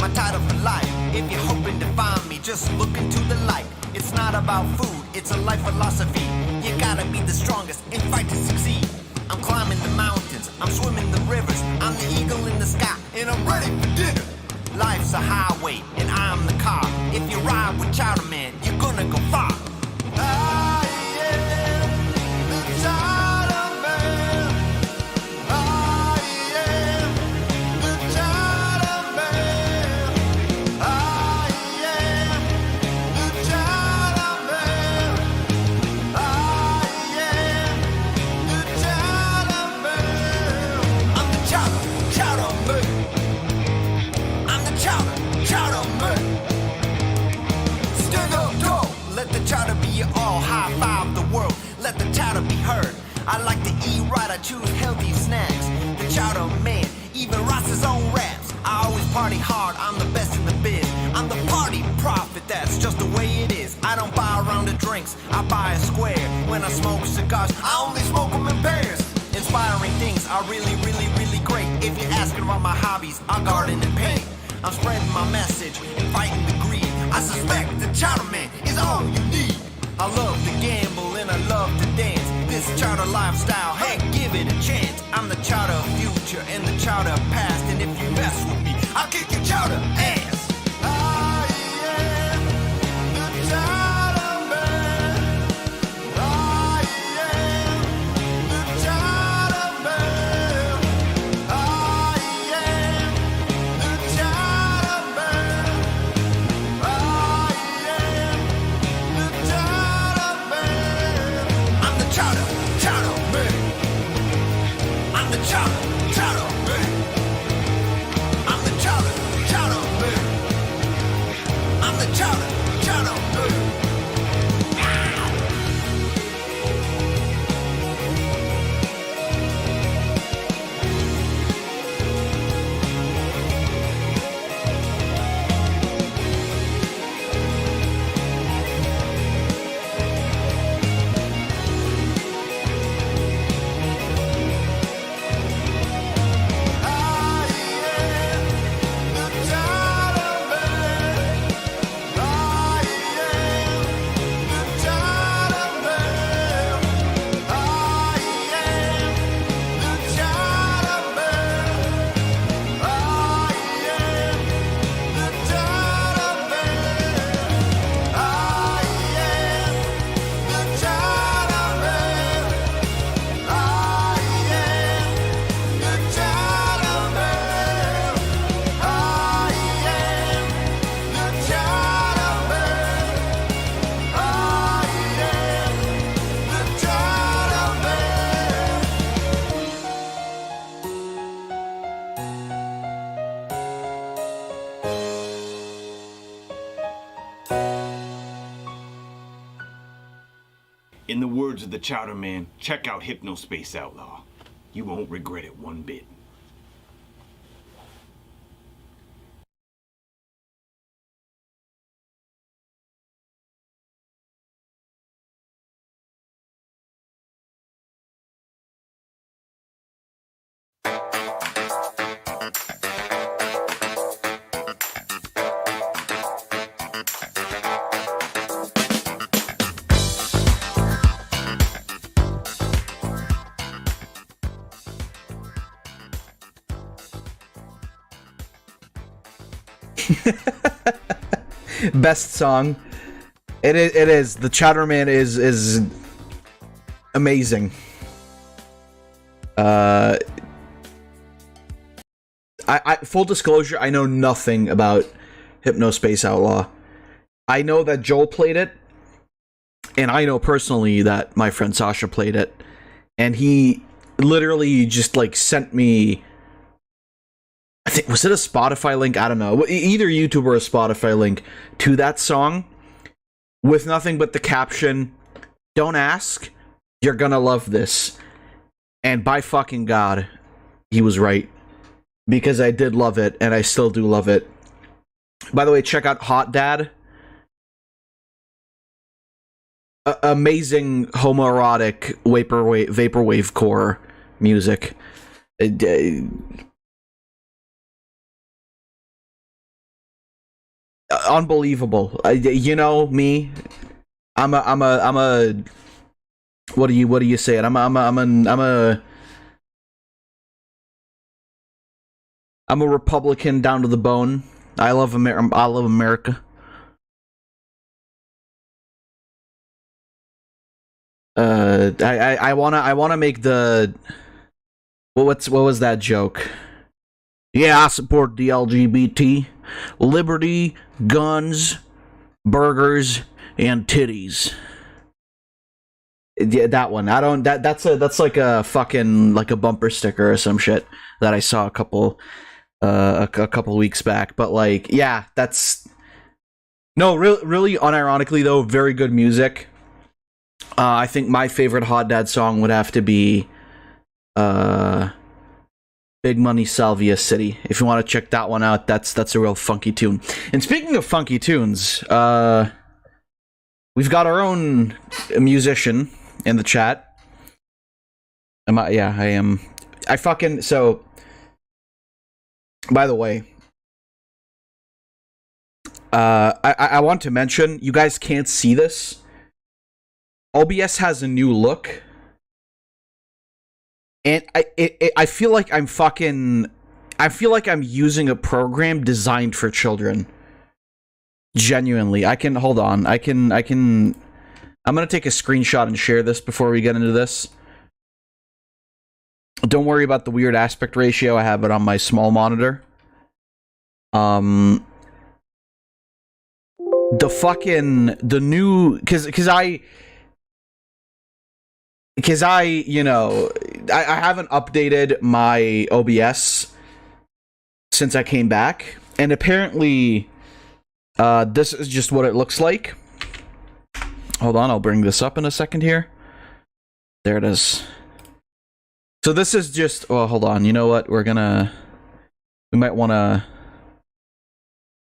my title for life. If you're hoping to find me, just look into the light. It's not about food, it's a life philosophy. You gotta be the strongest and fight to succeed. I'm climbing the mountains, I'm swimming the rivers. I'm the eagle in the sky, and I'm ready for dinner. Life's a highway, and I'm the car. If you ride with Chowder Man, you're gonna go far. I am the Chowder Man. I am the Chowder Man. I am the Chowder Man. I am the Chowder Man. I'm the Chowder Man. I'm the Chowder Man. Stand up tall, let the chowder be your all. High five the world, let the chowder be heard. I like to eat right, I choose healthy snacks. The Chowder Man even writes his own raps. I always party hard, I'm the best in the biz. I'm the party prophet, that's just the way it is. I don't buy a round of drinks, I buy a square. When I smoke cigars, I only smoke them in pairs. Inspiring things are really, really, really great. If you're asking about my hobbies, I garden and paint. I'm spreading my message and fighting the greed. I suspect the Chowder Man is all you need. I love to gamble and I love to dance. This chowder lifestyle, hey, give it a chance. I'm the chowder future and the chowder past. And if you mess with me, I'll kick your chowder ass. I am the Chowder Man. I am the Chowder Man. I am the Chowder Man. I am the Chowder Man. I'm the Chowder Man. I'm the Chowder Man. I'm the Chowder Man. I'm the Chowder Man. In the words of the Chowder Man, check out Hypnospace Outlaw. You won't regret it one bit. Best song. It is. The Chowder Man is amazing. I full disclosure, I know nothing about Hypnospace Outlaw. I know that Joel played it, and I know personally that my friend Sasha played it, and he literally just like sent me, I think, was it a Spotify link? I don't know. Either YouTube or a Spotify link to that song with nothing but the caption, "Don't ask, you're gonna love this." And by fucking God, he was right. Because I did love it, and I still do love it. By the way, check out Hot Dad. Amazing homoerotic vaporwave core music. Unbelievable. You know me. I'm a. What do you say it? I'm a Republican down to the bone. I love America. I wanna make the what was that joke? Yeah, I support the LGBT, liberty, guns, burgers, and titties. Yeah, that one. I don't. That's like a fucking like a bumper sticker or some shit that I saw a couple weeks back. But like, yeah, that's no, really unironically though, very good music. I think my favorite Hot Dad song would have to be Big Money Salvia City. If you want to check that one out, that's a real funky tune. And speaking of funky tunes, we've got our own musician in the chat. Yeah, I am. So, by the way, I want to mention, you guys can't see this. OBS has a new look. And I feel like I'm using a program designed for children. Genuinely. Hold on. I'm gonna take a screenshot and share this before we get into this. Don't worry about the weird aspect ratio. I have it on my small monitor. The new, cause I, you know, I haven't updated my OBS since I came back, and apparently, this is just what it looks like. Hold on, I'll bring this up in a second here. There it is. So this is just, well, hold on, you know what, we might want to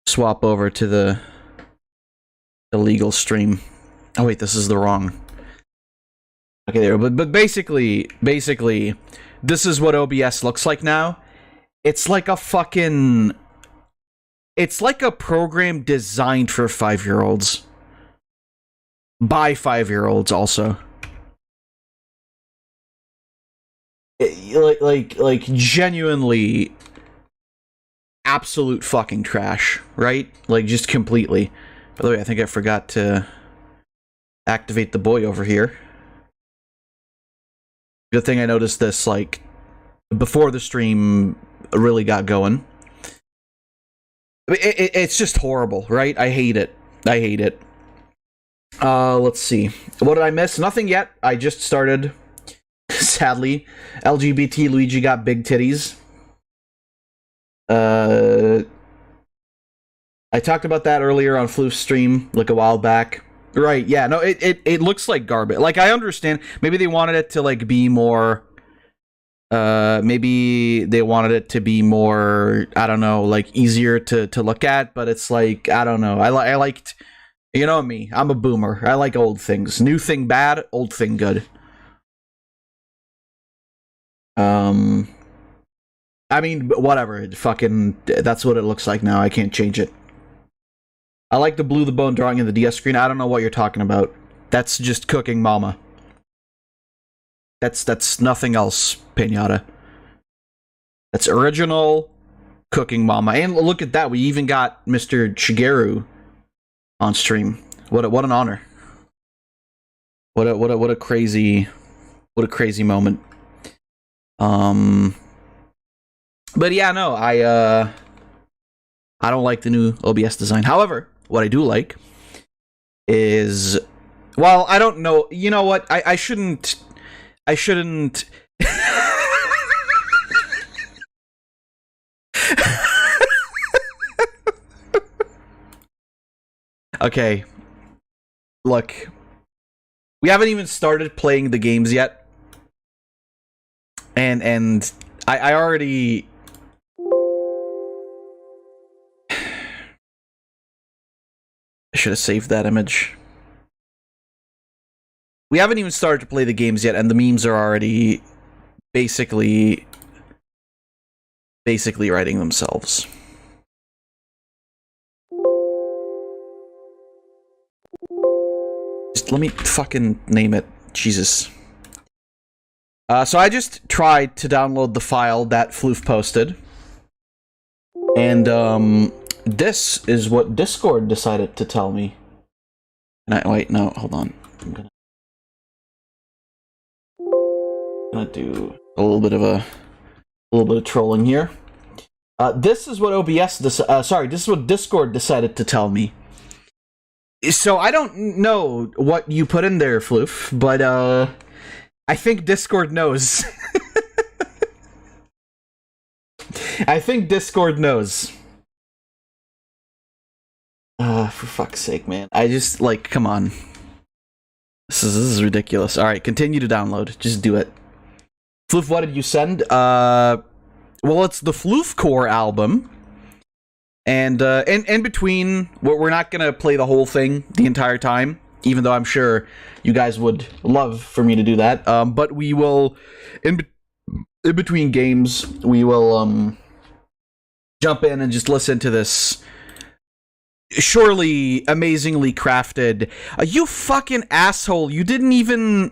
swap over to the legal stream. Oh wait, this is the wrong. Okay, there. But basically, this is what OBS looks like now. It's like a program designed for 5-year-olds. By 5-year-olds, also. Like genuinely absolute fucking trash, right? Like, just completely. By the way, I think I forgot to activate the boy over here. Good thing I noticed this, like, before the stream really got going. It's just horrible, right? I hate it. Let's see. What did I miss? Nothing yet. I just started. Sadly. LGBT Luigi got big titties. I talked about that earlier on Floof's stream, like a while back. Right, yeah, no, it looks like garbage. Like, I understand, maybe they wanted it to, like, be more, maybe they wanted it to be more, I don't know, like, easier to look at, but it's like, I don't know, I liked, you know me, I'm a boomer, I like old things. New thing bad, old thing good. I mean, whatever, fucking, that's what it looks like now, I can't change it. I like the Blue the Bone drawing in the DS screen. I don't know what you're talking about. That's just Cooking Mama. That's nothing else, Pinata. That's original Cooking Mama. And look at that, we even got Mr. Shigeru on stream. What an honor. What a crazy moment. But yeah, no, I don't like the new OBS design. However, what I do like is, well, I don't know, you know what, I shouldn't okay, look, we haven't even started playing the games yet, and I already, I should have saved that image. We haven't even started to play the games yet, and the memes are already basically writing themselves. Just let me fucking name it. Jesus. So I just tried to download the file that Floof posted. And, this is what Discord decided to tell me. Wait, no, hold on. I'm gonna do a little bit of trolling here. This is what this is what Discord decided to tell me. So I don't know what you put in there, Floof, but I think Discord knows. I think Discord knows. For fuck's sake, man. I just, like, come on. This is ridiculous. Alright, continue to download. Just do it. Floof, what did you send? Well, it's the Floof Core album. And, in between, we're not gonna play the whole thing the entire time, even though I'm sure you guys would love for me to do that. But we will, in between games, we will, jump in and just listen to this surely amazingly crafted. You fucking asshole, you didn't even...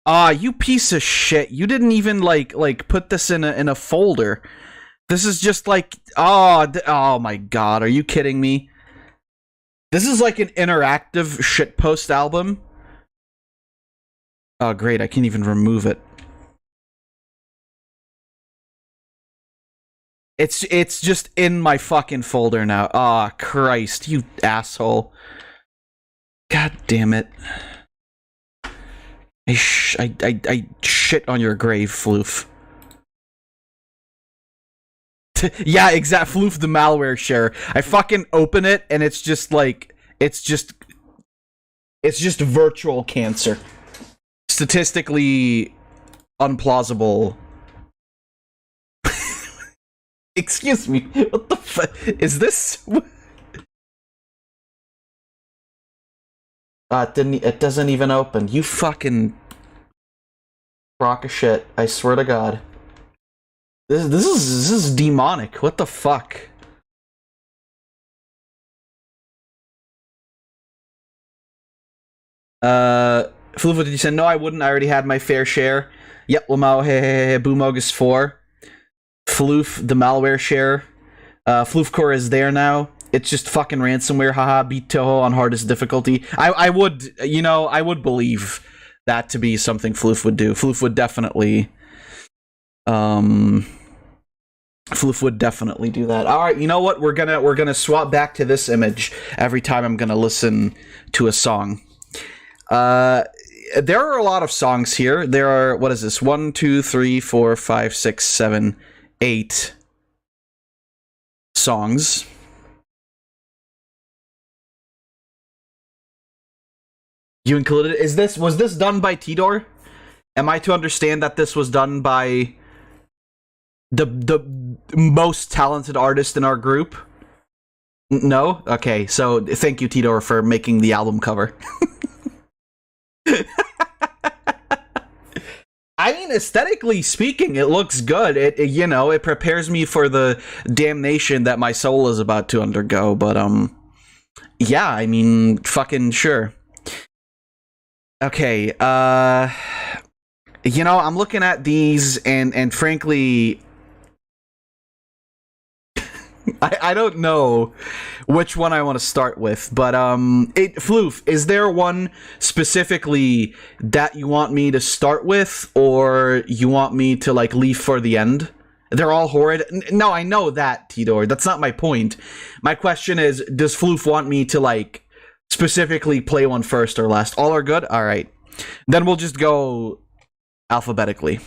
you piece of shit. You didn't even, like put this in a folder. This is just like... Oh my god, are you kidding me? This is like an interactive shitpost album. Oh, great, I can't even remove it. It's just in my fucking folder now. Ah, Christ, you asshole. God damn it. I shit on your grave, Floof. Yeah, Floof the malware share. I fucking open it and it's just like it's just virtual cancer. Statistically unplausible. Excuse me, what the fuck? Is this... it doesn't even open. You fucking... crock of shit, I swear to god. This is demonic, what the fuck? Floof, what did you say? No, I wouldn't, I already had my fair share. Yep, Lamau, hey, Boomogus 4. Floof, the malware share. Floof Core is there now. It's just fucking ransomware, haha, beat Toho on hardest difficulty. I would, I would believe that to be something Floof would do. Floof would definitely, Floof would definitely do that. Alright, you know what? We're gonna swap back to this image every time I'm gonna listen to a song. There are a lot of songs here. There are, what is this? 1, 2, 3, 4, 5, 6, 7, 8 songs. You included it? Was this done by Tidor? Am I to understand that this was done by the most talented artist in our group? No? Okay, so thank you, Tidor, for making the album cover. I mean, aesthetically speaking, it looks good. It prepares me for the damnation that my soul is about to undergo. But, yeah, I mean, fucking sure. Okay, I'm looking at these, and frankly, I don't know which one I want to start with, but, Floof, is there one specifically that you want me to start with, or you want me to, like, leave for the end? They're all horrid. No, I know that, Tidor. That's not my point. My question is, does Floof want me to, like, specifically play one first or last? All are good? Alright. Then we'll just go alphabetically.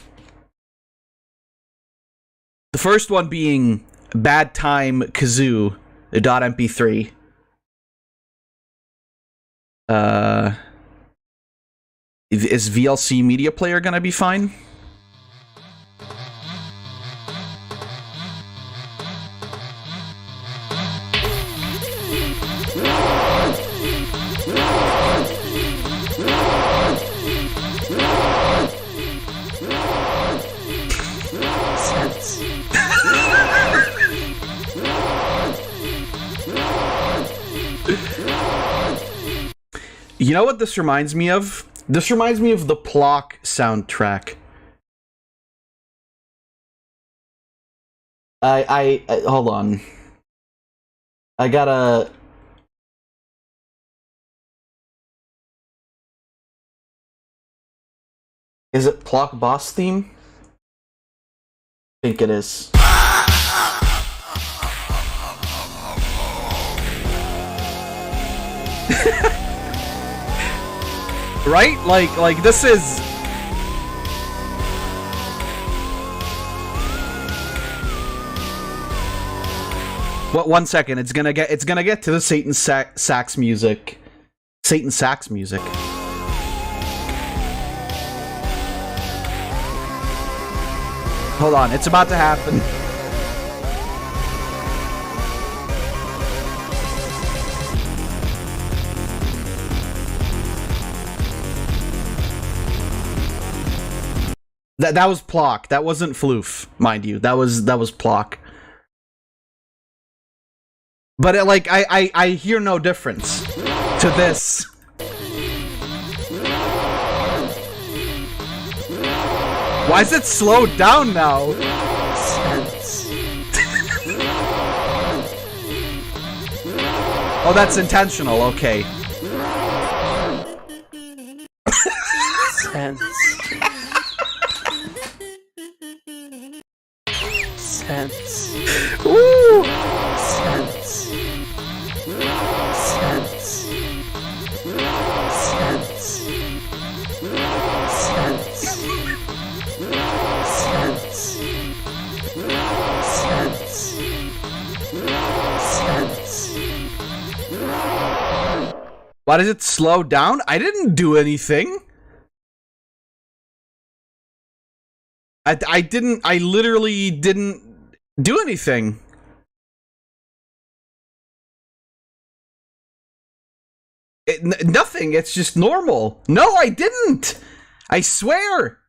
The first one being Bad Time Kazoo .mp3. Is VLC Media Player gonna be fine? You know what this reminds me of? This reminds me of the Plock soundtrack. I hold on. I gotta... Is it Plock boss theme? I think it is. Right? Like this is... What? 1 second. It's gonna get to the Satan sax music. Satan sax music. Hold on. It's about to happen. That was Plock. That wasn't Floof, mind you. That was Plock. But I hear no difference to this. Why is it slowed down now? Sense. Oh, that's intentional. Okay. Sense. Sense. Woo! Sense. Sense. Sense. Sense. Sense. Sense. Sense. Why does it slow down? I didn't do anything. I literally didn't do anything. Nothing. It's just normal. No, I didn't. I swear.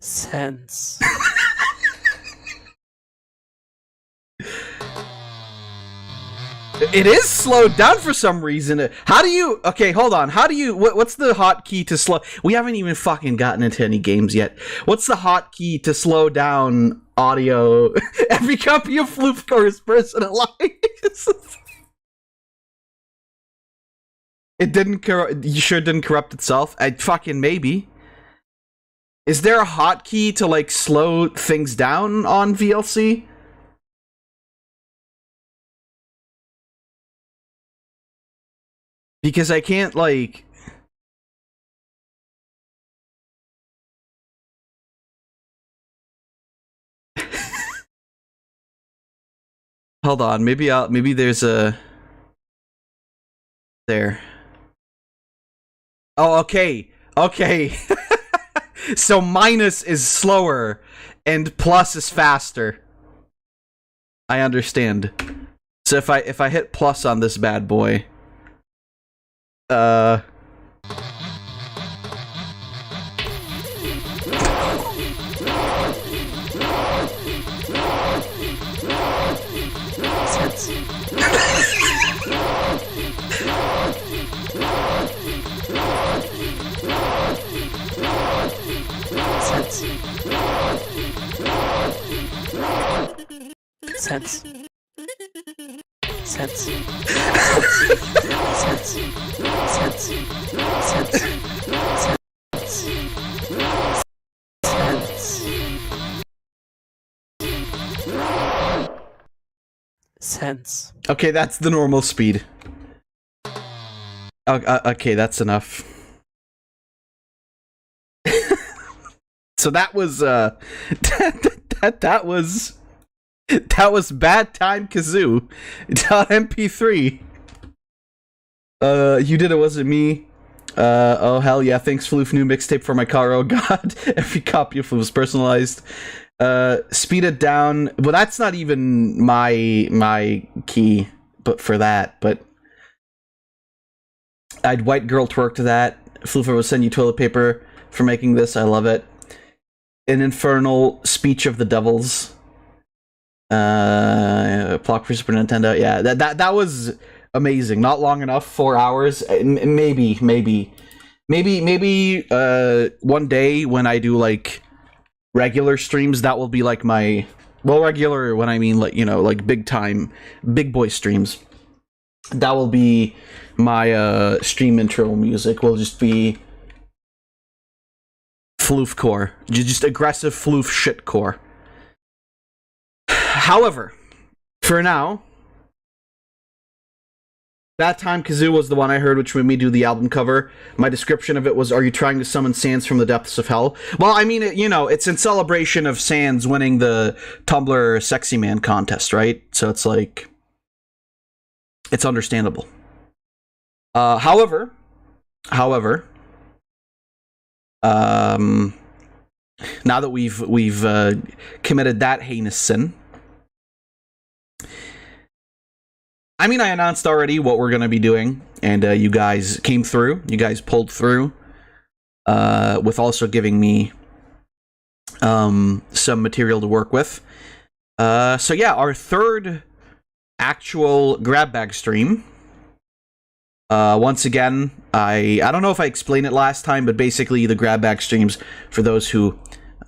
Sense. It is slowed down for some reason. How do you... Okay, hold on. How do you... What's the hotkey to slow... We haven't even fucking gotten into any games yet. What's the hotkey to slow down audio? Every copy of Floofcore is personalized. It didn't... You sure it didn't corrupt itself? Fucking maybe. Is there a hotkey to, like, slow things down on VLC? Because I can't, like... Hold on, maybe there's a... There. Oh, okay. Okay. So minus is slower, and plus is faster. I understand. So if I hit plus on this bad boy... Sense. Sense. Sense. Sense. Sense. Sense. Sense. Sense. Okay, that's the normal speed. Okay, that's enough. So that was that was Bad Time Kazoo. MP3. You did it, wasn't me. Oh hell yeah, thanks Floof, new mixtape for my car, oh god. Every copy of Floof was personalized. Speed it down. Well, that's not even my key, but for that, but I'd white girl twerk to that. Floofer will send you toilet paper for making this. I love it. An infernal speech of the devils. Block for Super Nintendo. Yeah, that was amazing. Not long enough, 4 hours. Maybe one day when I do like regular streams, that will be like my, well, regular when I mean like, you know, like big time, big boy streams. That will be my stream intro music. Will just be floof core, just aggressive floof shit core. However, for now, That Time Kazoo was the one I heard, which made me do the album cover. My description of it was, "Are you trying to summon Sans from the depths of hell?" Well, I mean, it's in celebration of Sans winning the Tumblr Sexy Man contest, right? So it's like, it's understandable. However, now that we've committed that heinous sin, I mean, I announced already what we're going to be doing, and you guys came through. You guys pulled through, with also giving me some material to work with. So yeah, our third actual Grabbag stream. Once again, I don't know if I explained it last time, but basically the Grabbag streams, for those who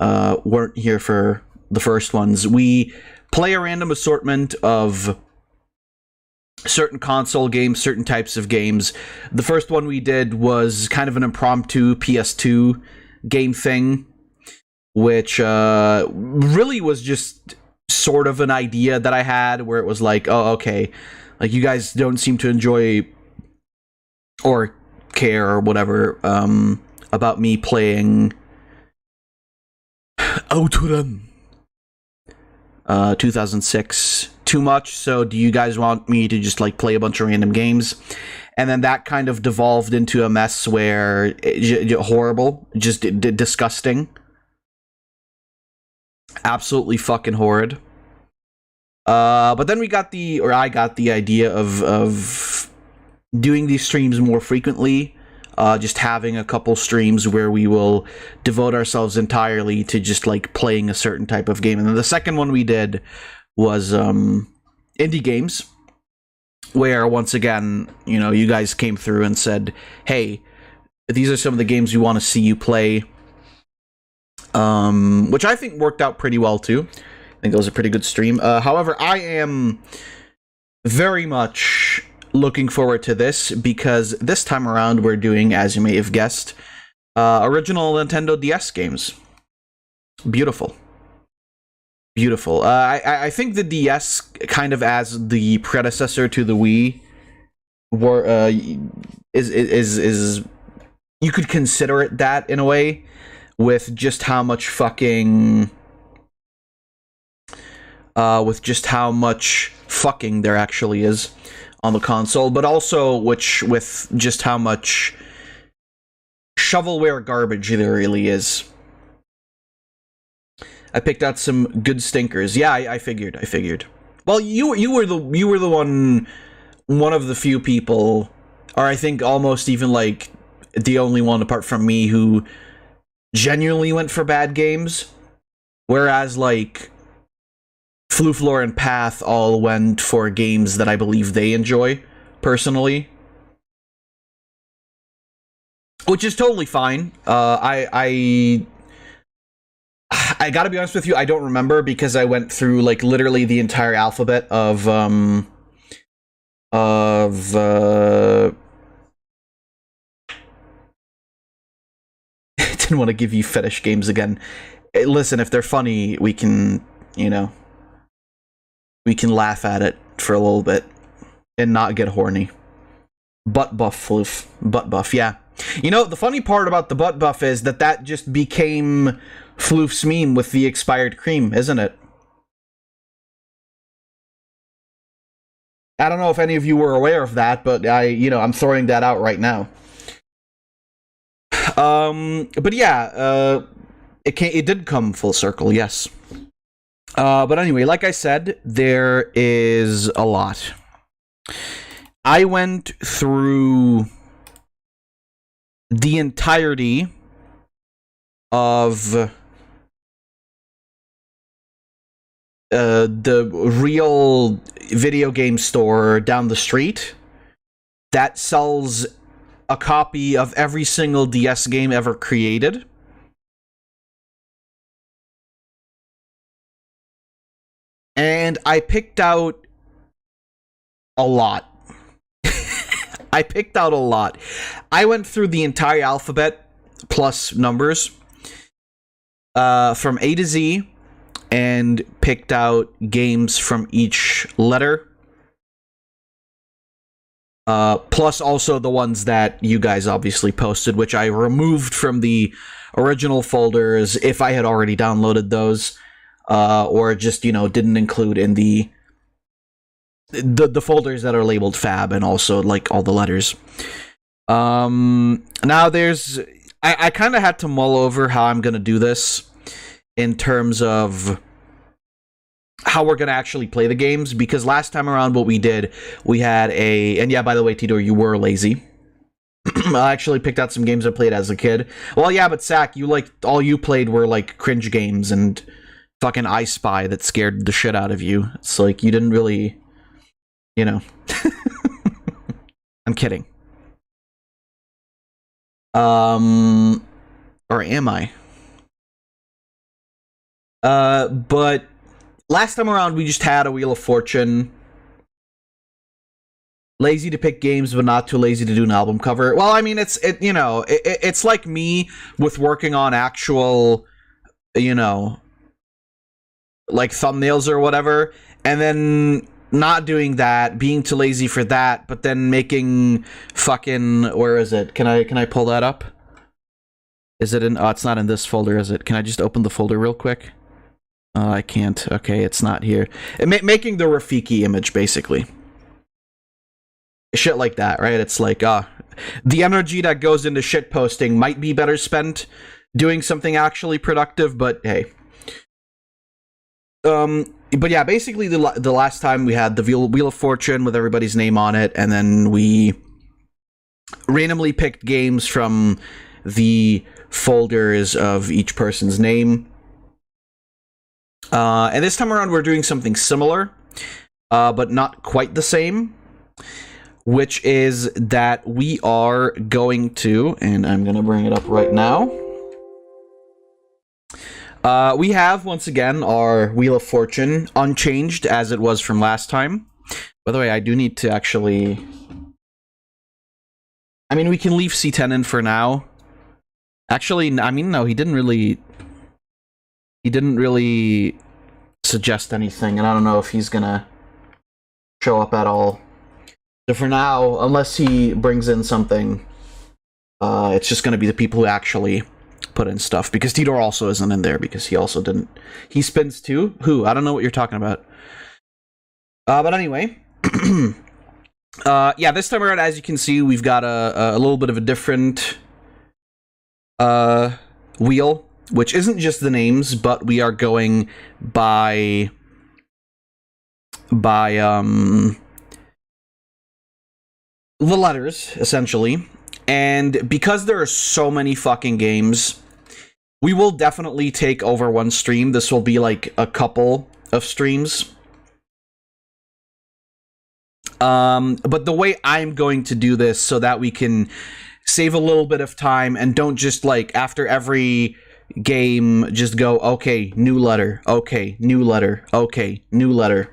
weren't here for the first ones, we play a random assortment of certain console games, certain types of games. The first one we did was kind of an impromptu PS2 game thing, which really was just sort of an idea that I had, where it was like, oh, okay, like you guys don't seem to enjoy or care or whatever about me playing Outrun 2006 too much, so do you guys want me to just like play a bunch of random games? And then that kind of devolved into a mess where horrible, just disgusting, absolutely fucking horrid. But then I got the idea of doing these streams more frequently, just having a couple streams where we will devote ourselves entirely to just like playing a certain type of game. And then the second one we did was indie games, where once again, you guys came through and said, hey, these are some of the games we want to see you play, which I think worked out pretty well too. I think it was a pretty good stream. However, I am very much looking forward to this, because this time around we're doing, as you may have guessed, original Nintendo DS games. Beautiful. I think the DS, kind of as the predecessor to the Wii, is you could consider it that in a way, with just how much fucking there actually is on the console, but also with just how much shovelware garbage there really is. I picked out some good stinkers. Yeah, I figured. Well, you were the one of the few people, or I think almost even like the only one apart from me, who genuinely went for bad games, whereas like Flooflore and Path all went for games that I believe they enjoy personally, which is totally fine. I gotta be honest with you, I don't remember, because I went through like literally the entire alphabet of didn't want to give you fetish games again. Listen, if they're funny, we can laugh at it for a little bit and not get horny. Butt buff, Floof. Butt buff, yeah. The funny part about the butt buff is that just became Floof's meme with the expired cream, isn't it? I don't know if any of you were aware of that, but I'm throwing that out right now. But yeah, it did come full circle, yes. But anyway, like I said, there is a lot. I went through the entirety of the real video game store down the street that sells a copy of every single DS game ever created. And I picked out a lot. I picked out a lot. I went through the entire alphabet plus numbers from A to Z and picked out games from each letter. Plus also the ones that you guys obviously posted, which I removed from the original folders if I had already downloaded those, or just, didn't include in the folders that are labeled Fab and also like all the letters. Now there's I kind of had to mull over how I'm gonna do this in terms of how we're gonna actually play the games, because last time around what we did, we had and yeah, by the way, Tidor, you were lazy. I actually picked out some games I played as a kid. Well, yeah, but Sack, all you played were like cringe games and fucking I Spy that scared the shit out of you. It's like you didn't really, I'm kidding. Or am I? But last time around we just had a Wheel of Fortune. Lazy to pick games, but not too lazy to do an album cover. Well, I mean, it's like me with working on actual, like thumbnails or whatever, and then not doing that, being too lazy for that, but then making fucking, where is it? Can I pull that up? Is it in, it's not in this folder, is it? Can I just open the folder real quick? I can't. Okay, it's not here. Making the Rafiki image, basically. Shit like that, right? It's like, the energy that goes into shit posting might be better spent doing something actually productive, but hey. But yeah, basically the last time we had the Wheel of Fortune with everybody's name on it, and then we randomly picked games from the folders of each person's name. And this time around we're doing something similar, but not quite the same, which is that we are going to, and I'm going to bring it up right now. We have, once again, our Wheel of Fortune unchanged as it was from last time. By the way, I do need to actually... I mean, we can leave C10 in for now. Actually, I mean, no, he didn't really suggest anything, and I don't know if he's gonna show up at all. So for now, unless he brings in something, it's just gonna be the people who actually put in stuff, because Tidor also isn't in there because he also didn't. He spins too? Who? I don't know what you're talking about. But anyway, yeah, this time around, as you can see, we've got a little bit of a different wheel, which isn't just the names, but we are going by the letters, essentially. And because there are so many fucking games, we will definitely take over one stream. This will be like a couple of streams. But the way I'm going to do this so that we can save a little bit of time and don't just like after every game just go, okay, new letter, okay, new letter, okay, new letter.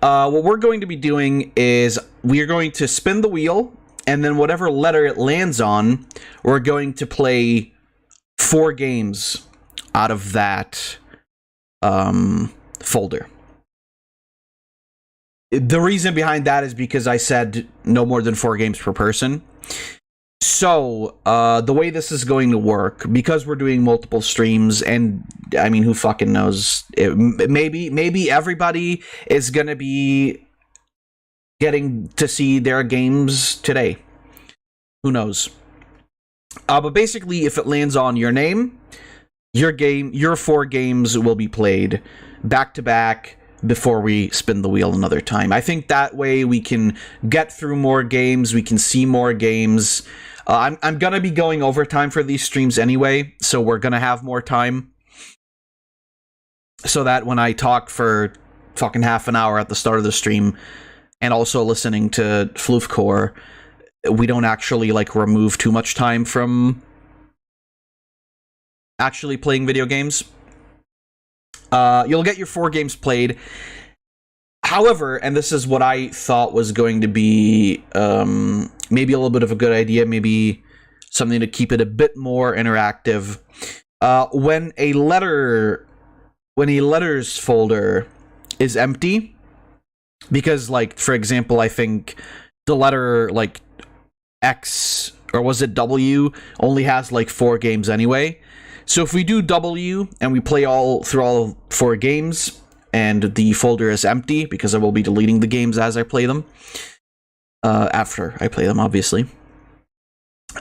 What we're going to be doing is we are going to spin the wheel, and then whatever letter it lands on, we're going to play 4 games out of that folder. The reason behind that is because I said no more than 4 games per person. So, the way this is going to work, because we're doing multiple streams, and, I mean, who fucking knows, maybe everybody is gonna be getting to see their games today. Who knows? But basically, if it lands on your name, your 4 games will be played back-to-back before we spin the wheel another time. I think that way we can get through more games, we can see more games. I'm gonna be going overtime for these streams anyway, so we're gonna have more time. so that when I talk for fucking half an hour at the start of the stream and also listening to Floofcore, we don't actually like remove too much time from actually playing video games. You'll get your 4 games played. However, and this is what I thought was going to be maybe a little bit of a good idea, maybe something to keep it a bit more interactive. When a letters folder is empty, because, like, for example, I think the letter, like, X, or was it W, only has, like, 4 games anyway. So if we do W, and we play through all 4 games, and the folder is empty, because I will be deleting the games as I play them, after I play them, obviously,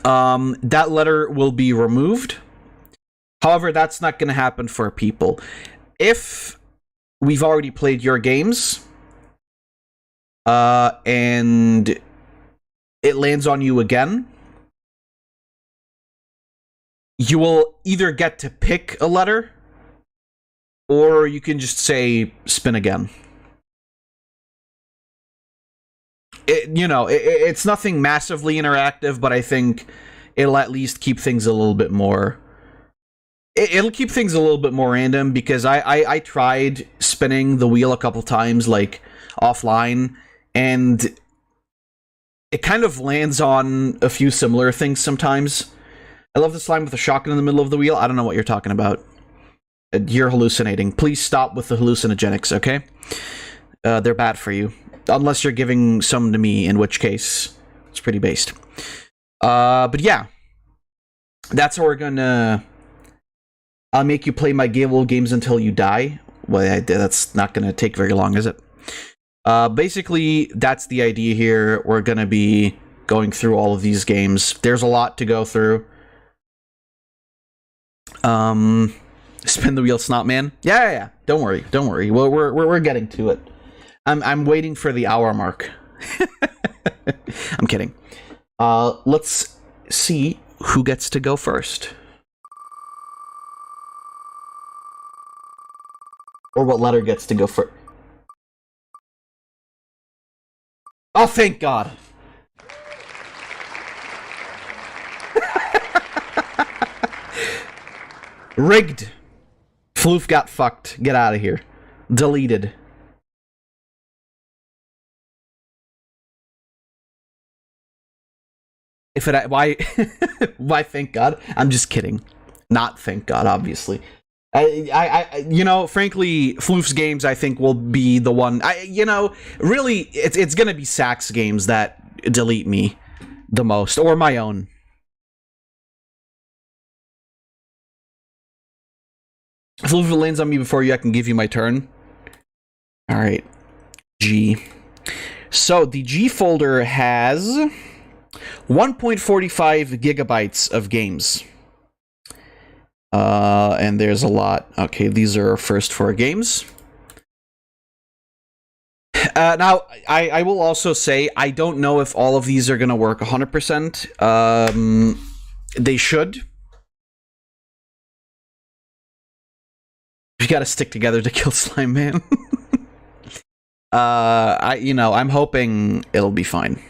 that letter will be removed. However, that's not going to happen for people. If we've already played your games, and it lands on you again, you will either get to pick a letter, or you can just say, spin again. It's nothing massively interactive, but I think it'll at least keep things a little bit more... It'll keep things a little bit more random, because I tried spinning the wheel a couple times, like, offline, and it kind of lands on a few similar things sometimes. I love the slime with a shotgun in the middle of the wheel. I don't know what you're talking about. You're hallucinating. Please stop with the hallucinogenics, okay? They're bad for you. Unless you're giving some to me, in which case it's pretty based. But yeah. That's how we're gonna... I'll make you play my games until you die. Well, that's not gonna take very long, is it? Basically, that's the idea here. We're gonna be going through all of these games. There's a lot to go through. Spin the wheel, Snotman. Yeah. Don't worry. We're getting to it. I'm waiting for the hour mark. I'm kidding. Let's see who gets to go first. Or what letter gets to go first. Oh, thank God. Rigged. Floof got fucked. Get out of here. Deleted. Why thank God? I'm just kidding. Not thank God, obviously. Frankly, Floof's games, I think, will be the one. Really, it's gonna be Sack's games that delete me the most, or my own. If Floof lands on me before you, I can give you my turn. All right, G. So the G folder has 1.45 gigabytes of games. And there's a lot. Okay, these are our first 4 games. Now, I will also say, I don't know if all of these are going to work 100%. They should. We gotta stick together to kill Slime Man. I'm hoping it'll be fine.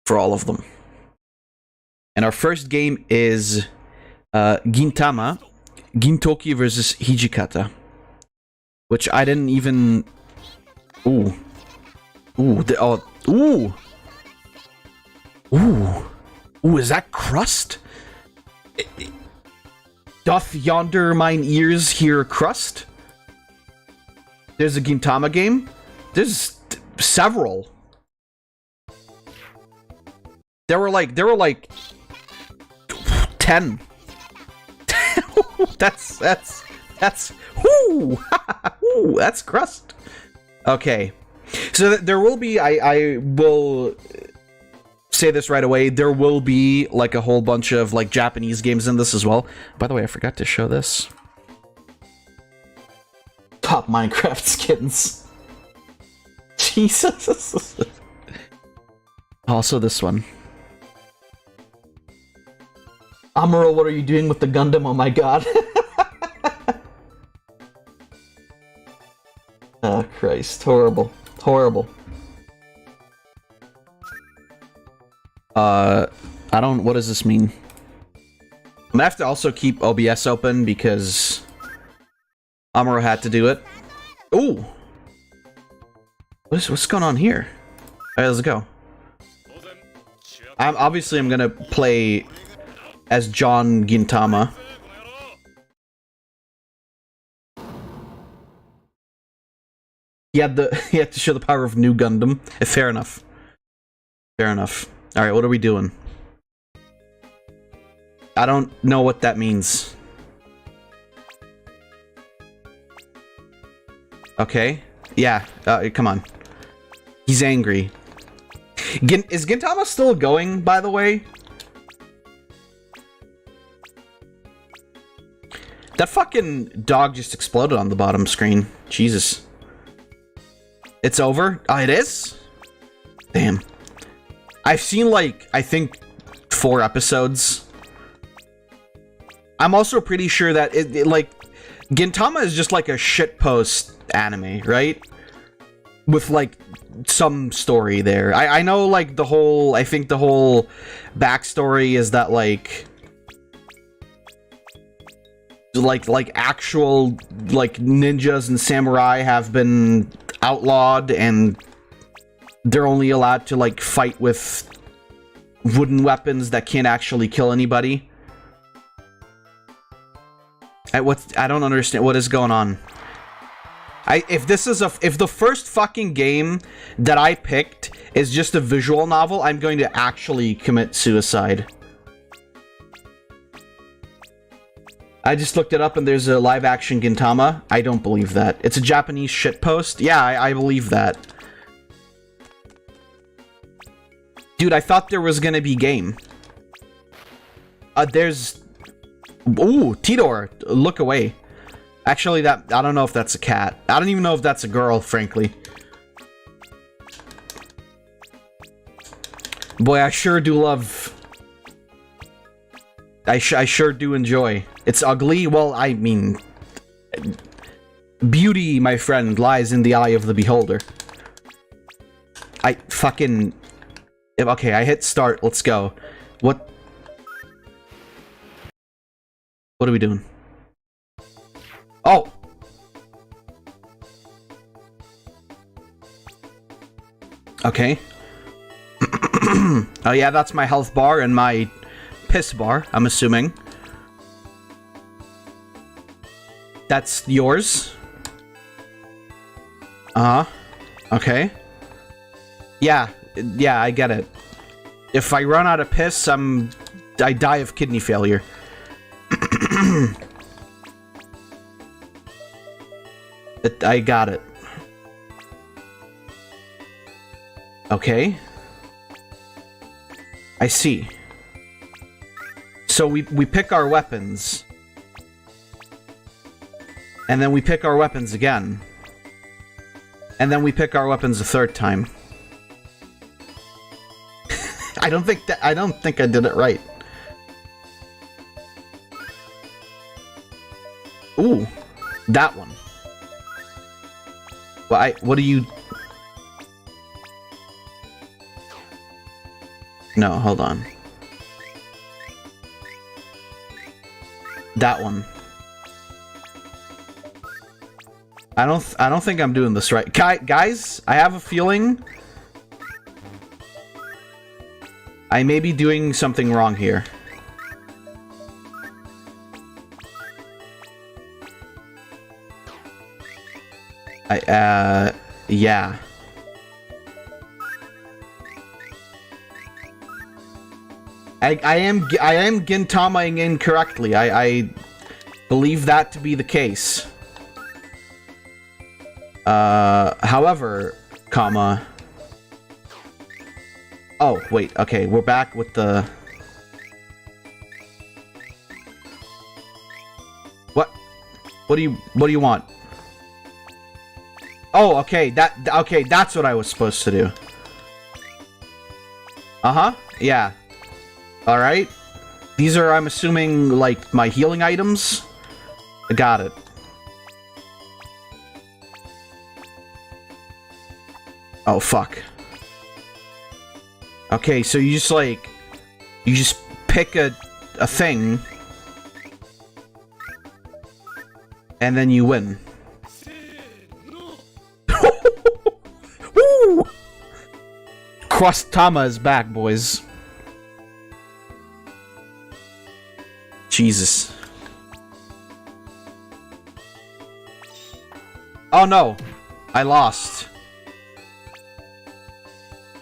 For all of them. And our first game is... Gintama, Gintoki versus Hijikata, which I didn't even. Ooh, is that crust? Doth yonder mine ears hear crust? There's a Gintama game. There's several. There were like 10. that's that's crust. Okay, so there will be. I will say this right away. There will be like a whole bunch of like Japanese games in this as well. By the way, I forgot to show this. Top Minecraft skins. Jesus. Also this one. Amuro, what are you doing with the Gundam? Oh my god. Christ. Horrible. Horrible. I don't... What does this mean? I'm gonna have to also keep OBS open because Amuro had to do it. Ooh! What's going on here? Alright, let's go. I'm gonna play as John Gintama. He had to show the power of New Gundam. Fair enough. Fair enough. Alright, what are we doing? I don't know what that means. Okay. Yeah, come on. He's angry. Is Gintama still going, by the way? That fucking dog just exploded on the bottom screen. Jesus. It's over? Oh, it is? Damn. I've seen, like, I think 4 episodes. I'm also pretty sure that like, Gintama is just like a shitpost anime, right? With, like, some story there. I know, like, I think the whole backstory is that, like actual, like, ninjas and samurai have been outlawed and they're only allowed to, like, fight with wooden weapons that can't actually kill anybody. I don't understand what is going on. If the first fucking game that I picked is just a visual novel, I'm going to actually commit suicide. I just looked it up and there's a live action Gintama. I don't believe that. It's a Japanese shitpost? Yeah, I believe that. Dude, I thought there was gonna be game. There's... Ooh, Tidor, look away. Actually, I don't know if that's a cat. I don't even know if that's a girl, frankly. Boy, I sure do love... I sure do enjoy. It's ugly? Well, I mean... Beauty, my friend, lies in the eye of the beholder. I fucking... Okay, I hit start. Let's go. What are we doing? Oh! Okay. Oh yeah, that's my health bar and my piss bar, I'm assuming. That's yours? Uh-huh. Okay. Yeah, I get it. If I run out of piss, I die of kidney failure. I got it. Okay. I see. So we pick our weapons. And then we pick our weapons again. And then we pick our weapons a third time. I don't think I did it right. Ooh, that one. Well, what do you... No, hold on. That one. I don't think I'm doing this right. Guys, I have a feeling I may be doing something wrong here. Yeah. I am Gintamaing incorrectly. I believe that to be the case. However, comma... Oh, wait, okay, we're back with the... What do you want? Oh, okay, that's what I was supposed to do. Uh-huh, yeah. Alright. These are, I'm assuming, like, my healing items? I got it. Oh, fuck. Okay, so you just, like... You just pick a thing... And then you win. Woo! Crustama is back, boys. Jesus. Oh no! I lost.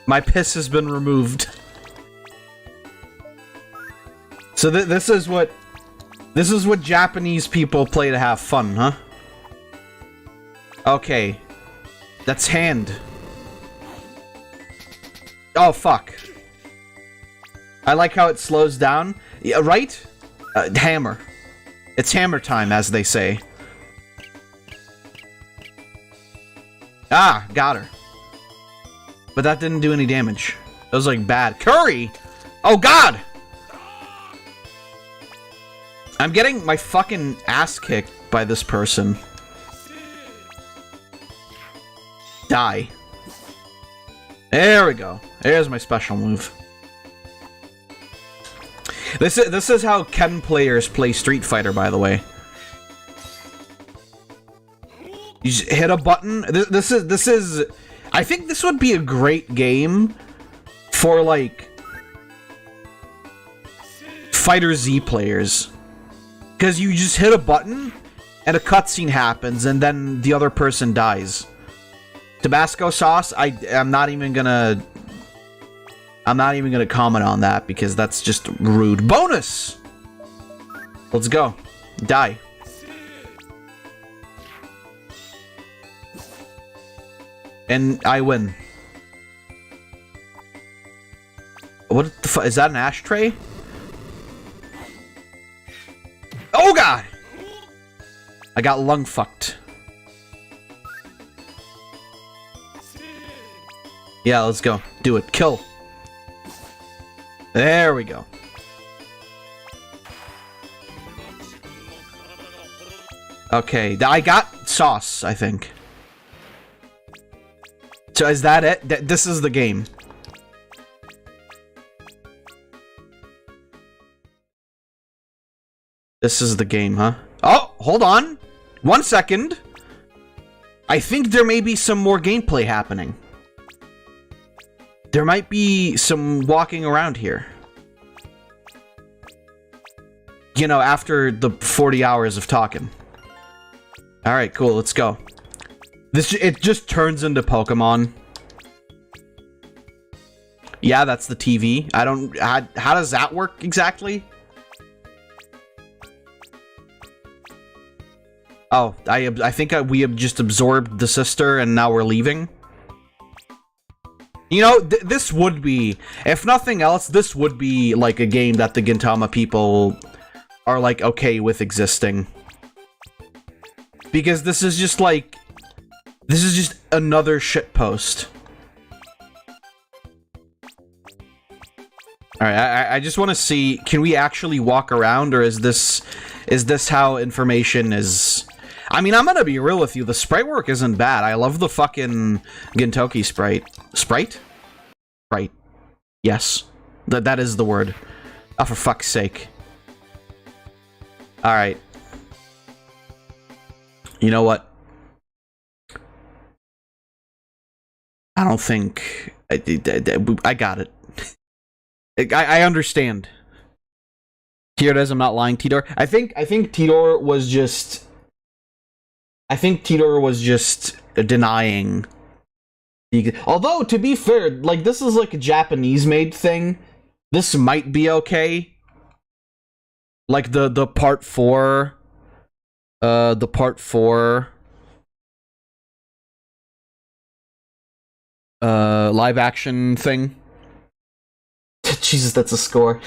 My piss has been removed. So this is what Japanese people play to have fun, huh? Okay. That's hand. Oh, fuck. I like how it slows down. Yeah, right? Hammer. It's hammer time, as they say. Ah, got her. But that didn't do any damage. That was, like, bad. Curry! Oh, God! I'm getting my fucking ass kicked by this person. Die. There we go. There's my special move. This is how Ken players play Street Fighter, by the way. You just hit a button. This is. I think this would be a great game for like Fighter Z players, because you just hit a button and a cutscene happens, and then the other person dies. Tabasco sauce. I'm not even gonna comment on that because that's just rude. Bonus! Let's go. Die. And I win. What the fuck? Is that an ashtray? Oh god! I got lung fucked. Yeah, let's go. Do it. Kill. There we go. Okay, I got sauce, I think. So is that it? This is the game. This is the game, huh? Oh, hold on. 1 second. I think there may be some more gameplay happening. There might be some walking around here. You know, after the 40 hours of talking. Alright, cool, let's go. It just turns into Pokemon. Yeah, that's the TV. How does that work exactly? Oh, I think we have just absorbed the sister and now we're leaving. You know, this would be, if nothing else, this would be like a game that the Gintama people are like okay with existing. Because this is just like, this is just another shitpost. Alright, I just want to see, can we actually walk around, or is this how information is... I mean, I'm gonna be real with you, the sprite work isn't bad. I love the fucking Gintoki sprite. Sprite? Right. Yes. That is the word. Oh, for fuck's sake. Alright. You know what? I don't think... I got it. I understand. Here it is, I'm not lying, Tidor. I think Tidor was just... I think Tidor was just denying... Although, to be fair, like, this is like a Japanese-made thing. This might be okay. Like, the part 4... the part 4... live action thing. Jesus, that's a score.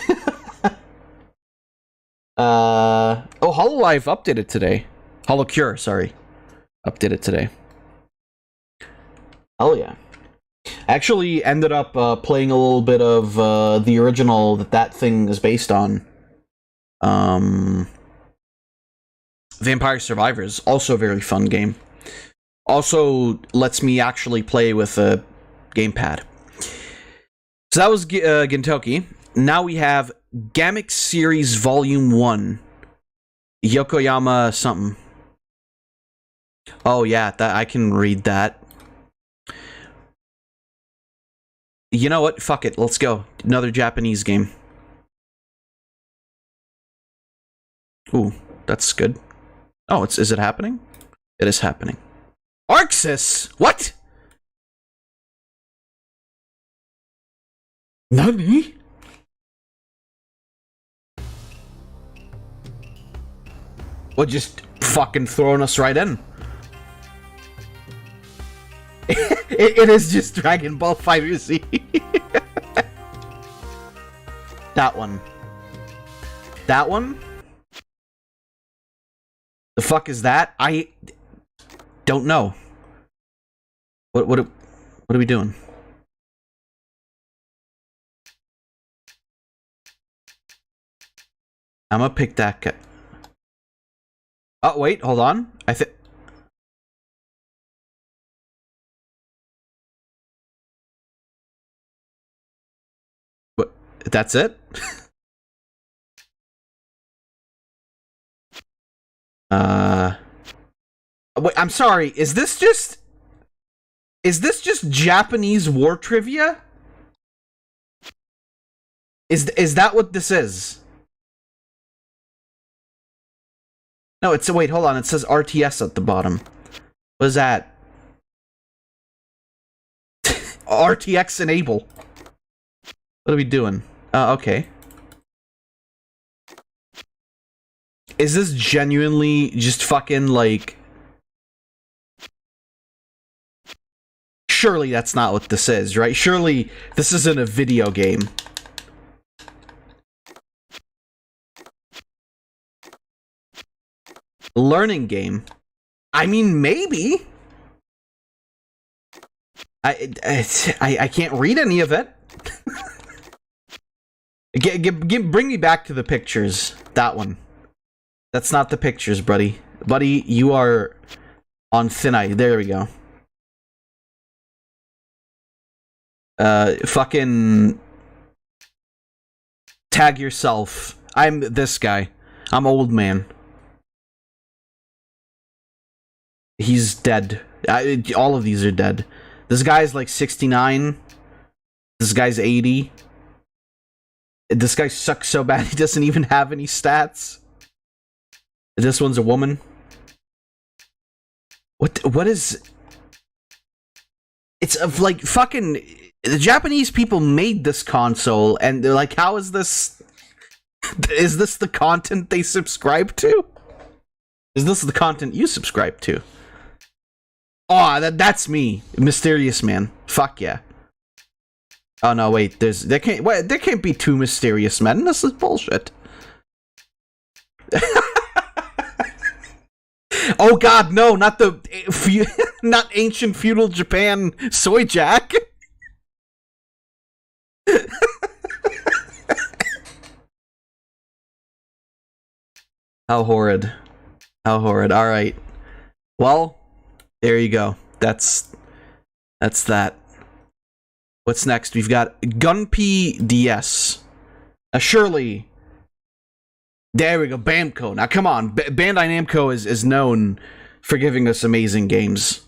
Oh, Hololive updated today. Holocure, sorry. Updated today. Oh yeah. Actually ended up playing a little bit of the original that thing is based on. Vampire Survivors, also a very fun game. Also lets me actually play with gamepad. So that was Gintoki. Now we have Gamix Series Volume 1. Yokoyama something. Oh yeah, that I can read that. You know what? Fuck it. Let's go. Another Japanese game. Ooh, that's good. Oh, is it happening? It is happening. Arxis! What? Nani? Well, just fucking throwing us right in. It is just Dragon Ball FighterZ. That one. That one? The fuck is that? I don't know. What are we doing? I'm gonna pick that guy. Oh wait, hold on. I think. What? That's it? Wait, I'm sorry. Is this just Japanese war trivia? Is that what this is? No, it's wait, hold on. It says RTS at the bottom. What is that? RTX enable. What are we doing? Okay. Is this genuinely just fucking like... Surely that's not what this is, right? Surely this isn't a video game. Learning game. I mean, maybe. I can't read any of it. Bring me back to the pictures. That one. That's not the pictures, buddy. Buddy, you are on thin ice. There we go. Fucking tag yourself. I'm this guy. I'm old man. He's dead. All of these are dead. This guy's like 69. This guy's 80. This guy sucks so bad he doesn't even have any stats. This one's a woman. What is... It's of like fucking... The Japanese people made this console and they're like, how is this... Is this the content they subscribe to? Is this the content you subscribe to? Oh, that's me, Mysterious Man. Fuck yeah. Oh no, wait. There can't be two Mysterious Men. This is bullshit. Oh god, no! Not not ancient feudal Japan soy jack. How horrid! How horrid! All right. Well. There you go. That's that. What's next? We've got Gunpei DS. Surely. There we go. Bamco. Now come on. Bandai Namco is known for giving us amazing games.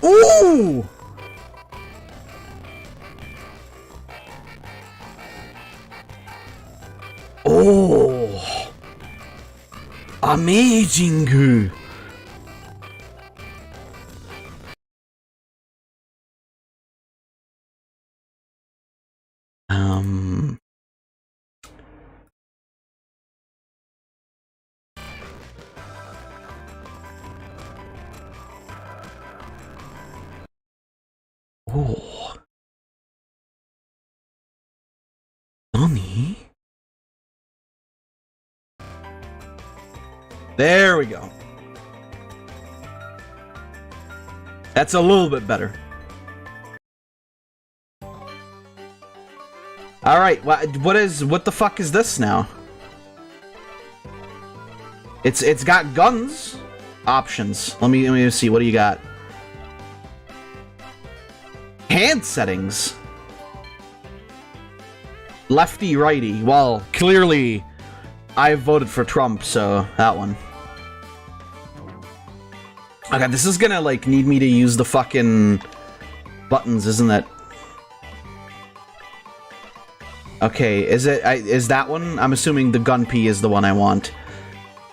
Ooh! Oh, amazing! Oh, Nani? There we go. That's a little bit better. All right, what the fuck is this now? It's got guns options. Let me see. What do you got? Hand settings. Lefty, righty. Well, clearly, I voted for Trump, so that one. Okay, this is gonna like need me to use the fucking buttons, isn't it? Okay, is that one? I'm assuming the gun P is the one I want.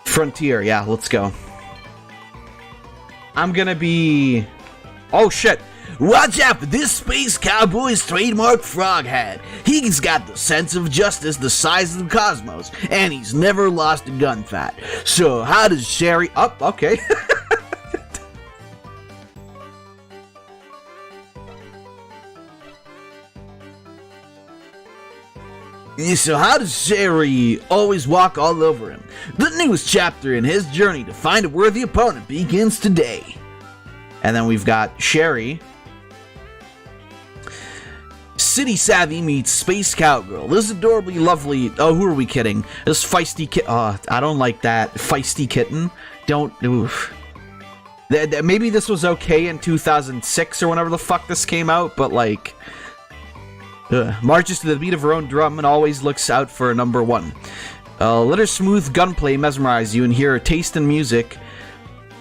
Frontier, yeah, let's go. I'm gonna be... Oh shit! Watch out for this space cowboy's trademark frog hat. He's got the sense of justice the size of the cosmos, and he's never lost a gun fight. So how does Sherry... Oh, okay. So how does Sherry always walk all over him? The newest chapter in his journey to find a worthy opponent begins today. And then we've got Sherry. City Savvy meets Space Cowgirl. This adorably lovely... Oh, who are we kidding? This feisty kitten... Oh, I don't like that. Feisty kitten. Don't... Oof. Maybe this was okay in 2006 or whenever the fuck this came out, but like... Marches to the beat of her own drum and always looks out for a number one. Let her smooth gunplay mesmerize you and hear her taste in music.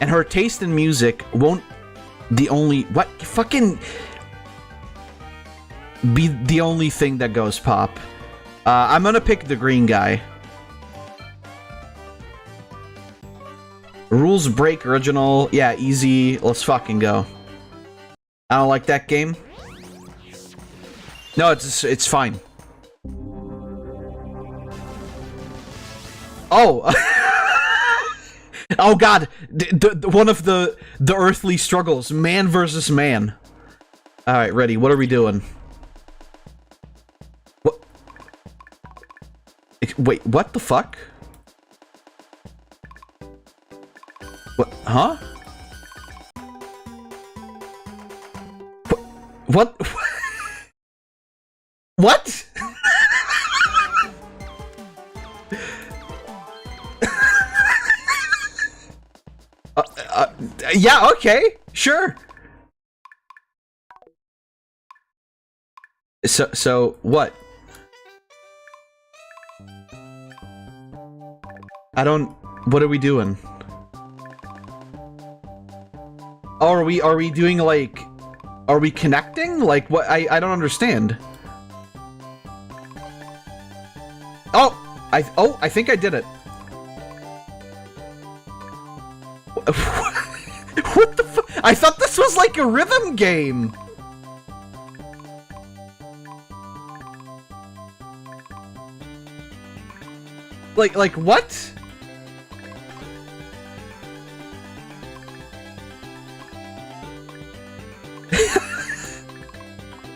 And her taste in music won't the only... What? Fucking... Be the only thing that goes pop. I'm gonna pick the green guy. Rules break original. Yeah, easy. Let's fucking go. I don't like that game. No, it's fine. Oh. Oh god, one of the earthly struggles, man versus man. All right, ready. What are we doing? What? Wait, what the fuck? What? Huh? What? What? Yeah, okay, sure. So what? I don't... What are we doing? Oh, are we doing like... Are we connecting? Like, what? I don't understand. Oh, I think I did it. What the fuck? I thought this was like a rhythm game. Like what?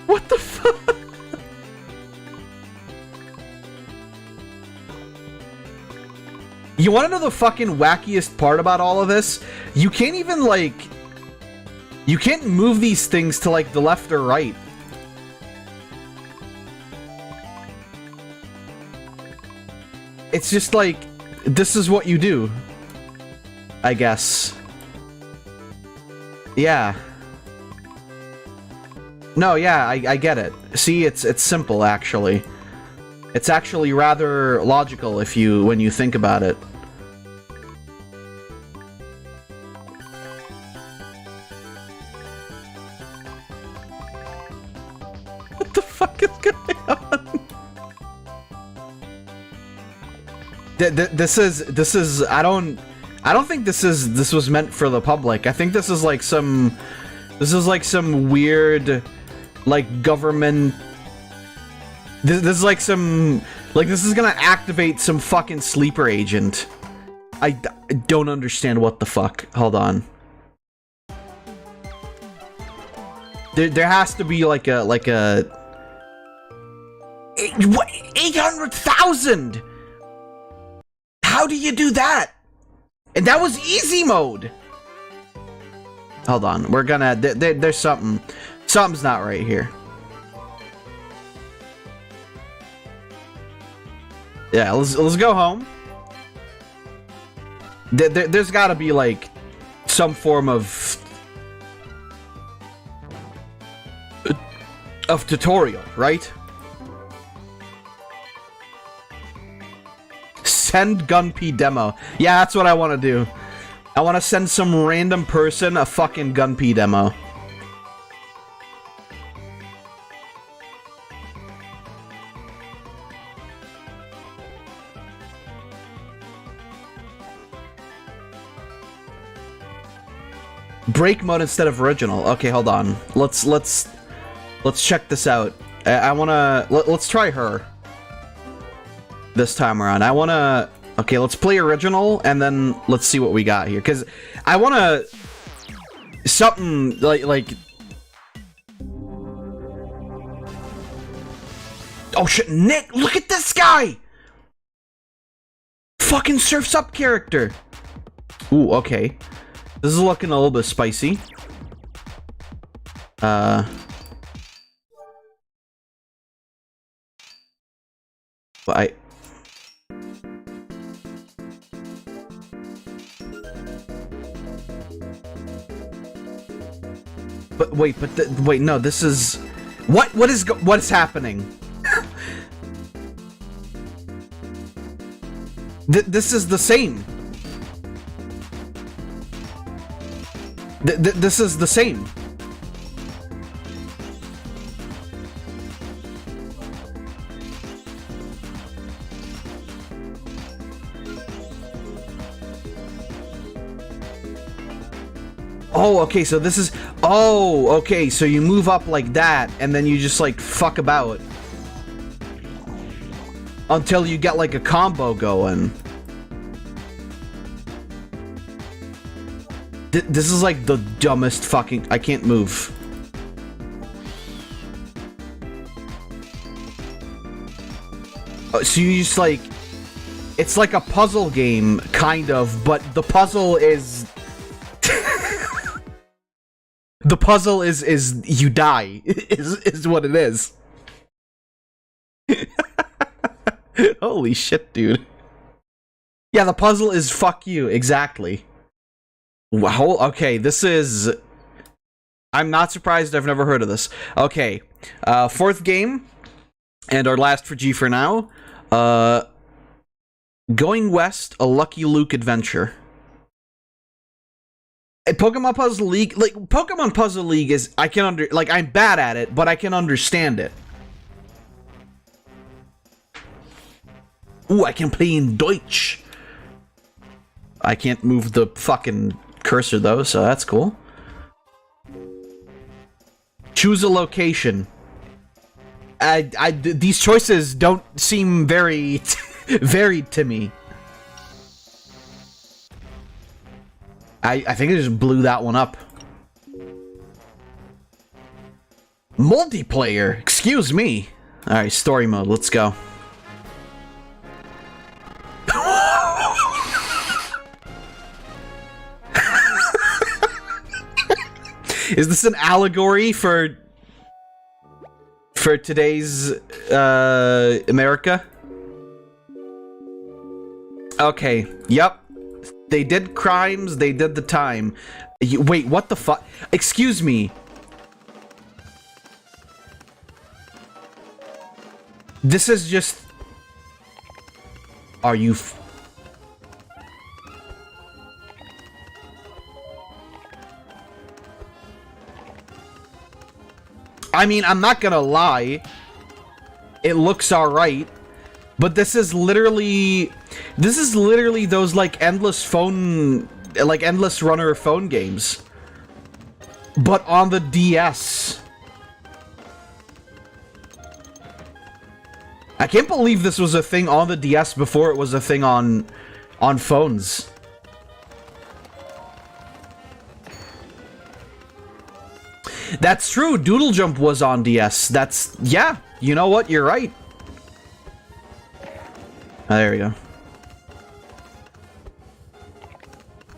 What the fuck? You want to know the fucking wackiest part about all of this? You can't even, like... You can't move these things to, like, the left or right. It's just like, this is what you do. I guess. Yeah. No, yeah, I get it. See, it's simple, actually. It's actually rather logical when you think about it. What the fuck is going on? This is I don't think this was meant for the public. I think this is like some weird like government. This is like some... Like, this is gonna activate some fucking sleeper agent. I don't understand what the fuck. Hold on. There has to be like a... What? 800,000! How do you do that? And that was easy mode! Hold on. We're gonna... There's something... Something's not right here. Yeah, let's go home. There's got to be like some form of tutorial, right? Send Gunpei demo. Yeah, that's what I want to do. I want to send some random person a fucking Gunpei demo. Break mode instead of original. Okay, hold on. Let's check this out. I wanna let's try her this time around. I wanna. Okay, let's play original and then let's see what we got here. Cause I wanna something like. Oh shit, Nick! Look at this guy! Fucking Surf's Up character. Ooh, okay. This is looking a little bit spicy. But wait, wait, no, this is what is happening? This is the same. This is the same. Oh, okay, so this is... Oh, okay, so you move up like that, and then you just, like, fuck about. Until you get, like, a combo going. This is, like, the dumbest fucking... I can't move. So you just, like... It's like a puzzle game, kind of, but the puzzle is... The puzzle is you die, is what it is. Holy shit, dude. Yeah, the puzzle is fuck you, exactly. Wow, okay, this is... I'm not surprised I've never heard of this. Okay, fourth game, and our last for G for now. Going West, a Lucky Luke adventure. Pokemon Puzzle League, like, Pokemon Puzzle League is, I'm bad at it, but I can understand it. Ooh, I can play in Deutsch. I can't move the fucking cursor, though, so that's cool. Choose a location. These choices don't seem very varied to me. I think I just blew that one up. Multiplayer? Excuse me. Alright, story mode, let's go. Is this an allegory for today's America? Okay, yep. They did crimes, they did the time. Wait, what the fuck? Excuse me. This is just... Are you... I mean, I'm not gonna lie. It looks alright. But this is literally those, like, endless runner phone games. But on the DS. I can't believe this was a thing on the DS before it was a thing on phones. That's true, Doodle Jump was on DS. Yeah, you know what, you're right. Oh, there we go.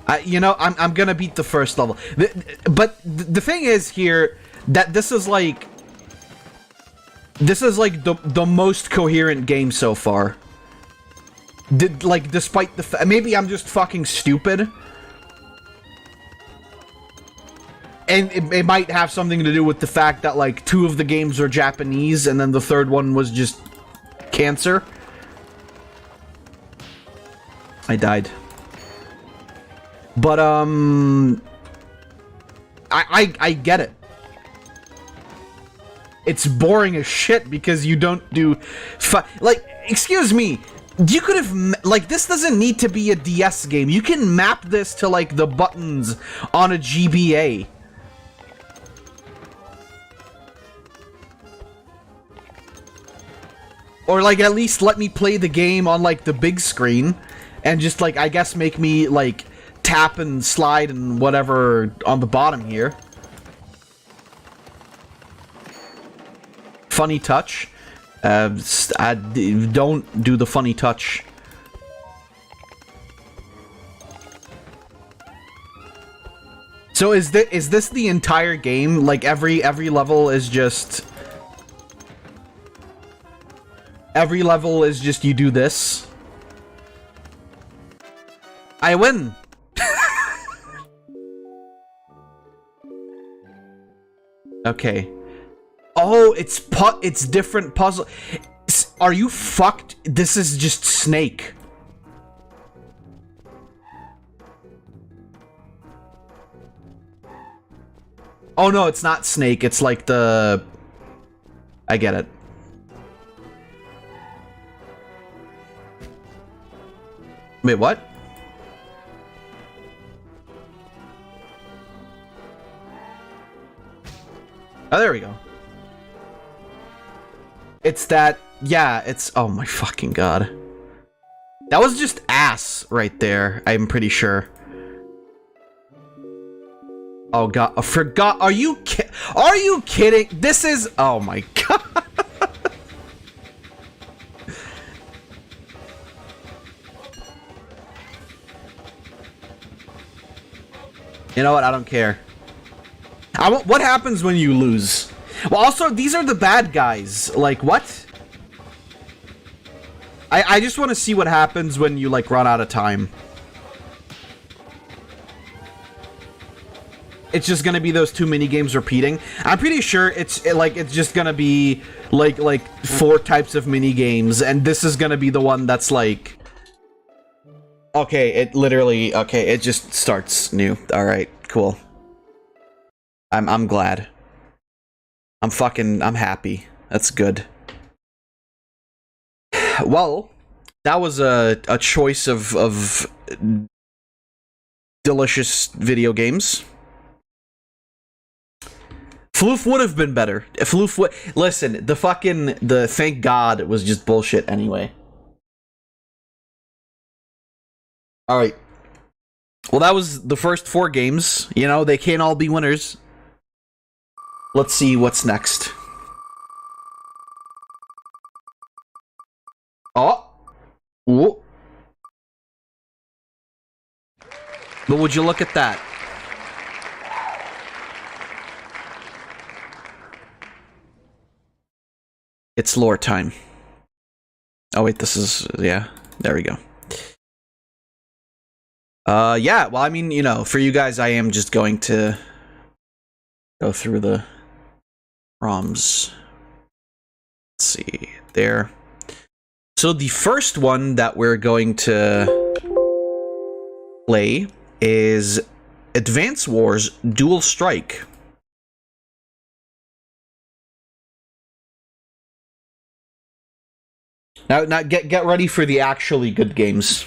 I'm gonna beat the first level. But the thing is here, that this is like the most coherent game so far. Despite the maybe I'm just fucking stupid. And it might have something to do with the fact that, like, 2 of the games are Japanese, and then the 3rd one was just cancer. I died. But, I get it. It's boring as shit because you don't do... Like, excuse me. You could have... Like, this doesn't need to be a DS game. You can map this to, like, the buttons on a GBA. Or, like, at least let me play the game on, like, the big screen. And just, like, I guess make me, like, tap and slide and whatever on the bottom here. Funny touch. Don't do the funny touch. So is this the entire game? Like, every level is just... Every level is just you do this. I win. Okay. Oh, it's different puzzle. Are you fucked? This is just Snake. Oh no, it's not Snake. It's like the... I get it. Wait, what? Oh, there we go. It's that... Yeah, it's... Oh my fucking god. That was just ass right there, I'm pretty sure. Oh god, I forgot. Are you kidding? This is... Oh my god. You know what? I don't care. What happens when you lose? Well, also, these are the bad guys. Like, what? I just want to see what happens when you, like, run out of time. It's just gonna be those 2 mini-games repeating. I'm pretty sure it's just gonna be, like 4 types of mini-games, and this is gonna be the one that's, like... Okay, it literally... Okay, it just starts new. Alright, cool. I'm glad. I'm happy. That's good. Well, that was a choice of delicious video games. Floof would have been better. Floof would... Listen, the thank God was just bullshit anyway. Alright. Well, that was the first 4 games. You know, they can't all be winners. Let's see what's next. Oh! Whoa. But would you look at that? It's lore time. Oh wait, this is... Yeah, there we go. Yeah, well, I mean, you know, for you guys, I am just going to go through the ROMs. Let's see, there. So the first one that we're going to play is Advance Wars Dual Strike. Now get ready for the actually good games.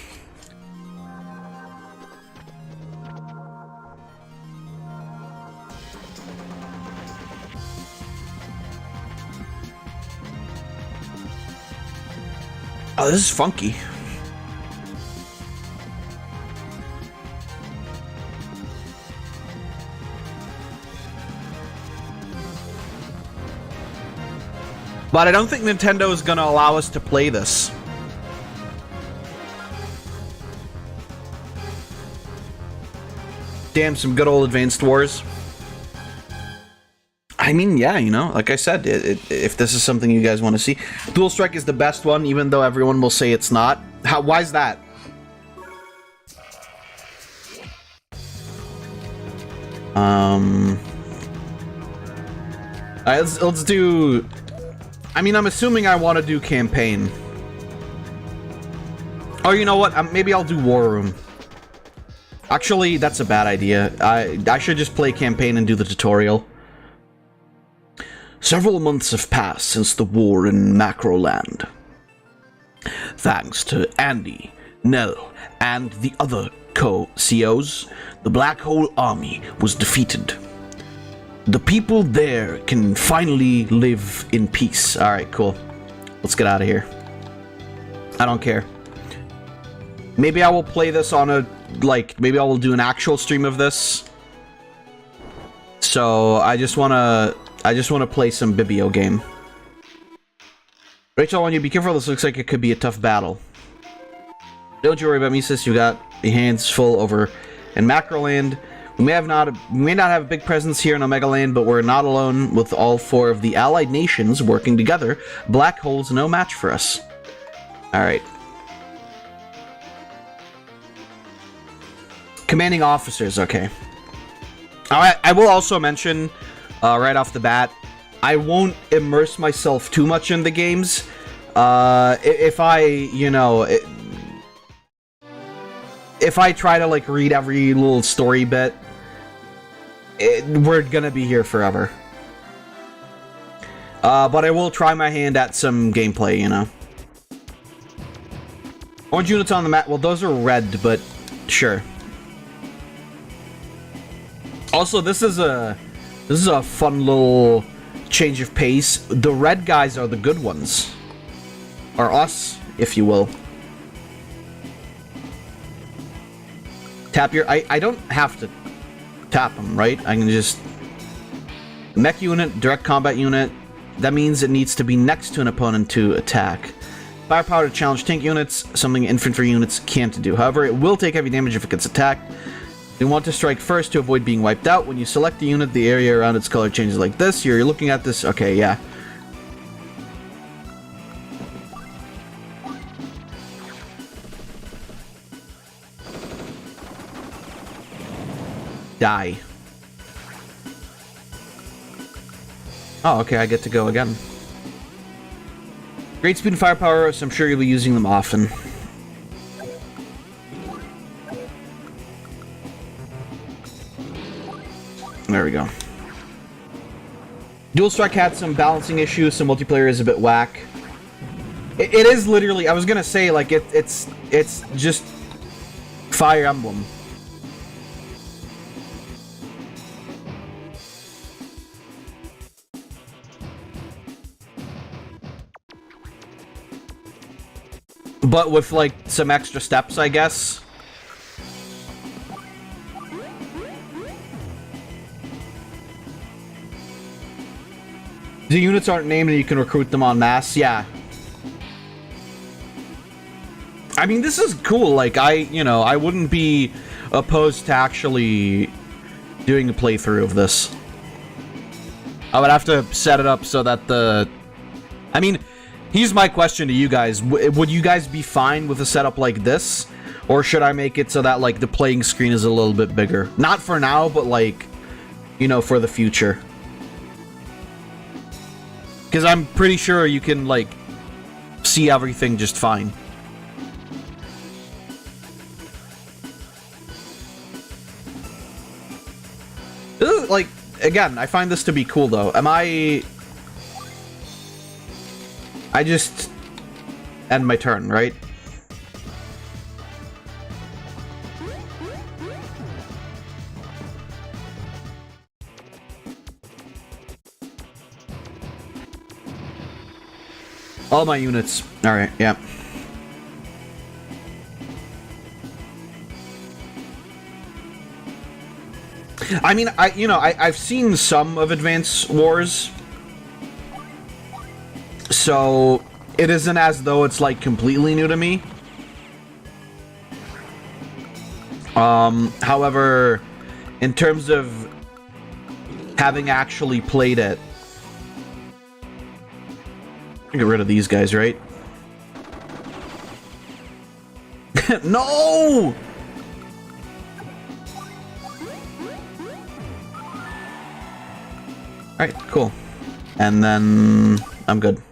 Oh, this is funky. But I don't think Nintendo is going to allow us to play this. Damn, some good old Advanced Wars. I mean, yeah, you know, like I said, if this is something you guys want to see. Dual Strike is the best one, even though everyone will say it's not. Why's that? Alright, let's do... I mean, I'm assuming I want to do campaign. Oh, you know what? Maybe I'll do War Room. Actually, that's a bad idea. I should just play campaign and do the tutorial. Several months have passed since the war in Macroland. Thanks to Andy, Nell, and the other co-COs, the Black Hole Army was defeated. The people there can finally live in peace. Alright, cool. Let's get out of here. I don't care. Maybe I will play this on a, like, maybe I will do an actual stream of this. So, I just wanna play some Bibio game. Rachel, I want you to be careful. This looks like it could be a tough battle. Don't you worry about me, sis. You got your hands full over in Macroland. We may not have a big presence here in Omegaland, but we're not alone. With all 4 of the allied nations working together, Black Hole's no match for us. Alright. Commanding officers, okay. Alright, I will also mention, right off the bat, I won't immerse myself too much in the games. If I, you know... if I try to, like, read every little story bit, we're gonna be here forever. But I will try my hand at some gameplay, you know. Orange units on the map. Well, those are red, but sure. Also, this is a fun little change of pace. The red guys are the good ones. Or us, if you will. Tap your... I don't have to tap them, right? I can just... Mech unit, direct combat unit. That means it needs to be next to an opponent to attack. Firepower to challenge tank units, something infantry units can't do. However, it will take heavy damage if it gets attacked. You want to strike first to avoid being wiped out. When you select the unit, the area around its color changes like this. You're looking at this... Okay, yeah. Die. Oh, okay, I get to go again. Great speed and firepower, so I'm sure you'll be using them often. There we go. Dual Strike had some balancing issues, so multiplayer is a bit whack. It is literally, I was gonna say, like, it's just Fire Emblem. But with, like, some extra steps, I guess. The units aren't named and you can recruit them en masse, yeah. I mean, this is cool. Like, I wouldn't be opposed to actually doing a playthrough of this. I would have to set it up so that the... I mean, here's my question to you guys. Would you guys be fine with a setup like this? Or should I make it so that, like, the playing screen is a little bit bigger? Not for now, but, like, you know, for the future. Because I'm pretty sure you can, like, see everything just fine. This is, like, again, I find this to be cool, though. I just end my turn, right? All my units. Alright, yeah. I mean, I've seen some of Advance Wars. So, it isn't as though it's, like, completely new to me. However, in terms of having actually played it, get rid of these guys, right? No! Alright, cool. And then I'm good.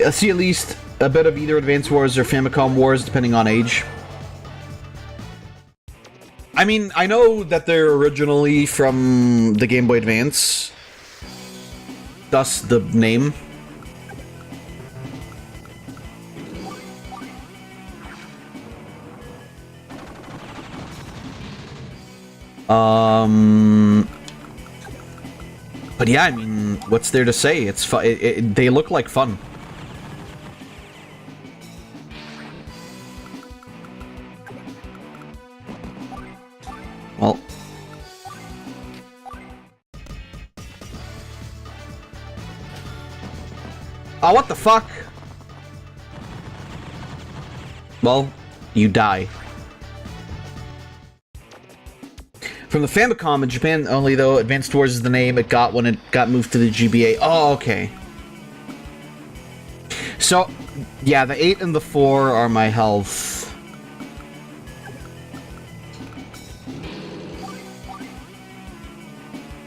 I see at least a bit of either Advance Wars or Famicom Wars, depending on age. I mean, I know that they're originally from the Game Boy Advance. Thus the name. But yeah, I mean, what's there to say? It's fun. They look like fun. Well. Oh, what the fuck? Well, you die. From the Famicom in Japan only, though, Advanced Wars is the name it got when it got moved to the GBA. Oh, okay. So, yeah, the 8 and the 4 are my health.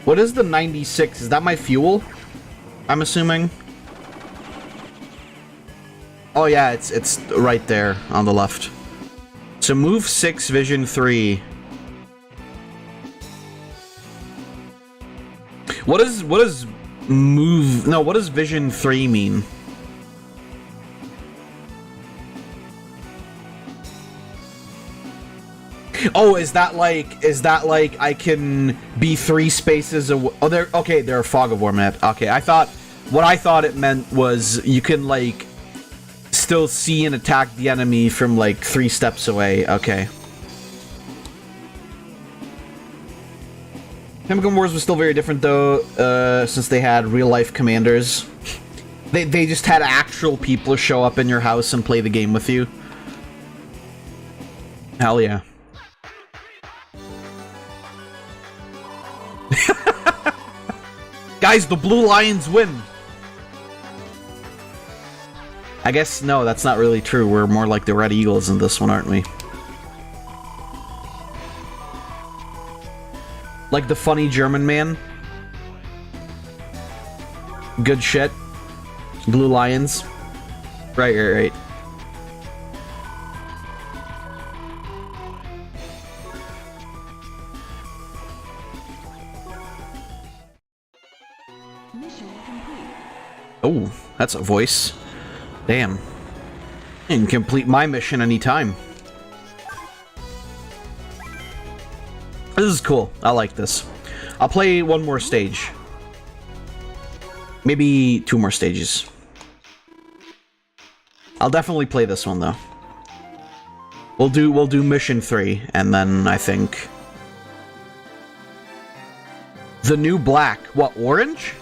What is the 96? Is that my fuel? I'm assuming. Oh yeah, it's right there on the left. So move 6, vision 3. What does move? No, what does vision 3 mean? Oh, is that like I can be 3 spaces away? Oh, there. Okay, they're a fog of war map. Okay, what I thought it meant was you can like still see and attack the enemy from like 3 steps away. Okay. Famicom Wars was still very different though, since they had real-life commanders. They just had actual people show up in your house and play the game with you. Hell yeah. Guys, the Blue Lions win! I guess, no, that's not really true. We're more like the Red Eagles in this one, aren't we? Like the funny German man. Good shit. Blue Lions. Right. Oh, that's a voice. Damn. You can complete my mission anytime. This is cool. I like this. I'll play one more stage. Maybe 2 more stages. I'll definitely play this one though. We'll do mission 3 and then I think the new black. What, orange?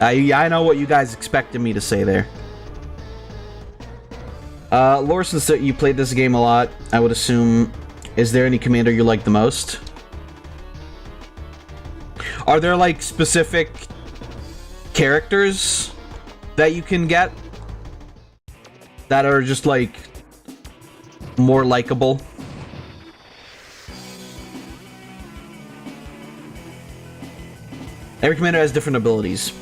Yeah, I know what you guys expected me to say there. Laura, since you played this game a lot, I would assume, is there any commander you like the most? Are there, like, specific characters that you can get that are just, like, more likable? Every commander has different abilities.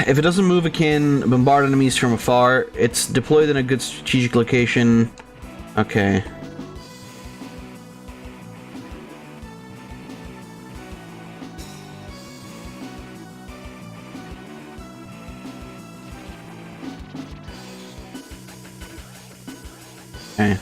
If it doesn't move, it can bombard enemies from afar. It's deployed in a good strategic location. Okay. Okay.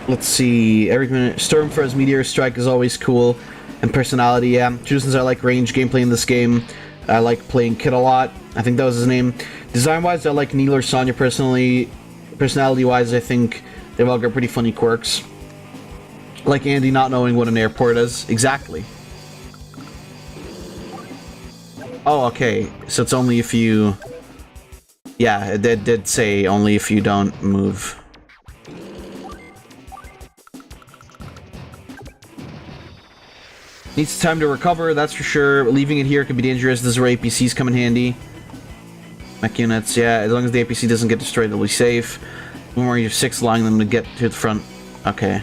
Let's see. Every minute, Stormfront's Meteor Strike is always cool, and personality. Yeah, since I like range gameplay in this game, I like playing Kid a lot. I think that was his name. Design-wise, I like Neil or Sonya personally. Personality-wise, I think they've all got pretty funny quirks. Like Andy not knowing what an airport is. Exactly. Oh, okay. So it's only if you... Yeah, it did say only if you don't move. Needs time to recover, that's for sure. Leaving it here could be dangerous. This is where APCs come in handy. Mech units, yeah. As long as the APC doesn't get destroyed, they'll be safe. One more, you have 6 allowing them to get to the front. Okay.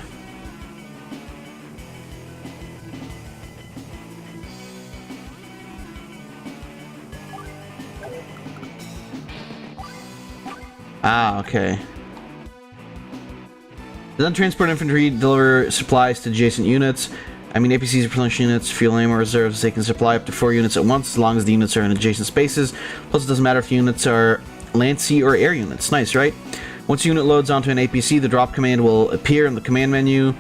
Ah, okay. Then transport infantry, deliver supplies to adjacent units. I mean, APCs replenish units, fuel ammo reserves. They can supply up to 4 units at once, as long as the units are in adjacent spaces. Plus, it doesn't matter if units are land, sea, or air units. Nice, right? Once a unit loads onto an APC, the drop command will appear in the command menu.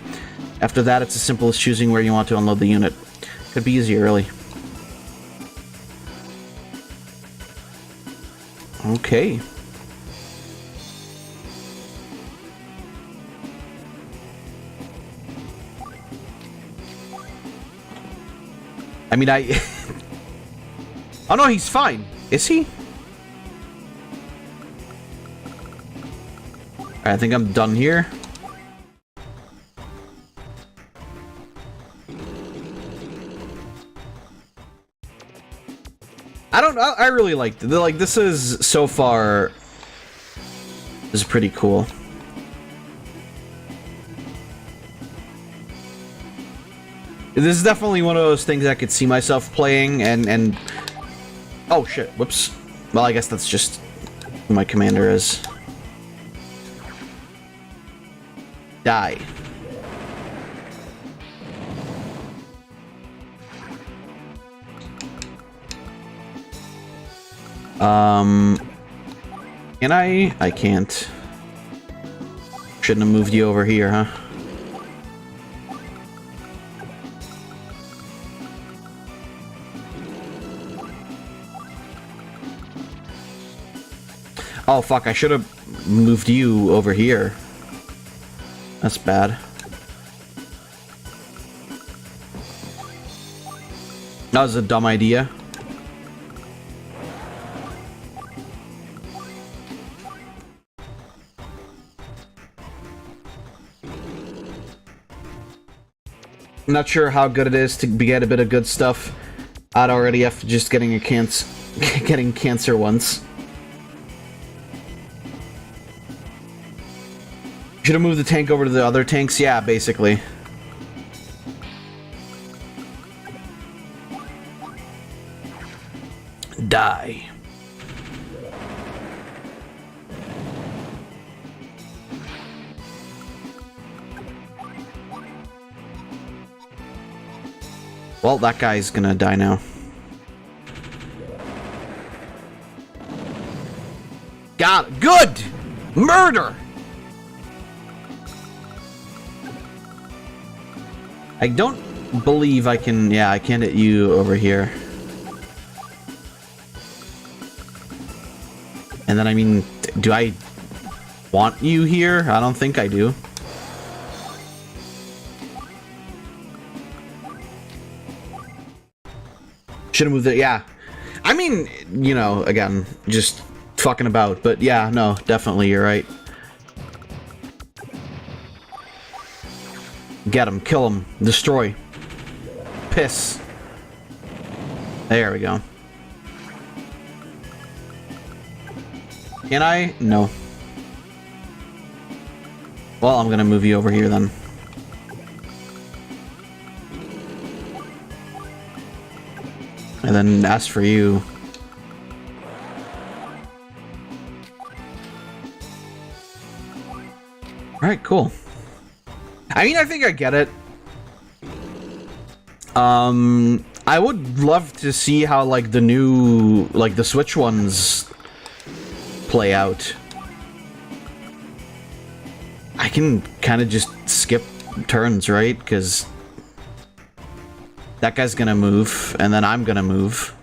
After that, it's as simple as choosing where you want to unload the unit. Could be easier, really. Okay. I mean, oh no, he's fine. Is he? Alright, I think I'm done here. I really liked it. Like, this is, so far, this is pretty cool. This is definitely one of those things I could see myself playing, and... Oh, shit. Whoops. Well, I guess that's just who my commander is. Die. Can I? I can't. Shouldn't have moved you over here, huh? Oh, fuck, I should have moved you over here. That's bad. That was a dumb idea. I'm not sure how good it is to get a bit of good stuff out already after just getting getting cancer once. Should have moved the tank over to the other tanks? Yeah, basically. Die. Well, that guy's gonna die now. Got it. Good! Murder! I don't believe I can... Yeah, I can't hit you over here. And then, I mean, do I want you here? I don't think I do. Should have moved it, yeah. I mean, you know, again, just fucking about. But yeah, no, definitely, you're right. Get him, kill him, destroy. Piss. There we go. Can I? No. Well, I'm gonna move you over here then. And then ask for you. Alright, cool. I mean, I think I get it. I would love to see how, like, the new, like, the Switch ones play out. I can kind of just skip turns, right? Because that guy's gonna move, and then I'm gonna move.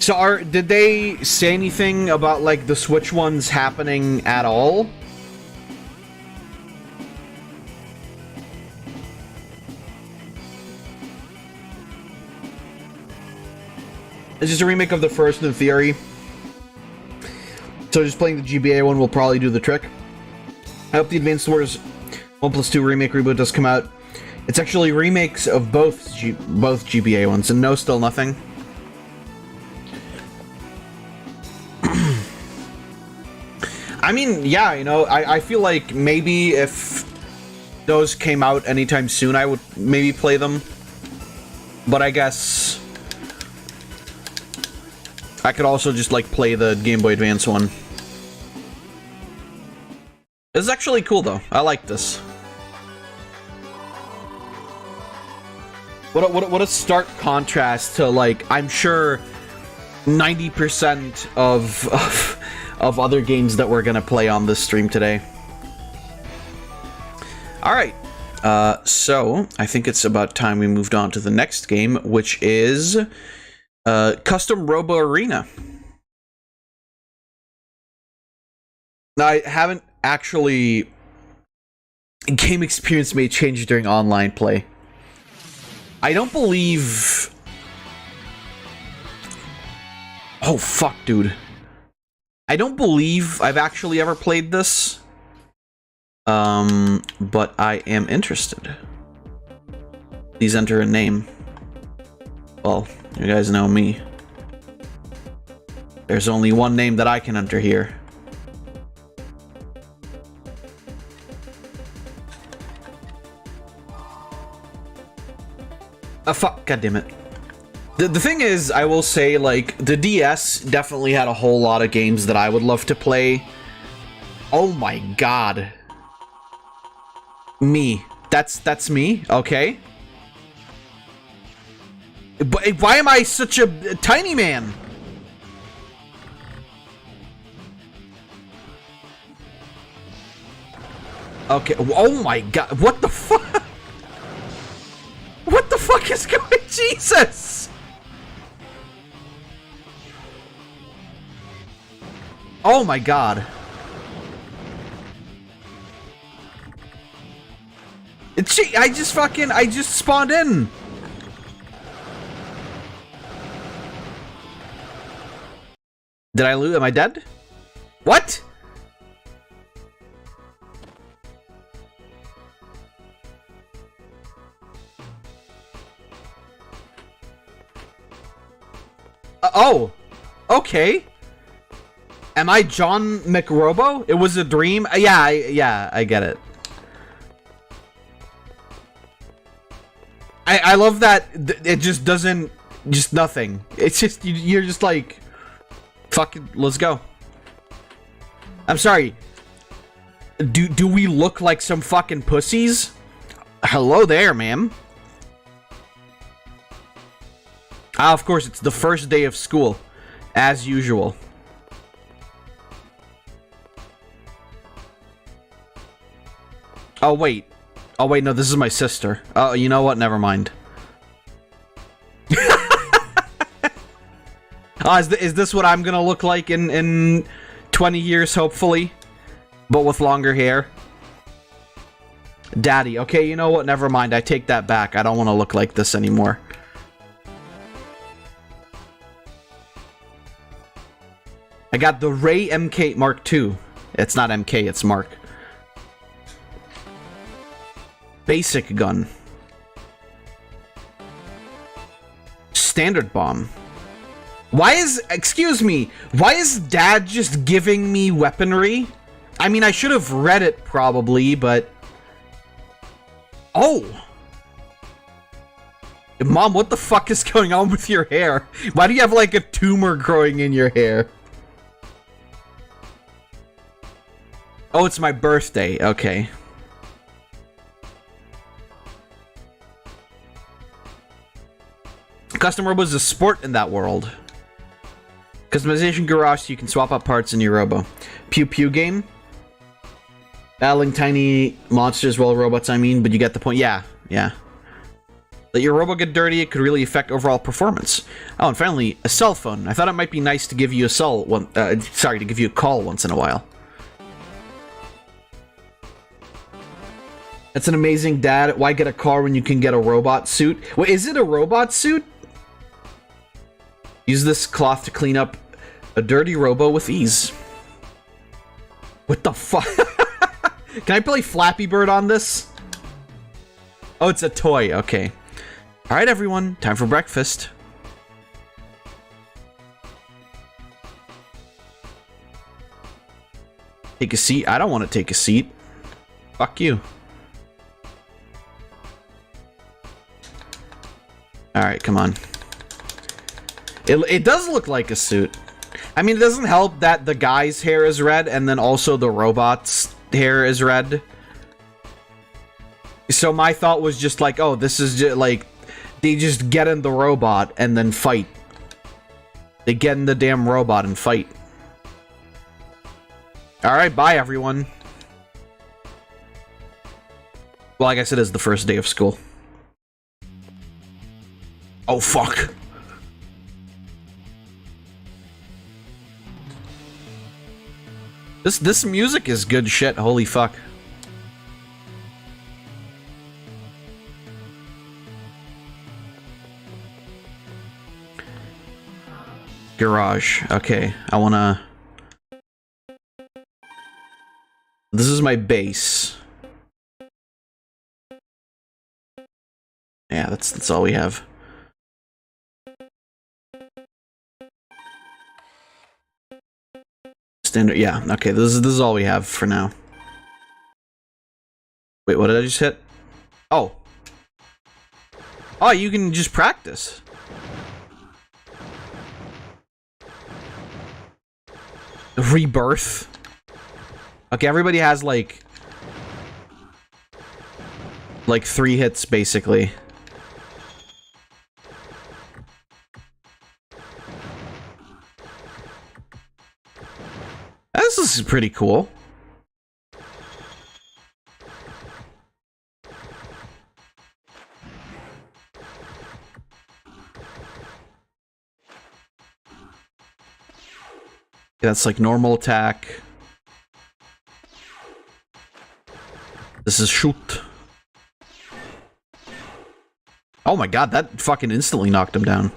So did they say anything about like the Switch ones happening at all? It's just a remake of the first in theory. So just playing the GBA one will probably do the trick. I hope the Advanced Wars 1+2 remake reboot does come out. It's actually remakes of both GBA ones, and no, still nothing. I mean, yeah, you know, I feel like maybe if those came out anytime soon, I would maybe play them. But I guess I could also just, like, play the Game Boy Advance one. This is actually cool, though. I like this. What a stark contrast to, like, I'm sure 90% of other games that we're gonna play on this stream today. Alright, so I think it's about time we moved on to the next game, which is Custom Robo Arena. Now, I haven't actually... Game experience may change during online play. I don't believe... Oh, fuck, dude. I don't believe I've actually ever played this. But I am interested. Please enter a name. Well, you guys know me. There's only one name that I can enter here. Fuck, goddammit. The thing is, I will say, like, the DS definitely had a whole lot of games that I would love to play. Oh my god. Me. That's me? Okay. But why am I such a tiny man? Okay, oh my god, what the fuck? What the fuck is going... Jesus! Oh my god. I just spawned in. Did I lose? Am I dead? What? Oh, okay. Am I John McRobo? It was a dream? Yeah, I get it. I love that it just doesn't, just nothing. It's just, you're just like, fucking, let's go. I'm sorry. Do we look like some fucking pussies? Hello there, ma'am. Ah, of course, it's the first day of school, as usual. Oh, wait. Oh, wait, no, this is my sister. Oh, you know what? Never mind. Oh, is this what I'm gonna look like in 20 years, hopefully? But with longer hair? Daddy. Okay, you know what? Never mind. I take that back. I don't want to look like this anymore. I got the Ray MK Mark II. It's not MK, it's Mark. Basic gun. Standard bomb. Why is... Excuse me. Why is Dad just giving me weaponry? I mean, I should have read it probably, but... Oh! Mom, what the fuck is going on with your hair? Why do you have like a tumor growing in your hair? Oh, it's my birthday. Okay. Custom Robo is a sport in that world. Customization garage, so you can swap out parts in your Robo. Pew Pew game. Battling tiny monsters, well, robots, I mean, but you get the point. Yeah, yeah. Let your robo get dirty, it could really affect overall performance. Oh, and finally, a cell phone. I thought it might be nice to give you to give you a call once in a while. That's an amazing dad. Why get a car when you can get a robot suit? Wait, is it a robot suit? Use this cloth to clean up a dirty robo with ease. What the fuck? Can I play Flappy Bird on this? Oh, it's a toy. Okay. Alright, everyone. Time for breakfast. Take a seat. I don't want to take a seat. Fuck you. Alright, come on. It does look like a suit. I mean, it doesn't help that the guy's hair is red and then also the robot's hair is red. So my thought was just like, oh, this is just like, they just get in the robot and then fight. They get in the damn robot and fight. Alright, bye everyone. Well, I guess it is the first day of school. Oh, fuck. This music is good shit, holy fuck. Garage. Okay, I wanna... This is my base. Yeah, that's all we have. Standard, yeah, okay, this is all we have for now. Wait, what did I just hit? Oh. Oh, you can just practice. Rebirth. Okay, everybody has like 3 hits basically. This is pretty cool. That's like normal attack. This is shoot. Oh my god, that fucking instantly knocked him down.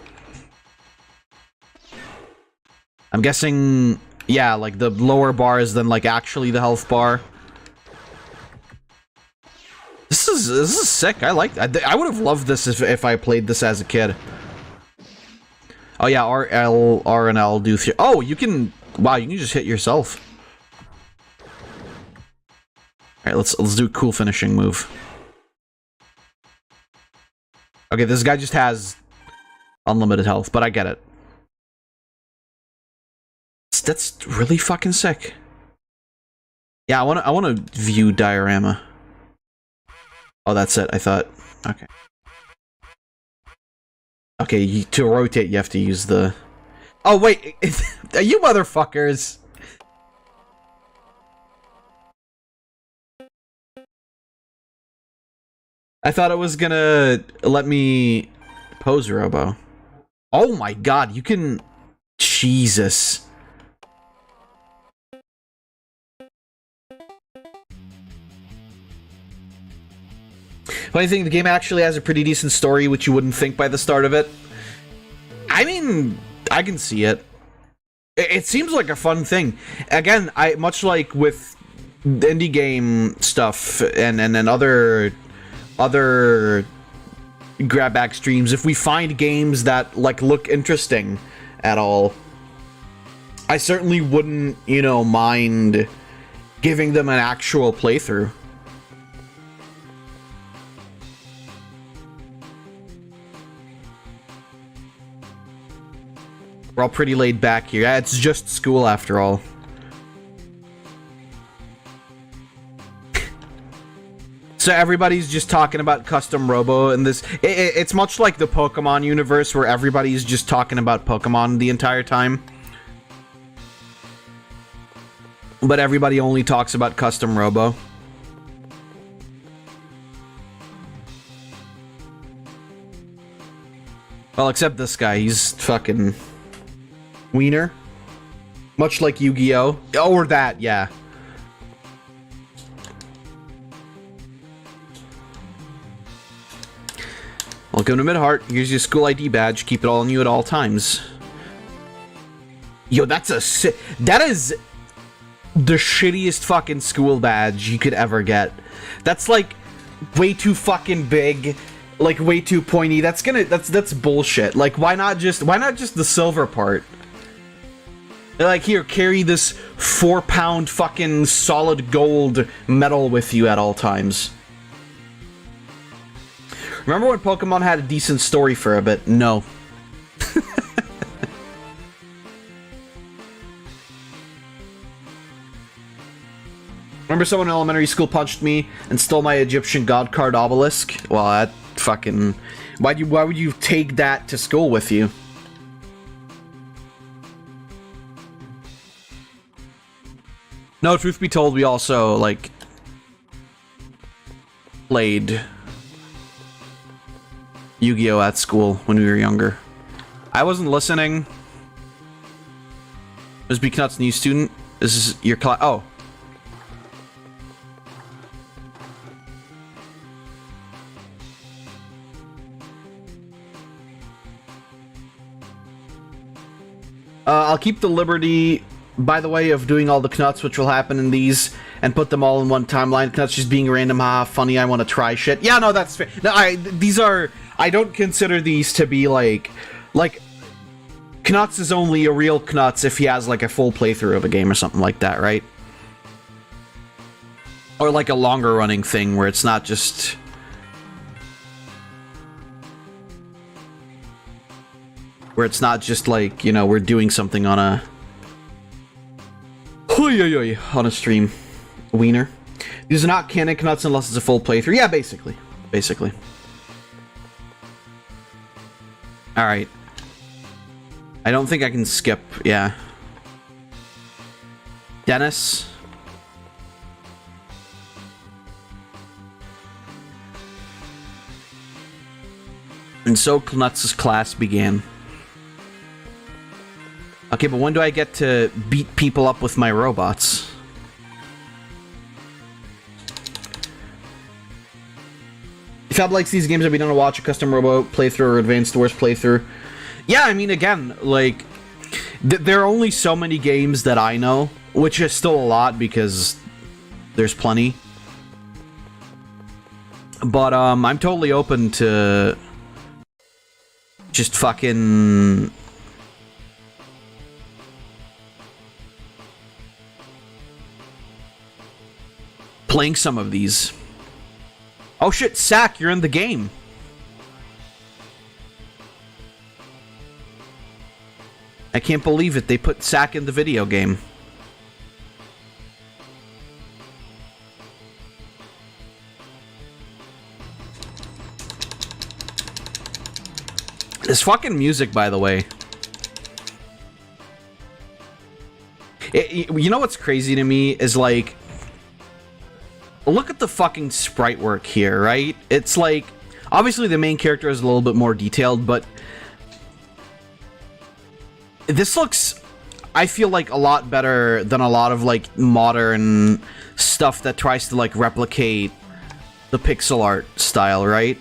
I'm guessing, yeah, like the lower bar is then like actually the health bar. This is sick. I like that. I would have loved this if I played this as a kid. Oh yeah, R and L do. Oh, you can. Wow, you can just hit yourself. All right, let's do a cool finishing move. Okay, this guy just has unlimited health, but I get it. That's really fucking sick. Yeah, I wanna view diorama. Oh, that's it. I thought. Okay. Okay, to rotate, you have to use the... Oh, wait! You motherfuckers! I thought it was gonna let me pose robo. Oh my god, you can... Jesus. Funny thing, the game actually has a pretty decent story, which you wouldn't think by the start of it. I mean, I can see it. It seems like a fun thing. Again, much like with indie game stuff and other Grabbag streams, if we find games that like look interesting at all, I certainly wouldn't, you know, mind giving them an actual playthrough. We're all pretty laid back here. Yeah, it's just school after all. So everybody's just talking about custom robo and this. It's much like the Pokemon universe where everybody's just talking about Pokemon the entire time. But everybody only talks about custom robo. Well, except this guy. He's fucking... wiener. Much like Yu-Gi-Oh! Oh, or that, yeah. Welcome to Mid-Heart. Here's your school ID badge. Keep it on you at all times. Yo, that's a that is the shittiest fucking school badge you could ever get. That's like way too fucking big, like way too pointy. That's bullshit. Like why not just the silver part? They're like, here, carry this 4-pound fucking solid gold medal with you at all times. Remember when Pokemon had a decent story for a bit? No. Remember someone in elementary school punched me and stole my Egyptian god card obelisk? Well, that fucking... Why would you take that to school with you? No, truth be told, we also, like... played... Yu-Gi-Oh! At school when we were younger. I wasn't listening. This is Beaknut's new student. This is your class. Oh. I'll keep the liberty, by the way, of doing all the Knuts, which will happen in these, and put them all in one timeline. Knuts just being random, haha, funny, I want to try shit. Yeah, no, that's fair. No, these are... I don't consider these to be, like... Knuts is only a real Knuts if he has, like, a full playthrough of a game or something like that, right? Or, like, a longer-running thing where it's not just... Where it's not just, like, you know, we're doing something on a... on a stream. Wiener. These are not canon Knuts unless it's a full playthrough. Yeah, basically. Basically. Alright. I don't think I can skip, yeah. Dennis. And so Knuts' class began. Okay, but when do I get to beat people up with my robots? If Fab likes these games, I'd be down to watch a custom robot playthrough or Advanced Wars playthrough. Yeah, I mean, again, like, there are only so many games that I know, which is still a lot because there's plenty. But, I'm totally open to just fucking... playing some of these. Oh shit, Sack, you're in the game. I can't believe it, they put Sack in the video game. This fucking music, by the way. You know what's crazy to me is, like... Look at the fucking sprite work here, right? It's like... Obviously, the main character is a little bit more detailed, but... This looks... I feel like a lot better than a lot of, like, modern stuff that tries to, like, replicate the pixel art style, right?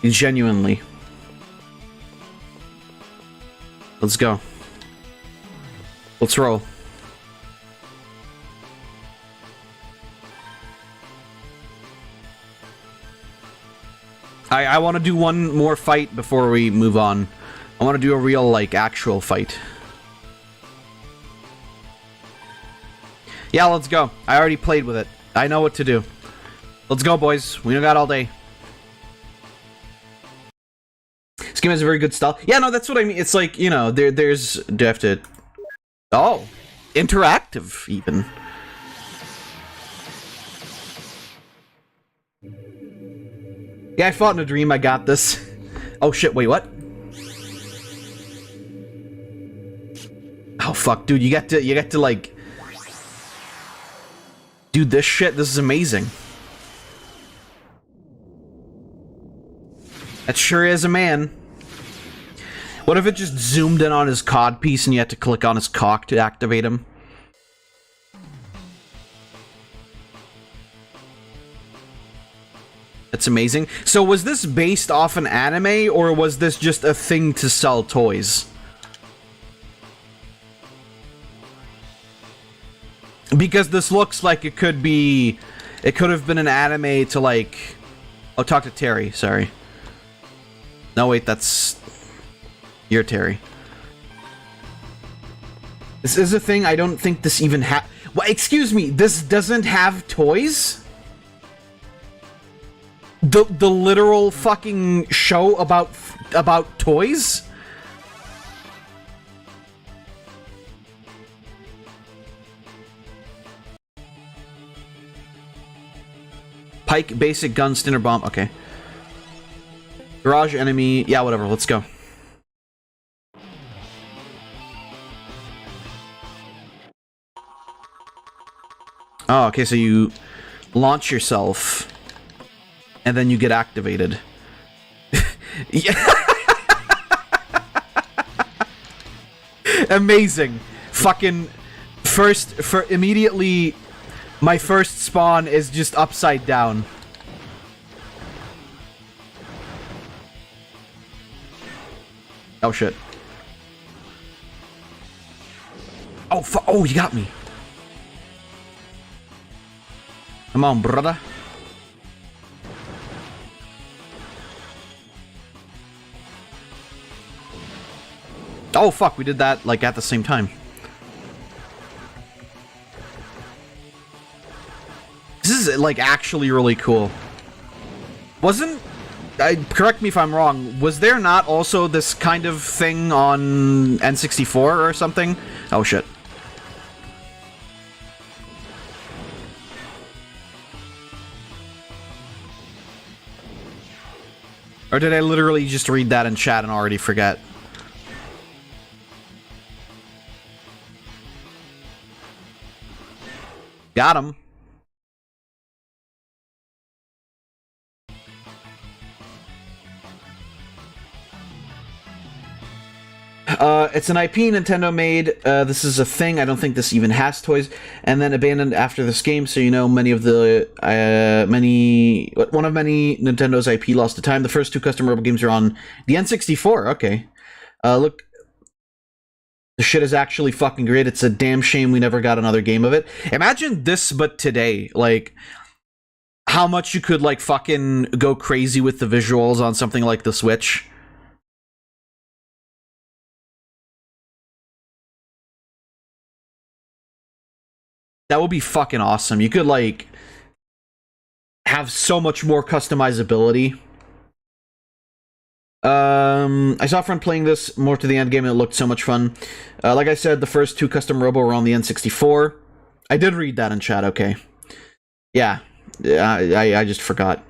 Genuinely. Let's go. Let's roll. I want to do one more fight before we move on. I want to do a real, like, actual fight. Yeah, let's go. I already played with it. I know what to do. Let's go, boys. We don't got all day. This game has a very good style. Yeah, no, that's what I mean. It's like, you know, there's... Do I have to... Oh! Interactive, even. Yeah, I fought in a dream. I got this. Oh, shit. Wait, what? Oh, fuck, dude, you get to like do this shit. This is amazing. That sure is a man. What if it just zoomed in on his codpiece and you had to click on his cock to activate him? That's amazing. So was this based off an anime, or was this just a thing to sell toys? Because this looks like it could have been an anime to like... Oh, talk to Terry, sorry. No, wait, that's... You're Terry. This is a thing, I don't think this even Well, excuse me, this doesn't have toys? The literal fucking show about toys? Pike, basic gun, Stinner bomb, okay. Garage enemy, yeah, whatever, let's go. Oh, okay, so you launch yourself, and then you get activated. Amazing. Fucking immediately, my first spawn is just upside down. Oh shit. Oh, oh, you got me. Come on, brother. Oh, fuck, we did that, like, at the same time. This is, like, actually really cool. Correct me if I'm wrong, was there not also this kind of thing on N64 or something? Oh, shit. Or did I literally just read that in chat and already forget? Got him. It's an IP Nintendo made. This is a thing. I don't think this even has toys. And then abandoned after this game. So you know, one of many Nintendo's IP lost to time. The first two custom robot games are on the N64. Okay. Look. The shit is actually fucking great. It's a damn shame we never got another game of it. Imagine this, but today. Like, how much you could, like, fucking go crazy with the visuals on something like the Switch. That would be fucking awesome. You could, like, have so much more customizability. I saw a friend playing this more to the end game and it looked so much fun. Like I said, the first two custom robo were on the N64. I did read that in chat, okay. Yeah, I just forgot.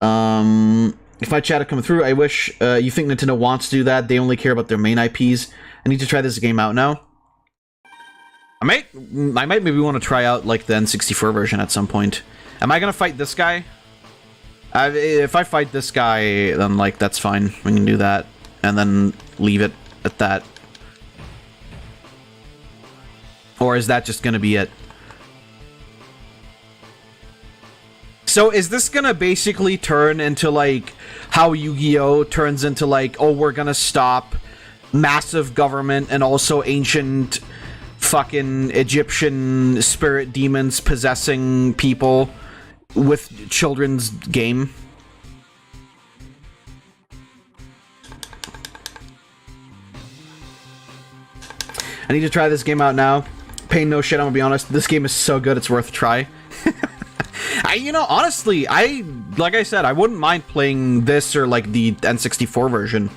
If my chat had come through, I wish, you think Nintendo wants to do that? They only care about their main IPs. I need to try this game out now. I might maybe want to try out, like, the N64 version at some point. Am I gonna fight this guy? If I fight this guy, then, like, that's fine. We can do that. And then leave it at that. Or is that just gonna be it? So is this gonna basically turn into, like, how Yu-Gi-Oh! Turns into, like, oh, we're gonna stop massive government and also ancient fucking Egyptian spirit demons possessing people with children's game? I need to try this game out now. Paying no shit, I'm gonna be honest. This game is so good, it's worth a try. You know, honestly, like I said, I wouldn't mind playing this or, like, the N64 version.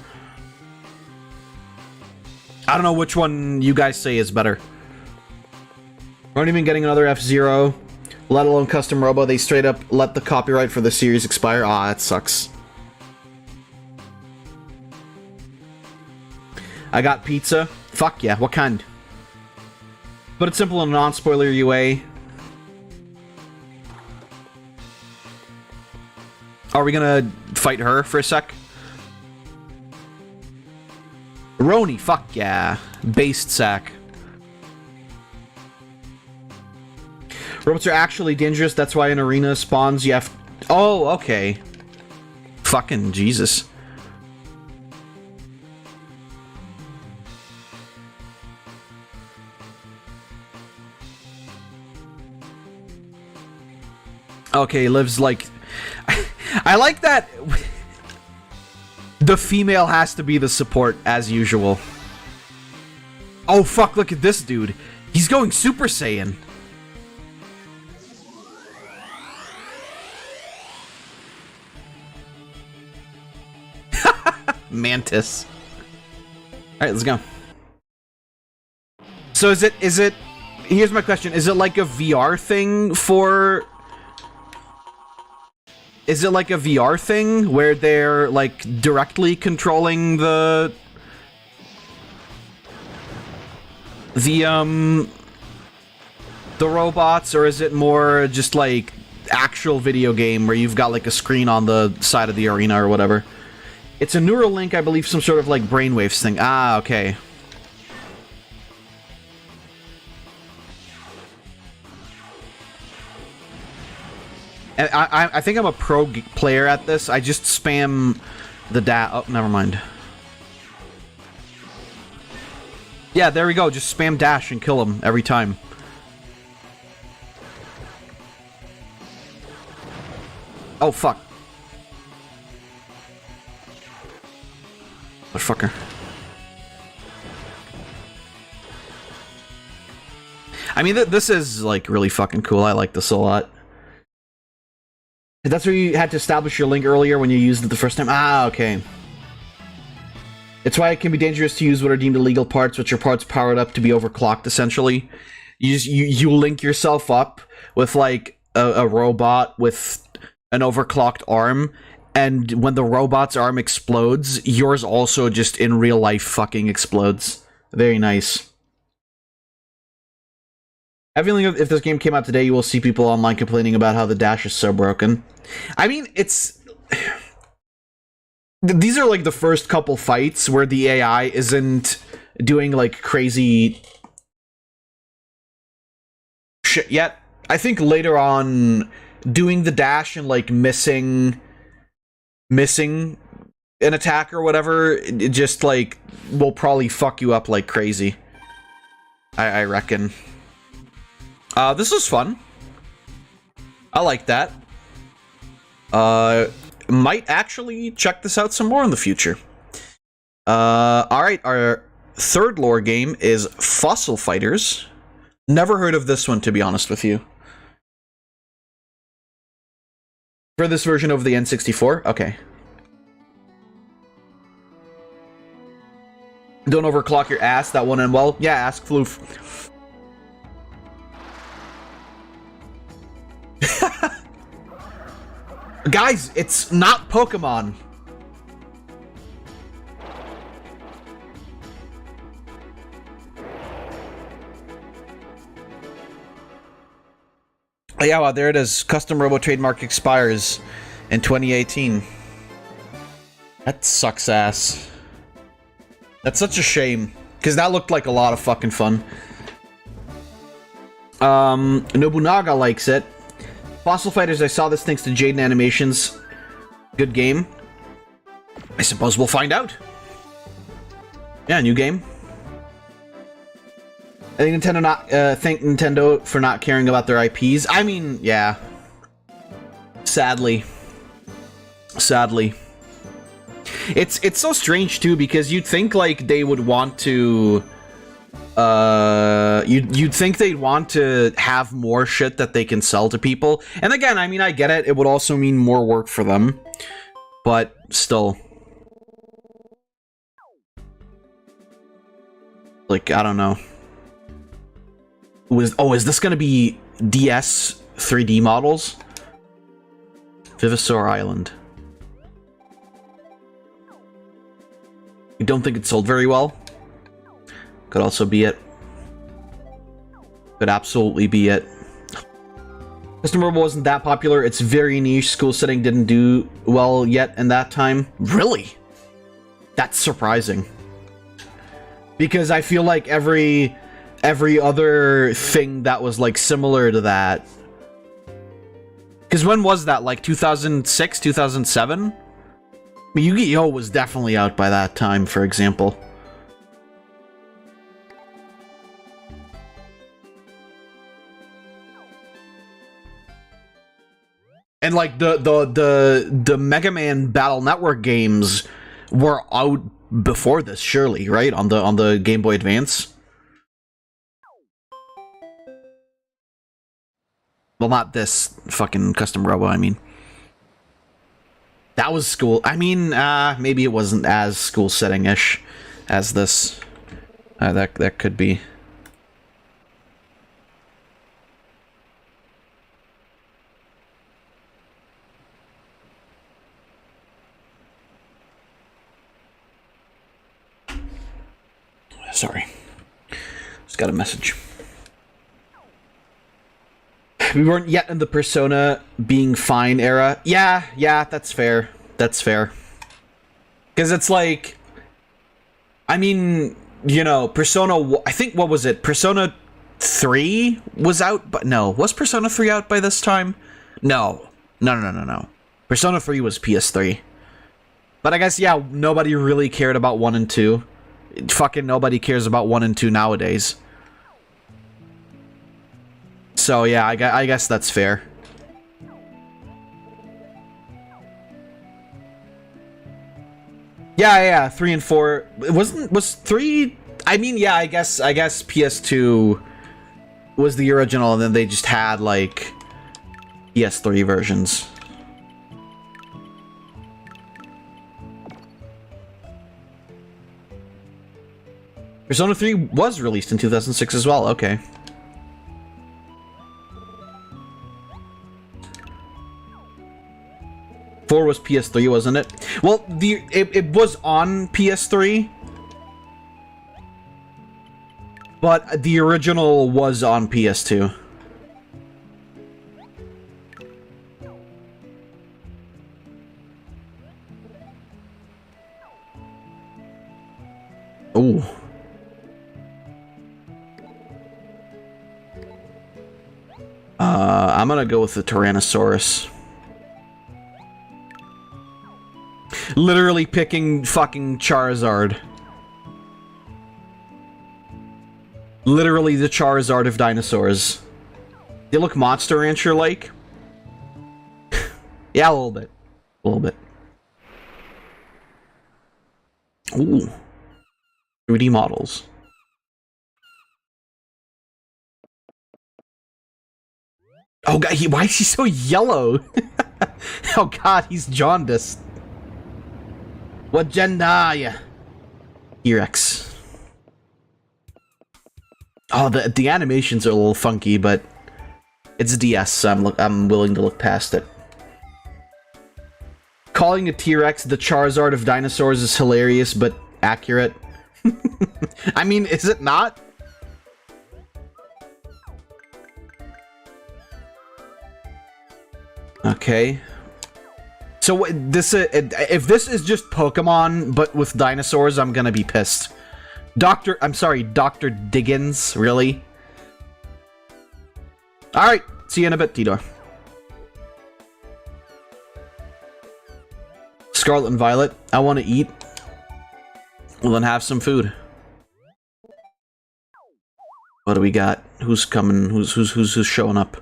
I don't know which one you guys say is better. We're not even getting another F-Zero, let alone custom robo. They straight up let the copyright for the series expire. Ah, that sucks. I got pizza. Fuck yeah, what kind? but it's simple and non-spoiler UA. Are we gonna fight her for a sec? Roni, fuck yeah. Based sack. Robots are actually dangerous, that's why in arena spawns you have... Oh, okay. Fucking Jesus. Okay, lives like... I like that... The female has to be the support, as usual. Oh, fuck, look at this dude. He's going Super Saiyan. Mantis. Alright, let's go. So is it... Here's my question. Is it like a VR thing for... Is it like a VR thing where they're like directly controlling the robots, or is it more just like actual video game where you've got like a screen on the side of the arena or whatever? It's a neural link, I believe, some sort of like brainwaves thing. Ah, okay. I think I'm a pro player at this. I just spam the Oh, never mind. Yeah, there we go. Just spam dash and kill him every time. Oh, fuck. Motherfucker. I mean, this is, like, really fucking cool. I like this a lot. That's where you had to establish your link earlier when you used it the first time? Ah, okay. It's why it can be dangerous to use what are deemed illegal parts, which are parts powered up to be overclocked, essentially. You link yourself up with, like, a robot with an overclocked arm, and when the robot's arm explodes, yours also just in real life fucking explodes. Very nice. I have a feeling if this game came out today, you will see people online complaining about how the dash is so broken. I mean, it's... These are like the first couple fights where the AI isn't doing like crazy shit yet. I think later on, doing the dash and like missing an attack or whatever, it just like will probably fuck you up like crazy. I reckon. This was fun. I like that. Might actually check this out some more in the future. Alright, our third lore game is Fossil Fighters. Never heard of this one, to be honest with you. For this version of the N64? Okay. Don't overclock your ass, that one end well. Yeah, ask Floof. Guys, it's not Pokemon. Oh, yeah, well, there it is. Custom Robo trademark expires in 2018. That sucks ass. That's such a shame, because that looked like a lot of fucking fun. Nobunaga likes it. Fossil Fighters, I saw this thanks to Jaden Animations. Good game. I suppose we'll find out. Yeah, new game. I think thank Nintendo for not caring about their IPs. I mean, yeah. Sadly. It's so strange too, because you'd think like they would want to you'd think they'd want to have more shit that they can sell to people. And again, I mean, I get it. It would also mean more work for them. But still. Like, I don't know. Is this gonna be DS 3D models? Vivisaur Island. I don't think it sold very well. Could also be it. Could absolutely be it. Custom Mobile wasn't that popular. It's very niche. School setting didn't do well yet in that time. Really? That's surprising. Because I feel like every other thing that was like similar to that. Because when was that? Like 2006, 2007? I mean, Yu-Gi-Oh! Was definitely out by that time, for example. And like the Mega Man Battle Network games were out before this, surely, right? On the Game Boy Advance. Well, not this fucking Custom Robo, I mean. That was school. I mean, maybe it wasn't as school setting-ish as this. That could be. Sorry. Just got a message. We weren't yet in the Persona being fine era. Yeah, that's fair. That's fair. Because it's like... I mean, you know, Persona... I think, what was it? Persona 3 was out, but no. Was Persona 3 out by this time? No. No. Persona 3 was PS3. But I guess, yeah, nobody really cared about 1 and 2. Fucking nobody cares about 1 and 2 nowadays. So yeah, I guess that's fair. Yeah, 3 and 4. Was 3... I mean, yeah, I guess PS2 was the original, and then they just had, like, PS3 versions. Persona 3 was released in 2006 as well, okay. Four was PS3, wasn't it? Well, it was on PS3, but the original was on PS2. Ooh. I'm gonna go with the Tyrannosaurus. Literally picking fucking Charizard. Literally the Charizard of dinosaurs. They look Monster Rancher-like? Yeah, a little bit. A little bit. Ooh. 3D models. Oh god, why is he so yellow? Oh god, he's jaundiced. What gender are you? T-Rex. Oh, the animations are a little funky, but it's DS, so I'm willing to look past it. Calling a T-Rex the Charizard of dinosaurs is hilarious, but accurate. I mean, is it not? Okay. So this if this is just Pokemon but with dinosaurs, I'm gonna be pissed. I'm sorry, Dr. Diggins, really? Alright, see you in a bit, Tidor. Scarlet and Violet, I want to eat. Well, then have some food. What do we got? Who's coming? Who's showing up?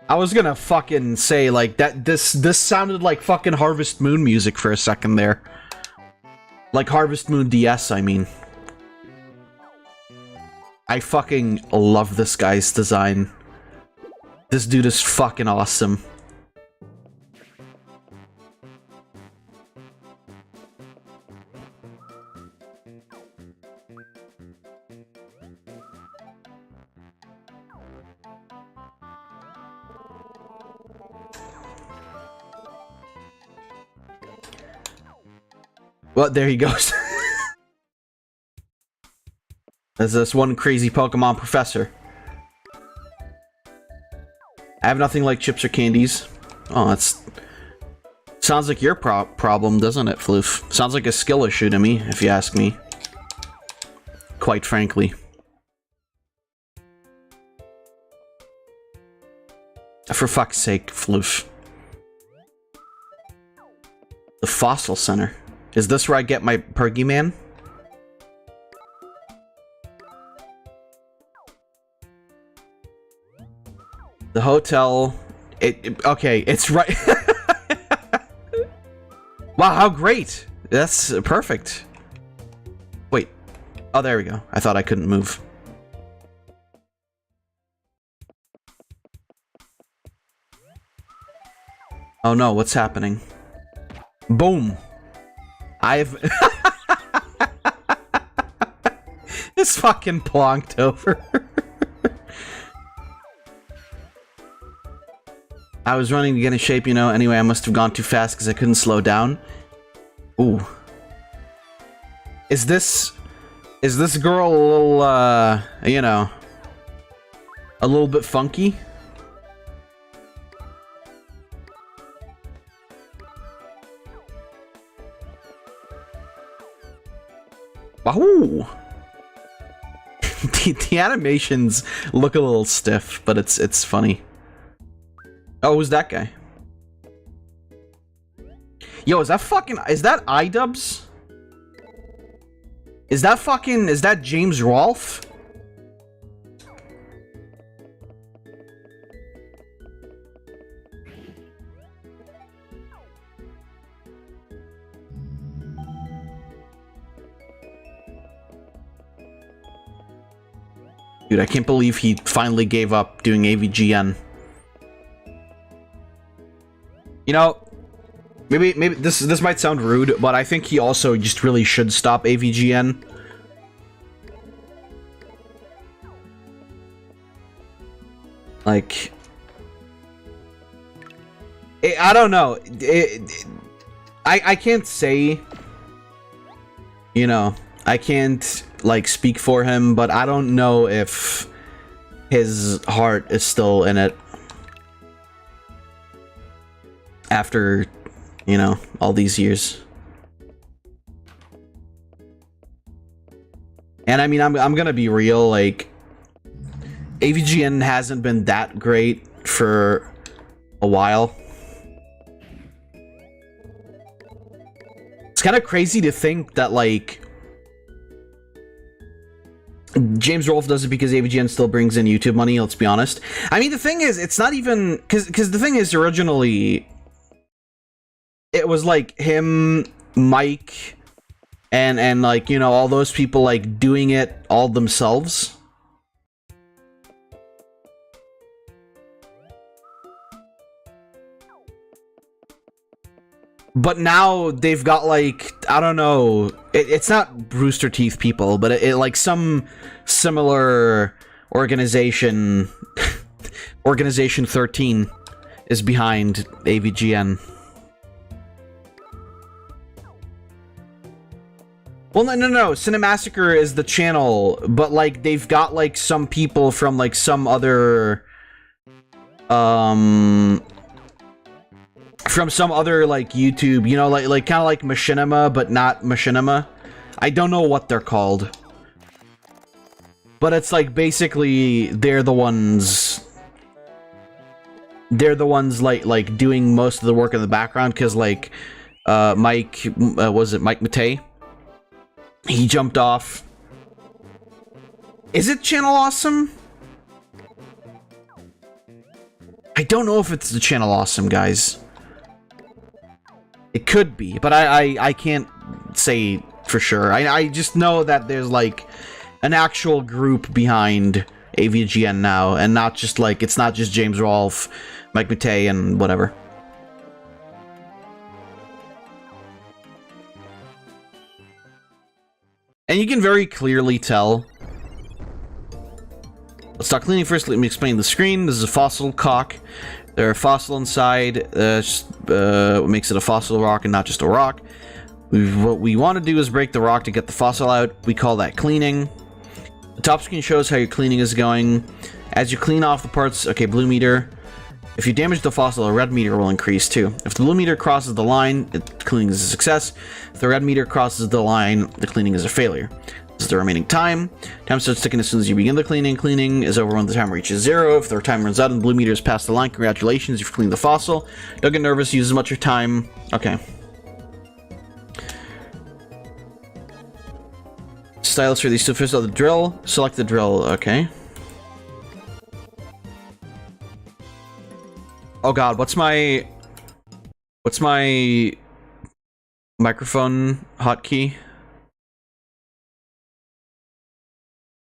I was gonna fucking say, like, that this sounded like fucking Harvest Moon music for a second there. Like Harvest Moon DS, I mean. I fucking love this guy's design. This dude is fucking awesome. Well, there he goes. There's this one crazy Pokemon professor. I have nothing like chips or candies. Oh, that's... Sounds like your problem, doesn't it, Floof? Sounds like a skill issue to me, if you ask me. Quite frankly. For fuck's sake, Floof. The Fossil Center. Is this where I get my Pergy-Man? The hotel... Okay, it's right... Wow, how great! That's perfect. Wait. Oh, there we go. I thought I couldn't move. Oh no, what's happening? Boom! I've... It's fucking plonked over. I was running to get in shape, you know. Anyway, I must have gone too fast because I couldn't slow down. Ooh. Is this girl a little, you know, a little bit funky? Wahoo! The animations look a little stiff, but it's funny. Oh, who's that guy? Yo, is that iDubbbz? Is that James Rolfe? Dude, I can't believe he finally gave up doing AVGN. You know, maybe this might sound rude, but I think he also just really should stop AVGN. Like, I don't know. I can't say, you know, I can't like speak for him, but I don't know if his heart is still in it. After, you know, all these years. And I mean, I'm gonna be real, like, AVGN hasn't been that great for a while. It's kind of crazy to think that, like, James Rolfe does it because AVGN still brings in YouTube money, let's be honest. I mean, the thing is, it's not even... Because the thing is, originally... It was like him, Mike, and like, you know, all those people like doing it all themselves. But now they've got like, I don't know, it's not Rooster Teeth people, but it like some similar organization, Organization 13 is behind AVGN. Well, no. Cinemassacre is the channel, but, like, they've got, like, some people from, like, some other... From some other, like, YouTube, you know, like kind of like Machinima, but not Machinima. I don't know what they're called. But it's, like, basically, they're the ones, like, doing most of the work in the background, because, like, Mike, was it Mike Matei? He jumped off. Is it Channel Awesome? I don't know if it's the Channel Awesome, guys. It could be, but I can't say for sure. I just know that there's, like, an actual group behind AVGN now, and not just, like, it's not just James Rolfe, Mike Matei, and whatever. And you can very clearly tell. Let's start cleaning first. Let me explain the screen. This is a fossil cock. There are fossil inside. What makes it a fossil rock and not just a rock. What we want to do is break the rock to get the fossil out. We call that cleaning. The top screen shows how your cleaning is going. As you clean off the parts, okay, blue meter. If you damage the fossil, a red meter will increase too. If the blue meter crosses the line, the cleaning is a success. If the red meter crosses the line, the cleaning is a failure. This is the remaining time. Time starts ticking as soon as you begin the cleaning. Cleaning is over when the timer reaches 0. If the time runs out and the blue meter is past the line, congratulations, you've cleaned the fossil. Don't get nervous, use as much of your time. Okay. Stylus for these two fish of the drill. Select the drill, okay. Oh god, what's my microphone hotkey?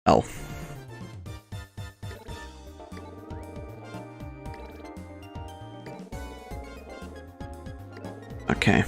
L. Okay.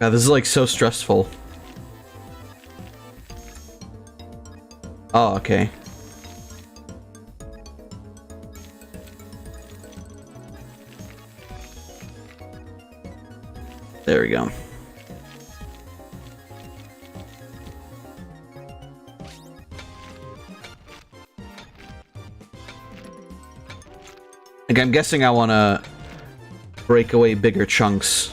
God, this is like so stressful. Oh, okay. There we go. Like, I'm guessing I want to break away bigger chunks.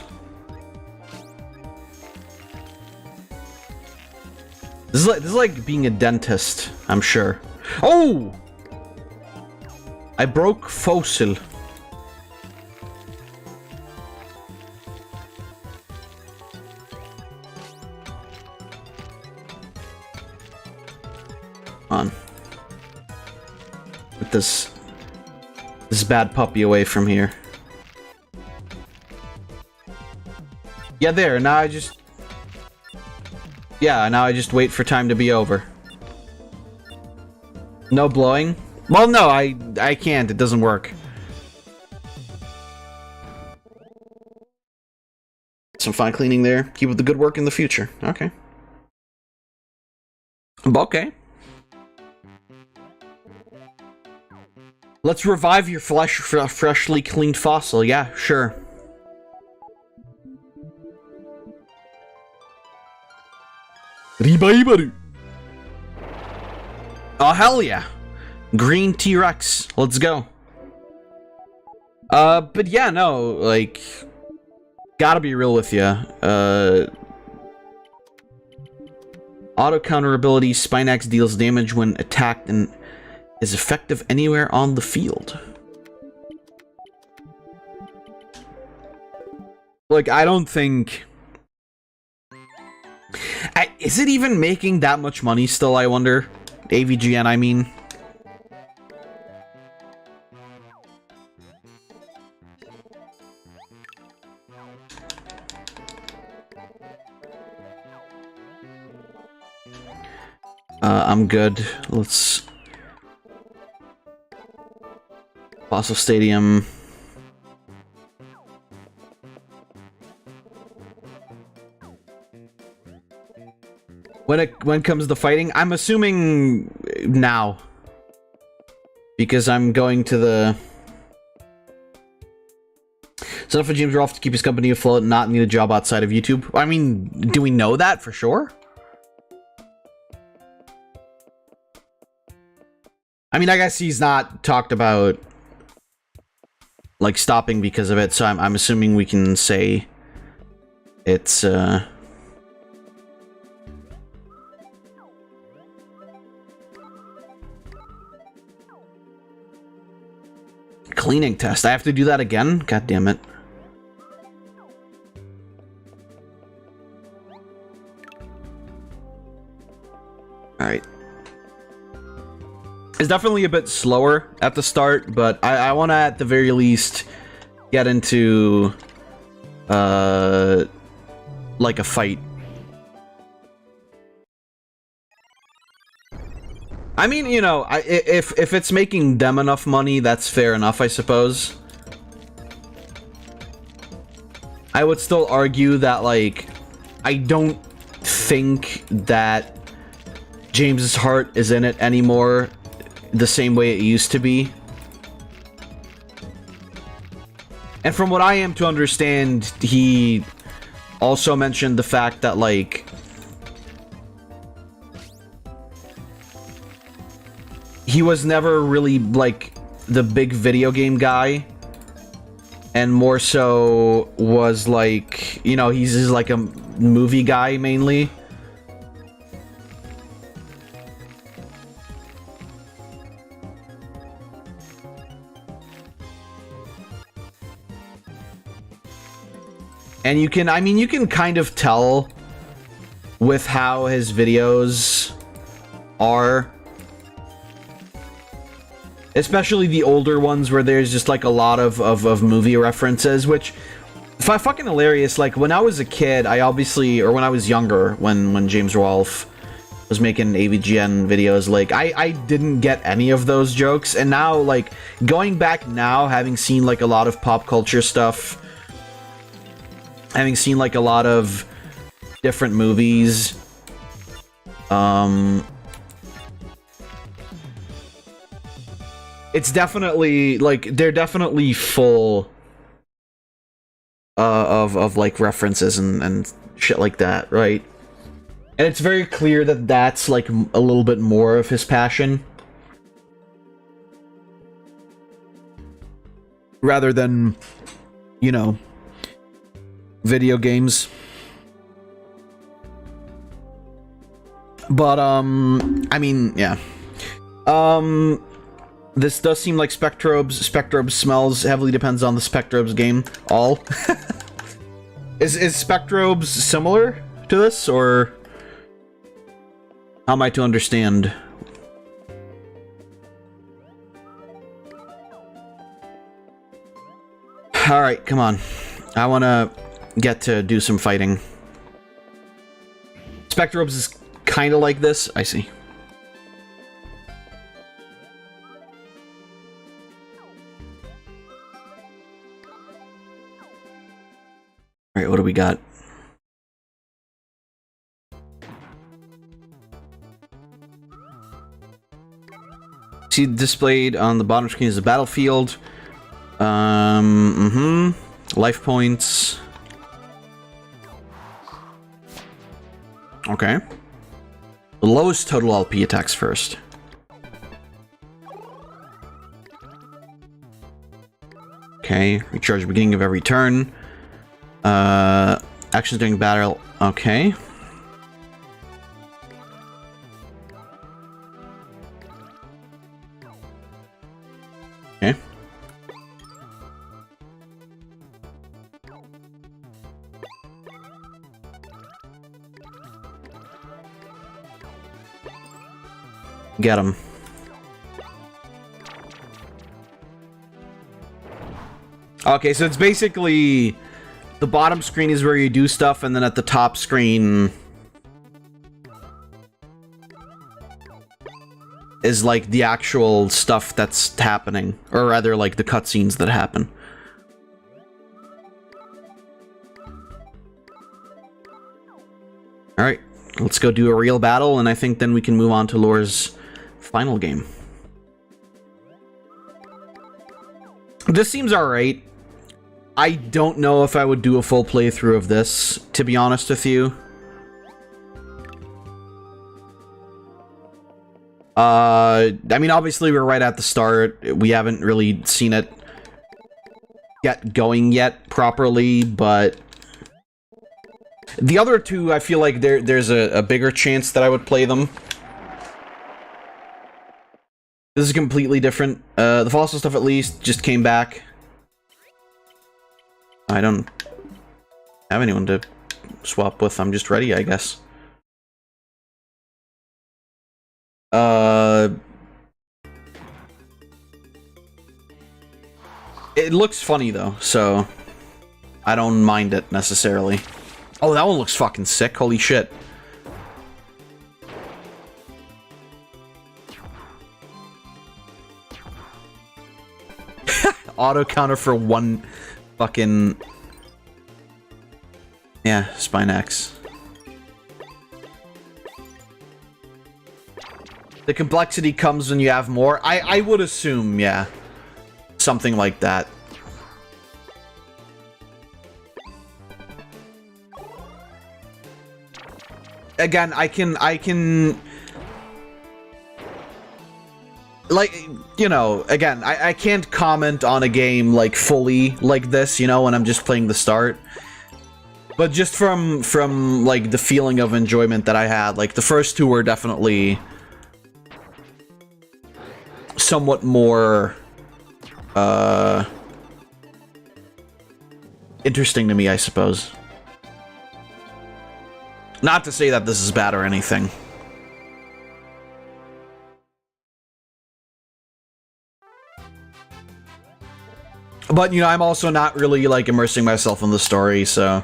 This is like being a dentist, I'm sure. Oh! I broke fossil. On. Get this bad puppy away from here. Yeah, there. Now I just... Yeah, now I just wait for time to be over. No blowing? Well, no, I can't. It doesn't work. Some fine cleaning there. Keep up the good work in the future. Okay. Okay. Let's revive your freshly cleaned fossil. Yeah, sure. Oh, hell yeah. Green T-Rex. Let's go. But yeah, no, like... Gotta be real with you. Auto counter ability, Spinax deals damage when attacked and is effective anywhere on the field. Like, I don't think... Is it even making that much money still, I wonder? AVGN, I mean. I'm good. Let's... Fossil Stadium... When comes the fighting? I'm assuming now. Because I'm going to the... Son of James Rolfe to keep his company afloat and not need a job outside of YouTube. I mean, do we know that for sure? I mean, I guess he's not talked about like stopping because of it, so I'm assuming we can say it's cleaning test. I have to do that again? God damn it. Alright. It's definitely a bit slower at the start, but I want to, at the very least, get into like a fight. I mean, you know, if it's making them enough money, that's fair enough, I suppose. I would still argue that, like, I don't think that James's heart is in it anymore the same way it used to be. And from what I am to understand, he also mentioned the fact that, like, he was never really, like, the big video game guy. And more so was, like, you know, he's just, like, a movie guy, mainly. And you can, I mean, you can kind of tell with how his videos are. Especially the older ones where there's just like a lot of movie references, which fucking hilarious. Like when I was a kid, I obviously, or when I was younger, when James Rolfe was making AVGN videos, like I didn't get any of those jokes. And now, like, going back now, having seen like a lot of pop culture stuff, having seen like a lot of different movies, it's definitely, like, they're definitely full of like references and shit like that, right? And it's very clear that that's like a little bit more of his passion, rather than, you know, video games. But I mean, yeah. This does seem like Spectrobes. Spectrobes smells heavily depends on the Spectrobes game. All. Is Spectrobes similar to this, or how am I to understand? Alright, come on. I want to get to do some fighting. Spectrobes is kind of like this. I see. Alright, what do we got? See, displayed on the bottom screen is the battlefield. Life points. Okay. The lowest total LP attacks first. Okay, recharge beginning of every turn. Actions during battle. Okay. Okay. Get him. Okay, so it's basically the bottom screen is where you do stuff, and then at the top screen is like the actual stuff that's happening, or rather like the cutscenes that happen. Alright, let's go do a real battle, and I think then we can move on to Lore's final game. This seems alright. I don't know if I would do a full playthrough of this, to be honest with you. I mean, obviously we're right at the start. We haven't really seen it get going yet properly, but the other two, I feel like there's a bigger chance that I would play them. This is completely different. The fossil stuff at least just came back. I don't have anyone to swap with. I'm just ready, I guess. It looks funny though, so I don't mind it necessarily. Oh, that one looks fucking sick. Holy shit. Auto counter for one fucking... Yeah, Spinax. The complexity comes when you have more. I would assume, yeah. Something like that. Again, I can like, you know, again, I can't comment on a game like fully like this, you know, when I'm just playing the start. But just from like the feeling of enjoyment that I had, like the first two were definitely somewhat more interesting to me, I suppose. Not to say that this is bad or anything. But, you know, I'm also not really, like, immersing myself in the story, so...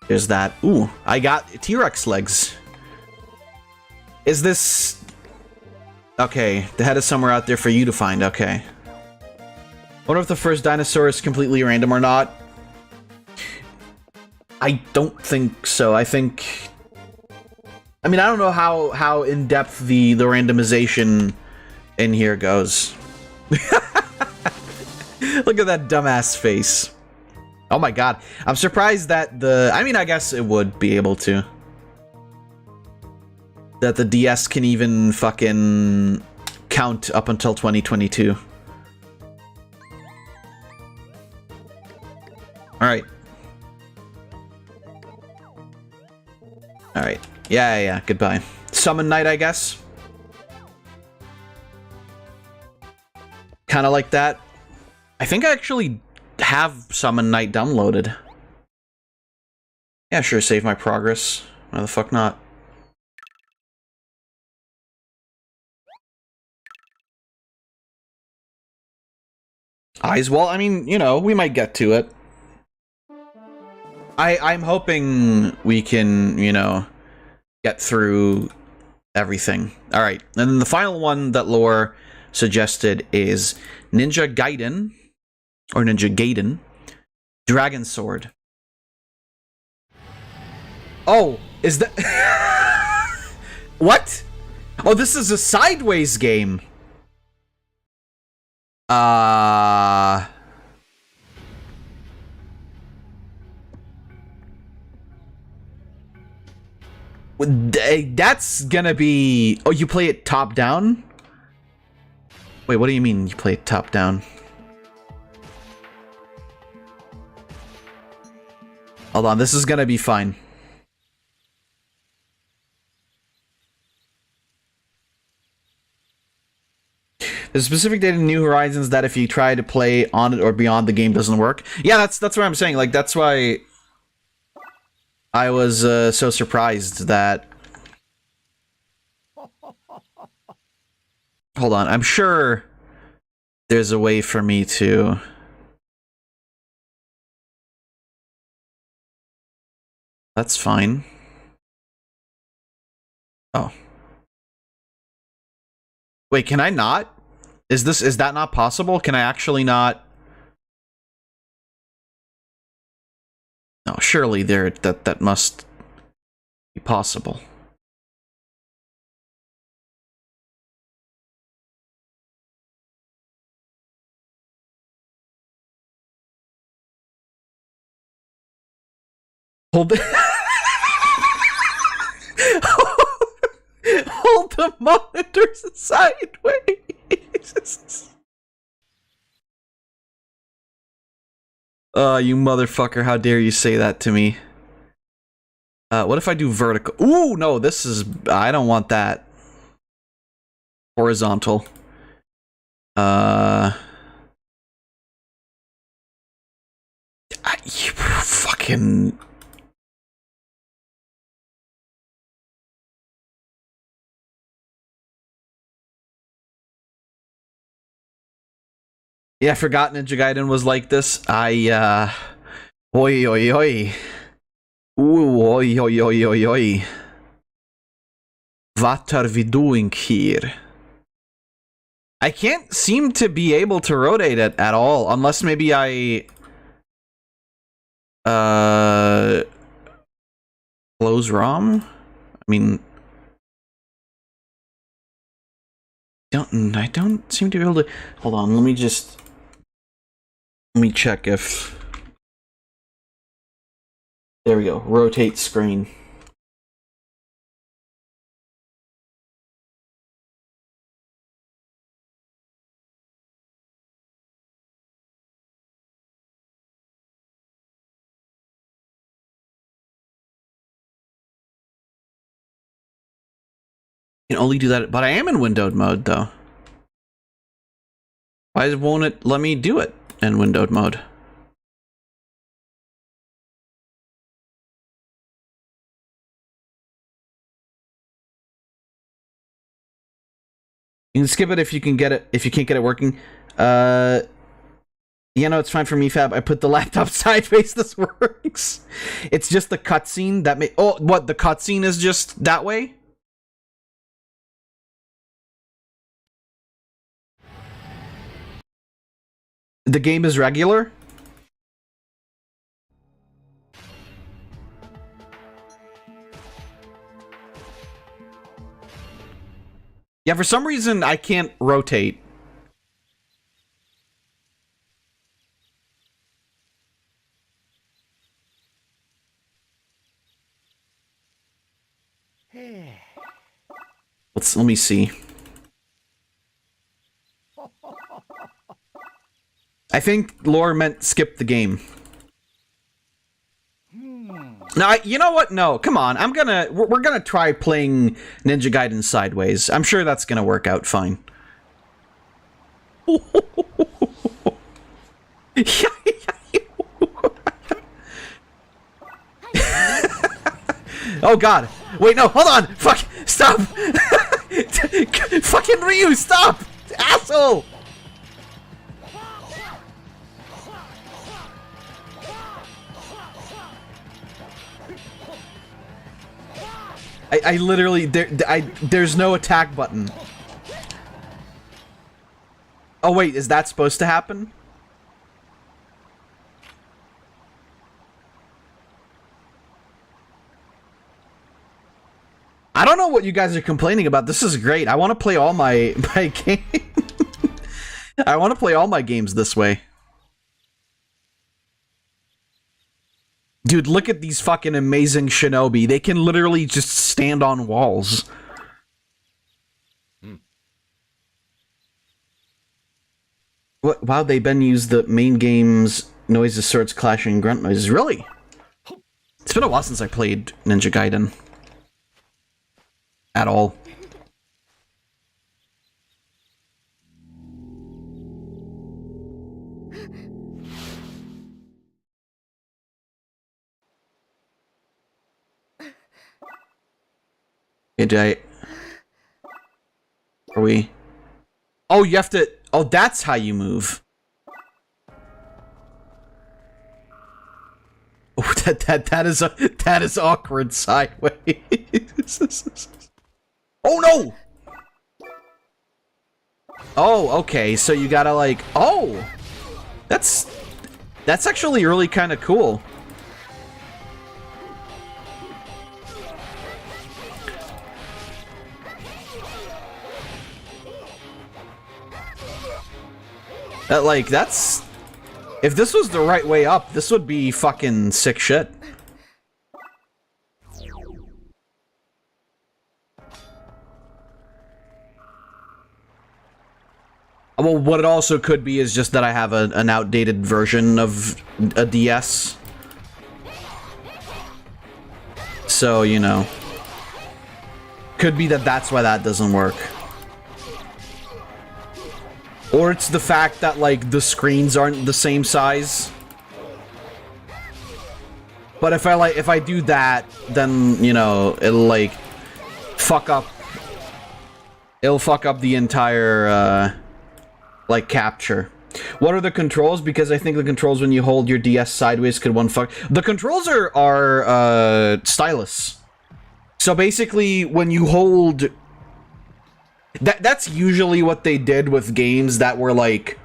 There's that. Ooh, I got T-Rex legs. Is this... Okay, the head is somewhere out there for you to find, okay. Wonder if the first dinosaur is completely random or not. I don't think so. I think... I mean, I don't know how in-depth the randomization in here goes. Look at that dumbass face. Oh my god. I'm surprised that the... I mean, I guess it would be able to. That the DS can even fucking count up until 2022. Alright. Alright. Yeah, goodbye. Summon Night, I guess. Kinda like that. I think I actually have Summon Night downloaded. Yeah, sure, save my progress. Why the fuck not? Eyes, well, I mean, you know, we might get to it. I'm hoping we can, you know, get through everything. Alright, and then the final one that Lore suggested is Ninja Gaiden, or Ninja Gaiden, Dragon Sword. Oh, is that... What? Oh, this is a Sideways game. That's gonna be... Oh, you play it top down? Wait, what do you mean you play it top down? Hold on, this is gonna be fine. There's a specific date in New Horizons that if you try to play on it or beyond, the game doesn't work. Yeah, that's what I'm saying. Like, that's why I was so surprised that... Hold on, I'm sure there's a way for me to... That's fine. Oh. Wait, can I not? Is that not possible? Can I actually not? No, surely that must be possible. Hold Hold the monitors sideways. You motherfucker, how dare you say that to me? What if I do vertical? Ooh, no, this is... I don't want that. Horizontal. You fucking... Yeah, I forgot Ninja Gaiden was like this. Oi, oi, oi. Ooh, oi, oi, oi, oi, oi. What are we doing here? I can't seem to be able to rotate it at all, unless maybe I... close ROM? I mean... I don't seem to be able to... Hold on, let me check if... There we go, rotate screen. Can only do that, but I am in windowed mode though. Why won't it let me do it in windowed mode? You can skip it if you can get it, if you can't get it working. Yeah, no, it's fine for me, Fab. I put the laptop sideways, this works. It's just the cutscene that may- Oh, what, the cutscene is just that way? The game is regular? Yeah, for some reason I can't rotate. Let me see. I think Lore meant skip the game. No, you know what? No, come on. We're gonna try playing Ninja Gaiden sideways. I'm sure that's gonna work out fine. Oh god. Wait, no, hold on! Fuck! Stop! Fucking Ryu, stop! Asshole! I literally, there's no attack button. Oh wait, is that supposed to happen? I don't know what you guys are complaining about. This is great. I want to play all my game. I want to play all my games this way. Dude, look at these fucking amazing shinobi. They can literally just stand on walls. What? Wow, they Ben used the main game's noises, swords clashing, grunt noises. Really? It's been a while since I played Ninja Gaiden. At all. Okay, are we? Oh, you have to. Oh, that's how you move. Oh, that is awkward sideways. Oh no! Oh, okay. So you gotta like. Oh, that's actually really kind of cool. That's... If this was the right way up, this would be fucking sick shit. Well, what it also could be is just that I have an outdated version of a DS. So, you know. Could be that that's why that doesn't work. Or it's the fact that, like, the screens aren't the same size. But if I do that, then, you know, it'll, like, fuck up... It'll fuck up the entire, like, capture. What are the controls? Because I think the controls when you hold your DS sideways could one fuck. The controls are stylus. So basically, when you hold, that's usually what they did with games that were like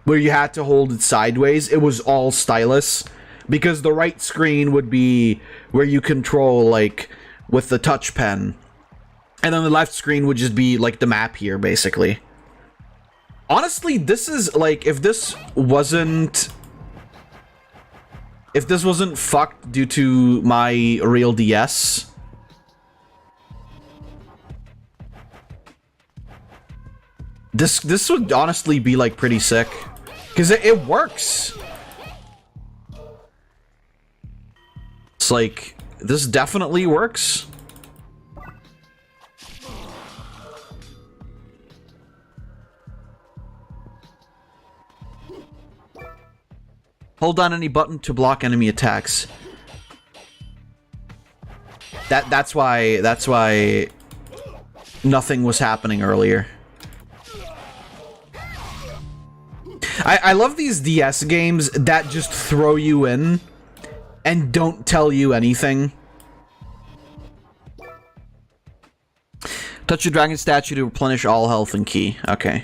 where you had to hold it sideways. It was all stylus because the right screen would be where you control like with the touch pen, and then the left screen would just be like the map here, basically. Honestly, this is like, if this wasn't fucked due to my real DS, this would honestly be like pretty sick, because it works. It's like, this definitely works. Hold down any button to block enemy attacks. That's why nothing was happening earlier. I love these DS games that just throw you in and don't tell you anything. Touch your dragon statue to replenish all health and key. Okay.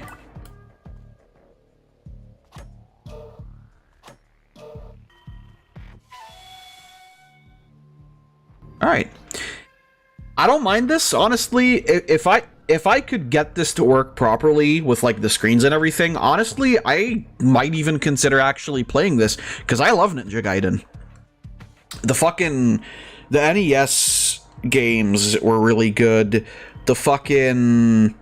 Alright. I don't mind this, honestly. If I could get this to work properly with like the screens and everything, honestly, I might even consider actually playing this, because I love Ninja Gaiden. The NES games were really good. The fucking,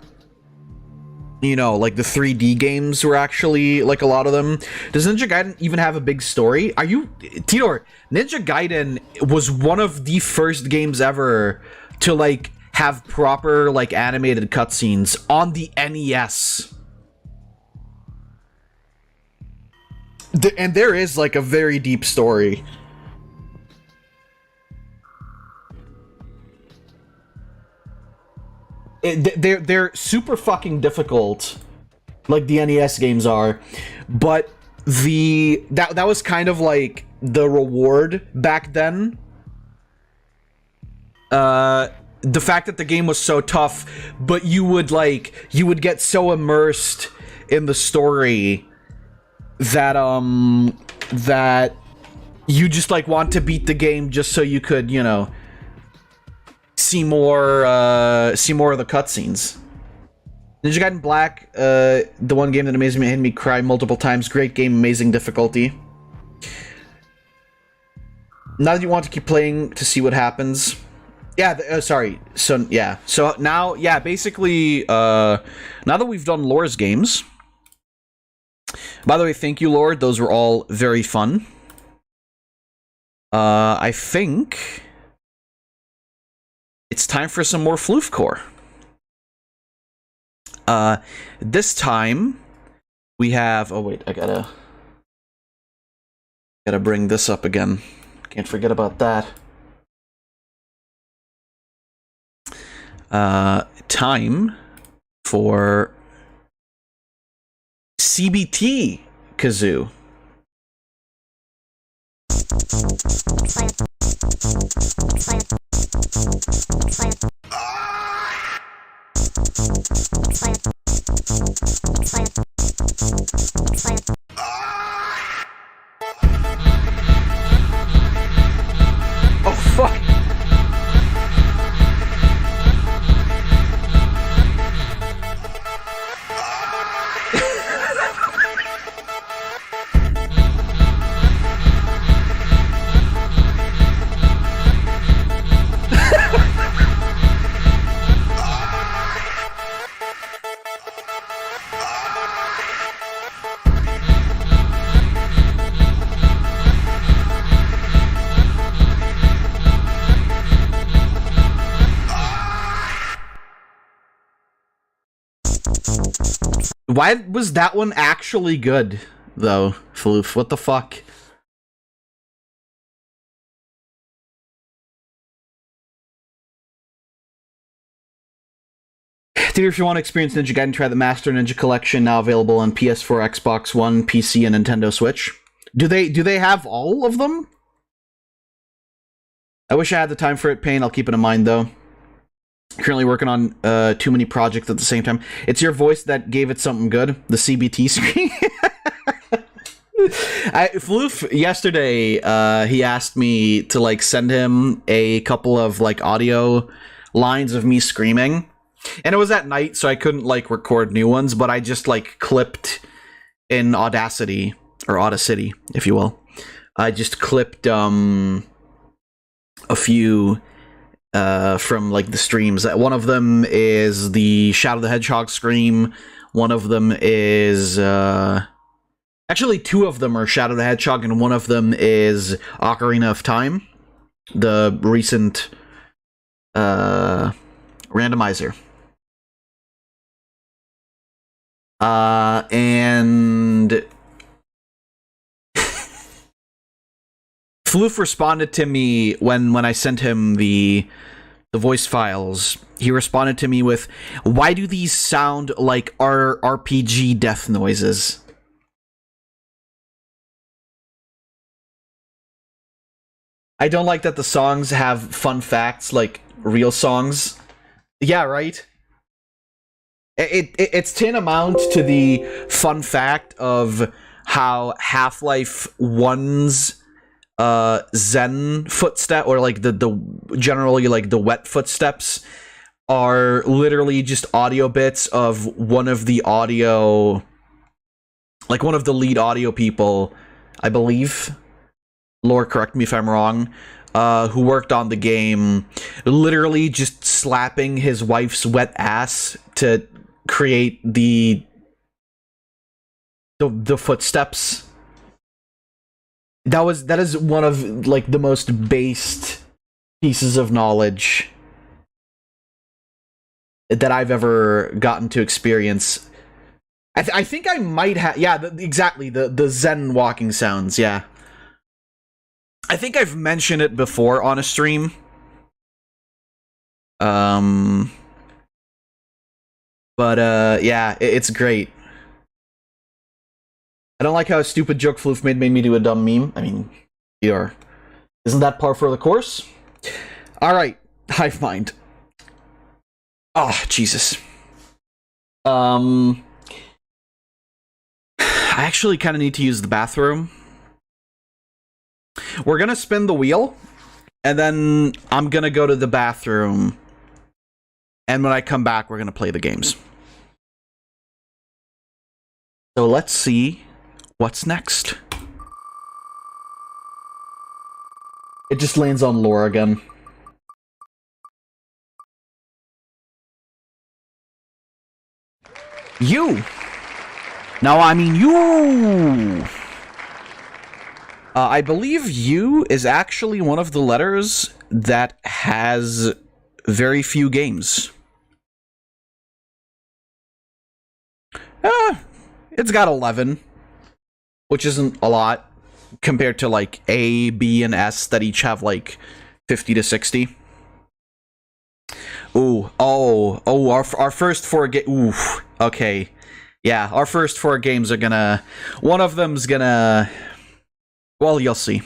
you know, like the 3D games were actually, like, a lot of them. Does Ninja Gaiden even have a big story? Are you, Tidor, Ninja Gaiden was one of the first games ever to, like, have proper, like, animated cutscenes on the NES. And there is, like, a very deep story. They're super fucking difficult, like the NES games are, but that was kind of like the reward back then. The fact that the game was so tough, but you would get so immersed in the story that that you just like want to beat the game just so you could, you know, see more of the cutscenes. Ninja Gaiden Black, the one game that amazed me, made me cry multiple times. Great game, amazing difficulty. Now that you want to keep playing to see what happens. Yeah, sorry. So, yeah. So now, yeah, basically, now that we've done Lore's games. By the way, thank you, Lord. Those were all very fun. I think it's time for some more Floofcore. This time we have, oh wait, I gotta bring this up again. Can't forget about that. Time for CBT Kazoo. Oh fuck. Why was that one actually good, though, Floof? What the fuck? Theater, if you want to experience Ninja Gaiden, try the Master Ninja Collection, now available on PS4, Xbox One, PC, and Nintendo Switch. Do they have all of them? I wish I had the time for it, Pain. I'll keep it in mind, though. Currently working on too many projects at the same time. It's your voice that gave it something good. The CBT screen. Floof, yesterday, he asked me to, like, send him a couple of, like, audio lines of me screaming. And it was at night, so I couldn't, like, record new ones, but I just, like, clipped in Audacity, or Audacity, if you will. I just clipped, a few, from, like, the streams. One of them is the Shadow the Hedgehog scream. One of them is, actually, two of them are Shadow the Hedgehog, and one of them is Ocarina of Time, the recent, randomizer. And Floof responded to me when I sent him the voice files. He responded to me with, "Why do these sound like RPG death noises?" I don't like that the songs have fun facts like real songs. Yeah, right? It's tantamount to the fun fact of how Half-Life 1's Zen footstep, or like the generally like the wet footsteps, are literally just audio bits of one of the audio, like one of the lead audio people, I believe. Lore, correct me if I'm wrong. Who worked on the game, literally just slapping his wife's wet ass to create the footsteps. That is one of, like, the most based pieces of knowledge that I've ever gotten to experience. I think I might have, yeah, exactly, the Zen walking sounds, yeah. I think I've mentioned it before on a stream. But yeah, it's great. I don't like how a stupid joke Floof made me do a dumb meme. I mean, isn't that par for the course? Alright, Hive Mind. Oh, Jesus. I actually kind of need to use the bathroom. We're gonna spin the wheel, and then I'm gonna go to the bathroom, and when I come back, we're gonna play the games. So let's see what's next. It just lands on lore again. You! No, I mean you! I believe U is actually one of the letters that has very few games. It's got 11, which isn't a lot compared to, like, A, B, and S that each have, like, 50 to 60. Ooh, our first 4 oof, okay. Yeah, our first 4 games are gonna... One of them's gonna... Well, you'll see.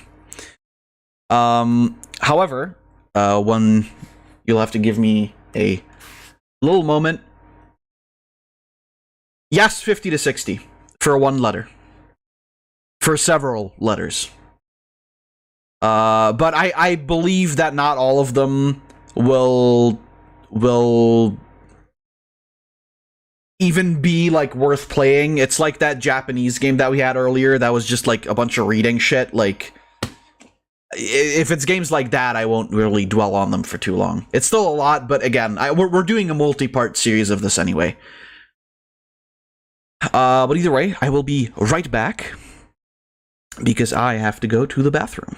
However, you'll have to give me a little moment. Yes, 50 to 60 for 1 letter. For several letters. But I believe that not all of them will even be, like, worth playing. It's like that Japanese game that we had earlier that was just, like, a bunch of reading shit. Like, if it's games like that, I won't really dwell on them for too long. It's still a lot, but again, we're doing a multi-part series of this anyway. But either way, I will be right back, because I have to go to the bathroom.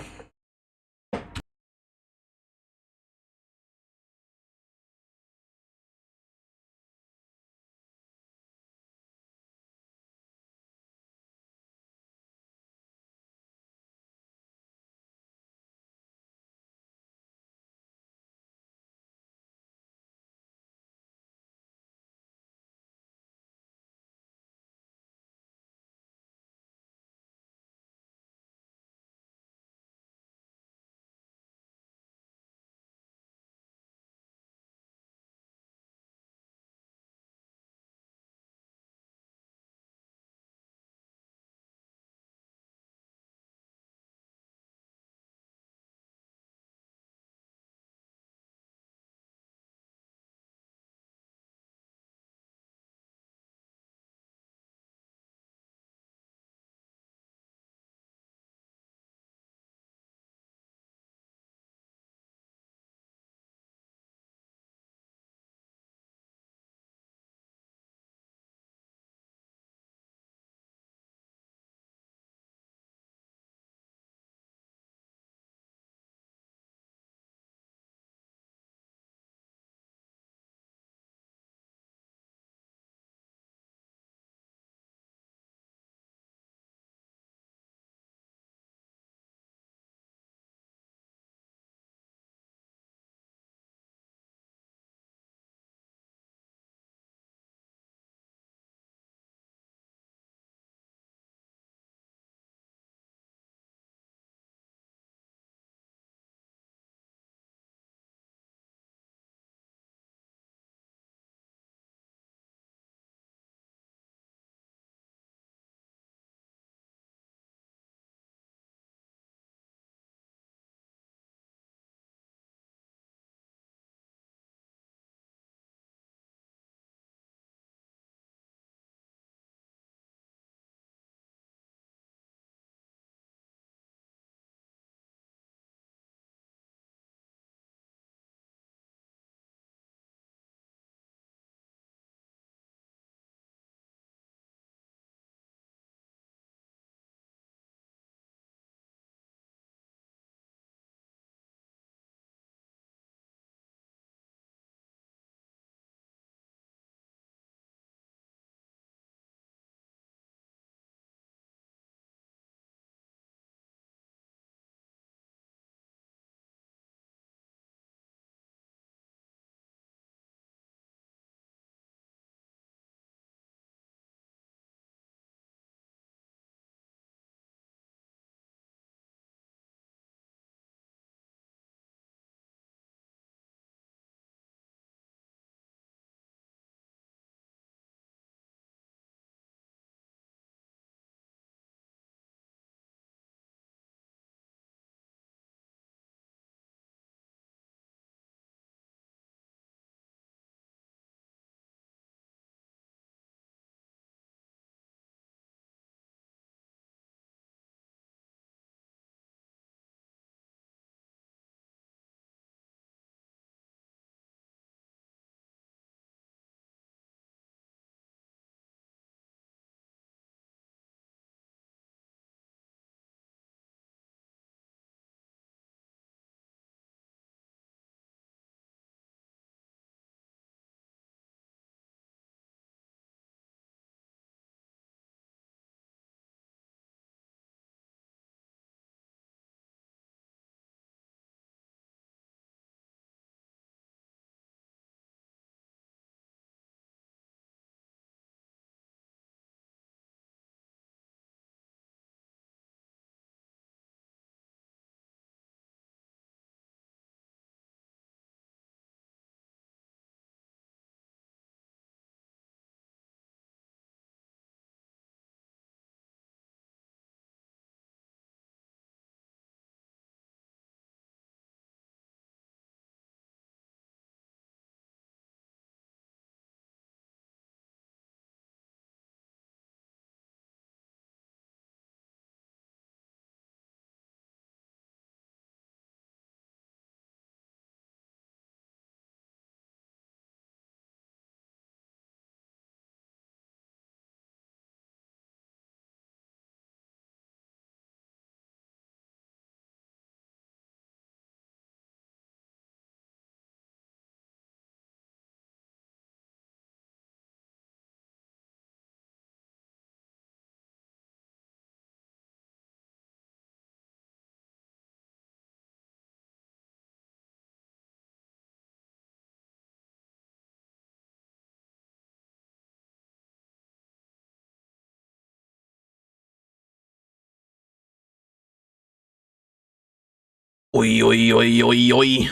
Oi, oi, oi, oi, oi.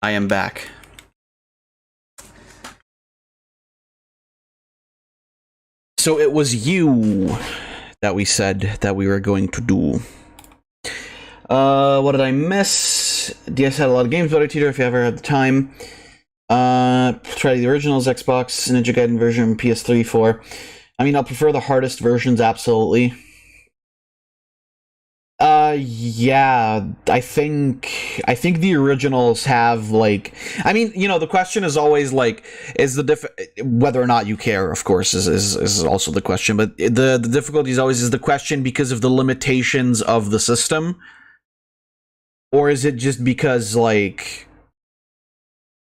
I am back. So it was you that we said that we were going to do. What did I miss? DS had a lot of games, better tutor if you ever had the time. Try the originals, Xbox, Ninja Gaiden version, PS3, 4. I mean, I'll prefer the hardest versions, absolutely. Yeah, I think the originals have, like, I mean, you know, the question is always, like, is the whether or not you care, of course, is also the question, but the difficulty is always is the question because of the limitations of the system, or is it just because, like,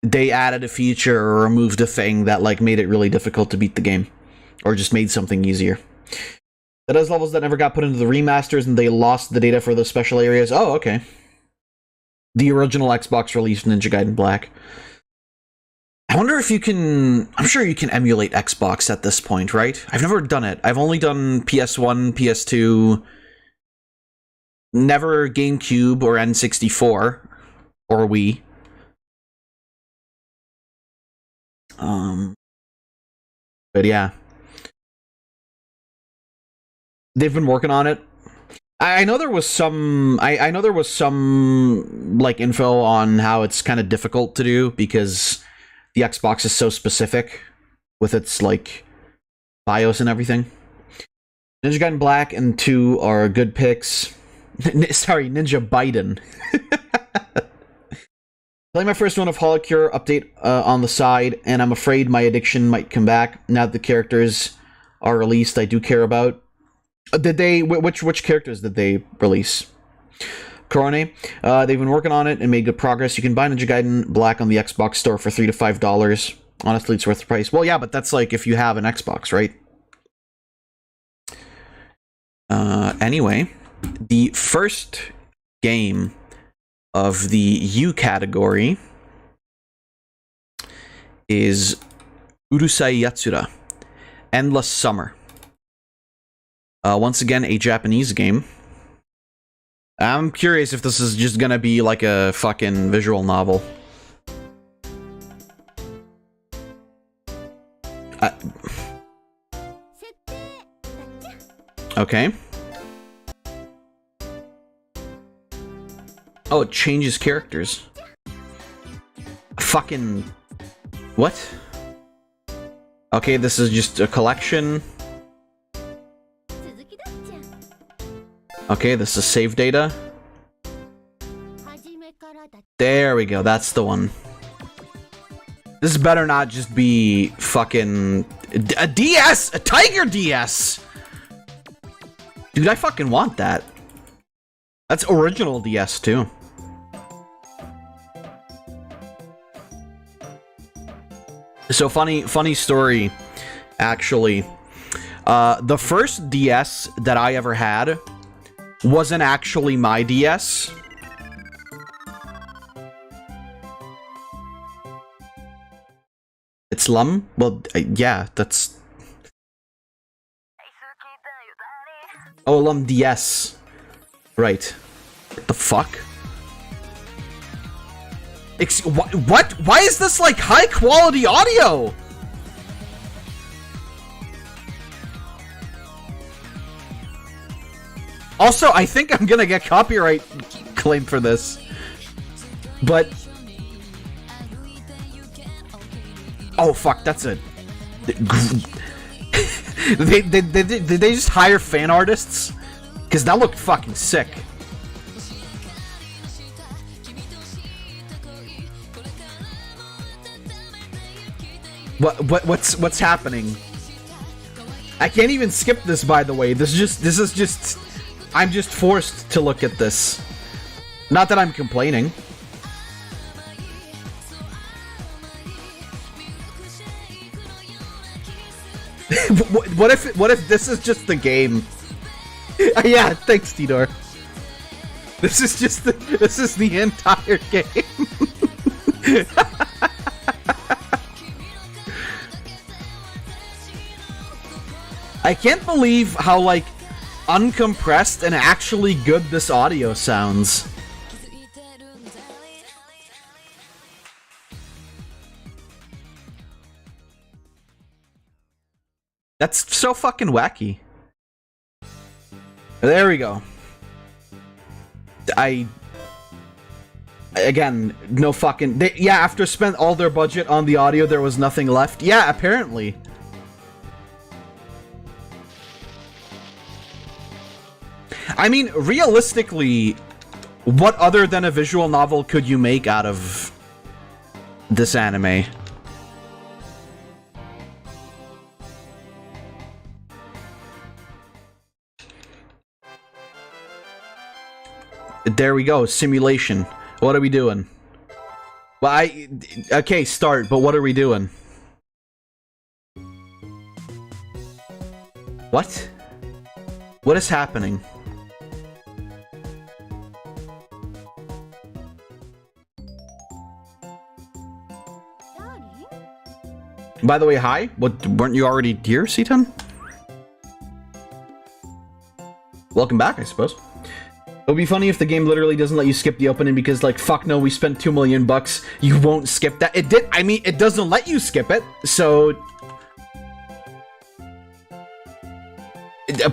they added a feature or removed a thing that, like, made it really difficult to beat the game, or just made something easier? That has levels that never got put into the remasters and they lost the data for those special areas. Oh, okay. The original Xbox released Ninja Gaiden Black. I wonder if you can... I'm sure you can emulate Xbox at this point, right? I've never done it. I've only done PS1, PS2, never GameCube or N64 or Wii. But yeah. They've been working on it. I know there was some... I know there was some, like, info on how it's kind of difficult to do because the Xbox is so specific with its, like, BIOS and everything. Ninja Gaiden Black and 2 are good picks. Sorry, Ninja Biden. Playing my first one of Holocure update on the side, and I'm afraid my addiction might come back now that the characters are released I do care about. Did they... Which characters did they release? Corone. They've been working on it and made good progress. You can buy Ninja Gaiden Black on the Xbox store for $3 to $5. Honestly, it's worth the price. Well, yeah, but that's like if you have an Xbox, right? Anyway, the first game of the U category is Urusei Yatsura, Endless Summer. Once again, a Japanese game. I'm curious if this is just gonna be like a fucking visual novel. Okay. Oh, it changes characters. Fucking... What? Okay, this is just a collection. Okay, this is save data. There we go, that's the one. This better not just be fucking... a DS! A Tiger DS! Dude, I fucking want that. That's original DS, too. So, funny story, actually. The first DS that I ever had wasn't actually my DS. It's Lum? Well, yeah, that's... Oh, Lum DS. Right. What the fuck? What? Why is this, like, high-quality audio? Also, I think I'm gonna get copyright claim for this. But... Oh, fuck, that's a... Did they just hire fan artists? Because that looked fucking sick. What's happening? I can't even skip this, by the way. This is just I'm just forced to look at this. Not that I'm complaining. What if this is just the game? Yeah, thanks, Tidor. This is the entire game. I can't believe how, like, uncompressed and actually good this audio sounds. That's so fucking wacky. There we go. Again, no fucking... yeah, after spent all their budget on the audio, there was nothing left. Yeah, apparently. I mean, realistically, what other than a visual novel could you make out of this anime? There we go, simulation. What are we doing? Well, okay, start, but what are we doing? What? What is happening? By the way, hi. What, weren't you already here, Seaton? Welcome back, I suppose. It would be funny if the game literally doesn't let you skip the opening because, like, fuck no, we spent $2 million bucks. You won't skip that. It did. I mean, it doesn't let you skip it, so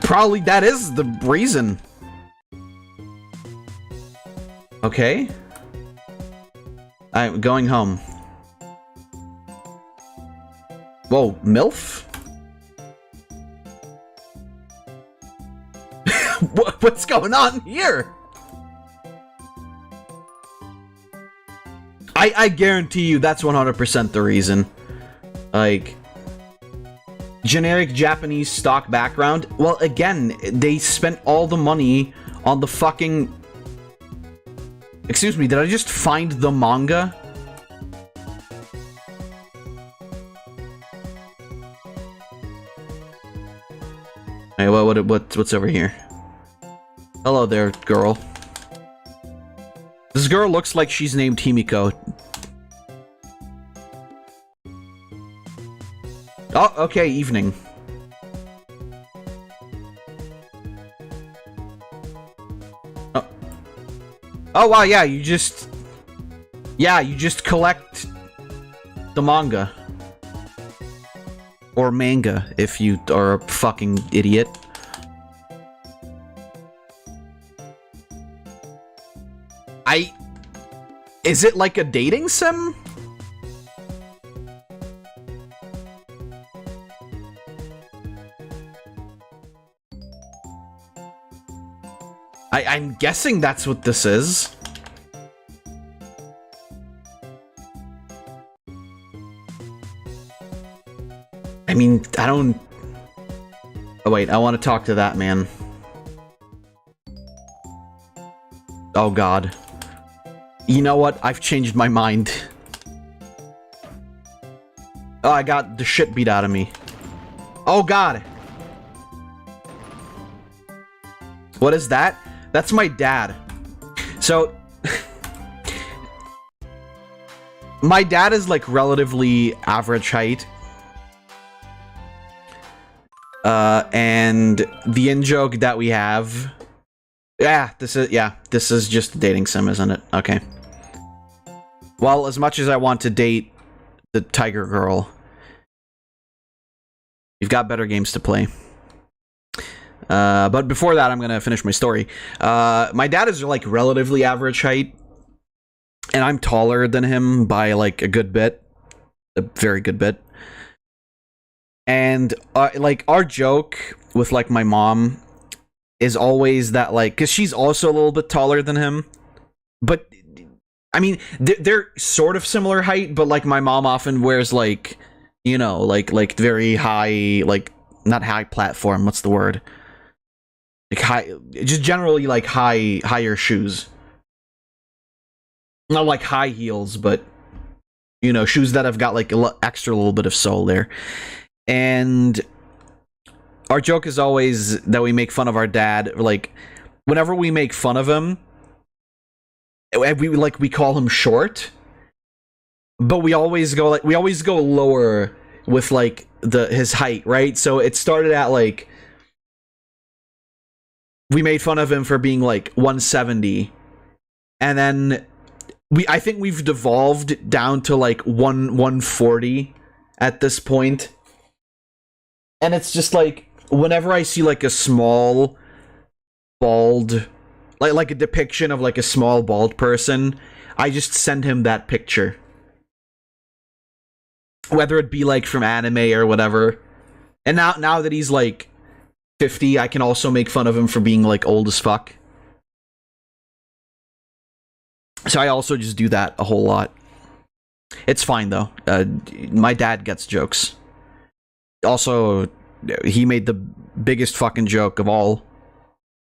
probably that is the reason. Okay. I'm going home. Whoa, MILF? What's going on here? I guarantee you that's 100% the reason. Like, generic Japanese stock background. Well, again, they spent all the money on the fucking... Excuse me, did I just find the manga? Hey, what's over here? Hello there, girl. This girl looks like she's named Himiko. Oh, okay, evening. Oh. Oh, wow, yeah, you just... Yeah, you just collect the manga. Or manga, if you are a fucking idiot. Is it like a dating sim? I'm guessing that's what this is. I mean, I don't... Oh wait, I want to talk to that man. Oh god. You know what? I've changed my mind. Oh, I got the shit beat out of me. Oh god. What is that? That's my dad. So... my dad is like relatively average height. And the in-joke that we have... this is just a dating sim, isn't it? Okay. Well, as much as I want to date the Tiger Girl, you've got better games to play. But before that, I'm gonna finish my story. My dad is like relatively average height, and I'm taller than him by like a good bit. A very good bit. And like our joke with like my mom is always that like, because she's also a little bit taller than him, but I mean they're sort of similar height, but like my mom often wears like, you know, like very high, like not high platform, what's the word, like high, just generally like higher shoes, not like high heels, but you know, shoes that have got like a extra little bit of sole there. And our joke is always that we make fun of our dad. Like, whenever we make fun of him, we call him short, but we always go lower with like his height, right? So it started at like we made fun of him for being like 170, and then I think we've devolved down to like 140 at this point. And it's just like, whenever I see like a small bald, like a depiction of like a small bald person, I just send him that picture. Whether it be like from anime or whatever. And now that he's like 50, I can also make fun of him for being like old as fuck. So I also just do that a whole lot. It's fine though. My dad gets jokes. Also, he made the biggest fucking joke of all,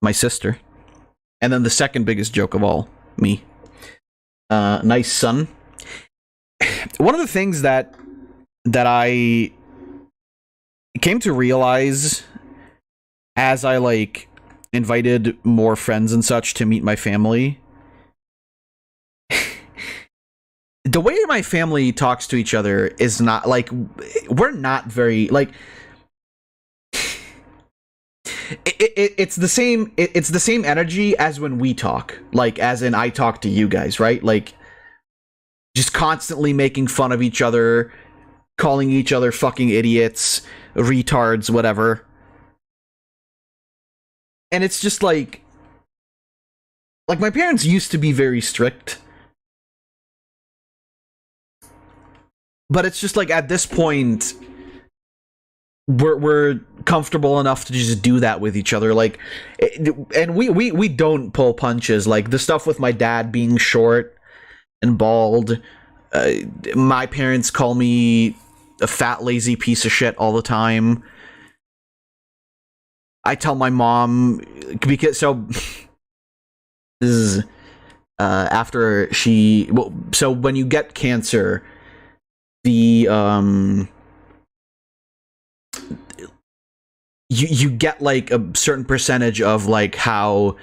my sister. And then the second biggest joke of all, me. Nice son. One of the things that I came to realize as I like invited more friends and such to meet my family, the way my family talks to each other is not like, we're not very like, it's the same energy as when we talk, like as in I talk to you guys, right? Like just constantly making fun of each other, calling each other fucking idiots, retards, whatever. And it's just like my parents used to be very strict. But it's just like at this point, we're comfortable enough to just do that with each other. Like, and we don't pull punches. Like the stuff with my dad being short and bald. My parents call me a fat, lazy piece of shit all the time. I tell my mom, because so this is after she. Well, so when you get cancer, the you get like a certain percentage of like how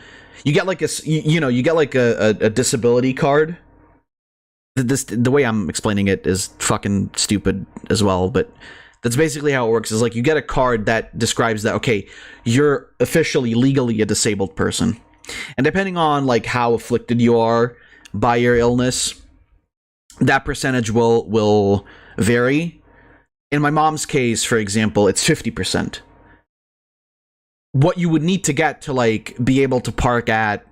you get like you get like a disability card. The way I'm explaining it is fucking stupid as well, but that's basically how it works. Is like you get a card that describes that, okay, you're officially legally a disabled person, and depending on like how afflicted you are by your illness, that percentage will vary. In my mom's case, for example, it's 50%. What you would need to get to like be able to park at,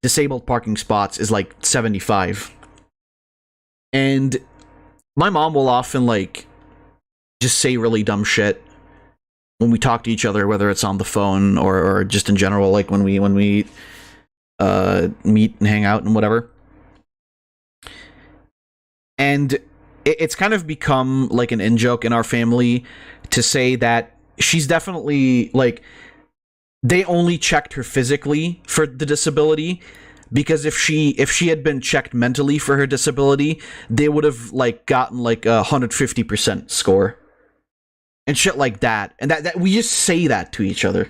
disabled parking spots is like 75. And my mom will often like just say really dumb shit when we talk to each other, whether it's on the phone or just in general, like when we meet and hang out and whatever. And it's kind of become like an in-joke in our family to say that she's definitely like, they only checked her physically for the disability, because if she had been checked mentally for her disability, they would have like gotten like 150% score and shit like that. And that we just say that to each other.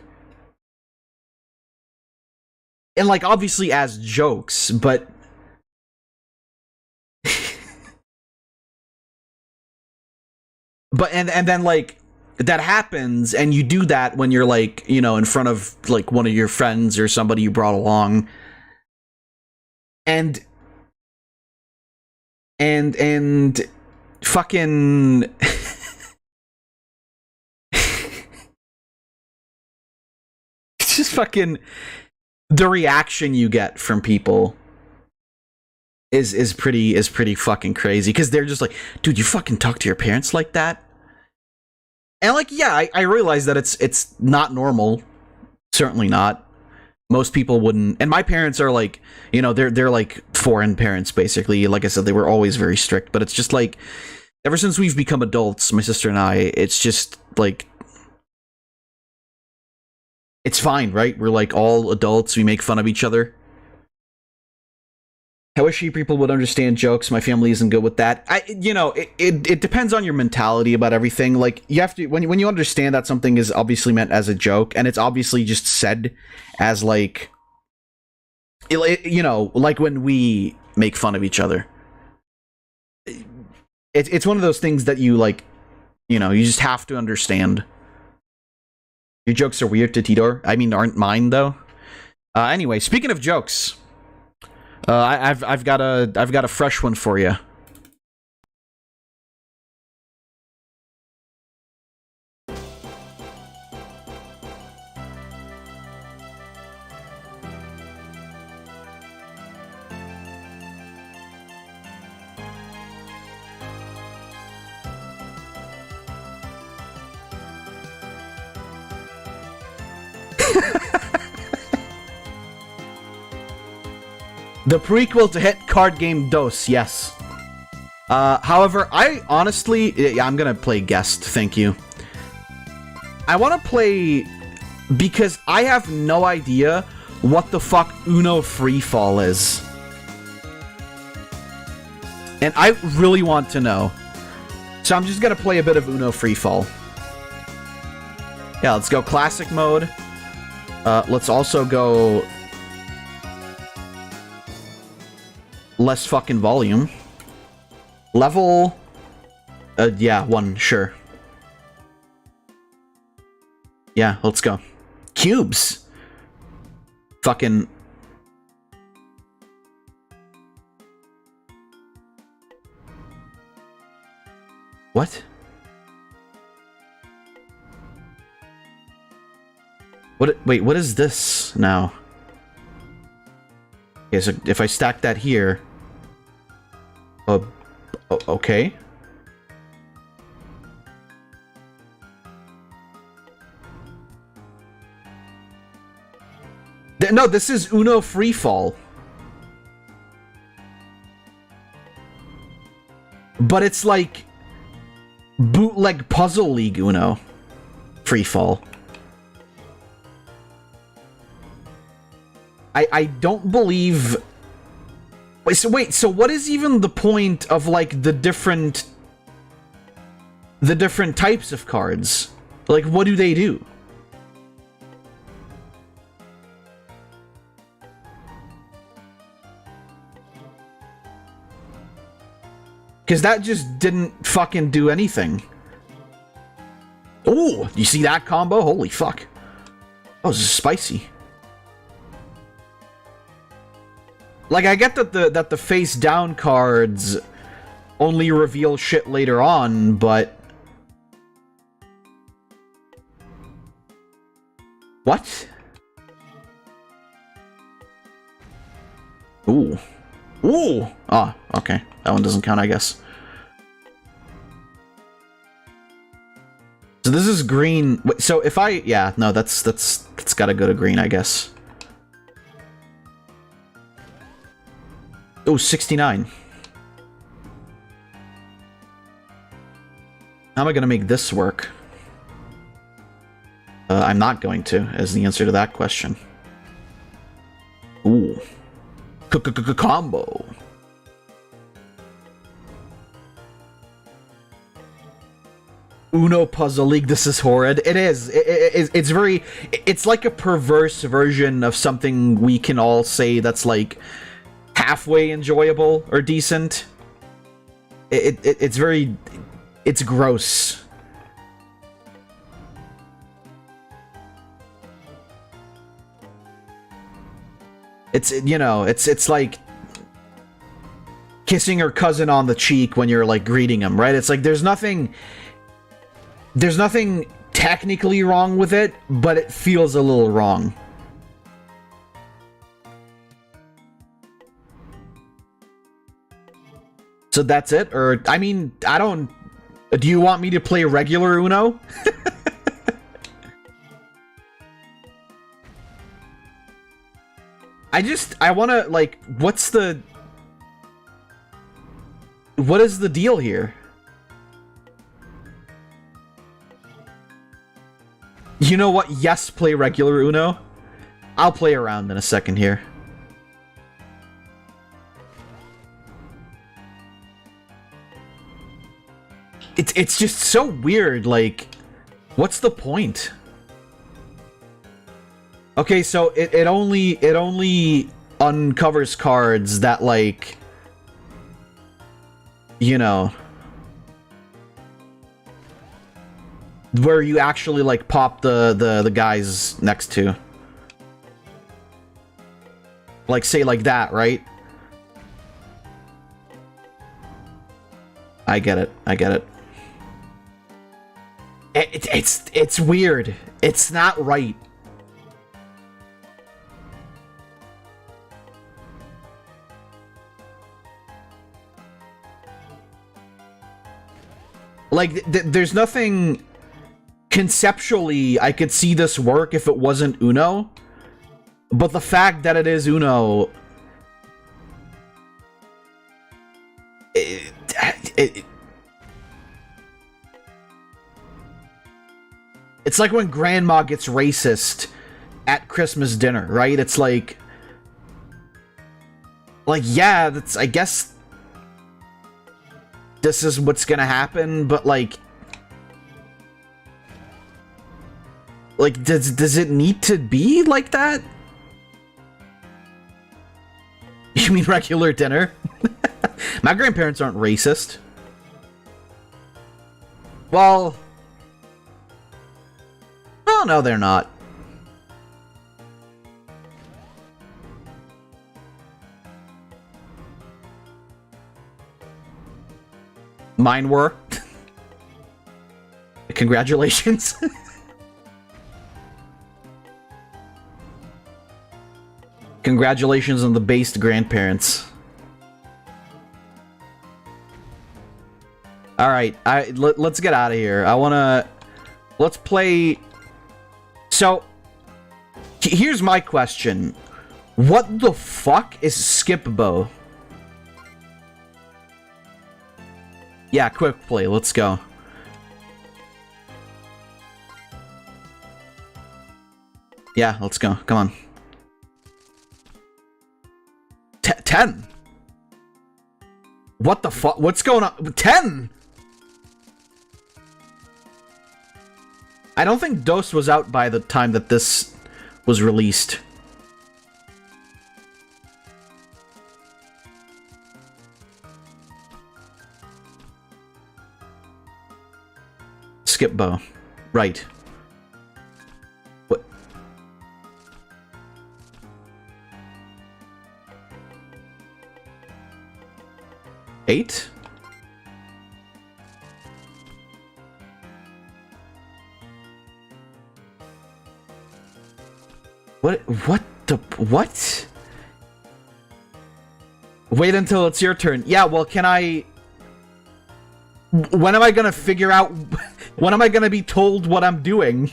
And like obviously as jokes, but and then like that happens, and you do that when you're like, in front of like one of your friends or somebody you brought along. And fucking it's just fucking the reaction you get from people is pretty fucking crazy, because they're just like, dude, you fucking talk to your parents like that? And like, yeah, I realize that it's not normal. Certainly not. Most people wouldn't. And my parents are like, they're like foreign parents, basically. Like I said, they were always very strict. But it's just like, ever since we've become adults, my sister and I, it's just like, it's fine, right? We're like all adults. We make fun of each other. I wish people would understand jokes. My family isn't good with that. It depends on your mentality about everything. Like, you have to, when you understand that something is obviously meant as a joke, and it's obviously just said as like, like when we make fun of each other. It's one of those things that you like, you just have to understand. Your jokes are weird to Tidor. I mean, aren't mine though. Anyway, speaking of jokes, I've got a fresh one for you. The prequel to hit card game DOS, yes. However, I honestly... Yeah, I'm gonna play guest, thank you. I want to play... because I have no idea what the fuck Uno Freefall is. And I really want to know. So I'm just gonna play a bit of Uno Freefall. Yeah, let's go classic mode. Let's also go... less fucking volume. Level... yeah, 1, sure. Yeah, let's go. Cubes! Fucking... What? Wait, what is this now? Okay, so if I stack that here... okay. No, this is Uno Freefall. But it's like... bootleg Puzzle League Uno Freefall. I don't believe... Wait, so what is even the point of, like, the different types of cards? Like, what do they do? Because that just didn't fucking do anything. Oh, you see that combo? Holy fuck. Oh, this is spicy. Like, I get that the face down cards only reveal shit later on, but... What? Ooh. Ooh! Ah, okay. That one doesn't count, I guess. So this is green. Wait, so if I... Yeah, no, that's gotta go to green, I guess. Oh, 69. How am I gonna make this work? I'm not going to, as the answer to that question. Ooh. Combo. Uno Puzzle League, this is horrid. It is. It's very... It's like a perverse version of something we can all say that's like... halfway enjoyable or decent. It's very... It's gross. It's, you know, it's like kissing your cousin on the cheek when you're like greeting him, right? It's like there's nothing technically wrong with it, but it feels a little wrong. So that's it? Or, I mean, I don't... Do you want me to play regular Uno? I wanna, like, what's the... What is the deal here? You know what? Yes, play regular Uno. I'll play around in a second here. It's just so weird, like, what's the point? Okay, so it only uncovers cards that, like, you know, where you actually like pop the guys next to. Like say like that, right? I get it. I get it. It's weird. It's not right. Like, there's nothing conceptually I could see this work if it wasn't Uno. But the fact that it is Uno... It's like when grandma gets racist at Christmas dinner, right? It's like... Like, yeah, that's... I guess... This is what's gonna happen, but like... Like, does it need to be like that? You mean regular dinner? My grandparents aren't racist. Well... Oh, no, they're not. Mine were. Congratulations. Congratulations on the based grandparents. Alright, let's get out of here. Let's play... So, here's my question. What the fuck is Skip Bow? Yeah, quick play, let's go. Yeah, let's go, come on. 10? What the fuck? What's going on? 10? I don't think DOS was out by the time that this was released. Skip Bow. Right. What? Eight? What the... What? Wait until it's your turn. Yeah, well, can I... When am I gonna figure out... When am I gonna be told what I'm doing?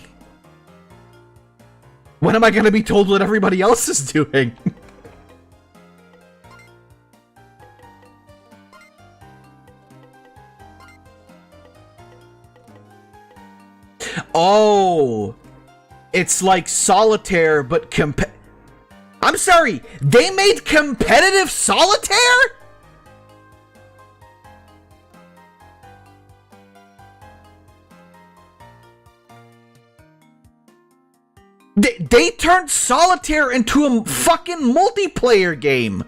When am I gonna be told what everybody else is doing? Oh... It's like solitaire, but I'm sorry, they made competitive solitaire? They turned solitaire into a fucking multiplayer game.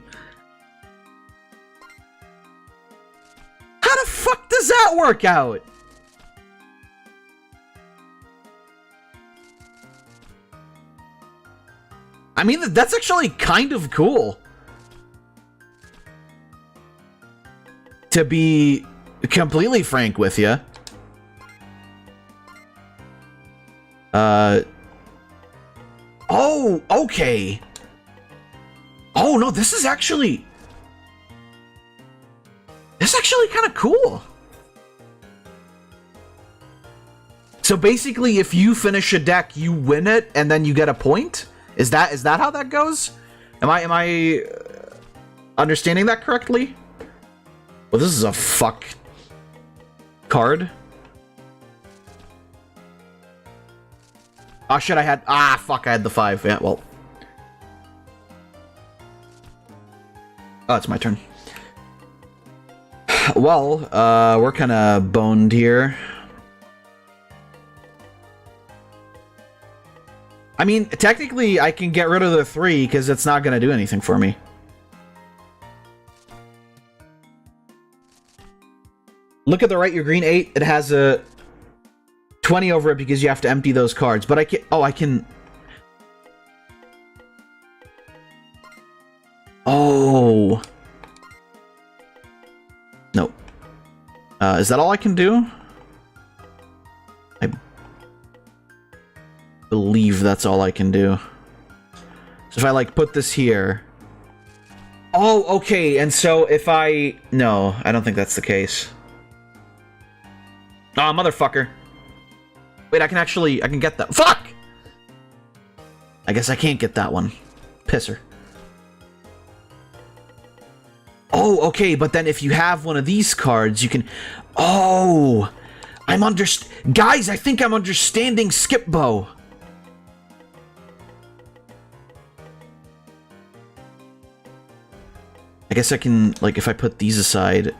How the fuck does that work out? I mean, that's actually kind of cool. To be completely frank with you. Oh, okay. Oh, no, this is actually... This is actually kind of cool. So basically, if you finish a deck, you win it, and then you get a point? Is that how that goes? Am I understanding that correctly? Well, this is a fuck card. Oh shit, I had... Ah, fuck, I had the 5. Yeah, well. Oh, it's my turn. Well, we're kind of boned here. I mean, technically, I can get rid of the 3 because it's not going to do anything for me. Look at the right, your green 8. It has a 20 over it because you have to empty those cards. But I can... Oh, I can... Oh. No. Is that all I can do? I believe that's all I can do. So if I, like, put this here... Oh, okay, and so if I... No, I don't think that's the case. Oh, motherfucker. Wait, I can get that. Fuck! I guess I can't get that one. Pisser. Oh, okay, but then if you have one of these cards, you can... Oh! Guys, I think I'm understanding Skip Bow. I guess I can, like, if I put these aside...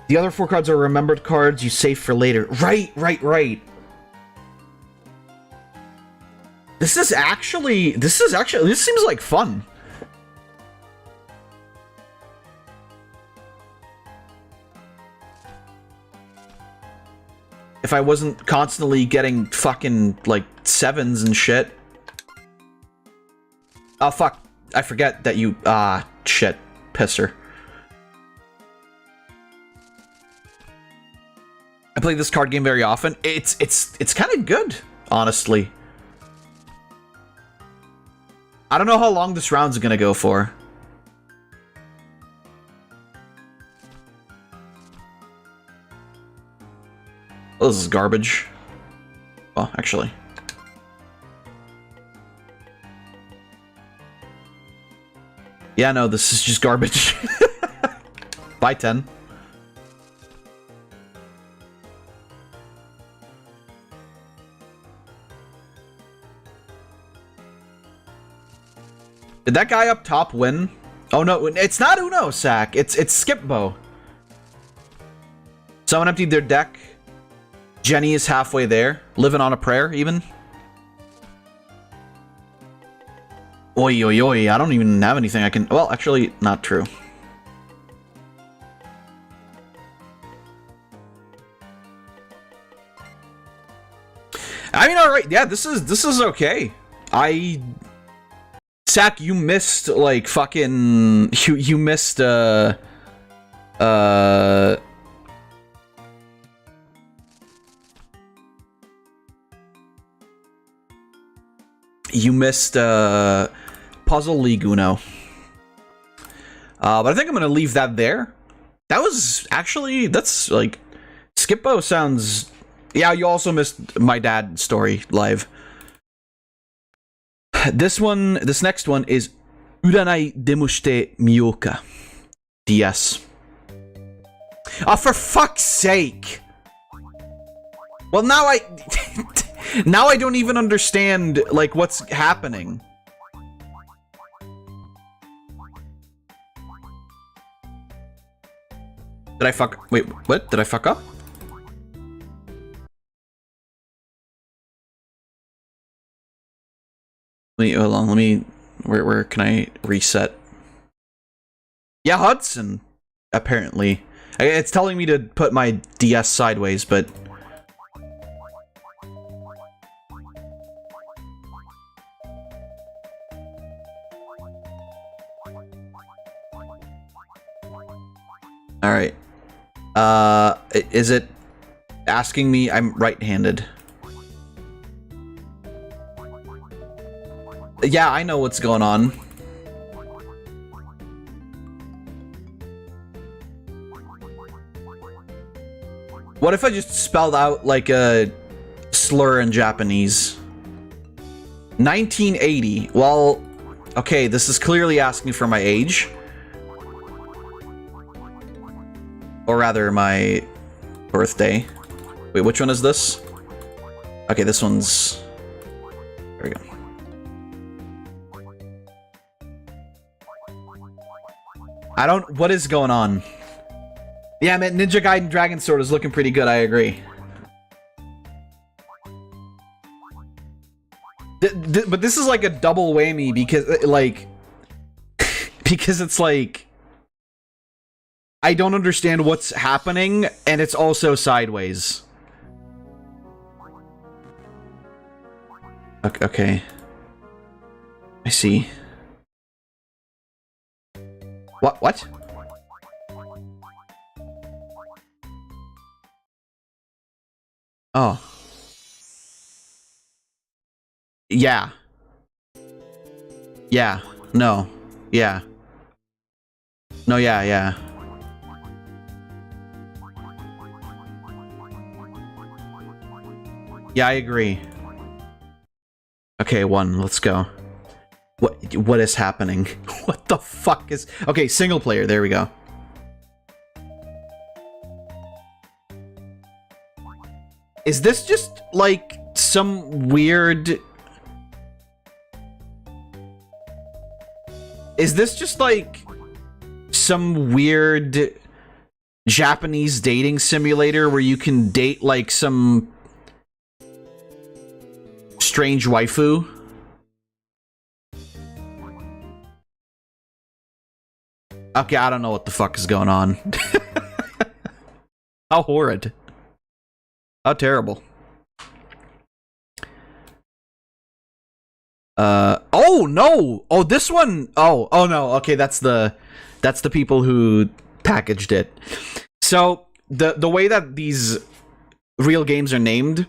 The other 4 cards are remembered cards you save for later. Right. This seems like fun. If I wasn't constantly getting fucking, like, 7s and shit. Oh, fuck. I forget that you... shit. Pisser. I play this card game very often. It's kind of good, honestly. I don't know how long this round's gonna go for. Oh, this is garbage. Well, actually. Yeah, no, this is just garbage. Bye, 10. Did that guy up top win? Oh no, it's not Uno Sack. It's Skip Bow. Someone emptied their deck. Jenny is halfway there, living on a prayer even. Oi, oi, oi, I don't even have anything I can... Well, actually, not true. I mean, alright, yeah, this is okay. Sack, you missed, like, fucking... You missed, You missed, Puzzle League Uno. But I think I'm gonna leave that there. That was actually, that's, like... Skippo sounds... Yeah, you also missed my dad story live. This next one is Uranai Demushite Miyoka. DS. Oh, for fuck's sake! Well, now now I don't even understand, like, what's happening. Did I fuck... Wait, what? Did I fuck up? Wait, hold on, let me... Where can I reset? Yeah, Hudson, apparently. It's telling me to put my DS sideways, but... Alright. Is it asking me? I'm right-handed. Yeah, I know what's going on. What if I just spelled out like a slur in Japanese? 1980. Well, okay, this is clearly asking for my age. Or rather, my birthday. Wait, which one is this? Okay, this one's... There we go. I don't... What is going on? Yeah, man, Ninja Gaiden Dragon Sword is looking pretty good, I agree. But this is like a double whammy because, like... because it's like... I don't understand what's happening, and it's also sideways. Okay. I see. What? Oh. Yeah. Yeah. No. Yeah. No, yeah. Yeah, I agree. Okay, let's go. What is happening? What the fuck is... Okay, single player, there we go. Is this just, like, some weird... Is this just, like, some weird Japanese dating simulator where you can date, like, some strange waifu? Okay, I don't know what the fuck is going on. How horrid. How terrible. Oh no! Oh, this one! Oh no, okay, that's the people who packaged it. So, the way that these real games are named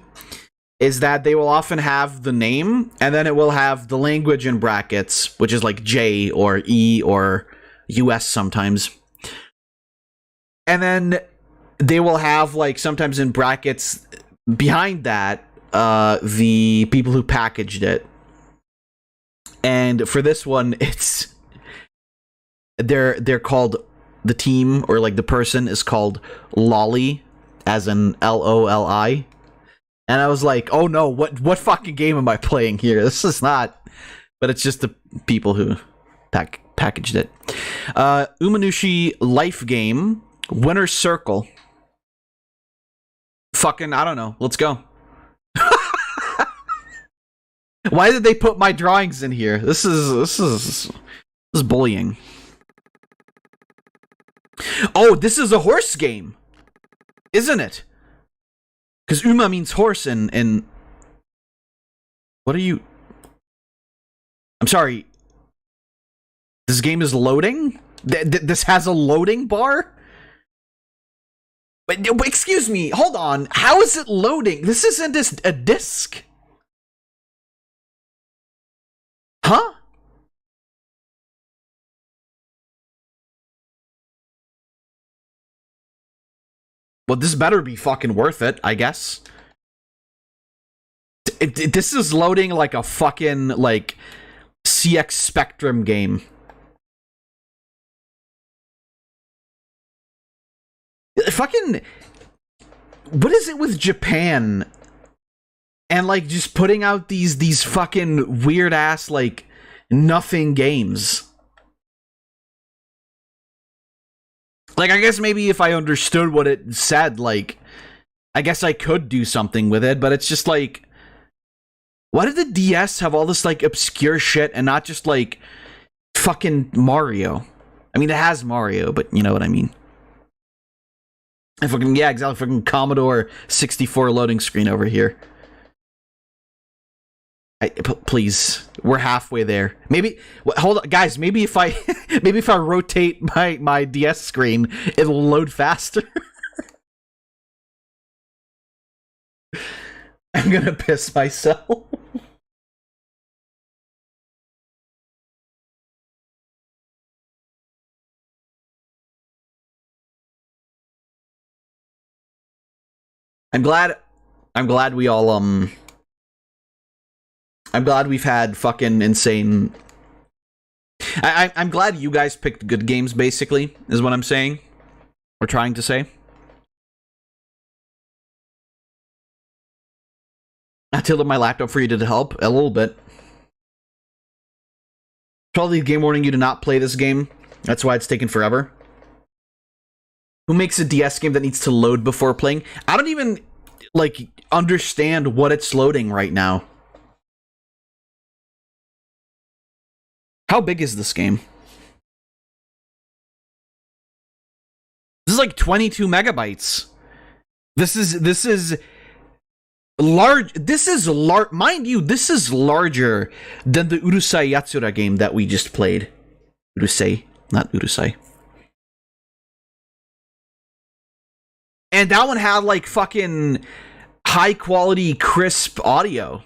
is that they will often have the name, and then it will have the language in brackets, which is like J or E or US sometimes. And then they will have, like, sometimes in brackets behind that, the people who packaged it. And for this one, it's... They're called... The team, or, like, the person is called Lolly, as in L-O-L-I. And I was like, oh no, what fucking game am I playing here? This is not... But it's just the people who packaged it. Umanushi Life Game, Winner's Circle. Fucking, I don't know. Let's go. Why did they put my drawings in here? This is bullying. Oh, this is a horse game, isn't it? Because Uma means horse in... What are you... I'm sorry. This game is loading? This has a loading bar? But excuse me, hold on. How is it loading? This isn't a disc. Huh? Well, this better be fucking worth it, I guess. This is loading like a fucking, like, CX Spectrum game. Fucking... What is it with Japan? And, like, just putting out these fucking weird-ass, like, nothing games. Like, I guess maybe if I understood what it said, like, I guess I could do something with it, but it's just like... Why did the DS have all this, like, obscure shit and not just, like, fucking Mario? I mean, it has Mario, but you know what I mean. Yeah, exactly, fucking Commodore 64 loading screen over here. Please, we're halfway there. Maybe hold on, guys. Maybe if I rotate my DS screen, it'll load faster. I'm gonna piss myself. I'm glad we all I'm glad we've had fucking insane... I'm glad you guys picked good games, basically, is what I'm saying. Or trying to say. I tilted my laptop for you to help a little bit. Probably game warning you to not play this game. That's why it's taken forever. Who makes a DS game that needs to load before playing? I don't even, like, understand what it's loading right now. How big is this game? is like 22 megabytes. This is large. This is large. Mind you, this is larger than the Urusei Yatsura game that we just played. Urusei, not Urusei. And that one had like fucking high quality, crisp audio.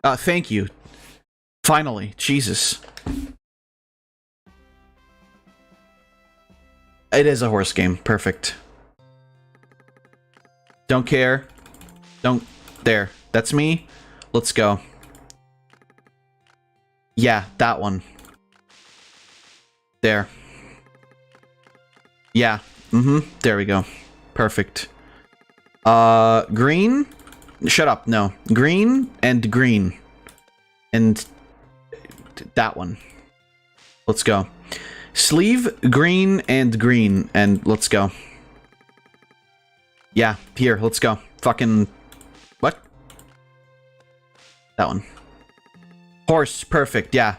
Thank you. Finally, Jesus. It is a horse game. Perfect. Don't care. Don't. There. That's me. Let's go. Yeah, that one. There. Yeah. There we go. Perfect. Green? Shut up. No. Green and green. And that one. Let's go. Sleeve, green, and green. And let's go. Yeah, here, let's go. Fucking... What? That one. Horse, perfect, yeah.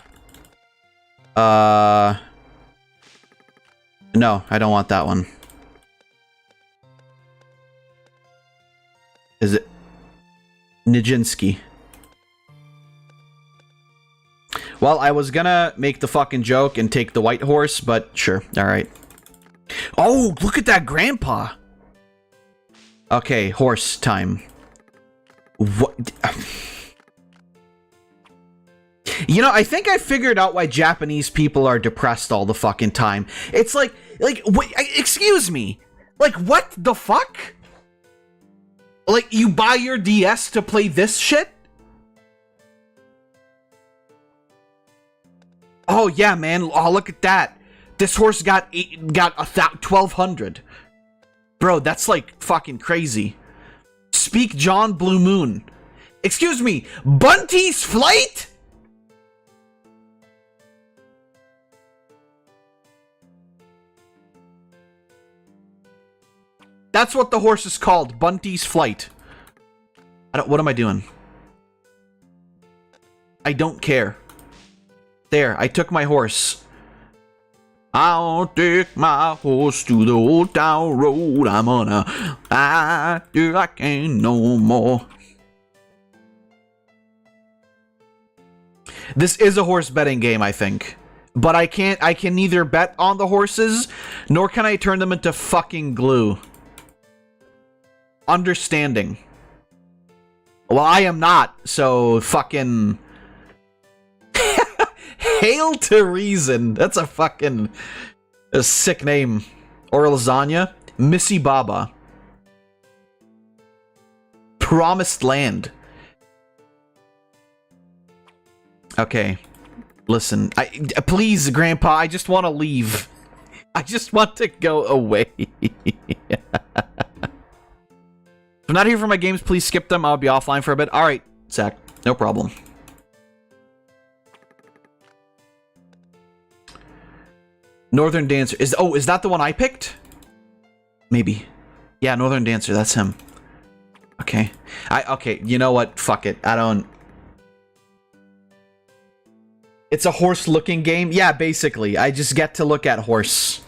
No, I don't want that one. Is it... Nijinsky. Well, I was gonna make the fucking joke and take the white horse, but sure, alright. Oh, look at that grandpa! Okay, horse time. What? You know, I think I figured out why Japanese people are depressed all the fucking time. It's like, wait, excuse me. Like, what the fuck? Like, you buy your DS to play this shit? Oh, yeah, man. Oh, look at that. This horse got 1,200. Bro, that's like fucking crazy. Speak John Blue Moon. Excuse me, Bunty's Flight? That's what the horse is called, Bunty's Flight. What am I doing? I don't care. There, I took my horse. I'll take my horse to the old town road. I'm gonna ride till I can't no more. This is a horse betting game, I think. But I can neither bet on the horses, nor can I turn them into fucking glue. Understanding. Well, I am not, so fucking... Hail to Reason. That's a fucking sick name. Or lasagna. Missy Baba. Promised Land. Okay. Listen. Please, Grandpa, I just want to leave. I just want to go away. If I'm not here for my games, please skip them. I'll be offline for a bit. Alright, Zach. No problem. Northern Dancer. Is that the one I picked? Maybe. Yeah, Northern Dancer, that's him. Okay. Okay, you know what? Fuck it. I don't... It's a horse-looking game? Yeah, basically. I just get to look at horse.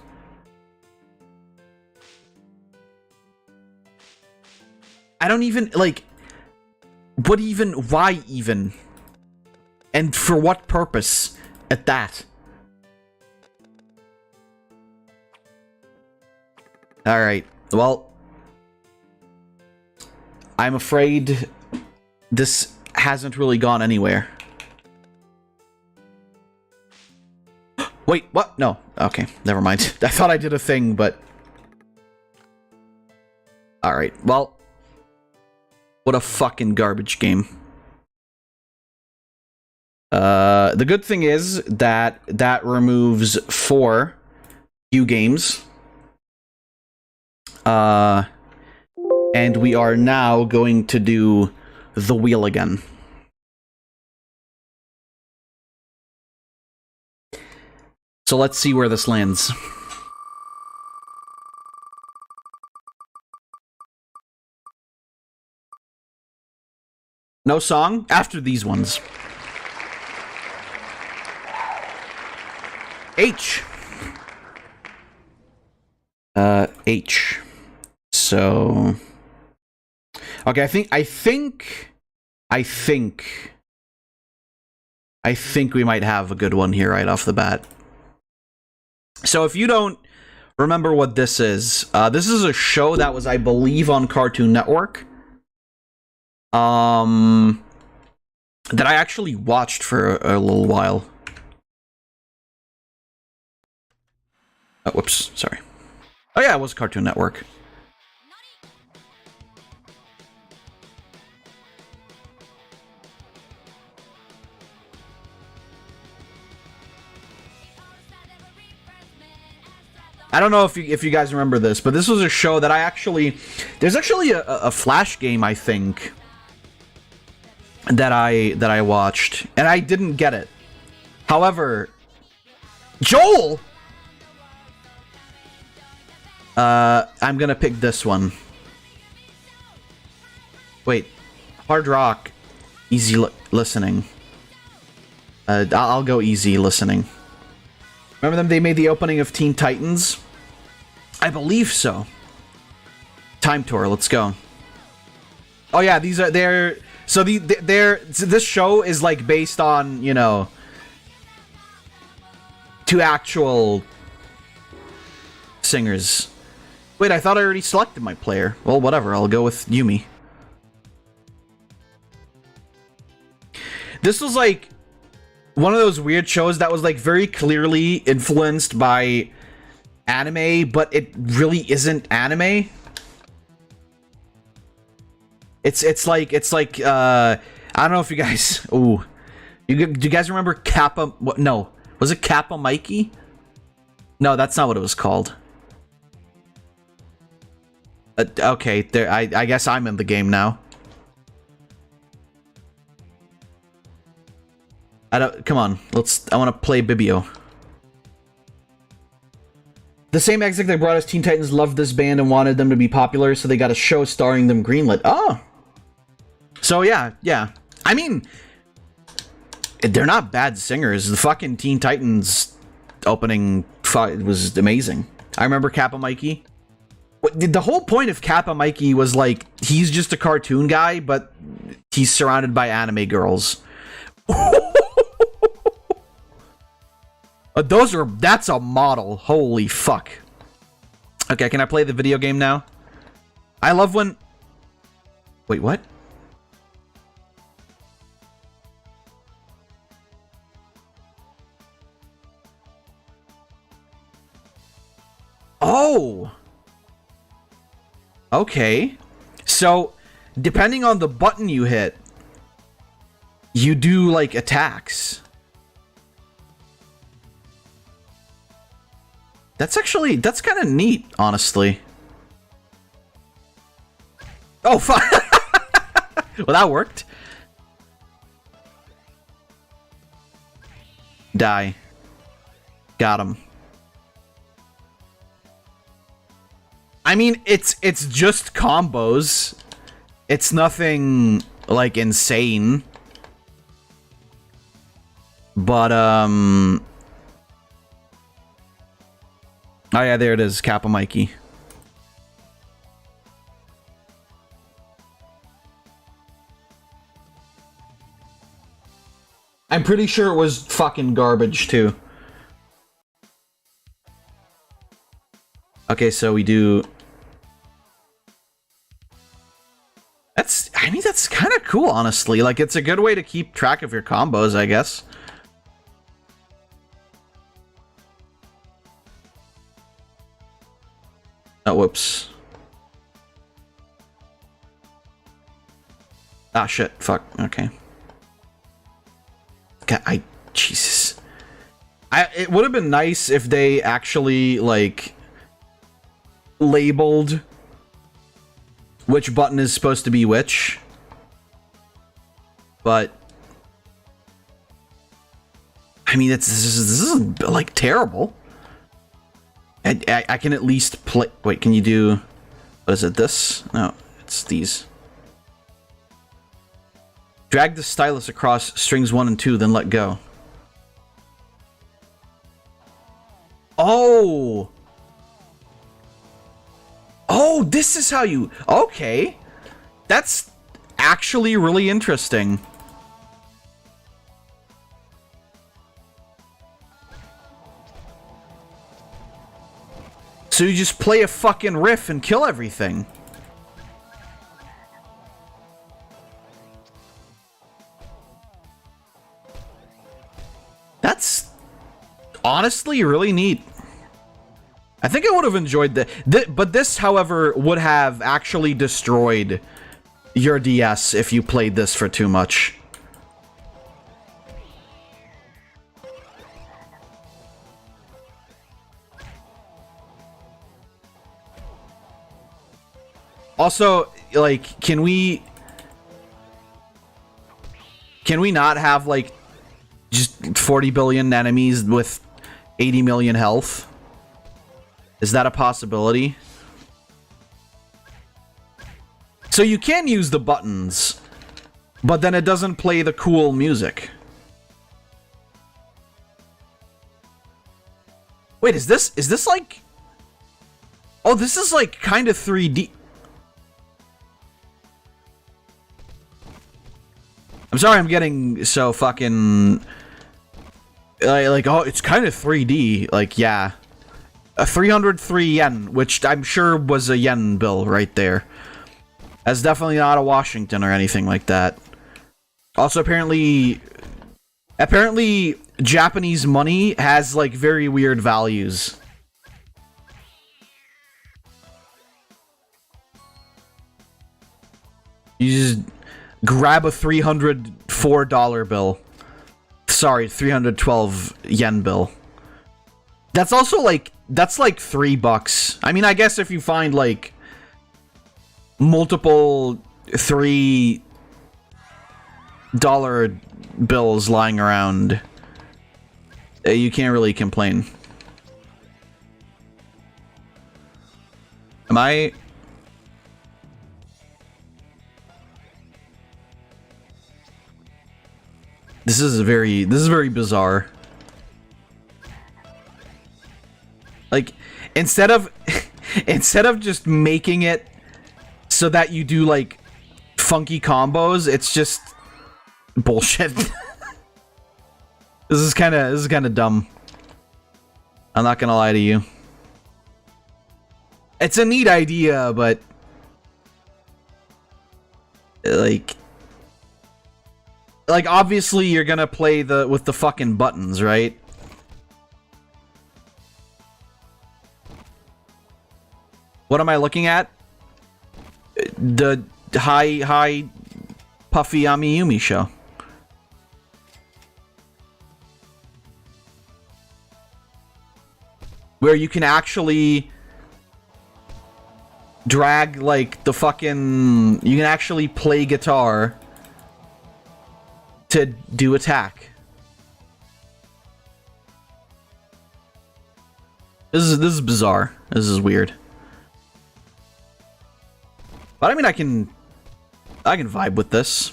I don't even, like... What even? Why even? And for what purpose? At that? Alright, well, I'm afraid this hasn't really gone anywhere. Wait, what? No, okay, never mind. I thought I did a thing, but... Alright, well, what a fucking garbage game. The good thing is that that removes 4 new games. And we are now going to do the wheel again. So let's see where this lands. No song? After these ones. H. H. So okay, I think we might have a good one here right off the bat. So if you don't remember what this is a show that was, I believe, on Cartoon Network. That I actually watched for a little while. Oh, whoops, sorry. Oh yeah, it was Cartoon Network. I don't know if you guys remember this, but this was a show that there's actually a Flash game, I think, that I watched, and I didn't get it. However, Joel, I'm gonna pick this one. Wait, hard rock, easy listening. I'll go easy listening. Remember them? They made the opening of Teen Titans? I believe so. Time Tour, let's go. Oh yeah, so this show is like based on, you know, two actual singers. Wait, I thought I already selected my player. Well, whatever, I'll go with Yumi. This was like one of those weird shows that was like very clearly influenced by anime, but it really isn't anime. It's like I don't know if you guys do you guys remember Kappa? What? No, was it Kappa Mikey? No, that's not what it was called. Okay, there. I guess I'm in the game now. Come on, I want to play Bibio. The same exec that brought us Teen Titans loved this band and wanted them to be popular, so they got a show starring them greenlit. Oh! So yeah. I mean, they're not bad singers. The fucking Teen Titans opening was amazing. I remember Kappa Mikey. The whole point of Kappa Mikey was like, he's just a cartoon guy, but he's surrounded by anime girls. That's a model. Holy fuck. Okay, can I play the video game now? I love when... Wait, what? Oh! Okay. So, depending on the button you hit, you do, like, attacks. That's kind of neat, honestly. Oh, fuck! Well, that worked. Die. Got him. I mean, it's just combos. It's nothing, like, insane. But, oh yeah, there it is, Kappa Mikey. I'm pretty sure it was fucking garbage, too. Okay, so we do... That's kind of cool, honestly. Like, it's a good way to keep track of your combos, I guess. Oh, whoops. Ah, shit. Fuck. Okay. God, Jesus. It would have been nice if they actually, like, labeled which button is supposed to be which. But I mean, this is like terrible. I can at least play. Wait, can you do? What is it? This? No, it's these. Drag the stylus across strings 1 and 2, then let go. Oh. Oh, this is how you... Okay. That's actually really interesting. So you just play a fucking riff and kill everything. That's honestly really neat. I think I would have enjoyed that. But this, however, would have actually destroyed your DS if you played this for too much. Also, like, can we not have, like, just 40 billion enemies with 80 million health? Is that a possibility? So you can use the buttons, but then it doesn't play the cool music. Wait, is this like... Oh, this is like kind of 3D. I'm sorry I'm getting so fucking... Like, oh, it's kind of 3D. Like, yeah. 303 yen, which I'm sure was a yen bill right there. That's definitely not a Washington or anything like that. Also, apparently Japanese money has, like, very weird values. You just grab a $304 bill. Sorry, 312 yen bill. That's also like, that's like $3. I mean, I guess if you find like multiple $3 bills lying around, you can't really complain. Am I... This is very bizarre. Like, instead of just making it so that you do like funky combos, it's just bullshit. This is kind of dumb. I'm not gonna lie to you. It's a neat idea, but like obviously you're gonna play with the fucking buttons, right? What am I looking at? The high puffy Amiyumi show. Where you can actually drag like the fucking... You can actually play guitar to do attack. This is bizarre. This is weird. But I mean, I can vibe with this.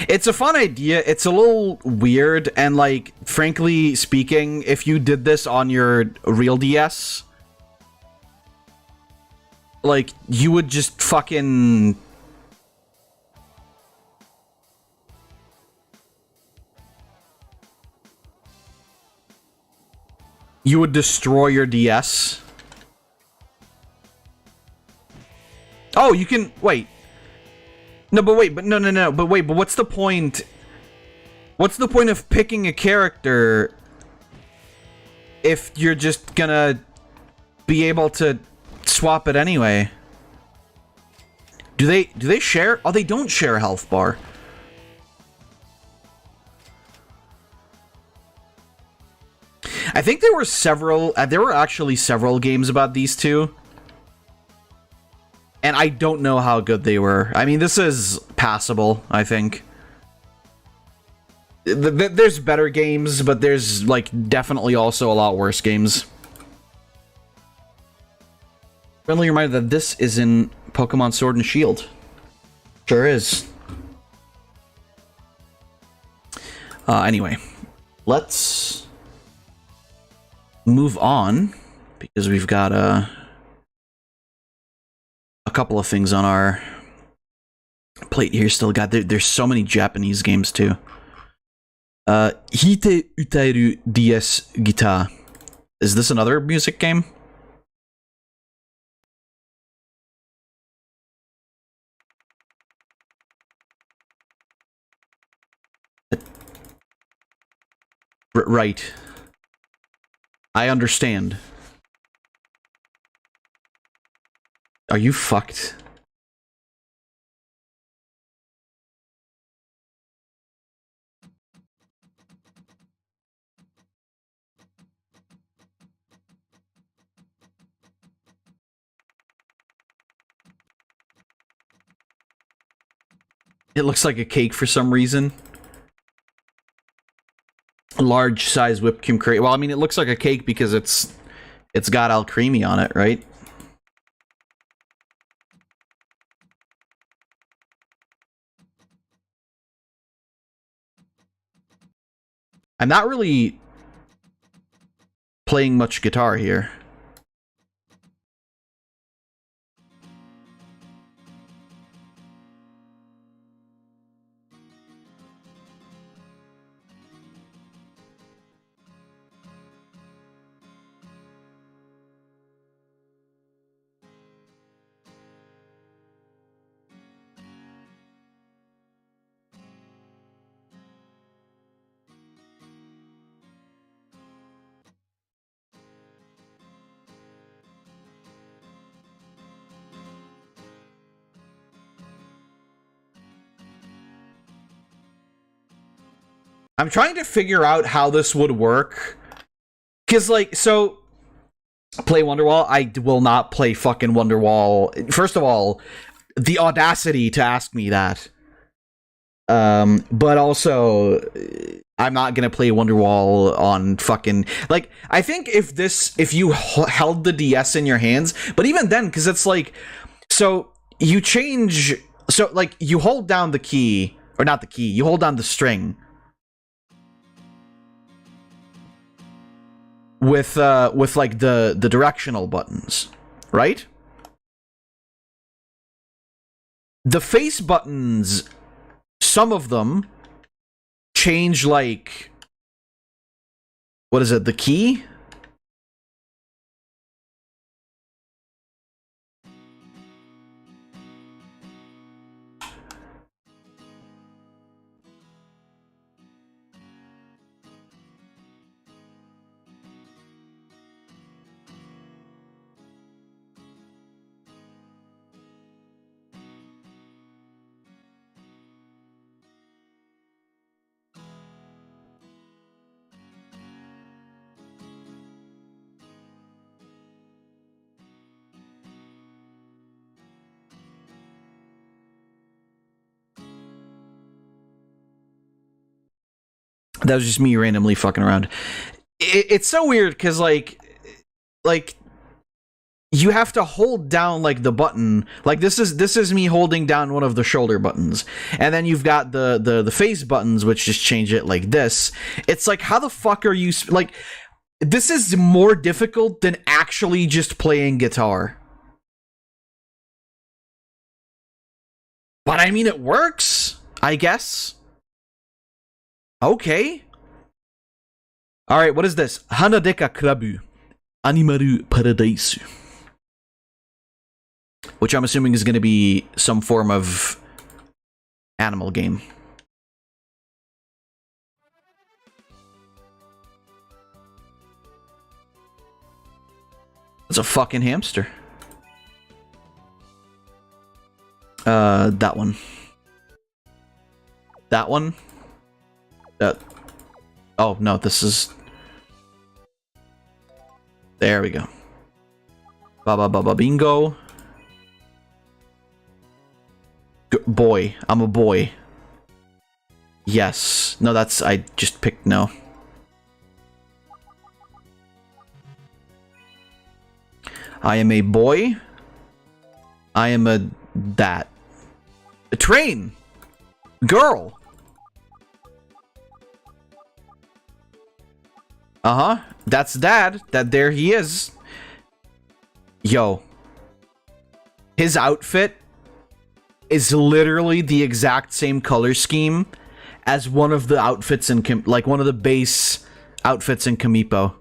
It's a fun idea. It's a little weird, and like, frankly speaking, if you did this on your real DS, like, you would just fucking... You would destroy your DS. Oh, you can... Wait. No, but wait, but no. But wait, but what's the point? What's the point of picking a character if you're just gonna be able to swap it anyway? Do they share? Oh, they don't share a health bar. I think there were actually several games about these two. And I don't know how good they were. I mean, this is passable, I think. There's better games, but there's, like, definitely also a lot worse games. Friendly reminder that this is in Pokemon Sword and Shield. Sure is. Anyway. Let's move on because we've got a couple of things on our plate here still. God, there's so many Japanese games too. Hite Utaeru DS Guitar. Is this another music game? Right. I understand. Are you fucked? It looks like a cake for some reason. Large size whipped cream crate. Well, I mean, it looks like a cake because it's got al creamy on it, right? I'm not really playing much guitar here. I'm trying to figure out how this would work. Because, like, so... Play Wonderwall? I will not play fucking Wonderwall. First of all, the audacity to ask me that. But also, I'm not gonna play Wonderwall on fucking... Like, I think if you held the DS in your hands... But even then, because it's like... So, you change... So, like, you hold down the key... Or not the key, you hold down the string... with like the directional buttons, right? The face buttons, some of them change, like, what is it, the key? That was just me randomly fucking around. It's so weird because like you have to hold down like the button. Like this is me holding down one of the shoulder buttons, and then you've got the face buttons which just change it like this. It's like, how the fuck are you like? This is more difficult than actually just playing guitar. But I mean, it works, I guess. Okay. Alright, what is this? Hanadeka Krabu. Animaru Paradaisu. Which I'm assuming is going to be some form of animal game. It's a fucking hamster. That one. That one. Oh, no, this is... There we go. Baba Baba Bingo. Boy. I'm a boy. Yes. No, that's... I just picked no. I am a boy. I am a... that. A train! Girl! Uh-huh. That's Dad. That there he is. Yo. His outfit is literally the exact same color scheme as one of the outfits in like one of the base outfits in Kamipo.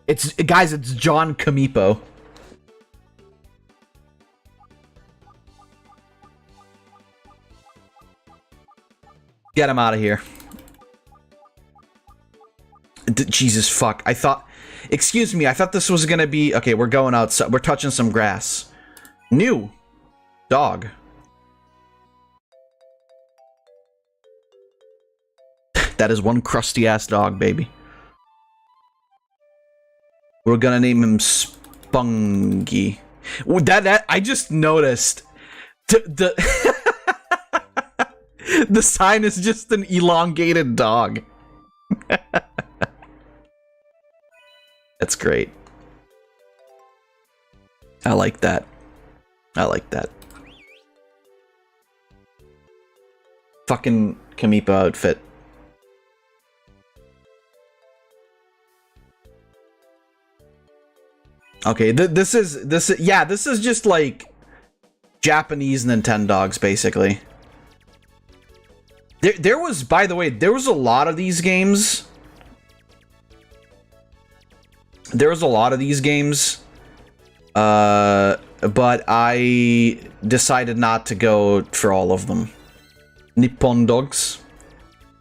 It's guys, it's John Kamipo. Get him out of here. Jesus fuck. I thought... Excuse me, I thought this was gonna be... Okay, we're going outside. We're touching some grass. New. Dog. That is one crusty-ass dog, baby. We're gonna name him Spungy. That I just noticed. The the sign is just an elongated dog. That's great. I like that. I like that. Fucking Kamipo outfit. Okay, this is just like Japanese Nintendogs, basically. There was, by the way, there was a lot of these games. But I decided not to go for all of them. Nippon Dogs.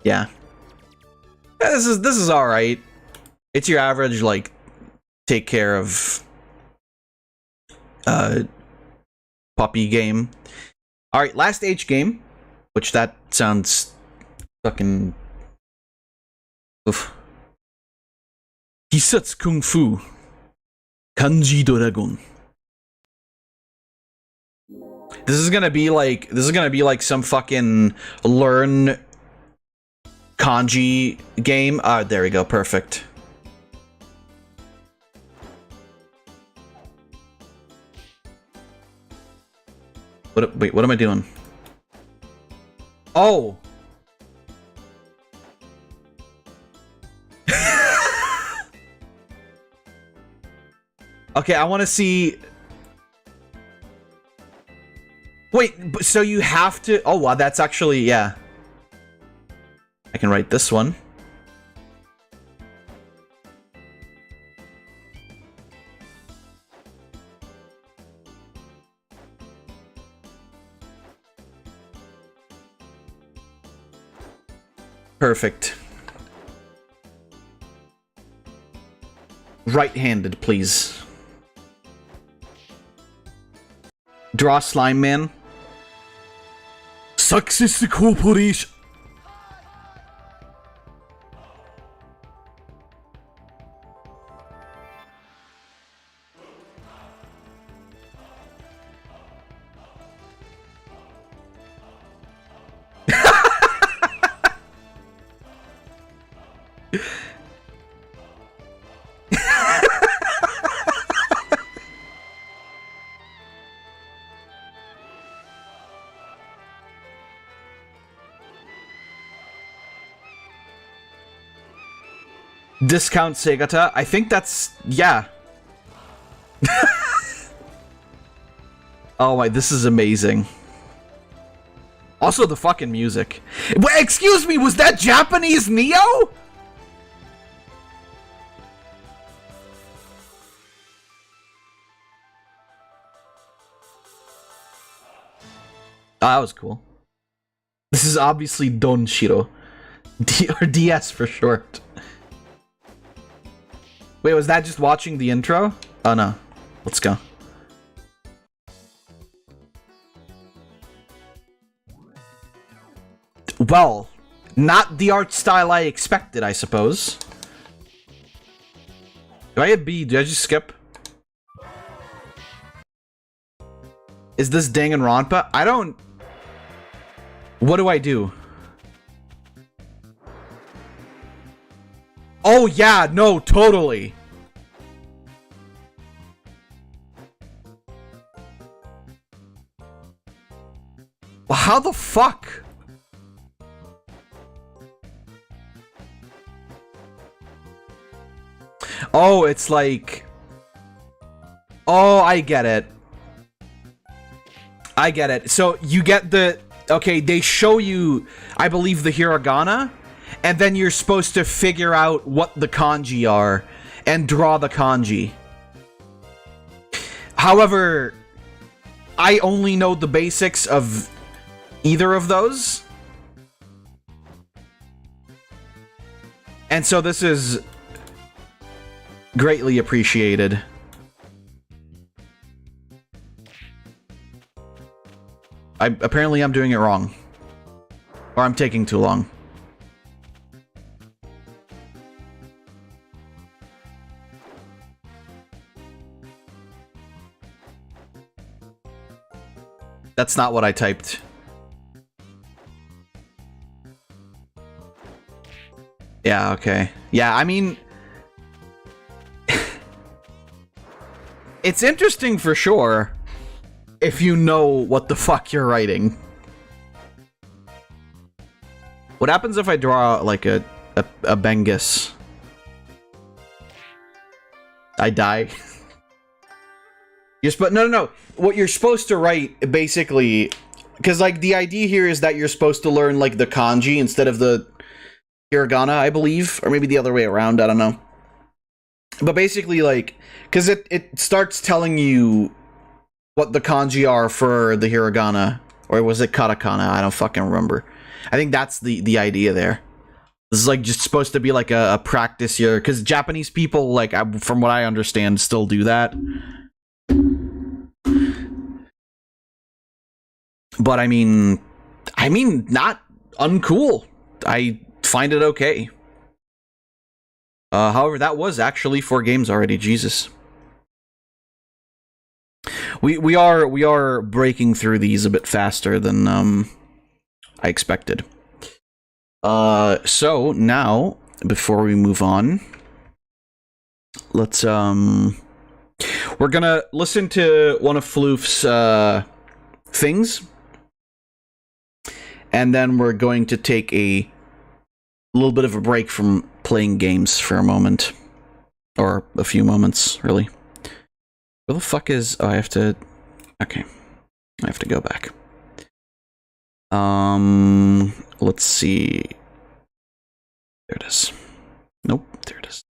Yeah. This is all right. It's your average, like, take care of puppy game. All right, last H game, which that sounds fucking oof. Hisatsu Kung Fu Kanji Dragon. This is gonna be like some fucking learn kanji game. There we go, perfect. Wait, what am I doing? Oh! Okay, I want to see... Wait, so you have to... Oh, wow, that's actually... Yeah. I can write this one. Perfect. Right-handed, please. Draw Slime Man. Success Corporation. Discount Segata. I think that's... Yeah. Oh my, this is amazing. Also, the fucking music. Wait, excuse me, was that Japanese Neo? Oh, that was cool. This is obviously Don Shiro. Or DS for short. Wait, was that just watching the intro? Oh no. Let's go. Well, not the art style I expected, I suppose. Do I hit B? Did I just skip? Is this Danganronpa? I don't... What do I do? Oh yeah, no, totally. How the fuck? Oh, it's like... Oh, I get it. I get it. So you get the... Okay, they show you, I believe, the hiragana, and then you're supposed to figure out what the kanji are and draw the kanji. However, I only know the basics of either of those. And so this is greatly appreciated. Apparently I'm doing it wrong. Or I'm taking too long. That's not what I typed. Yeah, okay. Yeah, I mean... It's interesting for sure, if you know what the fuck you're writing. What happens if I draw, like, a Bengus? I die. No. What you're supposed to write, basically... Because, like, the idea here is that you're supposed to learn, like, the kanji instead of the hiragana, I believe. Or maybe the other way around, I don't know. But basically, like... Because it starts telling you what the kanji are for the hiragana. Or was it katakana? I don't fucking remember. I think that's the idea there. This is, like, just supposed to be, like, a practice here. Because Japanese people, like, from what I understand, still do that. But, I mean, not uncool. I find it okay. However, that was actually 4 games already. Jesus. We are breaking through these a bit faster than I expected. So now, before we move on, let's we're gonna listen to one of Floof's things, and then we're going to take a little bit of a break from playing games for a moment, or a few moments, really. Where the fuck is... Oh, I have to... Okay. I have to go back. Let's see. There it is. Nope, there it is.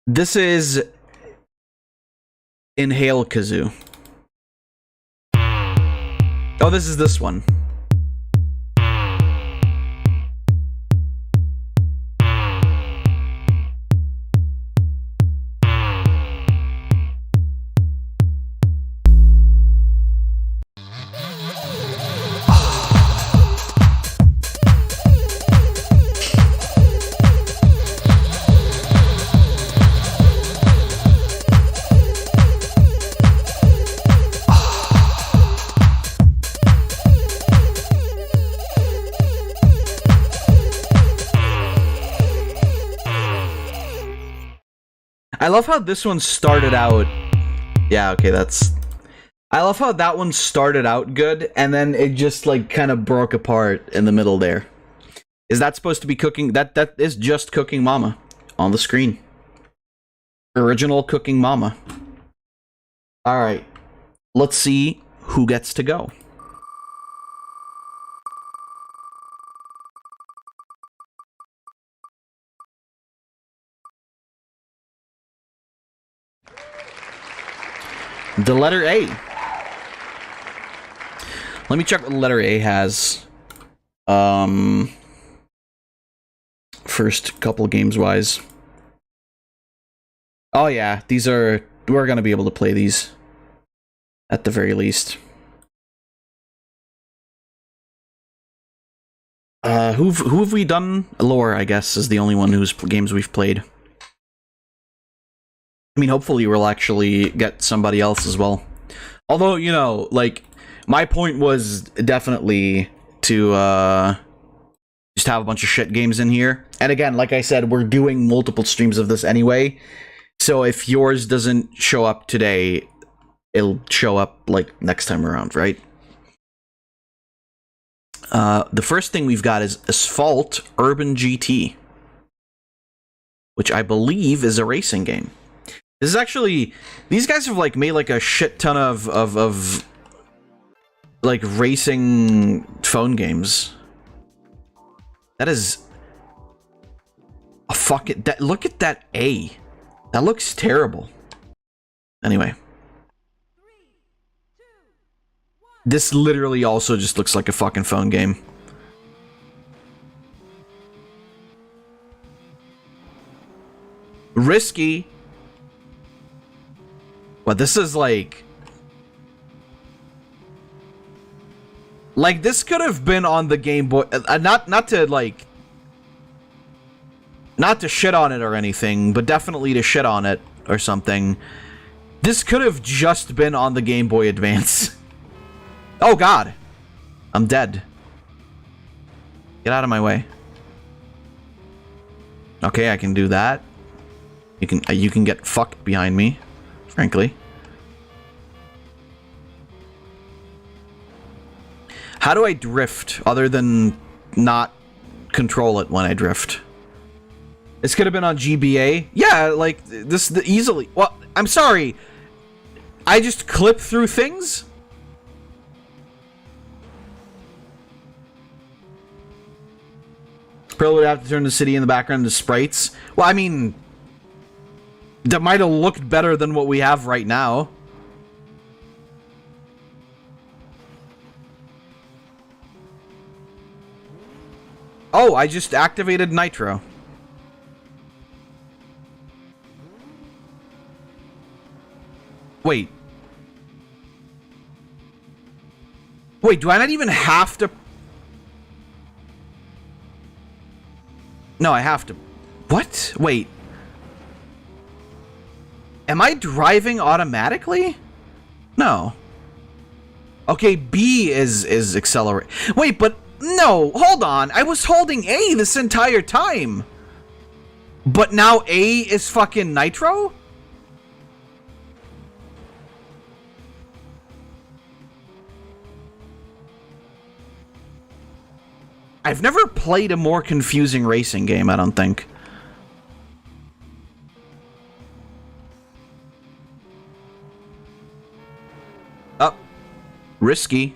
This is Inhale Kazoo. Oh, this is this one. I love how this one started out... Yeah, okay, that's... I love how that one started out good, and then it just, like, kind of broke apart in the middle there. Is that supposed to be Cooking... That is just Cooking Mama on the screen. Original Cooking Mama. Alright. Let's see who gets to go. The letter A. Let me check what the letter A has. First couple games wise. Oh yeah, these are... We're gonna be able to play these. At the very least. Who have we done? Lore, I guess, is the only one whose games we've played. I mean, hopefully we'll actually get somebody else as well. Although, you know, like, my point was definitely to, just have a bunch of shit games in here. And again, like I said, we're doing multiple streams of this anyway. So if yours doesn't show up today, it'll show up, like, next time around, right? The first thing we've got is Asphalt Urban GT, which I believe is a racing game. This is actually, these guys have like made like a shit ton of like racing phone games. That is a fucking, that, look at that A. That looks terrible. Anyway. This literally also just looks like a fucking phone game. Risky. But this is like this could have been on the Game Boy. Not to like, not to shit on it or anything, but definitely to shit on it or something. This could have just been on the Game Boy Advance. Oh god, I'm dead. Get out of my way. Okay, I can do that. You can get fucked behind me, frankly. How do I drift other than not control it when I drift? This could have been on GBA. Yeah, like this easily. Well, I'm sorry. I just clip through things? Probably would have to turn the city in the background to sprites. Well, I mean, that might have looked better than what we have right now. Oh, I just activated Nitro. Wait. Wait, do I not even have to... No, I have to... What? Wait. Am I driving automatically? No. Okay, B is accelerate. Wait, but... No, hold on. I was holding A this entire time. But now A is fucking Nitro? I've never played a more confusing racing game, I don't think. Oh. Risky.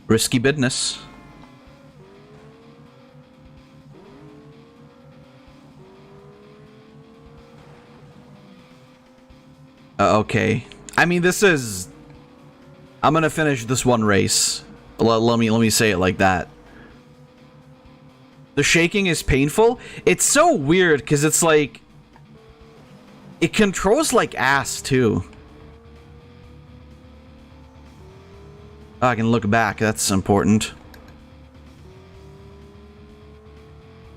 Risky business. Okay. I mean, this is... I'm gonna finish this one race. Let me say it like that. The shaking is painful. It's so weird, because it's like... It controls like ass, too. Oh, I can look back. That's important.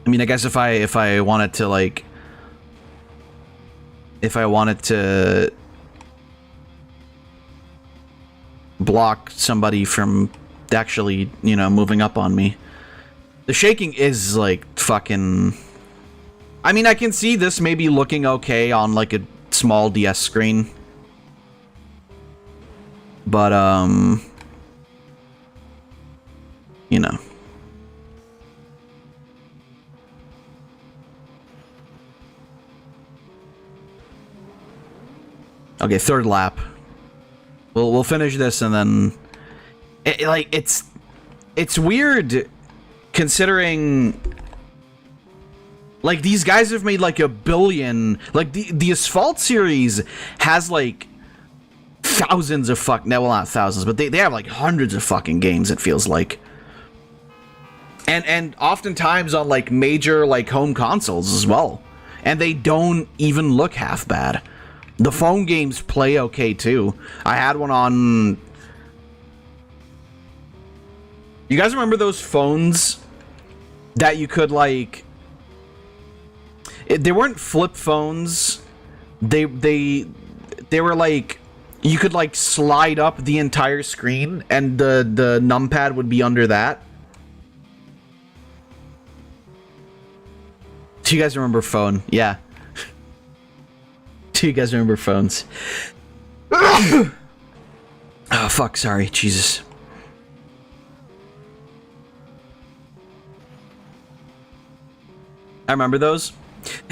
I mean, I guess if I wanted to, like... If I wanted to... block somebody from actually, you know, moving up on me. The shaking is, like, fucking... I mean, I can see this maybe looking okay on, like, a small DS screen. But, you know. Okay, third lap. We'll finish this and then... It's weird... Considering, like, these guys have made like a billion, like the Asphalt series has like thousands of no, well, not thousands, but they have like hundreds of fucking games, it feels like. And oftentimes on like major like home consoles as well. And they don't even look half bad. The phone games play okay too. I had one on... You guys remember those phones that you could, like... They weren't flip phones. They were, like... You could, like, slide up the entire screen, and the numpad would be under that. Do you guys remember phone? Yeah. Do you guys remember phones? Oh, fuck, sorry. Jesus. I remember those.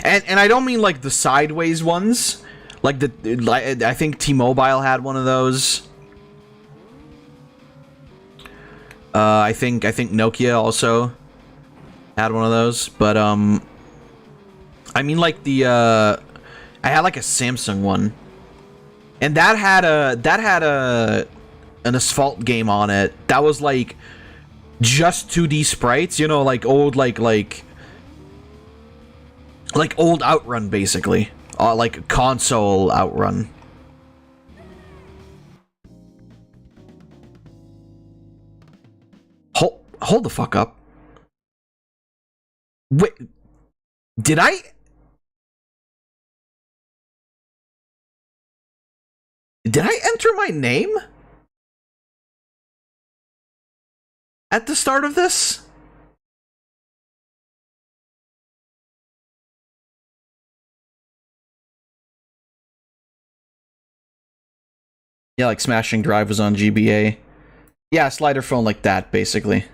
And I don't mean like the sideways ones. Like I think T-Mobile had one of those. I think Nokia also had one of those, but I mean like I had like a Samsung one. And that had an Asphalt game on it. That was like just 2D sprites, you know, like old like old Outrun basically. Like console Outrun. Hold the fuck up. Wait, did I enter my name at the start of this? Yeah, like Smashing Drive was on GBA. Yeah, slider phone like that, basically.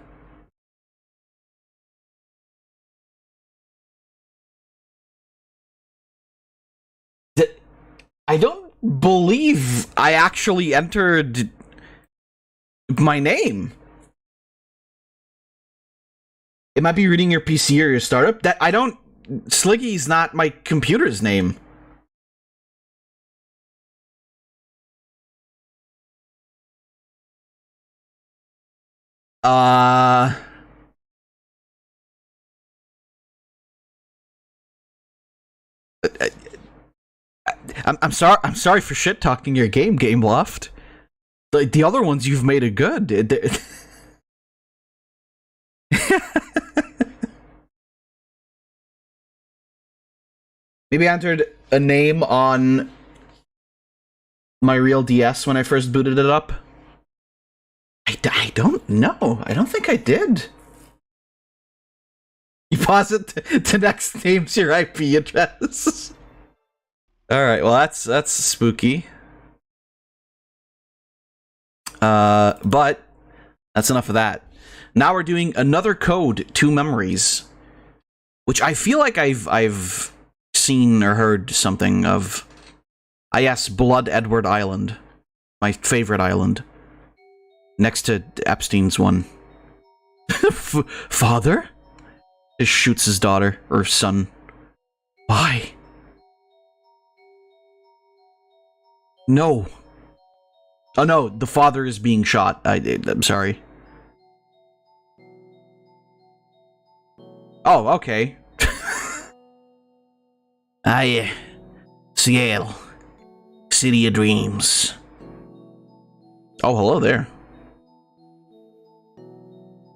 I don't believe I actually entered my name. It might be reading your PC or your startup. That I don't. Sliggy's not my computer's name. I'm sorry. I'm sorry for shit talking your game, Game Loft. The other ones you've made it good. Maybe I entered a name on my real DS when I first booted it up. I don't know. I don't think I did. You pause it to next name's your IP address. Alright, well that's spooky. But that's enough of that. Now we're doing another code to memories, which I feel like I've seen or heard something of. Yes, Blood Edward Island, my favorite island, next to Epstein's one. Father just shoots his daughter or son. Why? No. Oh no, the father is being shot. I'm sorry. Oh, okay. Seattle. City of Dreams. Oh, hello there.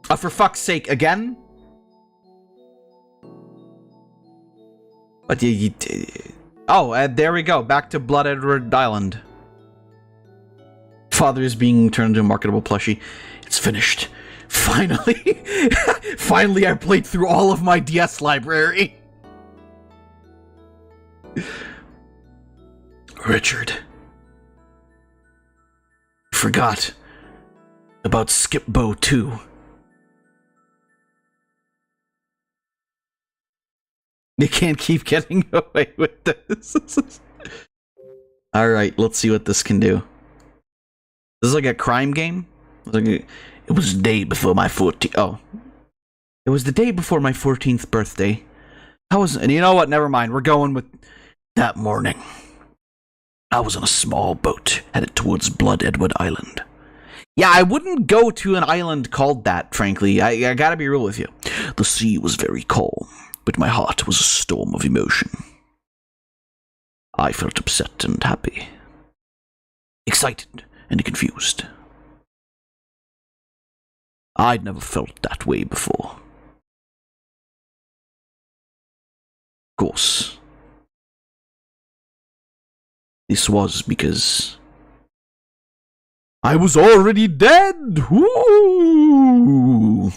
Oh, for fuck's sake, again? But there we go. Back to Blood Edward Island. Father is being turned into a marketable plushie. It's finished. Finally. Finally, I played through all of my DS library. Richard. Forgot about Skip Bow 2. They can't keep getting away with this. Alright, let's see what this can do. This is like a crime game? It was the day before my 14th... Oh. It was the day before my 14th birthday. And you know what? Never mind. We're going with... That morning, I was on a small boat headed towards Blood Edward Island. Yeah, I wouldn't go to an island called that, frankly. I gotta be real with you. The sea was very calm, but my heart was a storm of emotion. I felt upset and happy. Excited and confused. I'd never felt that way before. Of course. This was because I was already dead! Woo!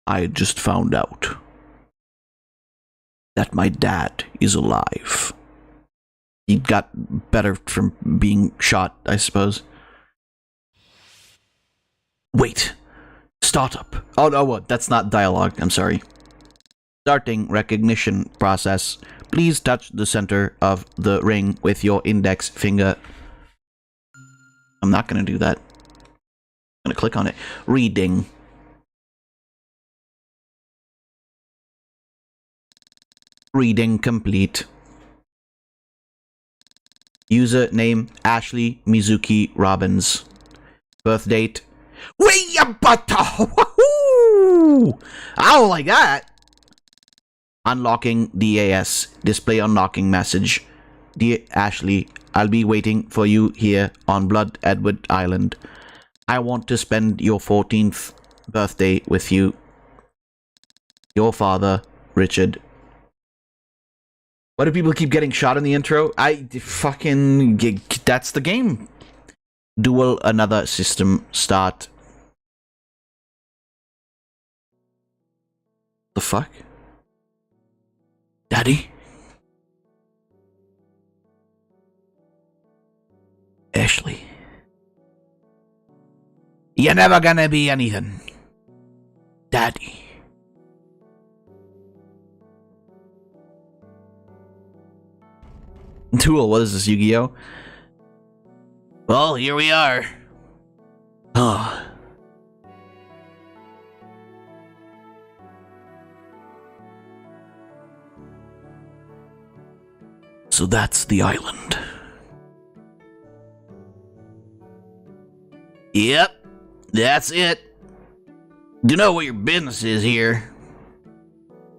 I had just found out that my dad is alive. He got better from being shot, I suppose. Wait. Startup. Oh, no, what? That's not dialogue. I'm sorry. Starting recognition process. Please touch the center of the ring with your index finger. I'm not going to do that. I'm going to click on it. Reading. Reading complete. User name Ashley Mizuki Robbins. Birth date. I don't like that. Unlocking DAS. Display unlocking message. Dear Ashley, I'll be waiting for you here on Blood Edward Island. I want to spend your 14th birthday with you. Your father, Richard. Why do people keep getting shot in the intro? That's the game. Dual another system start. The fuck? Daddy? Ashley. You're never gonna be anything. Daddy. Tool, what is this, Yu-Gi-Oh? Well, here we are. Oh. So that's the island. Yep, that's it. You know what your business is here.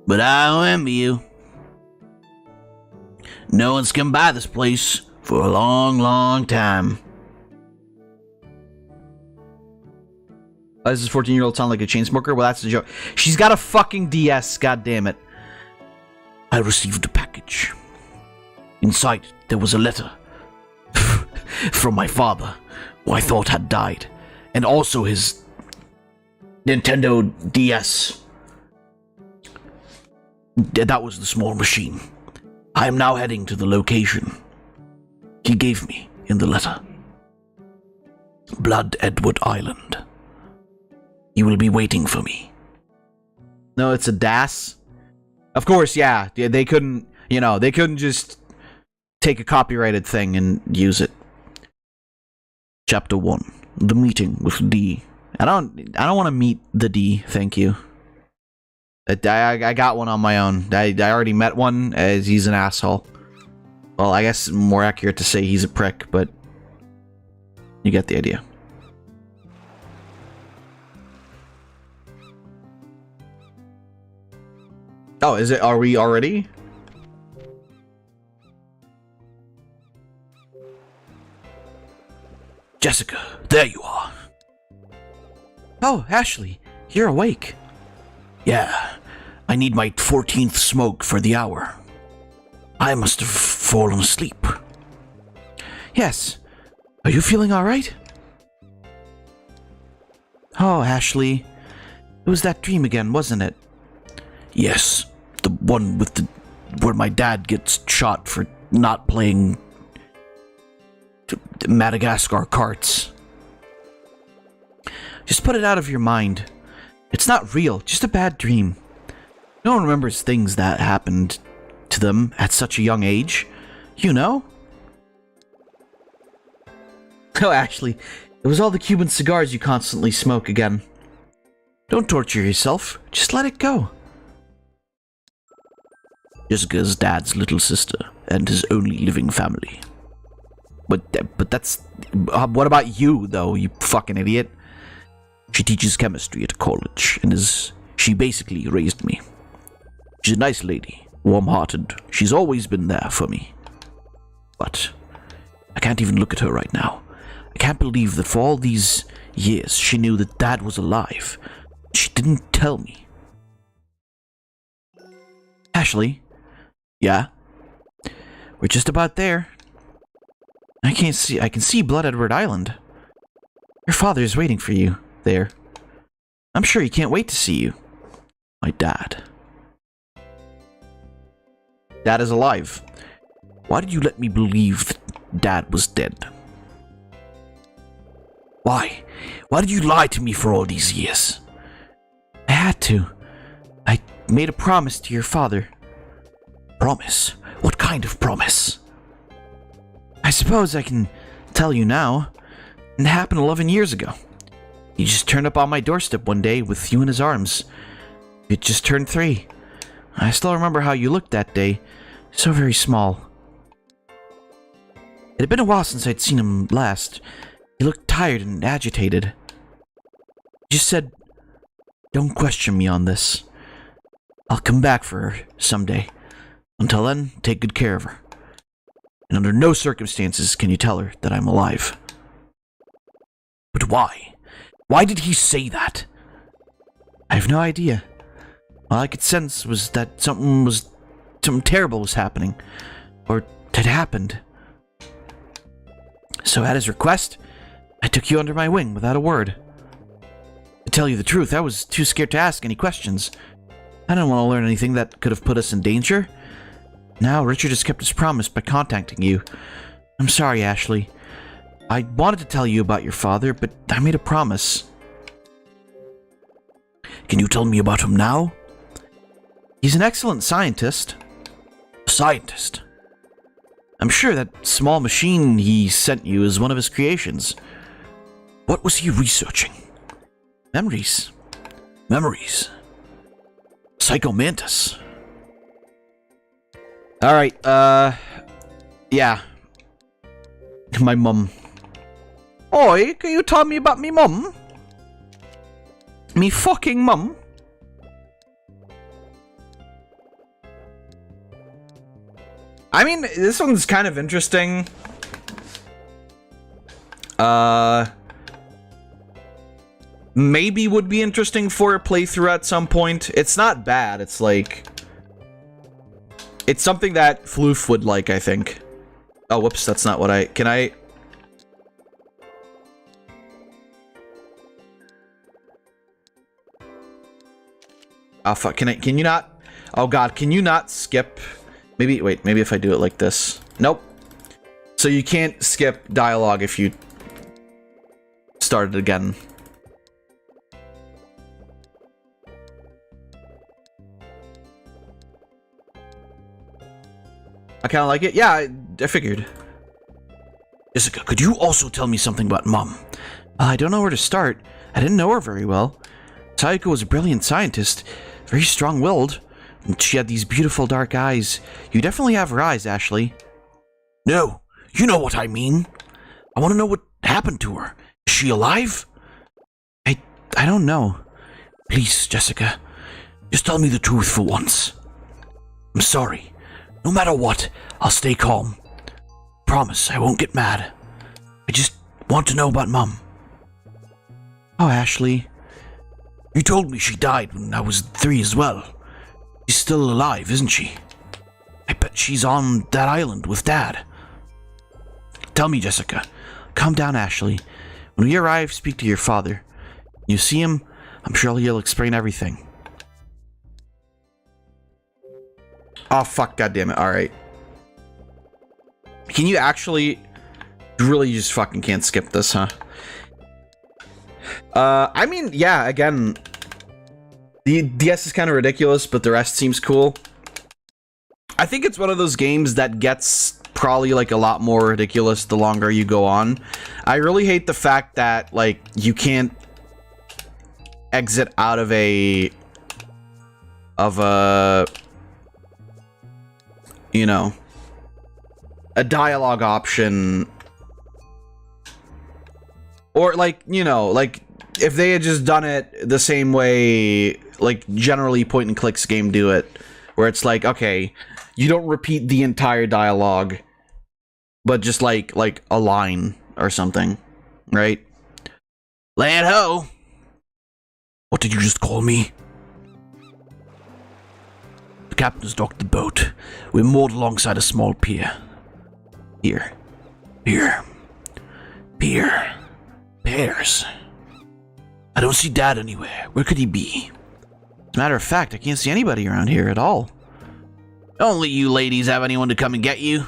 But I don't envy you. No one's come by this place for a long, long time. Why does this 14-year-old sound like a chain smoker? Well, that's the joke. She's got a fucking DS, goddammit. I received a package. Inside, there was a letter. From my father, who I thought had died. And also his Nintendo DS. That was the small machine. I am now heading to the location he gave me in the letter. Blood Edward Island. You will be waiting for me. No, it's a DAS? Of course, yeah. They couldn't, they couldn't just take a copyrighted thing and use it. Chapter 1. The meeting with D. I don't want to meet the D, thank you. I got one on my own. I already met one, as he's an asshole. Well, I guess more accurate to say he's a prick, but you get the idea. Oh, is it? Are we already? Jessica, there you are. Oh, Ashley, you're awake. Yeah, I need my 14th smoke for the hour. I must have fallen asleep. Yes. Are you feeling alright? Oh, Ashley. It was that dream again, wasn't it? Yes. The one with where my dad gets shot for not playing Madagascar carts. Just put it out of your mind. It's not real, just a bad dream. No one remembers things that happened to them at such a young age. You know? Oh, Ashley, it was all the Cuban cigars you constantly smoke again. Don't torture yourself, just let it go. Jessica's dad's little sister and his only living family. But that's... what about you, though, you fucking idiot? She teaches chemistry at college, and she basically raised me. She's a nice lady, warm-hearted. She's always been there for me. But I can't even look at her right now. I can't believe that for all these years she knew that Dad was alive. She didn't tell me. Ashley? Yeah? We're just about there. I can see Blood Edward Island. Your father is waiting for you there. I'm sure he can't wait to see you. My dad. Dad is alive. Why did you let me believe that Dad was dead? Why? Why did you lie to me for all these years? I had to. made a promise to your father. Promise? What kind of promise? I suppose I can tell you now. It happened 11 years ago. He just turned up on my doorstep one day with you in his arms. You just turned 3. I still remember how you looked that day. So very small. It had been a while since I'd seen him last. He looked tired and agitated. He just said, "Don't question me on this. I'll come back for her someday. Until then, take good care of her. And under no circumstances can you tell her that I'm alive." But why? Why did he say that? I have no idea. All I could sense was that something terrible was happening. Or had happened. So at his request, I took you under my wing without a word. To tell you the truth, I was too scared to ask any questions. I didn't want to learn anything that could have put us in danger. Now Richard has kept his promise by contacting you. I'm sorry, Ashley. I wanted to tell you about your father, but I made a promise. Can you tell me about him now? He's an excellent scientist. A scientist? I'm sure that small machine he sent you is one of his creations. What was he researching? Memories. Memories. Psychomantis. Alright, yeah. My mum. Oi, can you tell me about me mum? Me fucking mum? I mean, this one's kind of interesting. Maybe would be interesting for a playthrough at some point. It's not bad, it's like... It's something that Floof would like, I think. Oh, whoops, that's not what I... Can I... Oh, fuck, can you not... Oh, God, can you not skip... Maybe, wait, maybe if I do it like this. Nope. So you can't skip dialogue if you start it again. I kind of like it. Yeah, I figured. Jessica, could you also tell me something about Mom? I don't know where to start. I didn't know her very well. Sayako was a brilliant scientist, very strong-willed. And she had these beautiful dark eyes. You definitely have her eyes, Ashley. No, you know what I mean. I want to know what happened to her. Is she alive? I don't know. Please, Jessica, just tell me the truth for once. I'm sorry. No matter what, I'll stay calm. Promise, I won't get mad. I just want to know about Mom. Oh, Ashley. You told me she died when I was 3 as well. She's still alive, isn't she? I bet she's on that island with Dad. Tell me, Jessica. Calm down, Ashley. When we arrive, speak to your father. When you see him, I'm sure he'll explain everything. Oh, fuck, goddammit. Alright. Can you actually... Really, you just fucking can't skip this, huh? I mean, yeah, again... The DS is kind of ridiculous, but the rest seems cool. I think it's one of those games that gets probably, like, a lot more ridiculous the longer you go on. I really hate the fact that, like, you can't exit out of a... you know, a dialogue option. Or, like, you know, like, if they had just done it the same way, like, generally point-and-clicks game do it, where it's like, okay, you don't repeat the entire dialogue, but just, like a line or something, right? Land ho! What did you just call me? The captain has docked the boat. We're moored alongside a small pier. Here. Pier. Pears. I don't see Dad anywhere. Where could he be? As a matter of fact, I can't see anybody around here at all. Don't let you ladies have anyone to come and get you.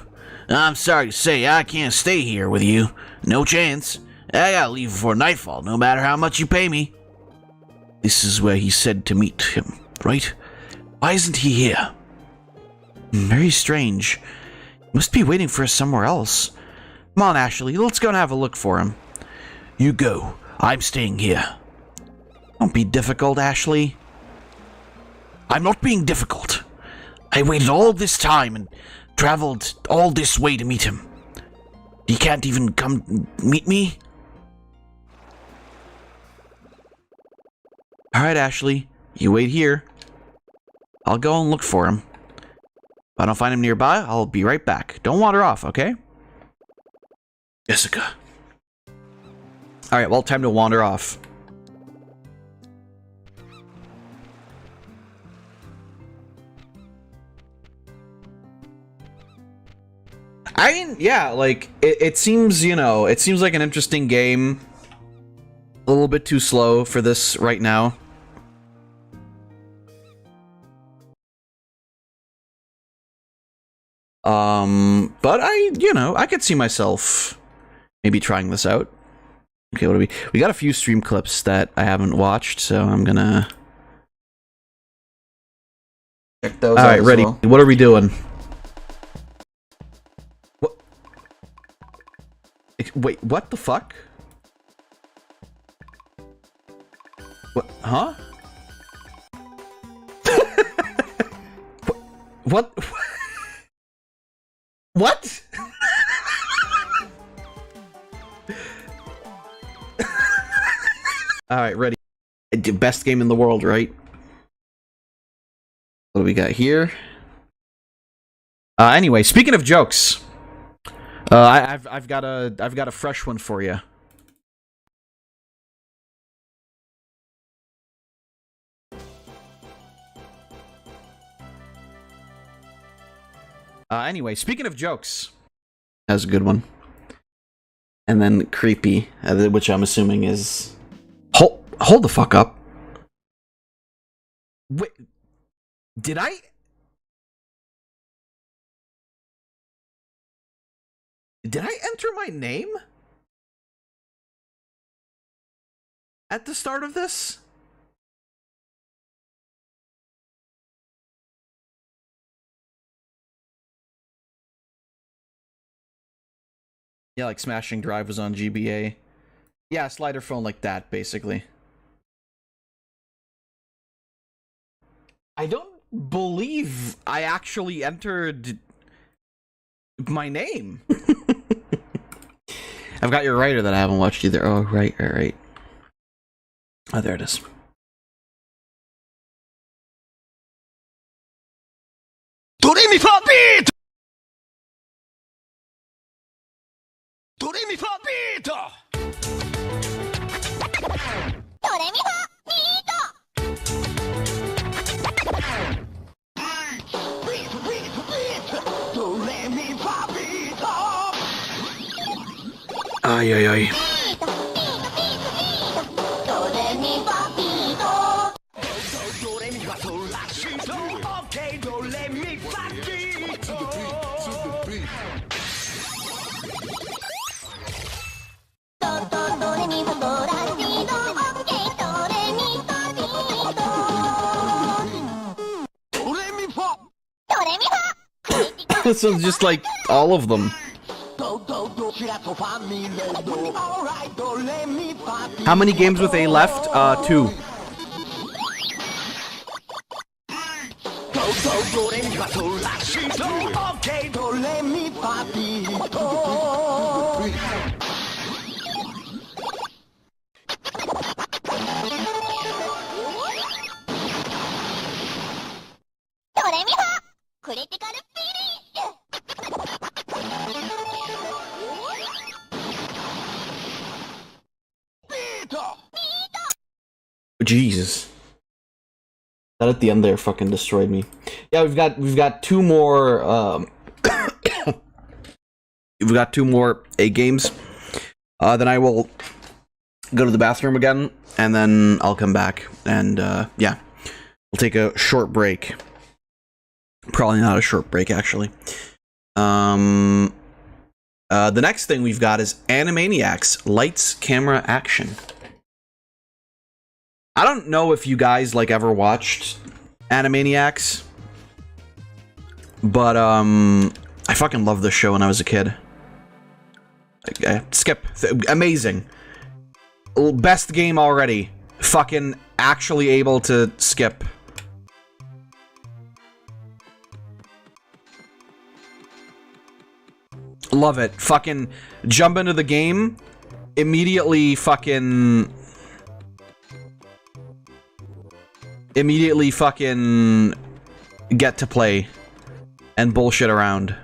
I'm sorry to say, I can't stay here with you. No chance. I gotta leave before nightfall, no matter how much you pay me. This is where he said to meet him, right? Why isn't he here? Very strange. Must be waiting for us somewhere else. Come on, Ashley, let's go and have a look for him. You go. I'm staying here. Don't be difficult, Ashley. I'm not being difficult. I waited all this time and traveled all this way to meet him. He can't even come meet me? Alright, Ashley. You wait here. I'll go and look for him. If I don't find him nearby, I'll be right back. Don't wander off, okay? Jessica. Alright, well, time to wander off. I mean, yeah, like, it seems, you know, it seems like an interesting game. A little bit too slow for this right now. But I could see myself maybe trying this out. Okay, what do we got a few stream clips that I haven't watched, so I'm gonna check those out. All right, ready. Well. What are we doing? What? Wait, what the fuck? What? Huh? What? What? Alright, ready. Best game in the world, right? What do we got here? Anyway, speaking of jokes, I've got a fresh one for you. Anyway, speaking of jokes, that's a good one. And then creepy, which I'm assuming is... Hold the fuck up. Wait, did I enter my name at the start of this? Yeah, like Smashing Drive was on GBA. Yeah, slider phone like that, basically. I don't believe I actually entered my name. I've got your writer that I haven't watched either. Oh, right. Oh, there it is. Do re mi fa beat! Do re mi fa beat! Do re mi fa Ay, ay, ay. This one's just like all of them. How many games with A left? 2. Jesus. That at the end there fucking destroyed me. Yeah, we've got 2 more we've got 2 more A games. Then I will go to the bathroom again, and then I'll come back, and yeah. We'll take a short break. Probably not a short break, actually. The next thing we've got is Animaniacs Lights, Camera, Action. I don't know if you guys like ever watched Animaniacs. But I fucking loved this show when I was a kid. Skip. Amazing. Best game already. Fucking actually able to skip. Love it. Fucking jump into the game. Immediately fucking get to play and bullshit around.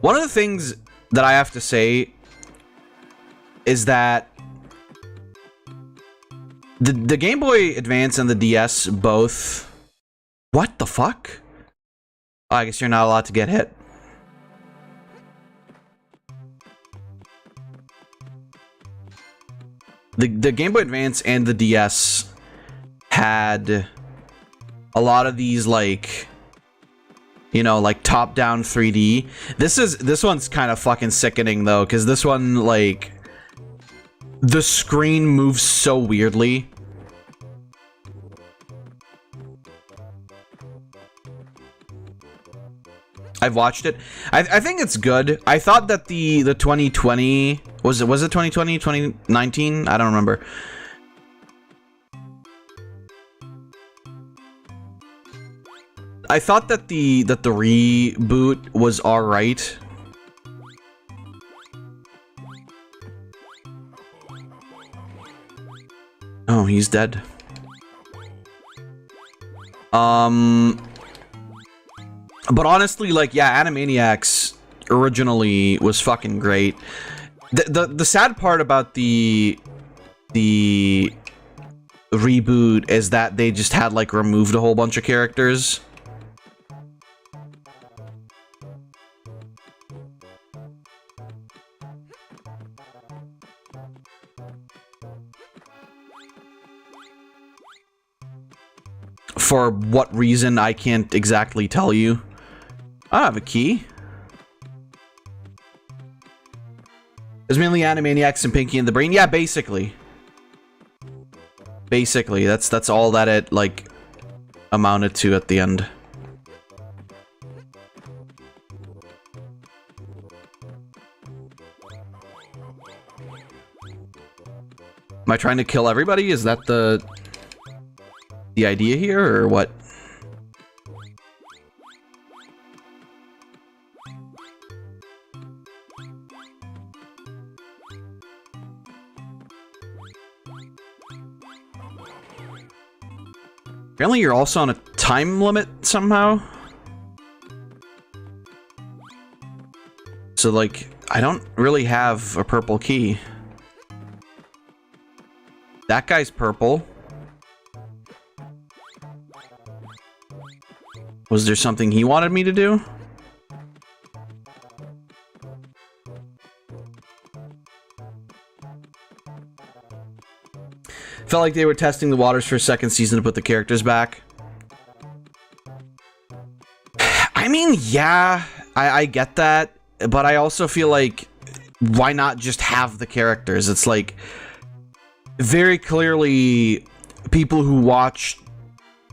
One of the things that I have to say is that the Game Boy Advance and the DS both... What the fuck? Oh, I guess you're not allowed to get hit. The Game Boy Advance and the DS had a lot of these, like, you know, like top-down 3D. This one's kind of fucking sickening though, because this one, like, the screen moves so weirdly. I've watched it. I think it's good. I thought that the 2020 was it 2020, 2019? I don't remember. I thought that the reboot was all right. Oh, he's dead. But honestly, like, yeah, Animaniacs originally was fucking great. The sad part about the reboot is that they just had, like, removed a whole bunch of characters. For what reason, I can't exactly tell you. I have a key. It's mainly Animaniacs and Pinky and the Brain. Yeah, basically. Basically, that's all that it, like, amounted to at the end. Am I trying to kill everybody? Is that the idea here, or what? Apparently you're also on a time limit somehow. So, like, I don't really have a purple key. That guy's purple. Was there something he wanted me to do? Felt like they were testing the waters for a second season to put the characters back. I mean, yeah, I get that, but I also feel like, why not just have the characters? It's like, very clearly, people who watch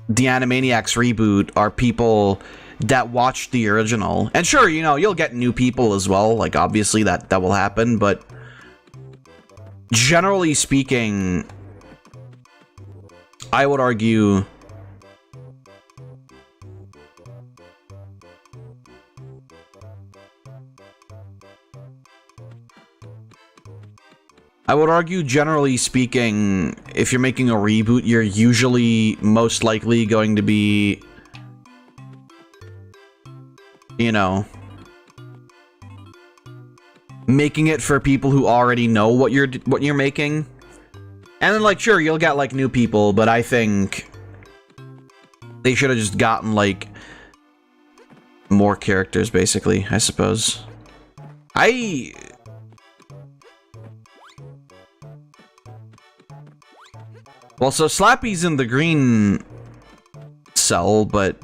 the Animaniacs reboot are people that watched the original. And sure, you know, you'll get new people as well, like, obviously that will happen, but generally speaking, I would argue generally speaking, if you're making a reboot, you're usually most likely going to be, you know, making it for people who already know what you're making. And then, like, sure, you'll get, like, new people, but I think they should have just gotten, like, more characters, basically, I suppose. Well, so Slappy's in the green cell, but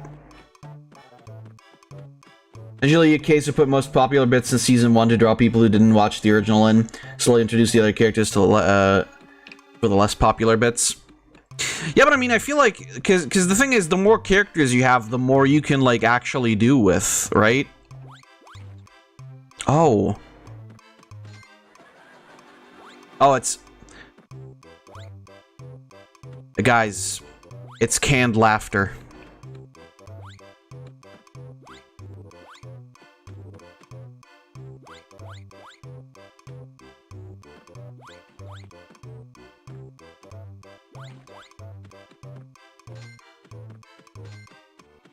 usually a case of put most popular bits in season 1 to draw people who didn't watch the original in, slowly introduce the other characters to for the less popular bits. Yeah, but I mean, I feel like because the thing is, the more characters you have, the more you can like actually do with, right? Oh, it's guys, it's canned laughter.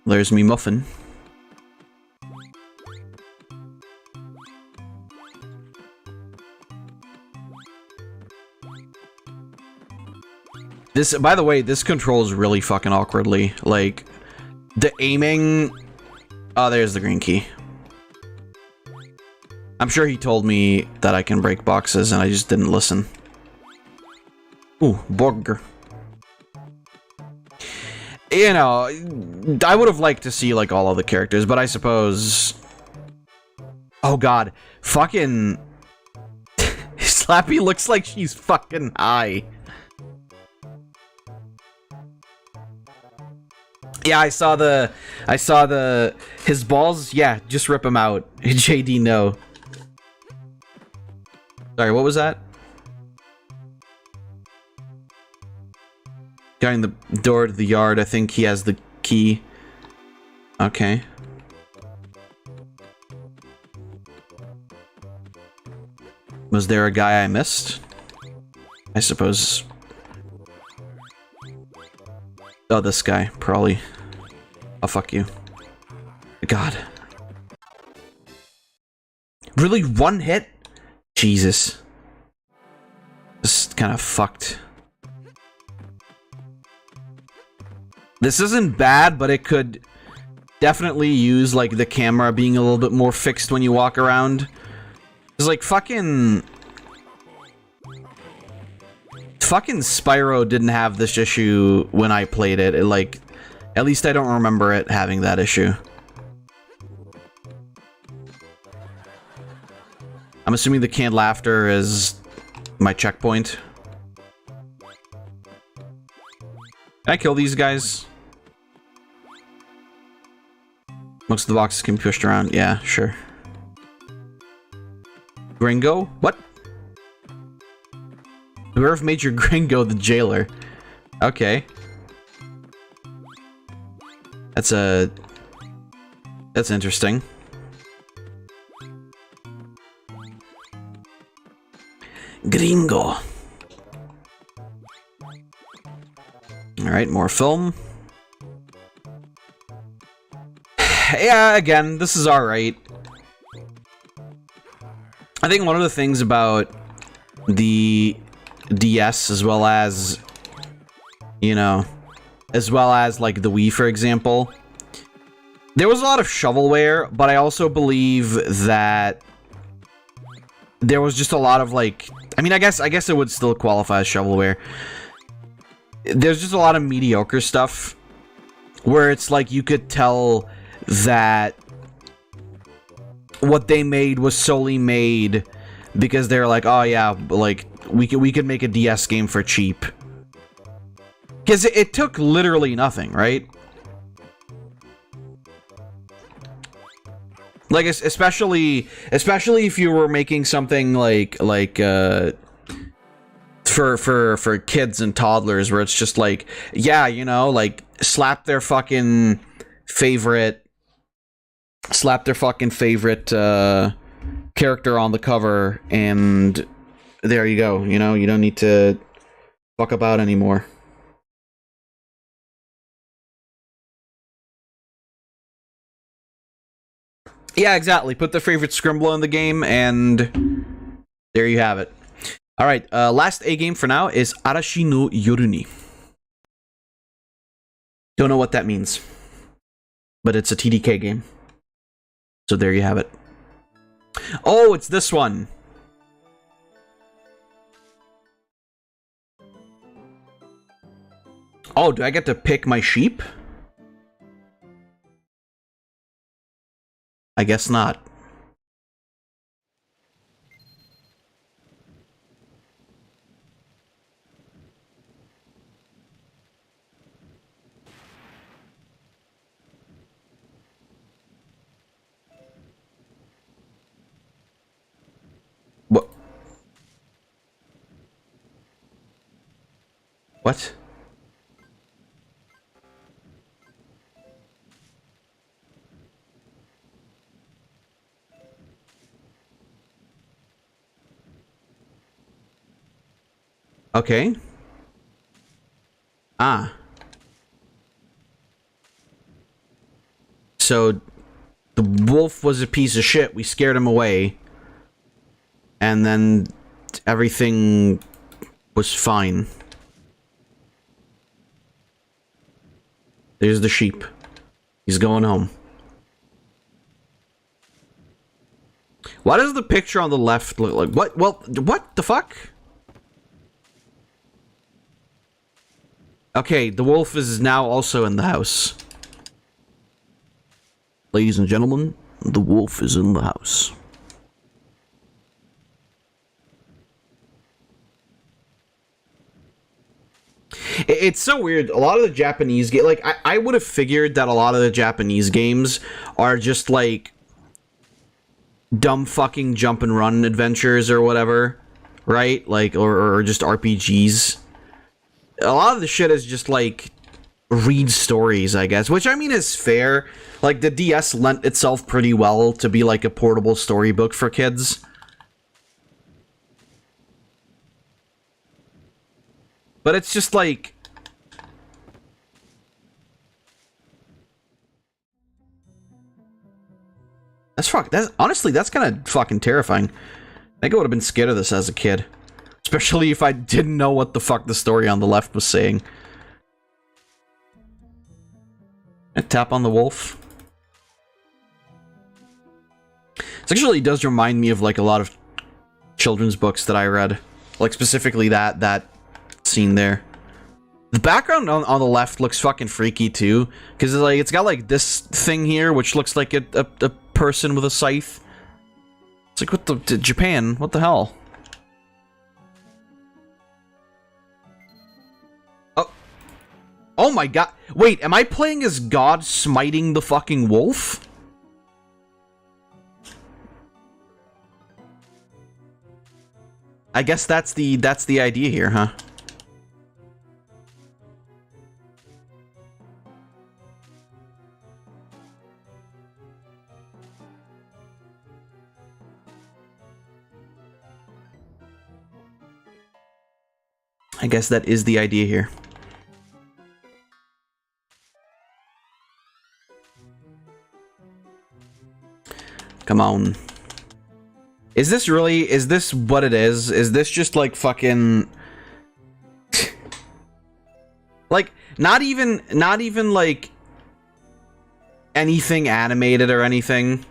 There's me muffin. This, by the way, this controls really fucking awkwardly. Like, the aiming... Oh, there's the green key. I'm sure he told me that I can break boxes and I just didn't listen. Ooh, burger. You know, I would have liked to see, like, all of the characters, but I suppose... Oh, God. Fucking... Slappy looks like she's fucking high. Yeah, I saw his balls, yeah, just rip them out. JD, no. Sorry, what was that? Guarding the door to the yard, I think he has the key. Okay. Was there a guy I missed? I suppose. Oh, this guy, probably. Oh, fuck you. God. Really? One hit? Jesus. This is kind of fucked. This isn't bad, but it could definitely use, like, the camera being a little bit more fixed when you walk around. It's like, fucking Spyro didn't have this issue when I played it. It, like, at least I don't remember it having that issue. I'm assuming the canned laughter is my checkpoint. Can I kill these guys? Most of the boxes can be pushed around. Yeah, sure. Gringo? What? Whoever made your Gringo the jailer. Okay. That's interesting. Gringo. Alright, more film. Yeah, again, this is alright. I think one of the things about the DS, as well as, you know, as well as, like, the Wii, for example, there was a lot of shovelware, but I also believe that there was just a lot of, like, I mean, I guess it would still qualify as shovelware. There's just a lot of mediocre stuff where it's like you could tell that what they made was solely made because they're like, oh yeah, like we could make a DS game for cheap. Because it took literally nothing, right? Like, especially if you were making something like for kids and toddlers, where it's just like, yeah, you know, like slap their fucking favorite character on the cover, and there you go. You know, you don't need to fuck about anymore. Yeah, exactly. Put their favorite scrimbler in the game, and there you have it. All right, last A game for now is Arashi no Yoruni. Don't know what that means, but it's a TDK game. So there you have it. Oh, it's this one. Oh, do I get to pick my sheep? I guess not. What? Okay. Ah. So, the wolf was a piece of shit. We scared him away. And then everything was fine. There's the sheep. He's going home. Why does the picture on the left look like... What? Well, what the fuck? Okay, the wolf is now also in the house. Ladies and gentlemen, the wolf is in the house. It's so weird. A lot of the Japanese games, like, I would have figured that a lot of the Japanese games are just, like, dumb fucking jump and run adventures or whatever, right? Like, or just RPGs. A lot of the shit is just, like, read stories, I guess, which, I mean, is fair. Like, the DS lent itself pretty well to be, like, a portable storybook for kids. But it's just, like... honestly, that's kind of fucking terrifying. I think I would have been scared of this as a kid. Especially if I didn't know what the fuck the story on the left was saying. And tap on the wolf. This actually does remind me of, like, a lot of children's books that I read. Like, specifically that scene there. The background on the left looks fucking freaky, too. Because, like, it's got, like, this thing here, which looks like a person with a scythe. It's like, what the... Japan? What the hell? Oh my god. Wait, am I playing as God smiting the fucking wolf? I guess that's the idea here, huh? I guess that is the idea here. Come on. Is this what it is? Is this just like fucking... like, not even like anything animated or anything?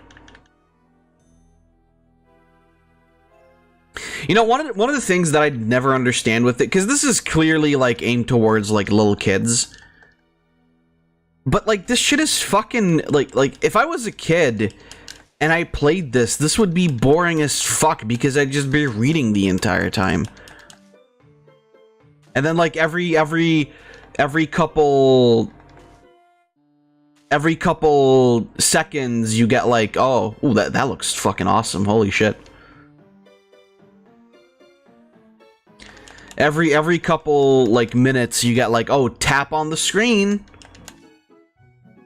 You know, one of the things that I'd never understand with it, because this is clearly like aimed towards like little kids. But like, this shit is fucking like if I was a kid and I played this would be boring as fuck because I'd just be reading the entire time. And then like every couple seconds you get like, oh, ooh, that looks fucking awesome. Holy shit. Every couple like minutes you get like, oh, tap on the screen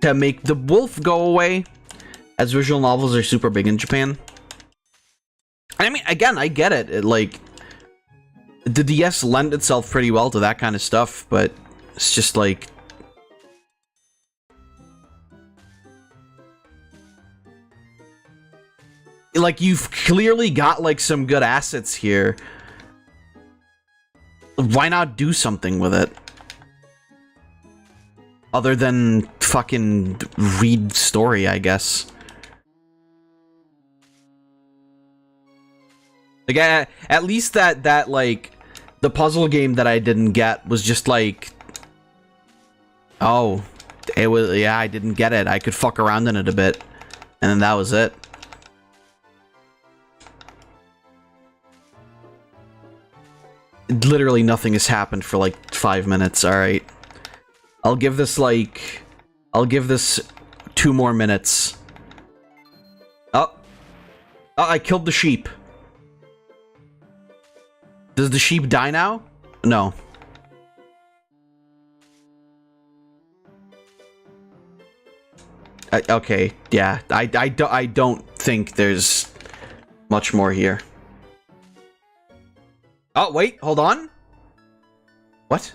to make the wolf go away. As visual novels are super big in Japan. I mean, again, I get it. Like, the DS lent itself pretty well to that kind of stuff, but it's just like... like, you've clearly got, like, some good assets here. Why not do something with it? Other than fucking read story, I guess. Like, at least that, like, the puzzle game that I didn't get was just like... oh, it was, yeah, I didn't get it. I could fuck around in it a bit. And then that was it. Literally nothing has happened for, like, 5 minutes, alright. I'll give this 2 more minutes. Oh, I killed the sheep. Does the sheep die now? No. Okay, yeah. I don't think there's much more here. Oh, wait, hold on. What?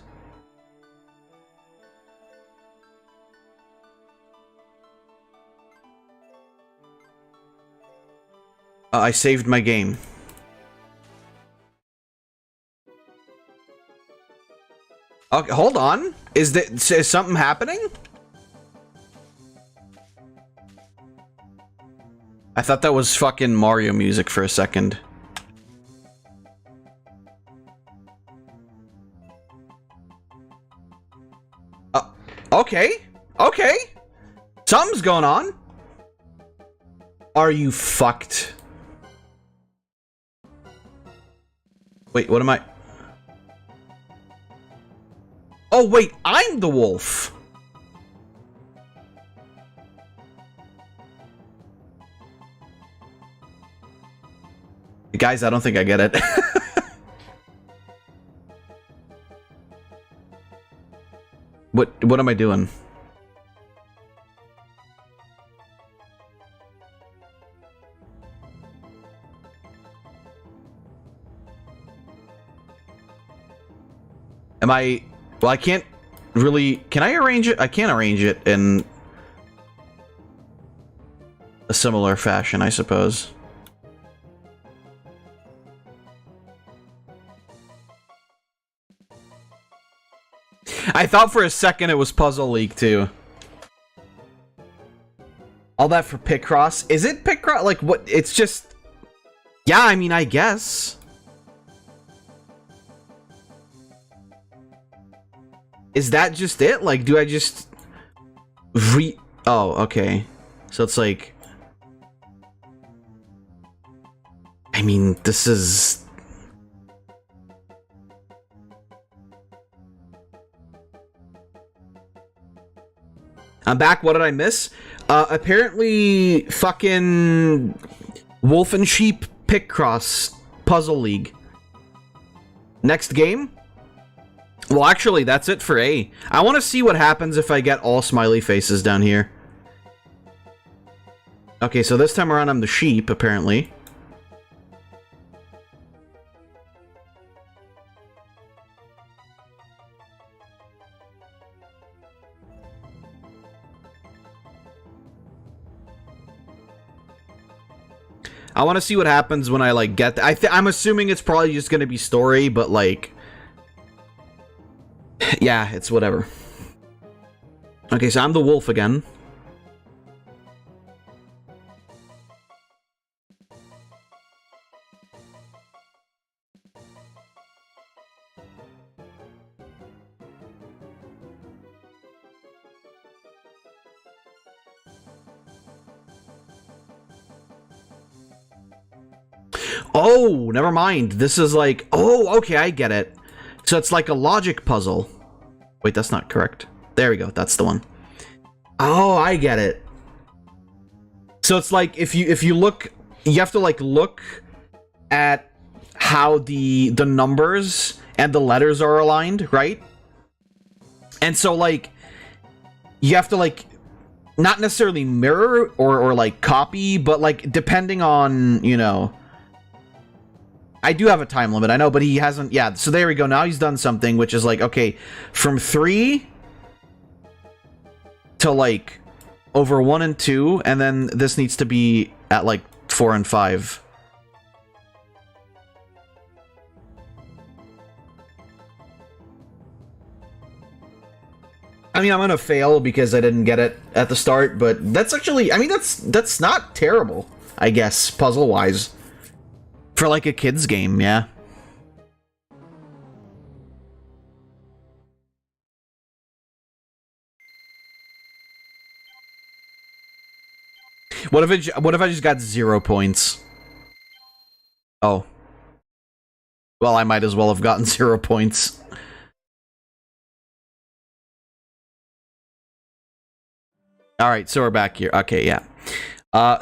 I saved my game. Okay, hold on. Is something happening? I thought that was fucking Mario music for a second. Okay. Okay. Something's going on. Are you fucked? Wait, what am I? Oh, wait, I'm the wolf. Guys, I don't think I get it. What am I doing? Am I... Well, I can't really... Can I arrange it? I can't arrange it in a similar fashion, I suppose. I thought for a second it was Puzzle League, too. All that for Picross? Is it Picross? Like, what? It's just... Yeah, I mean, I guess. Is that just it? Like, do I just... Oh, okay. So it's like... I mean, this is... I'm back. What did I miss? Apparently, fucking Wolf and Sheep Picross Puzzle League. Next game? Well, actually, that's it for A. I want to see what happens if I get all smiley faces down here. Okay, so this time around I'm the sheep, apparently. I want to see what happens when I, like, get... I'm assuming it's probably just going to be story, but, like... Yeah, it's whatever. Okay, so I'm the wolf again. Oh, never mind. This is like... Oh, okay, I get it. So it's like a logic puzzle. Wait, that's not correct. There we go. That's the one. Oh, I get it. So it's like if you look, you have to like look at how the numbers and the letters are aligned, right? And so like you have to like not necessarily mirror or like copy, but like depending on, you know, I do have a time limit, I know, but he hasn't... Yeah, so there we go. Now he's done something, which is like, okay, from 3 to, like, over 1 and 2, and then this needs to be at, like, 4 and 5. I mean, I'm gonna fail because I didn't get it at the start, but that's actually... I mean, that's not terrible, I guess, puzzle-wise. For like a kid's game, yeah. What if I just got 0 points? Oh. Well, I might as well have gotten 0 points. Alright, so we're back here. Okay, yeah.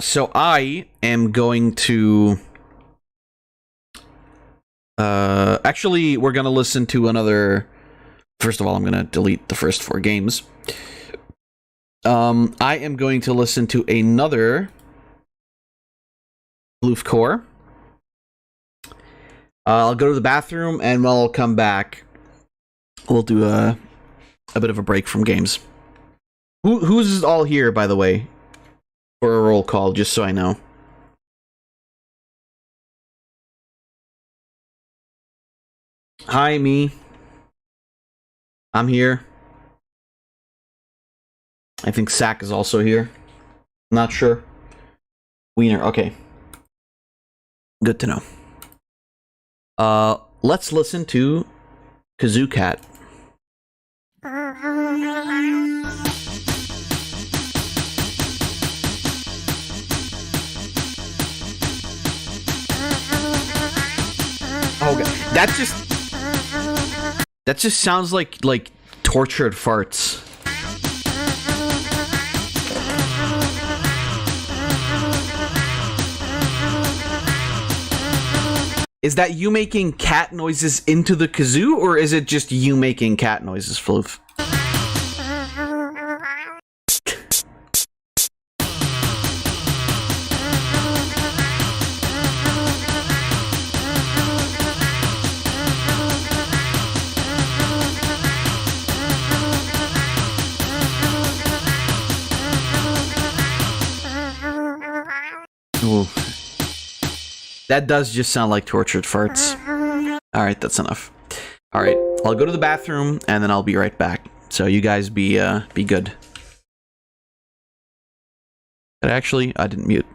So I am going to... actually, we're gonna listen to another... First of all, I'm gonna delete the first 4 games. I am going to listen to another Bloof Core. I'll go to the bathroom, and when I'll come back, we'll do a bit of a break from games. Who's all here, by the way, for a roll call, just so I know? Hi, me. I'm here. I think Sack is also here. Not sure. Wiener, okay. Good to know. Let's listen to Kazoo Cat. Oh, God. That just sounds like tortured farts. Is that you making cat noises into the kazoo, or is it just you making cat noises, Floof? Ooh. That does just sound like tortured farts. Alright, that's enough. Alright, I'll go to the bathroom, and then I'll be right back. So you guys be good. But actually, I didn't mute.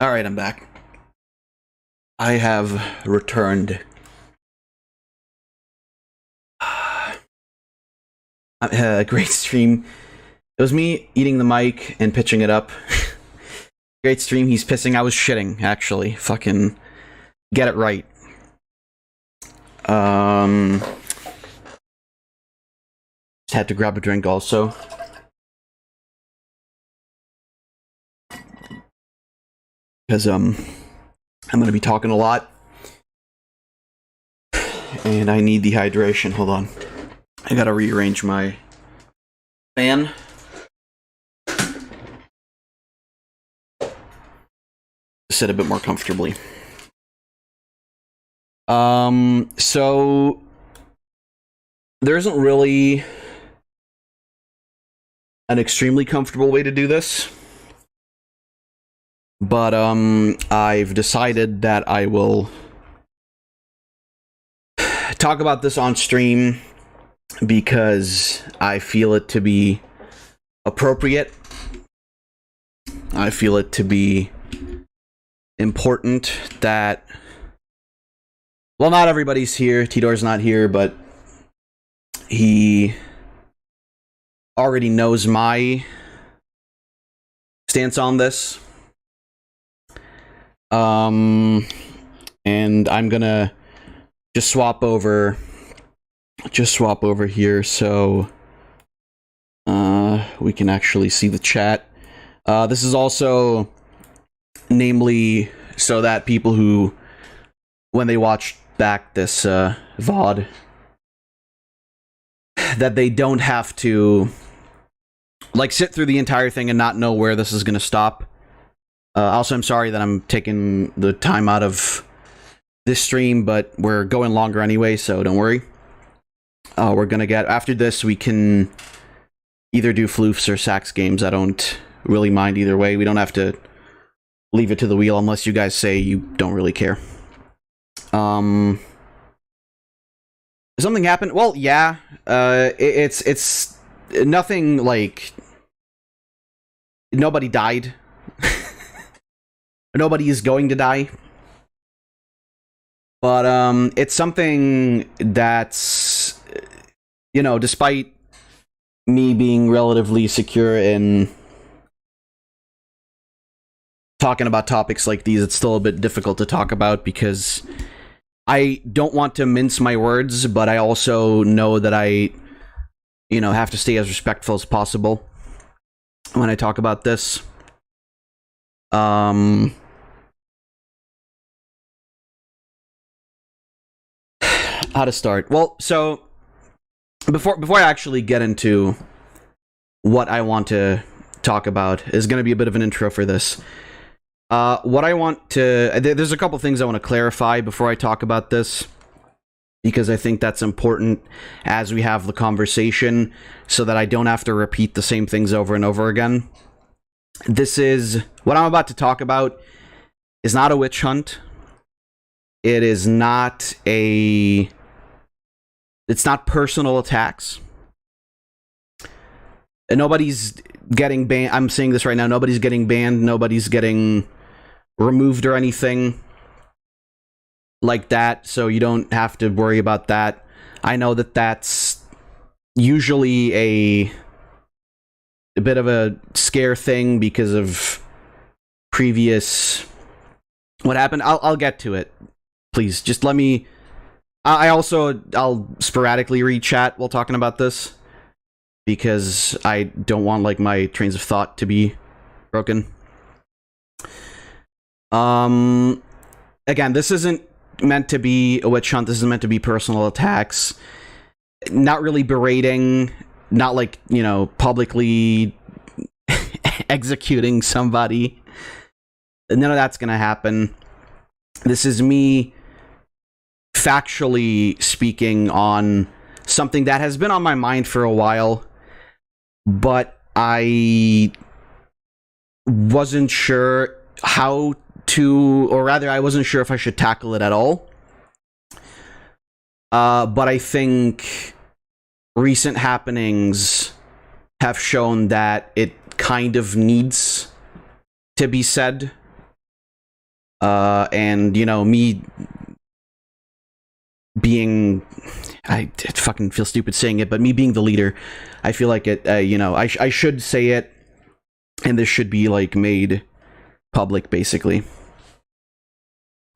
Alright, I'm back. I have returned. A great stream. It was me eating the mic and pitching it up. Great stream, he's pissing. I was shitting, actually. Fucking get it right. Just had to grab a drink also. Because, I'm gonna be talking a lot. And I need the hydration. Hold on. I gotta rearrange my fan. Sit a bit more comfortably. So there isn't really an extremely comfortable way to do this. But I've decided that I will talk about this on stream because I feel it to be appropriate. I feel it to be important that, well, not everybody's here. Tidor's not here, but he already knows my stance on this. And I'm gonna just swap over here so we can actually see the chat. This is also namely so that people who, when they watch back this VOD, that they don't have to like sit through the entire thing and not know where this is gonna stop. Also, I'm sorry that I'm taking the time out of this stream, but we're going longer anyway, so don't worry. We're gonna get, after this, we can either do floofs or sax games. I don't really mind either way. We don't have to leave it to the wheel unless you guys say you don't really care. Something happened? Well, yeah. It's nothing like, nobody died. Nobody is going to die. But it's something that's, you know, despite me being relatively secure in talking about topics like these, it's still a bit difficult to talk about because I don't want to mince my words, but I also know that I, you know, have to stay as respectful as possible when I talk about this. How to start? Well, so before I actually get into what I want to talk about, is going to be a bit of an intro for this. What I want to, there's a couple things I want to clarify before I talk about this, because I think that's important as we have the conversation, so that I don't have to repeat the same things over and over again. This is, what I'm about to talk about is not a witch hunt. It is not it's not personal attacks. And nobody's getting banned. I'm saying this right now. Nobody's getting banned. Nobody's getting removed or anything like that. So you don't have to worry about that. I know that that's usually a bit of a scare thing because of previous what happened. I'll get to it. Please, just let me. I'll sporadically read chat while talking about this, because I don't want, like, my trains of thought to be broken. Again, this isn't meant to be a witch hunt. This isn't meant to be personal attacks. Not really berating. Not, like, you know, publicly executing somebody. None of that's gonna happen. This is me factually speaking on something that has been on my mind for a while, but I wasn't sure how to, or rather, I wasn't sure if I should tackle it at all. But I think recent happenings have shown that it kind of needs to be said. And, you know, me being, it fucking feel stupid saying it, but me being the leader, I feel like it, you know, I should say it, and this should be, like, made public, basically.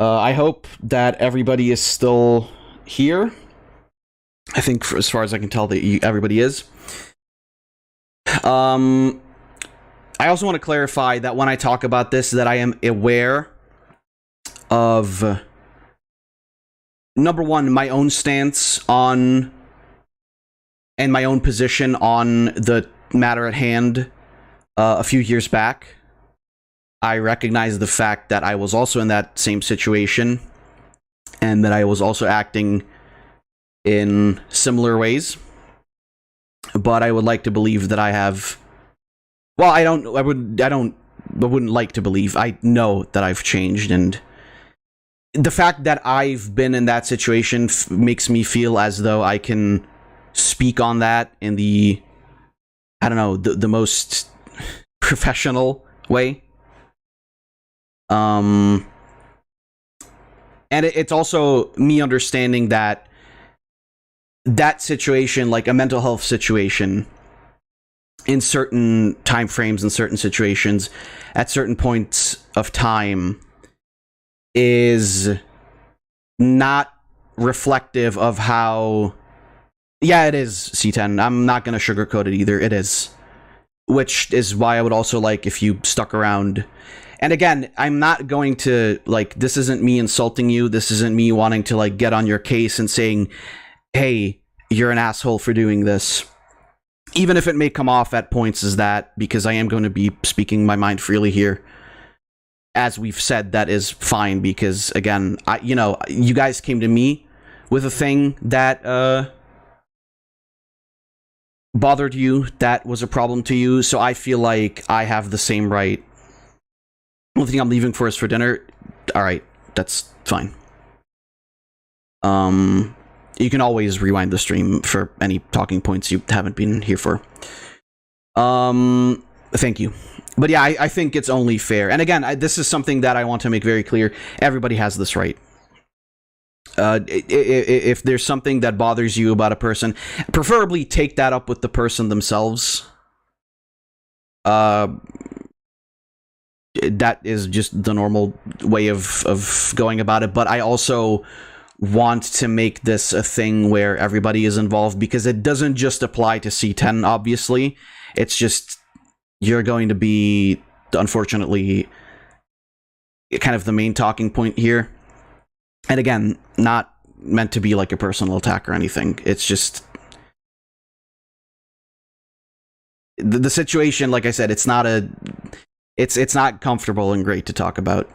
I hope that everybody is still here. I think, as far as I can tell, that everybody is. I also want to clarify that when I talk about this, that I am aware of, number one, my own stance on, and my own position on the matter at hand a few years back. I recognize the fact that I was also in that same situation, and that I was also acting in similar ways. But I would like to believe that I have, well, I wouldn't like to believe. I know that I've changed, and the fact that I've been in that situation makes me feel as though I can speak on that in the, I don't know, the most professional way. And it's also me understanding that situation, like a mental health situation, in certain time frames, in certain situations, at certain points of time, is not reflective of how... Yeah, it is, C10. I'm not going to sugarcoat it either. It is. Which is why I would also like if you stuck around. And again, I'm not going to, like, this isn't me insulting you. This isn't me wanting to, like, get on your case and saying, hey, you're an asshole for doing this. Even if it may come off at points as that, because I am going to be speaking my mind freely here. As we've said, that is fine, because, again, you guys came to me with a thing that, bothered you, that was a problem to you, so I feel like I have the same right. Only thing I'm leaving for is for dinner. Alright, that's fine. You can always rewind the stream for any talking points you haven't been here for. Thank you. But yeah, I think it's only fair. And again, this is something that I want to make very clear. Everybody has this right. If there's something that bothers you about a person, preferably take that up with the person themselves. That is just the normal way of going about it. But I also want to make this a thing where everybody is involved, because it doesn't just apply to C10, obviously. It's just, you're going to be, unfortunately, kind of the main talking point here. And again, not meant to be like a personal attack or anything. It's just... The situation, like I said, it's not comfortable and great to talk about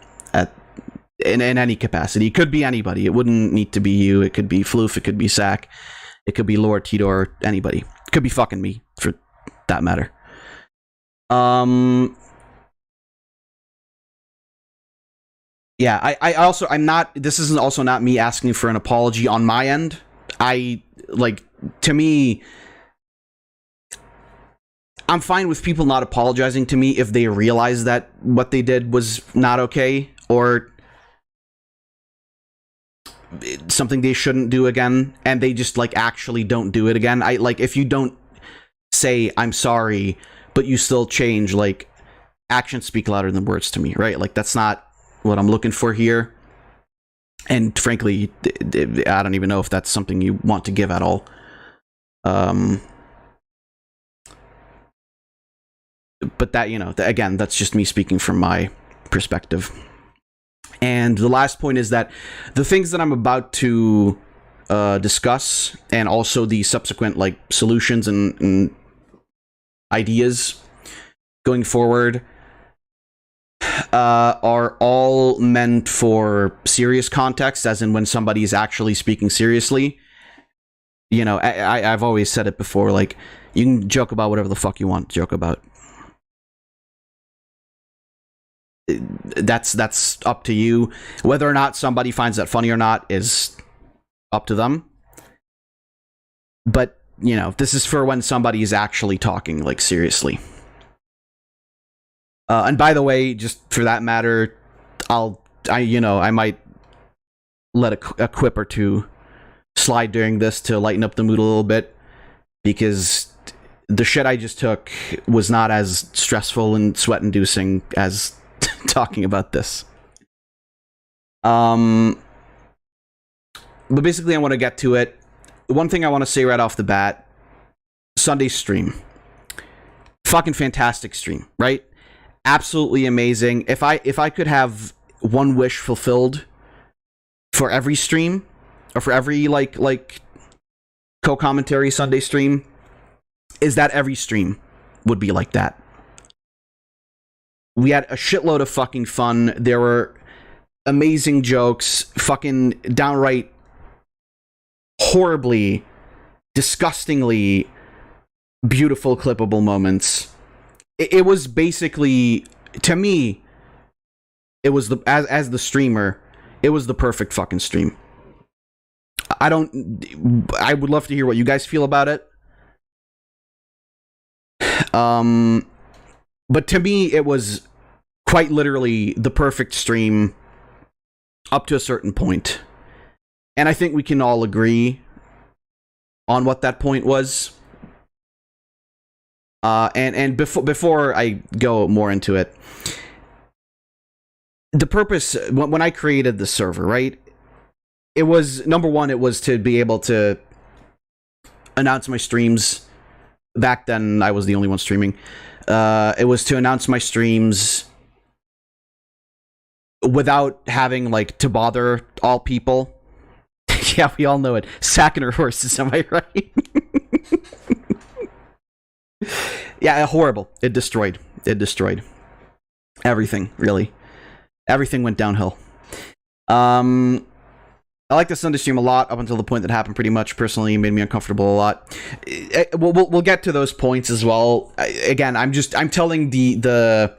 in any capacity. It could be anybody. It wouldn't need to be you. It could be Floof. It could be Sack. It could be Lord Tidor. Anybody. It could be fucking me, for that matter. Yeah, I'm not, this is also not me asking for an apology on my end. To me, I'm fine with people not apologizing to me if they realize that what they did was not okay, or something they shouldn't do again, and they just, like, actually don't do it again. If you don't say, I'm sorry, but you still change, like, actions speak louder than words to me, right? Like, that's not what I'm looking for here. And frankly, I don't even know if that's something you want to give at all. But that, again, that's just me speaking from my perspective. And the last point is that the things that I'm about to discuss, and also the subsequent, like, solutions and ideas going forward, are all meant for serious context, as in when somebody is actually speaking seriously. I've always said it before, like, you can joke about whatever the fuck you want to joke about. That's up to you. Whether or not somebody finds that funny or not is up to them. But, this is for when somebody is actually talking, like, seriously. And by the way, just for that matter, I'll I might let a quip or two slide during this to lighten up the mood a little bit, because the shit I just took was not as stressful and sweat-inducing as talking about this. But basically, I want to get to it. One thing I want to say right off the bat: Sunday stream, fucking fantastic stream, right? Absolutely amazing. If I could have one wish fulfilled for every stream, or for every like co-commentary Sunday stream, is that every stream would be like that. We had a shitload of fucking fun. There were amazing jokes, fucking downright horribly, disgustingly beautiful clippable moments. It was basically, to me, it was as the streamer, it was the perfect fucking stream. I would love to hear what you guys feel about it. But to me, it was quite literally the perfect stream up to a certain point. And I think we can all agree on what that point was. And before I go more into it, the purpose, when I created the server, right? It was, number one, it was to be able to announce my streams. Back then, I was the only one streaming. It was to announce my streams without having, like, to bother all people. Yeah, we all know it. Sacking her horses, am I right? Yeah, horrible. It destroyed everything, really. Everything went downhill. I like the Sunday stream a lot up until the point that happened. Pretty much, personally, made me uncomfortable a lot. We'll get to those points as well. Again, I'm telling the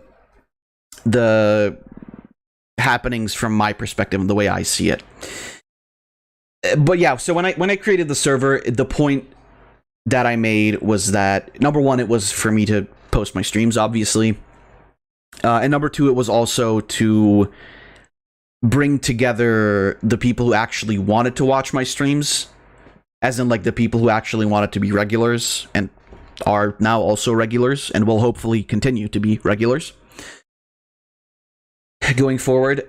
happenings from my perspective and the way I see it. But yeah, so when I created the server, the point that I made was that, number one, it was for me to post my streams, obviously, and number two, it was also to bring together the people who actually wanted to watch my streams, as in, like, the people who actually wanted to be regulars and are now also regulars and will hopefully continue to be regulars going forward.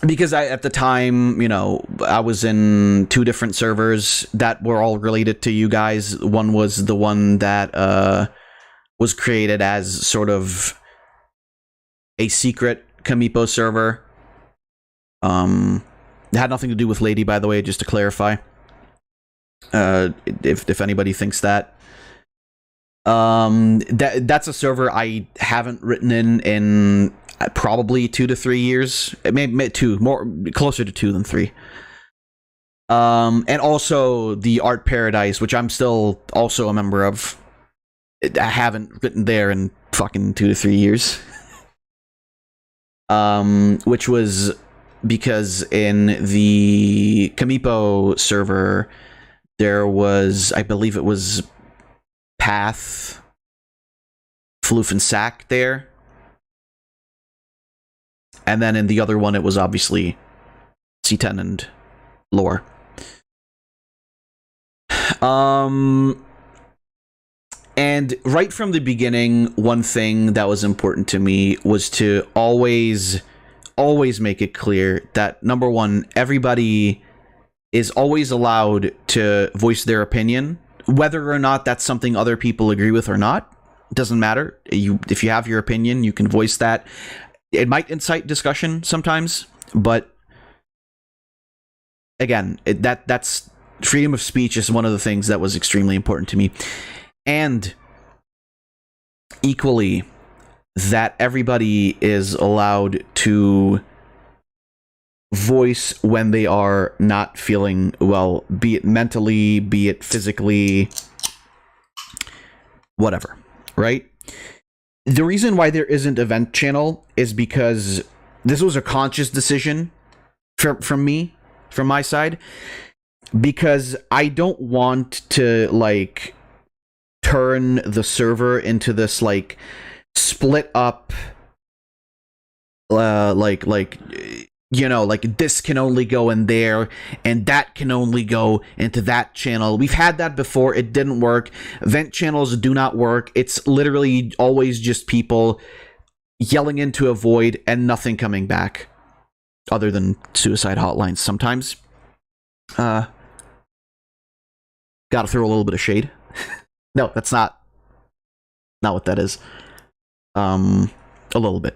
Because at the time, I was in 2 different servers that were all related to you guys. One was the one that was created as sort of a secret Kamipo server. It had nothing to do with Lady, by the way, just to clarify. If anybody thinks that. That's a server I haven't written in probably 2 to 3 years. Maybe 2, more closer to 2 than 3. And also the Art Paradise, which I'm still also a member of. I haven't written there in fucking 2 to 3 years. Which was because in the Kamipo server, there was, I believe it was Path, Floof, and Sack there. And then in the other one, it was obviously C10 and Lore. And right from the beginning, one thing that was important to me was to always make it clear that, number one, everybody is always allowed to voice their opinion, whether or not that's something other people agree with or not. It doesn't matter. If you have your opinion, you can voice that. It might incite discussion sometimes, but again, that's freedom of speech is one of the things that was extremely important to me. And equally, that everybody is allowed to voice when they are not feeling well, be it mentally, be it physically, whatever, right? The reason why there isn't a vent channel is because this was a conscious decision from me, from my side, because I don't want to, like, turn the server into this, like, split up, like you know, like this can only go in there and that can only go into that channel. We've had that before. It didn't work. Vent channels do not work. It's literally always just people yelling into a void and nothing coming back other than suicide hotlines sometimes. Gotta throw a little bit of shade. No, that's not what that is. A little bit.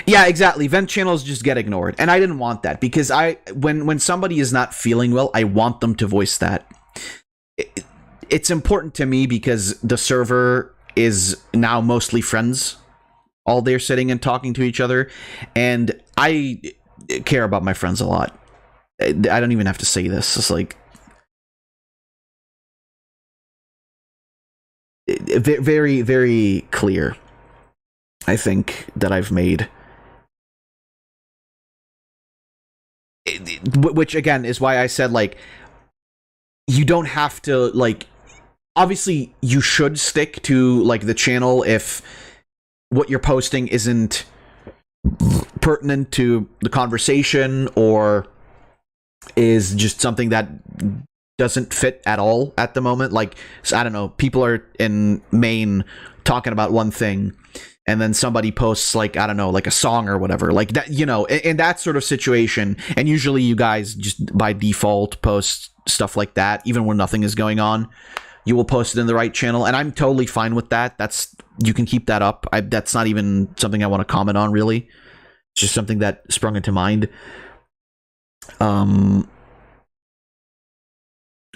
Yeah, exactly. Vent channels just get ignored, and I didn't want that because when somebody is not feeling well, I want them to voice that. It's important to me because the server is now mostly friends. All they're sitting and talking to each other, and I care about my friends a lot. I don't even have to say this. It's like very, very clear, I think, that I've made. Which, again, is why I said, like, you don't have to, like, obviously, you should stick to, like, the channel if what you're posting isn't pertinent to the conversation or is just something that doesn't fit at all at the moment. Like, I don't know, people are in Maine talking about one thing, and then somebody posts, like, I don't know, like a song or whatever, like that, you know, in that sort of situation. And usually you guys just by default post stuff like that, even when nothing is going on. You will post it in the right channel, and I'm totally fine with that. You can keep that up. That's not even something I want to comment on, really. It's just something that sprung into mind.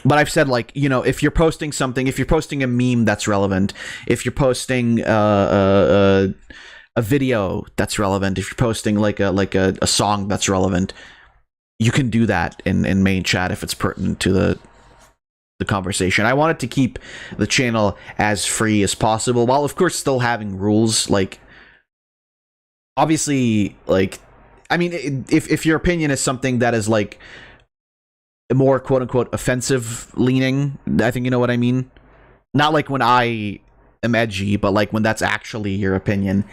But I've said, like, you know, if you're posting something, if you're posting a meme that's relevant, if you're posting a video that's relevant, if you're posting like a song that's relevant, you can do that in main chat if it's pertinent to the conversation. I wanted to keep the channel as free as possible, while of course still having rules. Like, obviously, like, I mean, if your opinion is something that is like more quote-unquote offensive leaning, I think you know what I mean. Not like when I am edgy, but like when that's actually your opinion.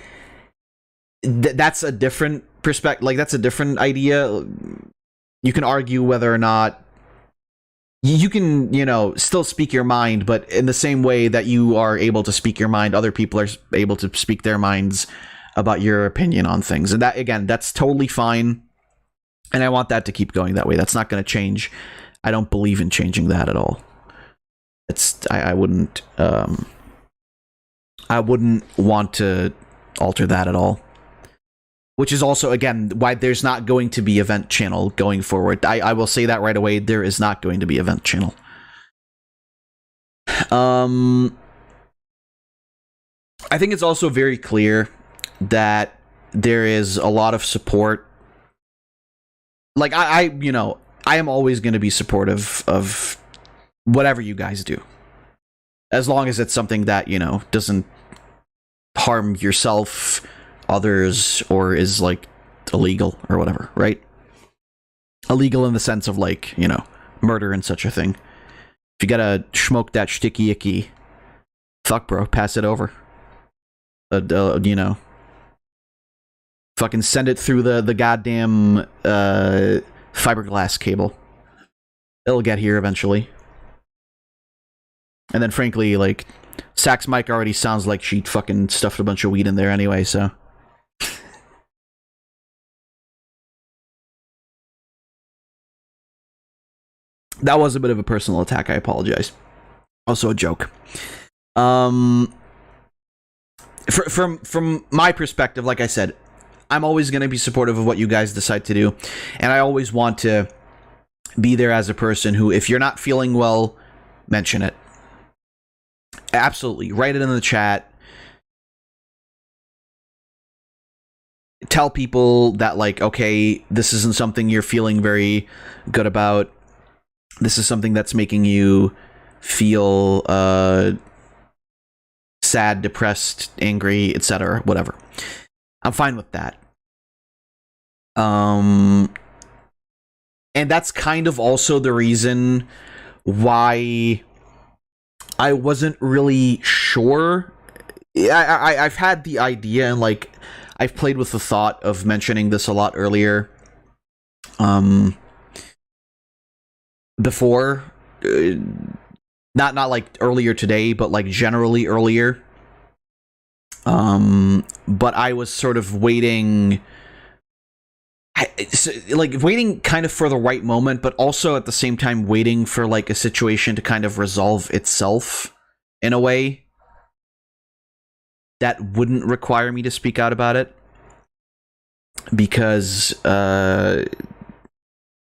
That's a different perspective. Like, that's a different idea. You can argue whether or not you can, you know, still speak your mind, but in the same way that you are able to speak your mind, other people are able to speak their minds about your opinion on things. And that, again, that's totally fine. And I want that to keep going that way. That's not going to change. I don't believe in changing that at all. I wouldn't want to alter that at all. Which is also, again, why there's not going to be event channel going forward. I will say that right away. There is not going to be event channel. I think it's also very clear that there is a lot of support. Like, I am always going to be supportive of whatever you guys do, as long as it's something that, you know, doesn't harm yourself, others, or is like illegal or whatever, right? Illegal in the sense of, like, you know, murder and such a thing. If you gotta smoke that sticky icky, fuck, bro, pass it over. You know, fucking send it through the goddamn fiberglass cable. It'll get here eventually. And then, frankly, like, Sax mic already sounds like she fucking stuffed a bunch of weed in there anyway, so. That was a bit of a personal attack. I apologize. Also a joke. From my perspective, like I said, I'm always going to be supportive of what you guys decide to do, and I always want to be there as a person who, if you're not feeling well, mention it. Absolutely. Write it in the chat. Tell people that, like, okay, this isn't something you're feeling very good about. This is something that's making you feel sad, depressed, angry, etc., whatever. I'm fine with that. And that's kind of also the reason why I wasn't really sure. I've had the idea, and, like, I've played with the thought of mentioning this a lot earlier. Before, not like earlier today, but like generally earlier. But I was sort of waiting, waiting kind of for the right moment, but also at the same time waiting for like a situation to kind of resolve itself in a way that wouldn't require me to speak out about it. Because,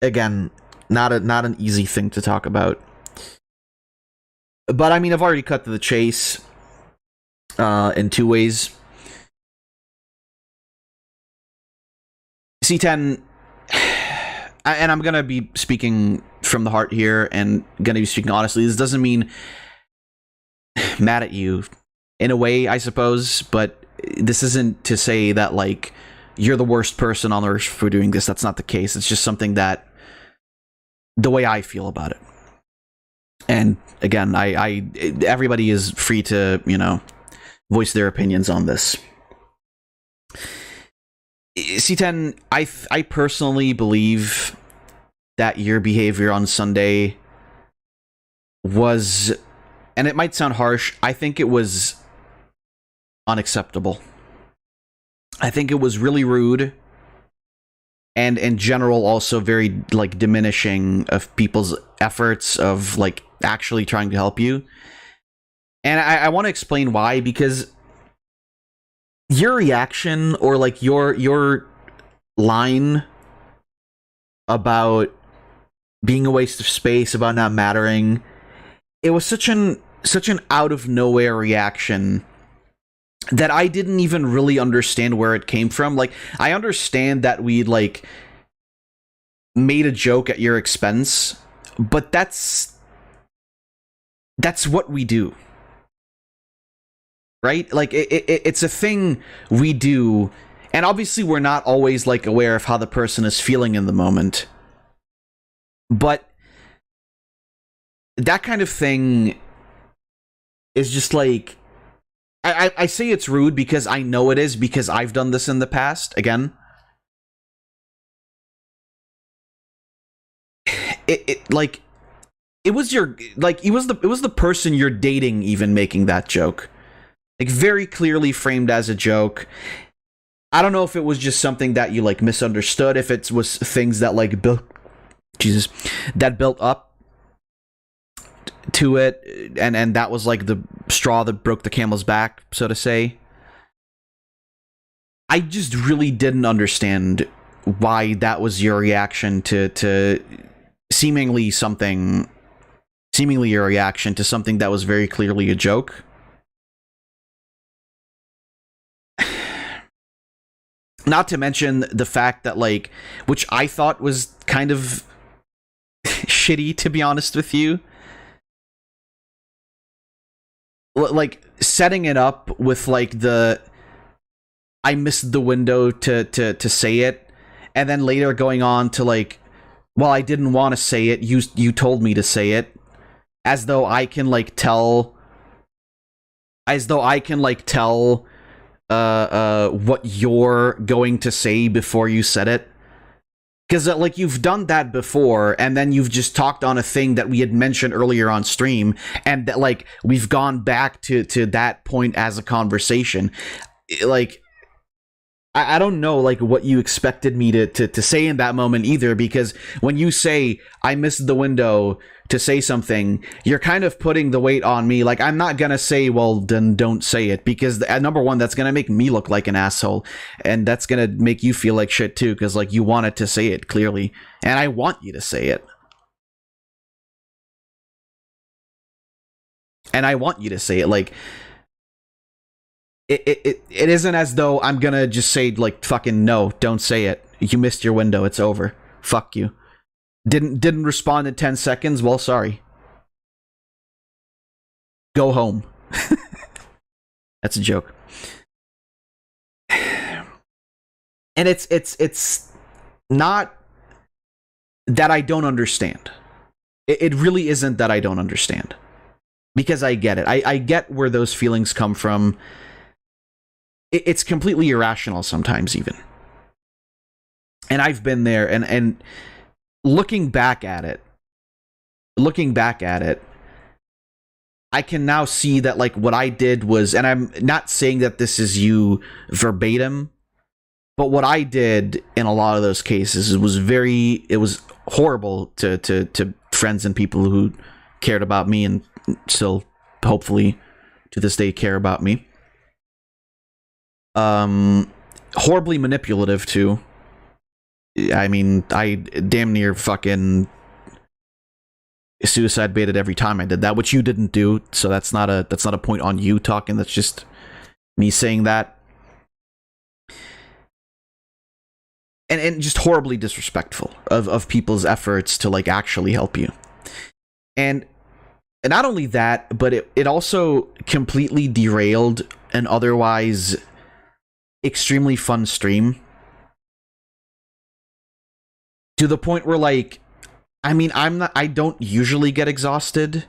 again, not an easy thing to talk about. But I mean, I've already cut to the chase in two ways. C10, and I'm gonna be speaking from the heart here and gonna be speaking honestly. This doesn't mean mad at you in a way, I suppose, but this isn't to say that like you're the worst person on earth for doing this. That's not the case. It's just something that the way I feel about it. And again, I everybody is free to, you know, voice their opinions on this. C10, I personally believe that your behavior on Sunday was, and it might sound harsh, I think it was unacceptable. I think it was really rude, and in general also very like diminishing of people's efforts of like actually trying to help you. And I want to explain why, because your reaction, or like your line about being a waste of space, about not mattering, it was such an out of nowhere reaction that I didn't even really understand where it came from. Like, I understand that we like made a joke at your expense, but that's what we do. Right? Like, it's a thing we do, and obviously we're not always, like, aware of how the person is feeling in the moment. But that kind of thing is just, like... I say it's rude because I know it is, because I've done this in the past, again. It was the person you're dating even making that joke. Like, very clearly framed as a joke. I don't know if it was just something that you, like, misunderstood, if it was things that, like, built up to it, and that was, like, the straw that broke the camel's back, so to say. I just really didn't understand why that was your reaction to seemingly your reaction to something that was very clearly a joke. Not to mention the fact that, like, which I thought was kind of shitty, to be honest with you, like, setting it up with, like, the I missed the window to say it, and then later going on to, like, well, I didn't want to say it, you told me to say it, as though I can, like, tell what you're going to say before you said it. Because, like, you've done that before, and then you've just talked on a thing that we had mentioned earlier on stream, and that, like, we've gone back to that point as a conversation. Like, I don't know, like, what you expected me to say in that moment either, because when you say, I missed the window to say something, you're kind of putting the weight on me. Like, I'm not gonna say, well, then don't say it, because number one, that's gonna make me look like an asshole, and that's gonna make you feel like shit too, because, like, you wanted to say it, clearly, and I want you to say it. And I want you to say it, like... It isn't as though I'm gonna just say, like, fucking no, don't say it. You missed your window, it's over. Fuck you. Didn't respond in 10 seconds? Well, sorry. Go home. That's a joke. And it's not that I don't understand. It really isn't that I don't understand. Because I get it. I get where those feelings come from. it's completely irrational sometimes even. And I've been there, and looking back at it, I can now see that, like, what I did was, and I'm not saying that this is you verbatim, but what I did in a lot of those cases was horrible to friends and people who cared about me and still, hopefully, to this day care about me. Horribly manipulative, too. I mean, I damn near fucking suicide baited every time I did that, which you didn't do, so that's not a point on you talking, that's just me saying that. And just horribly disrespectful of people's efforts to, like, actually help you. And not only that, but it also completely derailed an otherwise extremely fun stream. To the point where, like, I mean, I don't usually get exhausted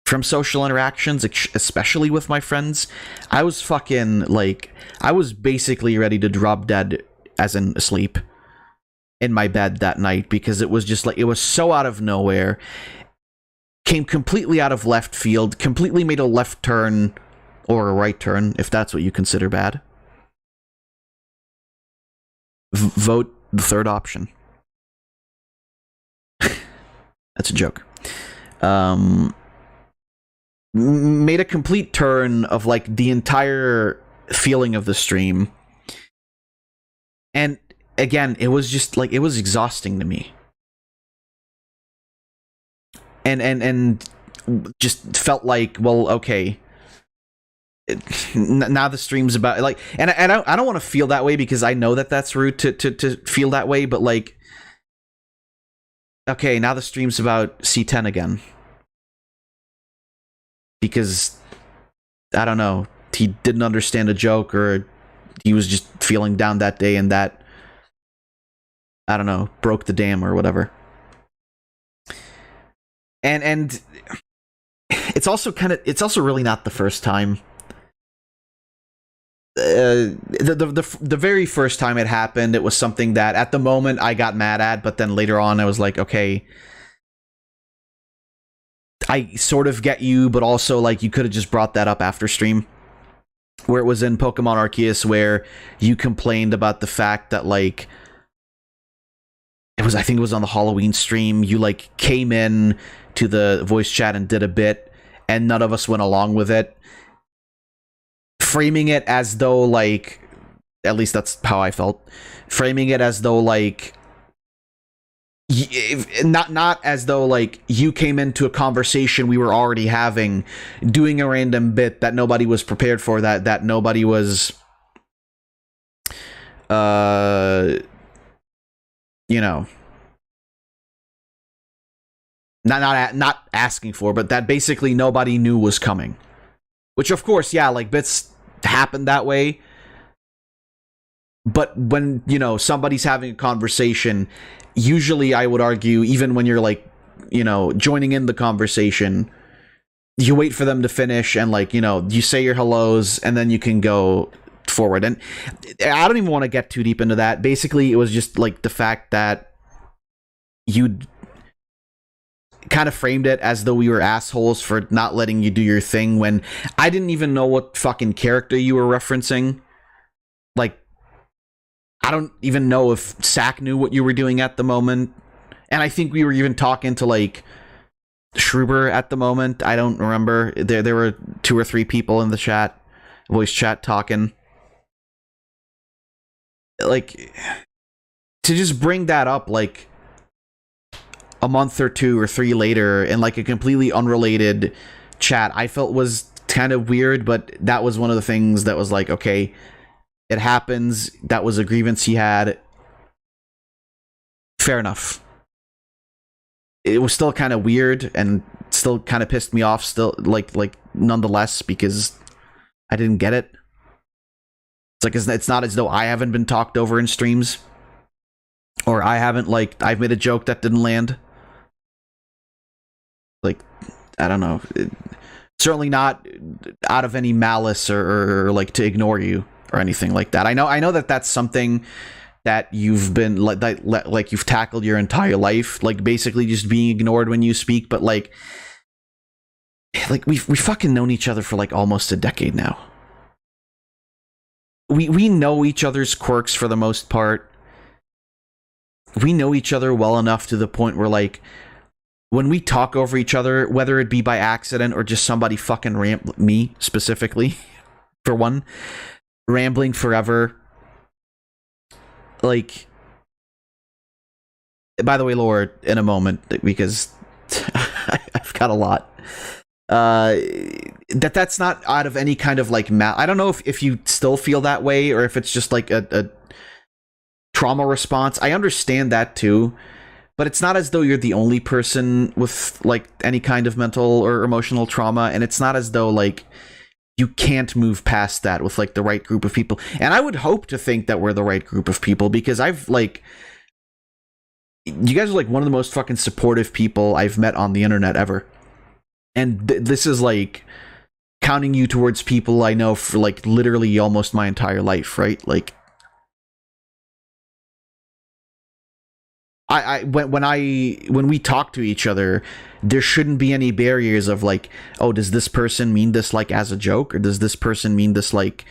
from social interactions, especially with my friends. I was fucking, like, I was basically ready to drop dead, as in asleep, in my bed that night, because it was just, like, it was so out of nowhere, came completely out of left field, completely made a left turn, or a right turn, if that's what you consider bad. Vote the third option. That's a joke. Made a complete turn of, like, the entire feeling of the stream. And again, it was just, like, it was exhausting to me. And just felt like, well, okay. Now the stream's about, like, and I don't want to feel that way, because I know that that's rude to feel that way, but, like, okay, now the stream's about C10 again. Because, I don't know, he didn't understand a joke, or he was just feeling down that day, and that, I don't know, broke the dam or whatever. And it's also really not the first time. The very first time it happened, it was something that at the moment I got mad at, but then later on I was like, okay, I sort of get you, but also, like, you could have just brought that up after stream. Where it was in Pokemon Arceus, where you complained about the fact that, like, I think it was on the Halloween stream, you, like, came in to the voice chat and did a bit, and none of us went along with it. Framing it as though, like, at least that's how I felt, framing it as though, like, not as though, like, you came into a conversation we were already having, doing a random bit that nobody was prepared for, that nobody was, you know, not asking for, but that basically nobody knew was coming. Which, of course, yeah, like, bits happen that way. But when, you know, somebody's having a conversation, usually I would argue, even when you're, like, you know, joining in the conversation, you wait for them to finish and, like, you know, you say your hellos and then you can go forward. And I don't even want to get too deep into that. Basically, it was just, like, the fact that you kind of framed it as though we were assholes for not letting you do your thing, when I didn't even know what fucking character you were referencing. Like, I don't even know if Sack knew what you were doing at the moment. And I think we were even talking to, like, Schruber at the moment. I don't remember. There were 2 or 3 people in the chat, voice chat, talking. Like, to just bring that up, like, a month or 2 or 3 later in, like, a completely unrelated chat, I felt was kind of weird, but that was one of the things that was like, okay, it happens. That was a grievance he had. Fair enough. It was still kind of weird and still kind of pissed me off still, like nonetheless, because I didn't get it. It's like, it's not as though I haven't been talked over in streams, or I haven't, like, I've made a joke that didn't land. Like, I don't know. Certainly not out of any malice or like to ignore you. or anything like that. I know that that's something that you've been like you've tackled your entire life, like basically just being ignored when you speak, but like we've fucking known each other for like almost a decade now. We know each other's quirks for the most part. We know each other well enough to the point where, like, when we talk over each other, whether it be by accident or just somebody fucking me specifically, for one, rambling forever. Like, by the way, Lord, in a moment, because I've got a lot. That's not out of any kind of like I don't know if you still feel that way or if it's just like a trauma response. I understand that too, but it's not as though you're the only person with like any kind of mental or emotional trauma, and it's not as though like you can't move past that with like the right group of people. And I would hope to think that we're the right group of people, because I've like, you guys are like one of the most fucking supportive people I've met on the internet ever. And this is like counting you towards people I know for like literally almost my entire life, right? Like, when we talk to each other, there shouldn't be any barriers of like, oh, does this person mean this like as a joke, or does this person mean this like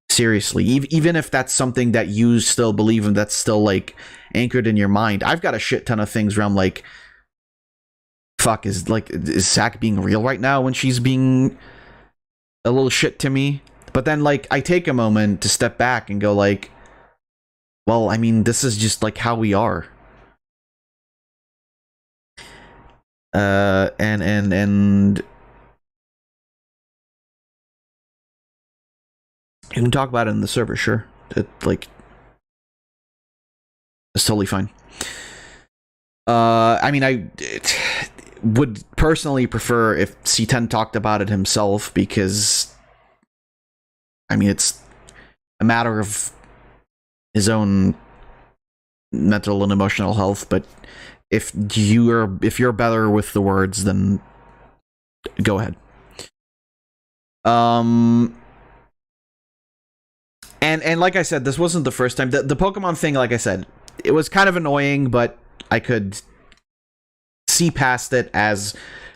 seriously? Even if that's something that you still believe in, that's still like anchored in your mind. I've got a shit ton of things where I'm like, fuck, is Zach being real right now when she's being a little shit to me? But then like I take a moment to step back and go like, well, I mean, this is just like how we are. And you can talk about it in the server, sure. It's totally fine. I mean, I would personally prefer if C10 talked about it himself, because I mean, it's a matter of his own mental and emotional health, but if you're better with the words, then go ahead. And like I said, this wasn't the first time. The Pokemon thing, like I said, it was kind of annoying, but I could see past it as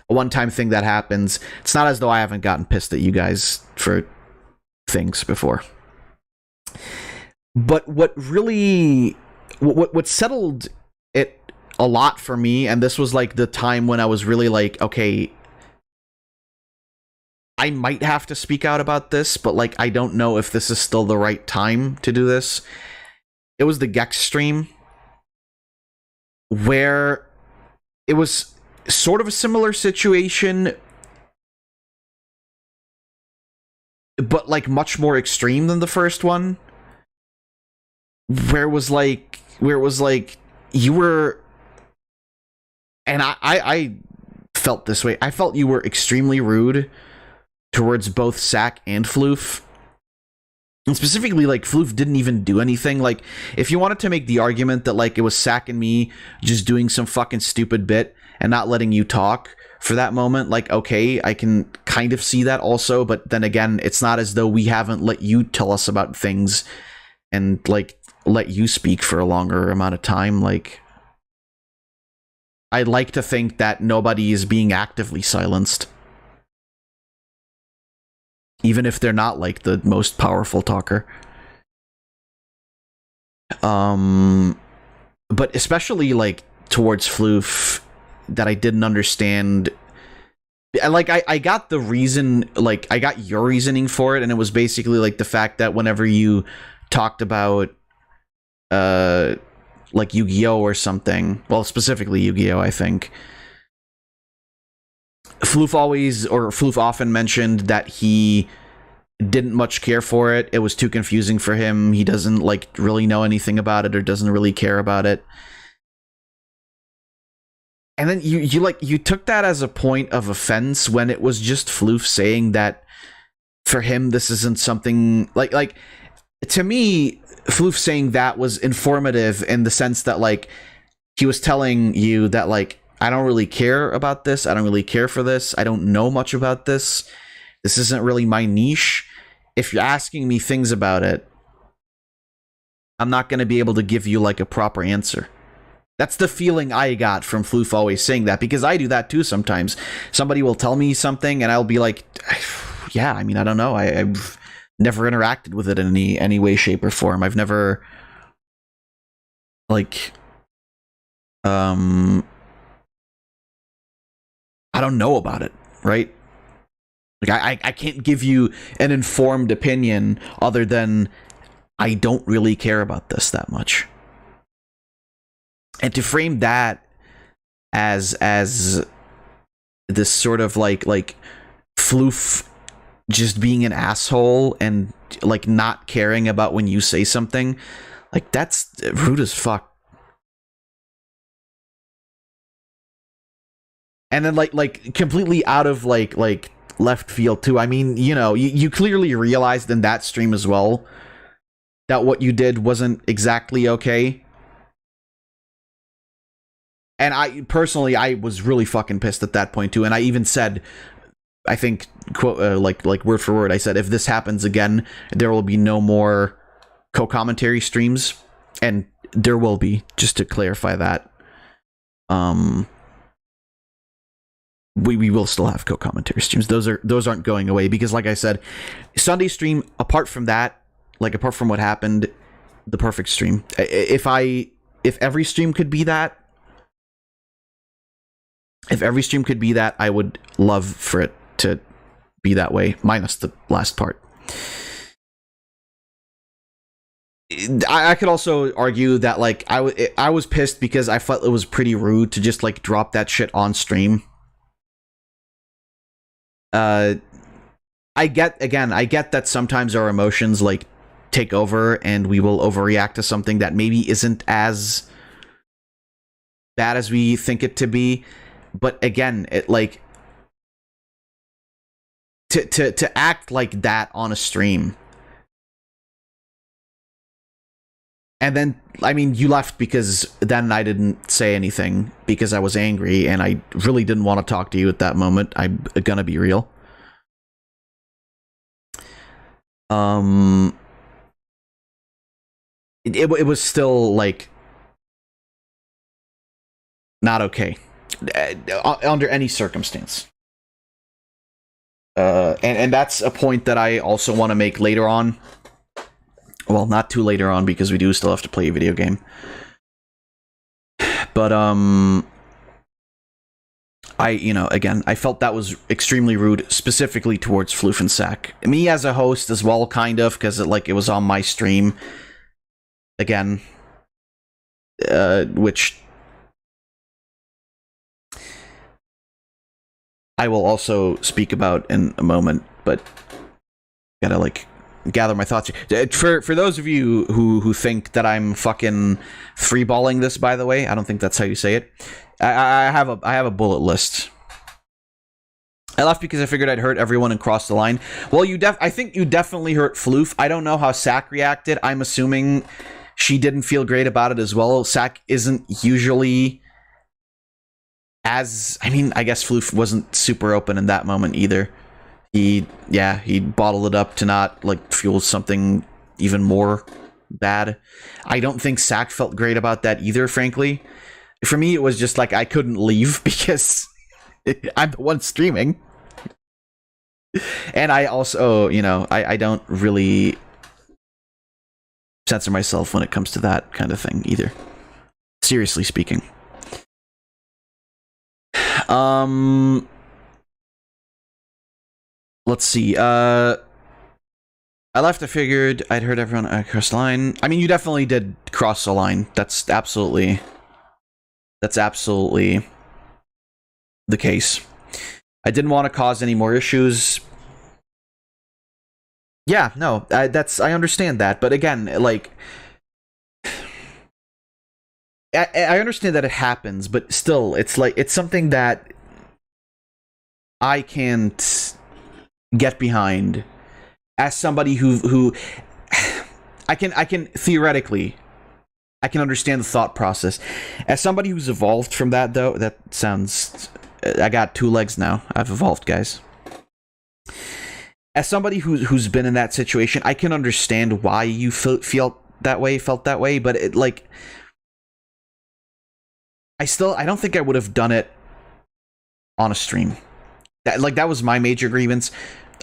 a one-time thing that happens. It's not as though I haven't gotten pissed at you guys for things before. But what settled it a lot for me, and this was like the time when I was really like, okay, I might have to speak out about this, but like I don't know if this is still the right time to do this. It was the Gex stream, where it was sort of a similar situation, but like much more extreme than the first one, where it was like you were, and I felt this way. I felt you were extremely rude towards both Sack and Floof. And specifically, like, Floof didn't even do anything. Like, if you wanted to make the argument that, like, it was Sack and me just doing some fucking stupid bit and not letting you talk for that moment, like, okay, I can kind of see that also. But then again, it's not as though we haven't let you tell us about things and, like, let you speak for a longer amount of time. Like, I'd like to think that nobody is being actively silenced, even if they're not like the most powerful talker. But especially like towards Floof, that I didn't understand. Like I got the reason, like I got your reasoning for it, and it was basically like the fact that whenever you talked about like Yu-Gi-Oh or something, well, specifically Yu-Gi-Oh, I think Floof often mentioned that he didn't much care for it. It was too confusing for him. He doesn't like really know anything about it, or doesn't really care about it. And then you took that as a point of offense when it was just Floof saying that for him this isn't something like to me, Floof saying that was informative in the sense that like he was telling you that like, I don't really care about this. I don't really care for this. I don't know much about this. This isn't really my niche. if you're asking me things about it, I'm not going to be able to give you like a proper answer. That's the feeling I got from Floof always saying that, because I do that too sometimes. Somebody will tell me something and I'll be like, yeah, I mean, I don't know. I've never interacted with it in any way, shape, or form. I've never, like, I don't know about it, right? Like, I can't give you an informed opinion other than I don't really care about this that much. And to frame that as this sort of like Floof just being an asshole and like not caring about when you say something, like that's rude as fuck. And then like completely out of like left field too. I mean, you know, you clearly realized in that stream as well that what you did wasn't exactly okay. And I personally, I was really fucking pissed at that point too. And I even said, I think, quote, like word for word, I said, if this happens again, there will be no more co-commentary streams. And there will be, just to clarify that. We will still have co-commentary streams. Those aren't going away, because like I said, Sunday stream, apart from that, like apart from what happened, the perfect stream. If every stream could be that, I would love for it to be that way, minus the last part. I could also argue that like I was pissed because I felt it was pretty rude to just like drop that shit on stream. I get that sometimes our emotions like take over and we will overreact to something that maybe isn't as bad as we think it to be. But again, it like to act like that on a stream. And then, I mean, you left because then I didn't say anything because I was angry and I really didn't want to talk to you at that moment. I'm gonna be real. It was still like not okay under any circumstance. And that's a point that I also want to make later on. Well, not too later on, because we do still have to play a video game. But, again, I felt that was extremely rude, specifically towards Floof and Sack. Me as a host as well, kind of, because it was on my stream. Again. Which I will also speak about in a moment, but gotta, like, gather my thoughts here. For those of you who think that I'm fucking freeballing this, by the way, I don't think that's how you say it. I have a bullet list. I left because I figured I'd hurt everyone and cross the line. Well, I think you definitely hurt Floof. I don't know how Sack reacted. I'm assuming she didn't feel great about it as well. Sack isn't usually as... I mean, I guess Floof wasn't super open in that moment either. He bottled it up to not, like, fuel something even more bad. I don't think Sack felt great about that either, frankly. For me, it was just, like, I couldn't leave because I'm the one streaming. And I also, I don't really censor myself when it comes to that kind of thing either. Seriously speaking. Let's see. I left. I figured I'd hurt everyone across the line. I mean, you definitely did cross the line. That's absolutely the case. I didn't want to cause any more issues. Yeah, no, I understand that. But again, like, I understand that it happens, but still, it's like, it's something that I can't get behind as somebody who I can theoretically, I can understand the thought process. As somebody who's evolved from that, though, that sounds... I got 2 legs now. I've evolved, guys. as somebody who's been in that situation, I can understand why you felt that way, but it, like, I don't think I would have done it on a stream. That was my major grievance,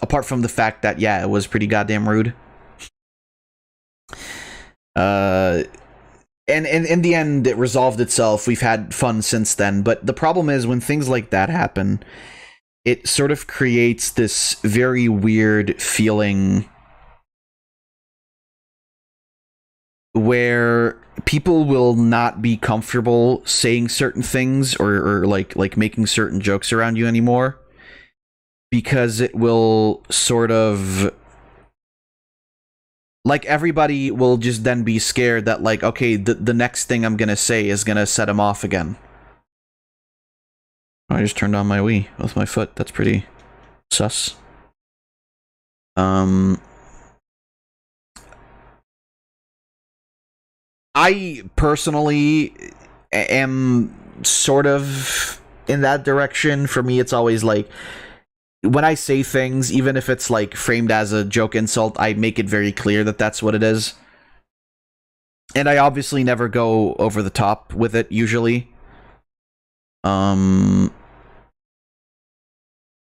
apart from the fact that, yeah, it was pretty goddamn rude. And in the end, it resolved itself. We've had fun since then, but the problem is when things like that happen, it sort of creates this very weird feeling where people will not be comfortable saying certain things or like making certain jokes around you anymore, because it will sort of, like, everybody will just then be scared that, like, okay, the next thing I'm gonna say is gonna set him off again. I just turned on my Wii with my foot. That's pretty sus. I personally am sort of in that direction. For me, it's always like, when I say things, even if it's like framed as a joke insult, I make it very clear that that's what it is. And I obviously never go over the top with it, usually.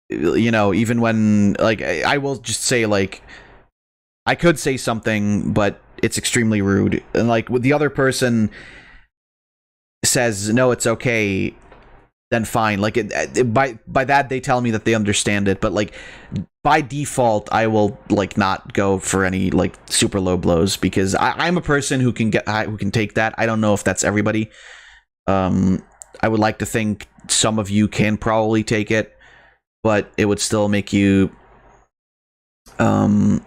You know, even when, like, I will just say, like, I could say something, but it's extremely rude. And, like, with the other person says, no, it's okay, then fine. Like, by that, they tell me that they understand it. But, like, by default, I will, like, not go for any, like, super low blows, because I'm a person who can take that. I don't know if that's everybody. I would like to think some of you can probably take it, but it would still make you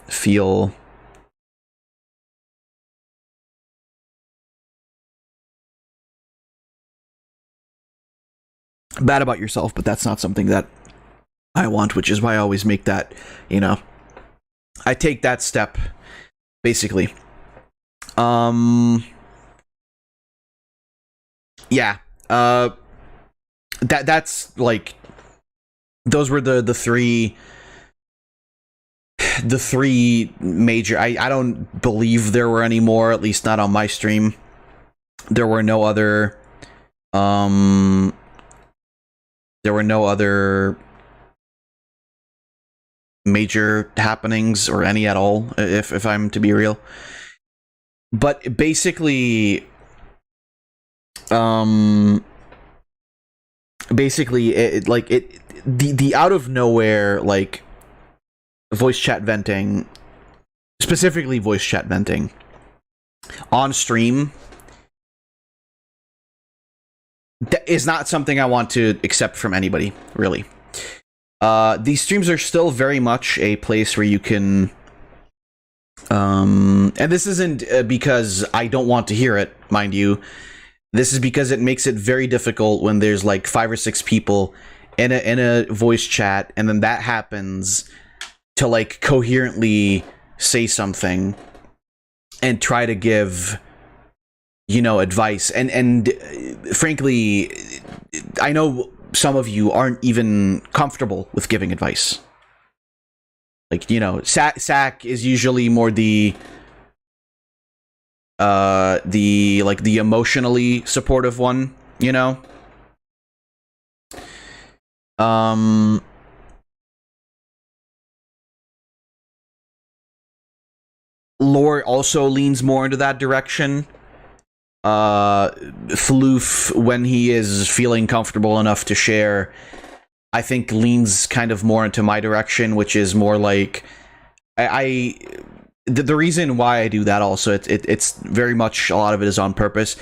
feel bad about yourself. But that's not something that I want, which is why I always make that, you know, I take that step, basically. Yeah. That's like, those were the three major. I don't believe there were any more, at least not on my stream. There were no other major happenings, or any at all, if I'm to be real. But basically, the out of nowhere, like, voice chat venting, specifically voice chat venting on stream, that is not something I want to accept from anybody, really. These streams are still very much a place where you can, and this isn't because I don't want to hear it, mind you. This is because it makes it very difficult when there's like 5 or 6 people in a voice chat, and then that happens, to like coherently say something and try to give, you know, advice. And frankly, I know some of you aren't even comfortable with giving advice. Like, you know, Sack is usually more the emotionally supportive one, you know. Lore also leans more into that direction. Floof, when he is feeling comfortable enough to share, I think leans kind of more into my direction, which is more like, the reason why I do that also, it's very much, a lot of it is on purpose,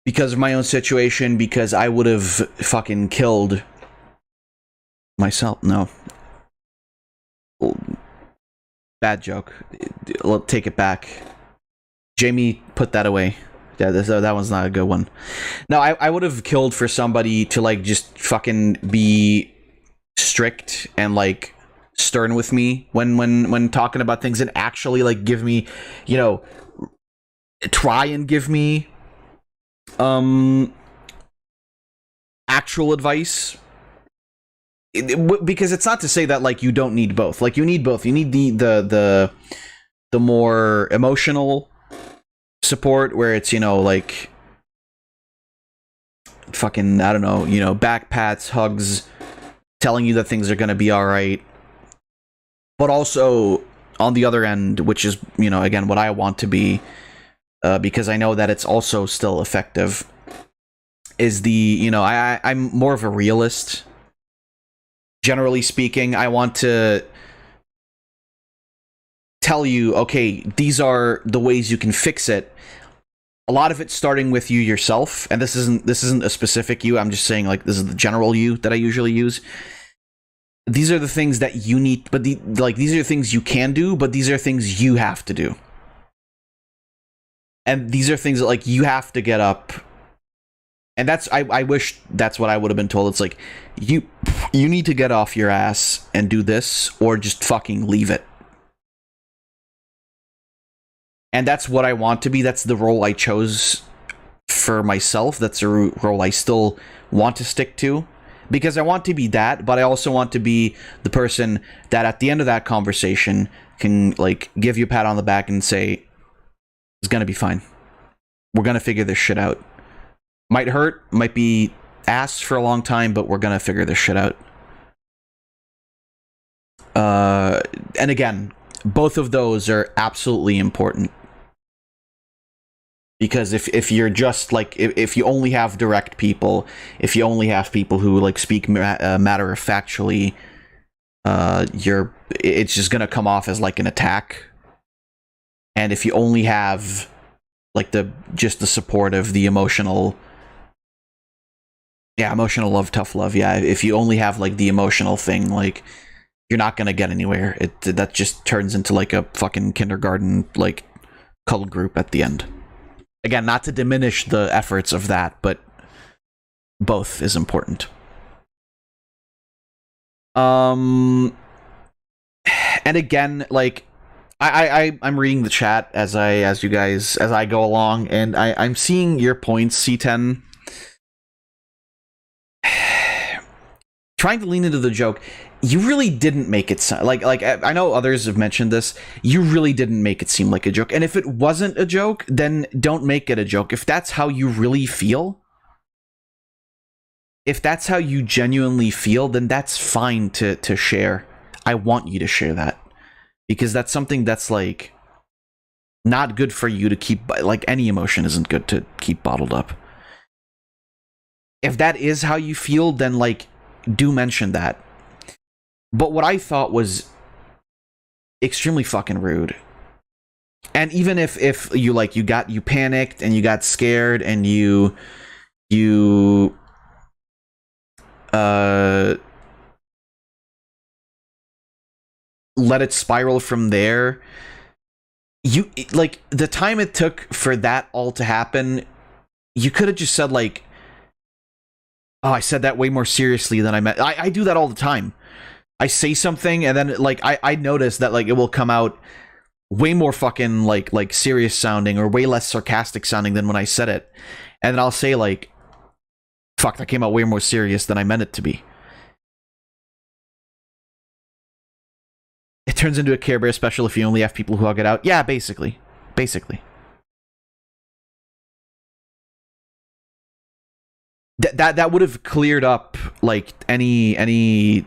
because of my own situation, because I would have fucking killed myself. No. Bad joke. I'll take it back. Jamie, put that away. Yeah, that one's not a good one. No, I would have killed for somebody to, like, just fucking be strict and, like, stern with me when talking about things, and actually, like, give me, you know, try and give me actual advice. because it's not to say that like you don't need both. Like you need both. You need the more emotional support where it's, you know, like fucking, I don't know, you know, back pats, hugs, telling you that things are going to be all right. But also on the other end, which is, you know, again, what I want to be, because I know that it's also still effective, is the, you know, I'm more of a realist. Generally speaking, I want to tell you, okay, these are the ways you can fix it. A lot of it starting with you yourself, and this isn't a specific you. I'm just saying, like, this is the general you that I usually use. These are the things that you need, but these are things you can do, but these are things you have to do. And these are things that, like, you have to get up. And that's, I wish that's what I would have been told. It's like, you need to get off your ass and do this, or just fucking leave it. And that's what I want to be. That's the role I chose for myself. That's a role I still want to stick to. Because I want to be that, but I also want to be the person that at the end of that conversation can, like, give you a pat on the back and say, it's gonna be fine. We're gonna figure this shit out. Might hurt, might be ass for a long time, but we're gonna figure this shit out. And again, both of those are absolutely important. Because if you're just like, if you only have direct people, if you only have people who like speak matter of factually, it's just gonna come off as like an attack. And if you only have like the support of the emotional love, tough love, if you only have like the emotional thing, like, you're not gonna get anywhere. That just turns into like a fucking kindergarten like cuddle group at the end. Again, not to diminish the efforts of that, but both is important. And again, like, I'm reading the chat as I go along, and I'm seeing your points, C10. Trying to lean into the joke, you really didn't make it sound like I know others have mentioned this. You really didn't make it seem like a joke. And if it wasn't a joke, then don't make it a joke. If that's how you really feel, if that's how you genuinely feel, then that's fine to share. I want you to share that, because that's something that's like not good for you to keep. Like, any emotion isn't good to keep bottled up. If that is how you feel, then like, do mention that. But what I thought was extremely fucking rude. And even if you panicked and you got scared and you let it spiral from there, you, like, the time it took for that all to happen, you could have just said like, oh, I said that way more seriously than I meant. I do that all the time. I say something and then like I notice that like it will come out way more fucking like serious sounding or way less sarcastic sounding than when I said it. And then I'll say like, fuck, that came out way more serious than I meant it to be. It turns into a Care Bear special if you only have people who hug it out. Yeah, basically. That would have cleared up like any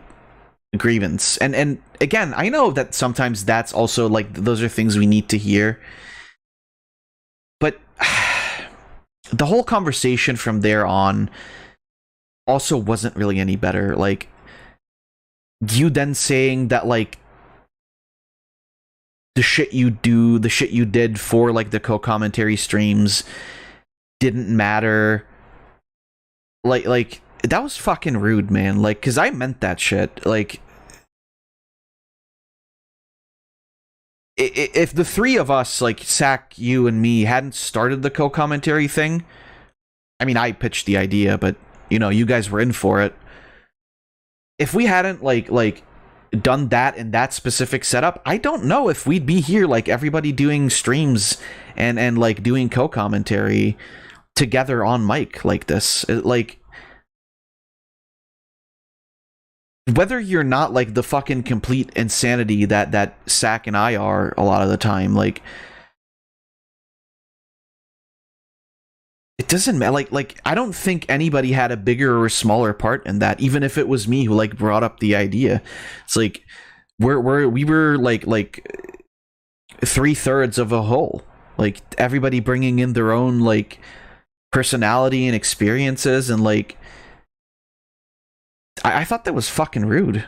grievance. And again, I know that sometimes that's also like, those are things we need to hear, but the whole conversation from there on also wasn't really any better. Like, you then saying that like the shit you did for like the co-commentary streams didn't matter, like that was fucking rude, man. Like, because I meant that shit. Like, if the three of us, like Sack, you, and me, hadn't started the co-commentary thing, I mean, I pitched the idea, but, you know, you guys were in for it. If we hadn't, like done that in that specific setup, I don't know if we'd be here, like, everybody doing streams and like, doing co-commentary together on mic like this. Like, whether you're not like the fucking complete insanity that Sack and I are a lot of the time, like it doesn't matter. Like I don't think anybody had a bigger or smaller part in that, even if it was me who like brought up the idea. It's like we were like 3/3 of a whole, like everybody bringing in their own like personality and experiences, and like I thought that was fucking rude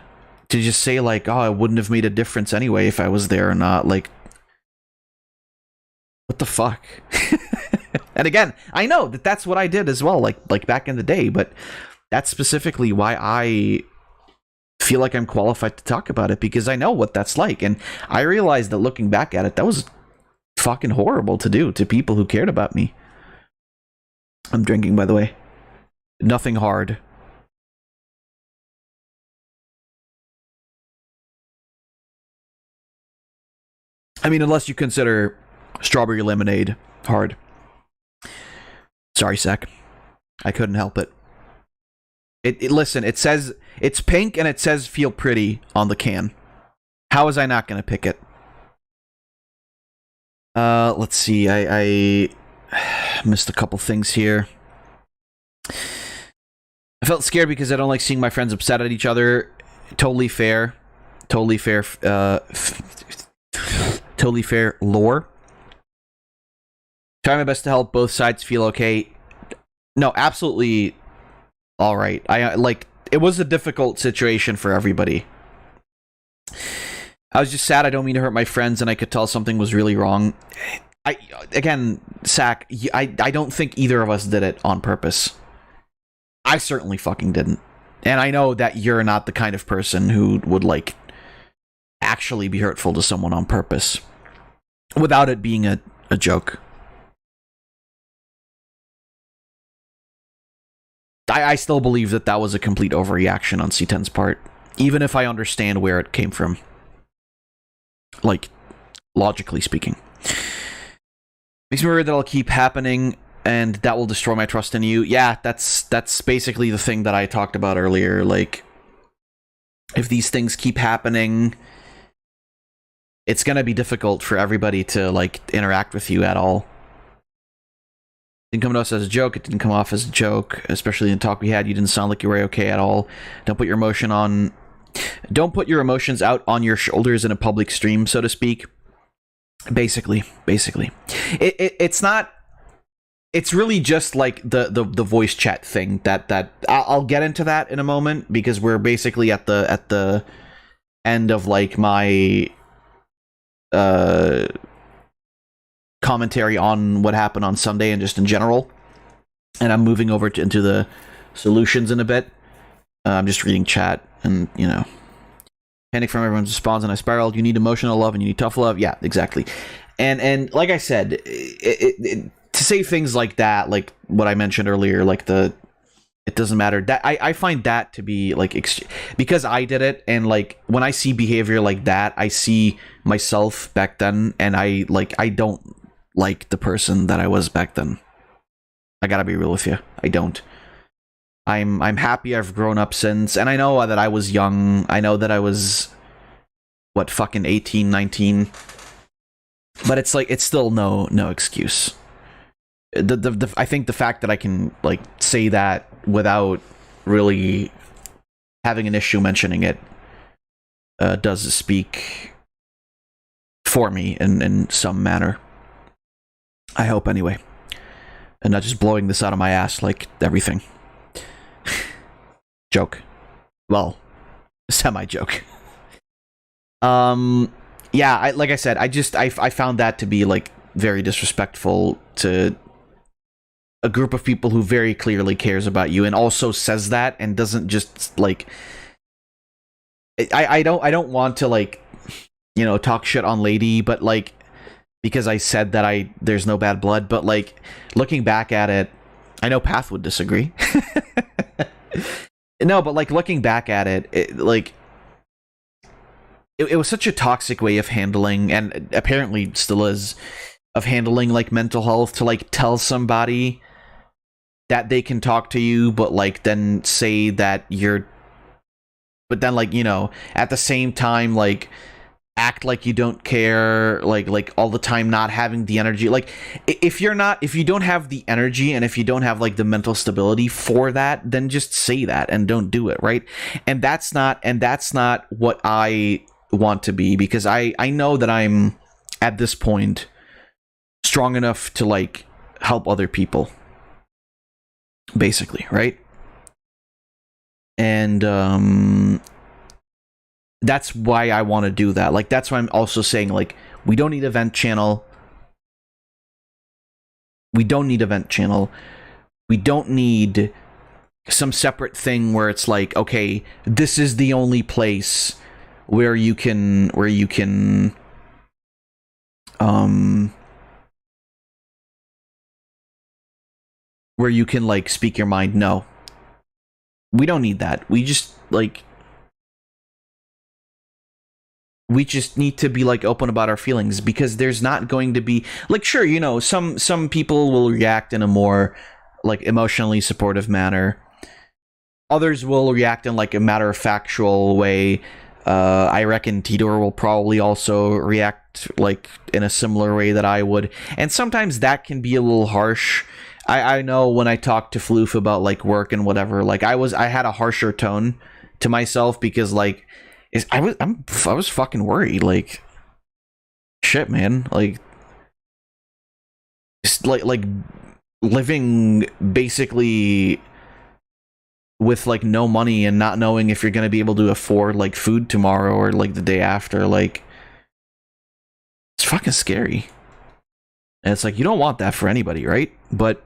to just say like, oh, it wouldn't have made a difference anyway if I was there or not. Like, what the fuck? And again, I know that that's what I did as well, like back in the day, but that's specifically why I feel like I'm qualified to talk about it, because I know what that's like, and I realized that looking back at it, that was fucking horrible to do to people who cared about me. I'm drinking, by the way. Nothing hard. I mean, unless you consider strawberry lemonade hard. Sorry, Sec. I couldn't help it. Listen, it says it's pink and it says feel pretty on the can. How was I not going to pick it? Let's see. I missed a couple things here. I felt scared because I don't like seeing my friends upset at each other. Totally fair. Totally fair. Totally fair lore. Try my best to help both sides feel okay. No, absolutely all right. I like it was a difficult situation for everybody. I was just sad. I don't mean to hurt my friends, and I could tell something was really wrong. Again, Sack, I don't think either of us did it on purpose. I certainly fucking didn't. And I know that you're not the kind of person who would like actually be hurtful to someone on purpose without it being a joke. I still believe that was a complete overreaction on C10's part, even if I understand where it came from. Like, logically speaking. Makes me worry that it'll keep happening, and that will destroy my trust in you. Yeah, that's basically the thing that I talked about earlier. Like, if these things keep happening, it's gonna be difficult for everybody to, like, interact with you at all. Didn't come to us as a joke. It didn't come off as a joke, especially in the talk we had. You didn't sound like you were okay at all. Don't put your emotions out on your shoulders in a public stream, so to speak. Basically, it's not. It's really just like the voice chat thing that I'll get into that in a moment, because we're basically at the end of like my commentary on what happened on Sunday and just in general, and I'm moving over into the solutions in a bit. I'm just reading chat, and you know, panic from everyone's response, and I spiraled. You need emotional love and you need tough love. Yeah, exactly. And like I said, to say things like that, like what I mentioned earlier, like it doesn't matter, that I find that to be like because I did it, and like when I see behavior like that, I see myself back then, and I don't like the person that I was back then. I gotta be real with you. I don't. I'm happy I've grown up since, and I know that I was young. I know that I was what, fucking 18, 19. But it's like, it's still no excuse. I think the fact that I can like say that without really having an issue mentioning it does speak for me in some manner. I hope anyway. And not just blowing this out of my ass like everything. Joke. Well, semi-joke. Yeah, like I said, I found that to be like very disrespectful to a group of people who very clearly cares about you and also says that and doesn't just like I don't want to like, you know, talk shit on Lady, but like because I said that there's no bad blood, but like looking back at it, I know Path would disagree. No, but like looking back at it, it was such a toxic way of handling, and apparently still is, of handling like mental health, to like tell somebody that they can talk to you, but like then say that you're but then like, you know, at the same time, like, act like you don't care, like all the time, not having the energy. Like, if you don't have the energy, and if you don't have like the mental stability for that, then just say that and don't do it, right? And that's not what I want to be, because I know that I'm at this point strong enough to like help other people, basically, right? And that's why I want to do that. Like, that's why I'm also saying, like, we don't need a vent channel. We don't need a vent channel. We don't need some separate thing where it's like, okay, this is the only place where you can like speak your mind. No. We don't need that. We just need to be like open about our feelings, because there's not going to be like, sure, you know, some people will react in a more like emotionally supportive manner. Others will react in like a matter of factual way. I reckon Tidor will probably also react like in a similar way that I would. And sometimes that can be a little harsh. I know when I talked to Floof about like work and whatever, like I had a harsher tone to myself, because like I was fucking worried, like, shit, man, like, just like living basically with like no money and not knowing if you're gonna be able to afford like food tomorrow or like the day after. Like, it's fucking scary, and it's like, you don't want that for anybody, right? But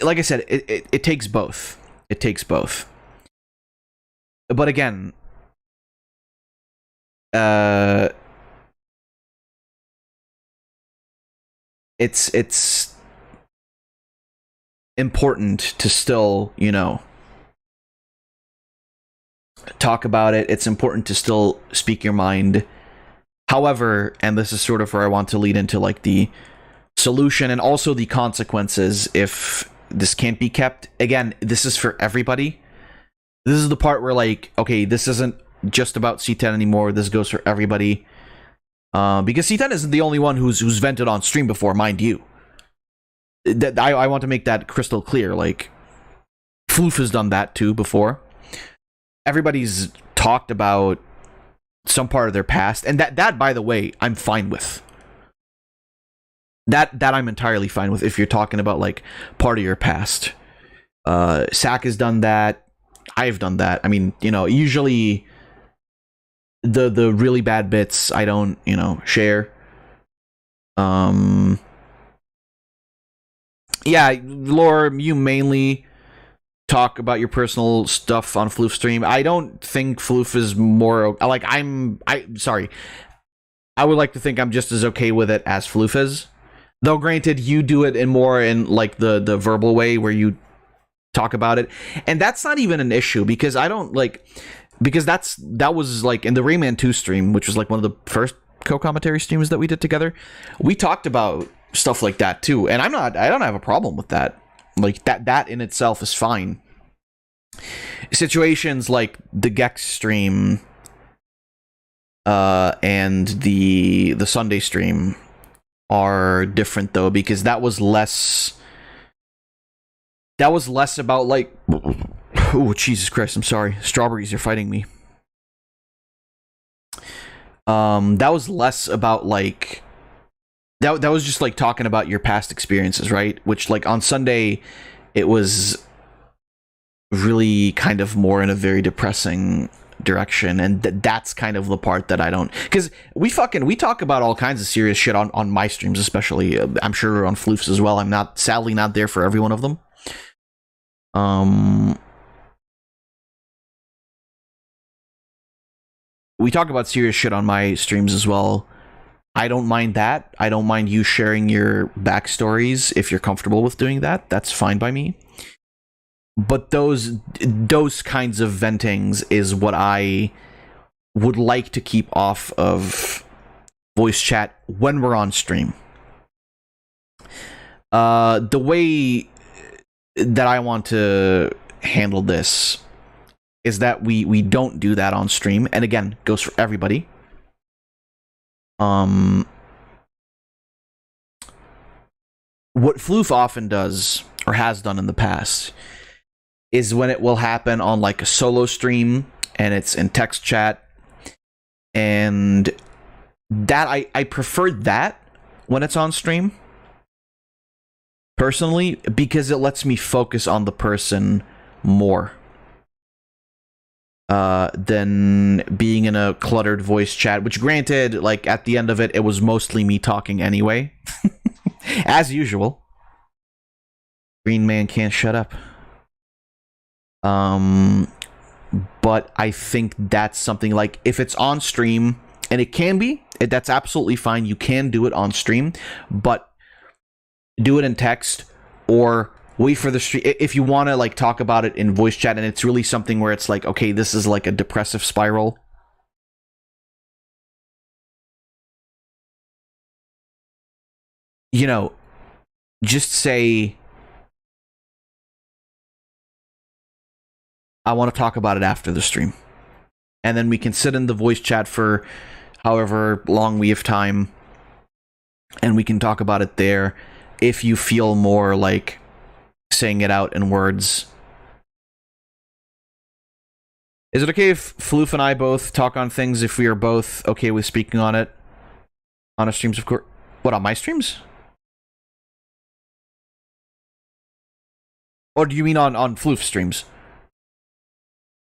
like I said, it takes both. It takes both. But again, it's important to still, you know, talk about it. It's important to still speak your mind. However, and this is sort of where I want to lead into like the solution and also the consequences if this can't be kept. Again, this is for everybody. This is the part where, like, okay, this isn't just about C10 anymore. This goes for everybody. Because C10 isn't the only one who's vented on stream before, mind you. That I want to make that crystal clear. Like, Floof has done that too before. Everybody's talked about some part of their past, and that by the way, I'm fine with. That I'm entirely fine with if you're talking about like part of your past. Sack has done that. I've done that. I mean, you know, usually the really bad bits I don't, you know, share. Yeah, Laura, you mainly talk about your personal stuff on Floof stream. I don't think Floof is more like sorry. I would like to think I'm just as okay with it as Floof is. Though granted, you do it in like the verbal way where you talk about it, and that's not even an issue, because I don't like, because that was like in the Rayman 2 stream, which was like one of the first co-commentary streams that we did together. We talked about stuff like that too, and I don't have a problem with that. Like that in itself is fine. Situations like the Gex stream and the Sunday stream are different though, because that was less about like, oh Jesus Christ, I'm sorry, strawberries are fighting me. That was less about like that was just like talking about your past experiences, right? Which like on Sunday it was really kind of more in a very depressing direction, and that's kind of the part that I don't, because we talk about all kinds of serious shit on my streams, especially. I'm sure on Floof's as well. I'm sadly not there for every one of them. We talk about serious shit on my streams as well. I don't mind that. I don't mind you sharing your backstories if you're comfortable with doing that. That's fine by me. But those kinds of ventings is what I would like to keep off of voice chat when we're on stream. The way that I want to handle this is that we don't do that on stream, and again, goes for everybody. What Floof often does, or has done in the past, is when it will happen on like a solo stream and it's in text chat, and that I prefer that when it's on stream personally, because it lets me focus on the person more than being in a cluttered voice chat, which granted, like at the end of it, it was mostly me talking anyway. As usual. Green man can't shut up. But I think that's something like, if it's on stream, and it can be, that's absolutely fine. You can do it on stream, but do it in text, or wait for the stream. If you want to like talk about it in voice chat, and it's really something where it's like, okay, this is like a depressive spiral. You know, just say, I want to talk about it after the stream. And then we can sit in the voice chat for however long we have time, and we can talk about it there if you feel more like saying it out in words. Is it okay if Floof and I both talk on things if we are both okay with speaking on it? On our streams, of course. What, on my streams? Or do you mean on Floof streams?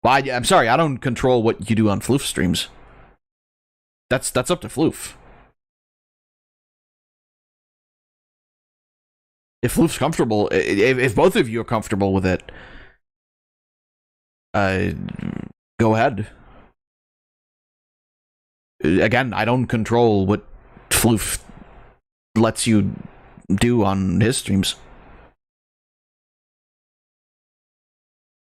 Well, I'm sorry, I don't control what you do on Floof streams. That's up to Floof. If Floof's comfortable, if both of you are comfortable with it, go ahead. Again, I don't control what Floof lets you do on his streams.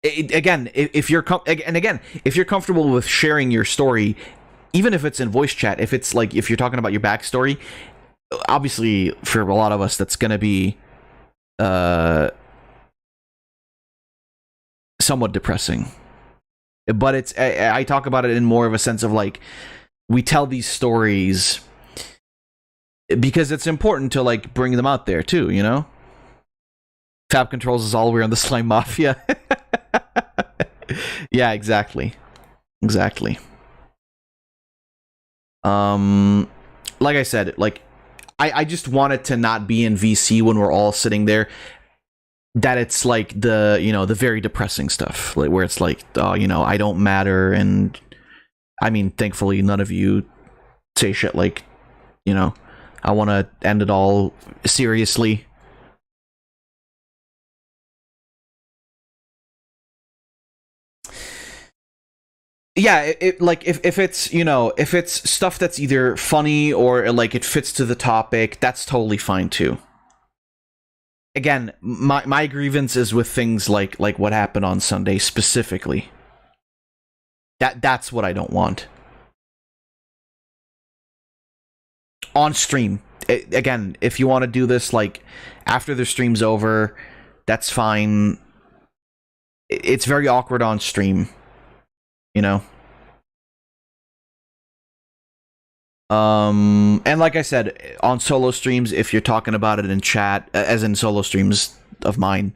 Again, if you're comfortable with sharing your story, even if it's in voice chat, if it's like, if you're talking about your backstory, obviously for a lot of us that's gonna be somewhat depressing, but it's I talk about it in more of a sense of like, we tell these stories because it's important to like bring them out there too, you know. Fab Controls is all we're on the Slime Mafia. Yeah, exactly. Like I said, like I just want it to not be in VC when we're all sitting there, that it's like the, you know, the very depressing stuff, like where it's like, oh, you know, I don't matter. And I mean, thankfully none of you say shit like, you know, I want to end it all seriously. Yeah, it like if it's, you know, if it's stuff that's either funny or like it fits to the topic, that's totally fine too. Again, my grievance is with things like what happened on Sunday specifically. That's what I don't want on stream. Again, if you want to do this like after the stream's over, that's fine. It's very awkward on stream, you know. And like I said, on solo streams, if you're talking about it in chat, as in solo streams of mine,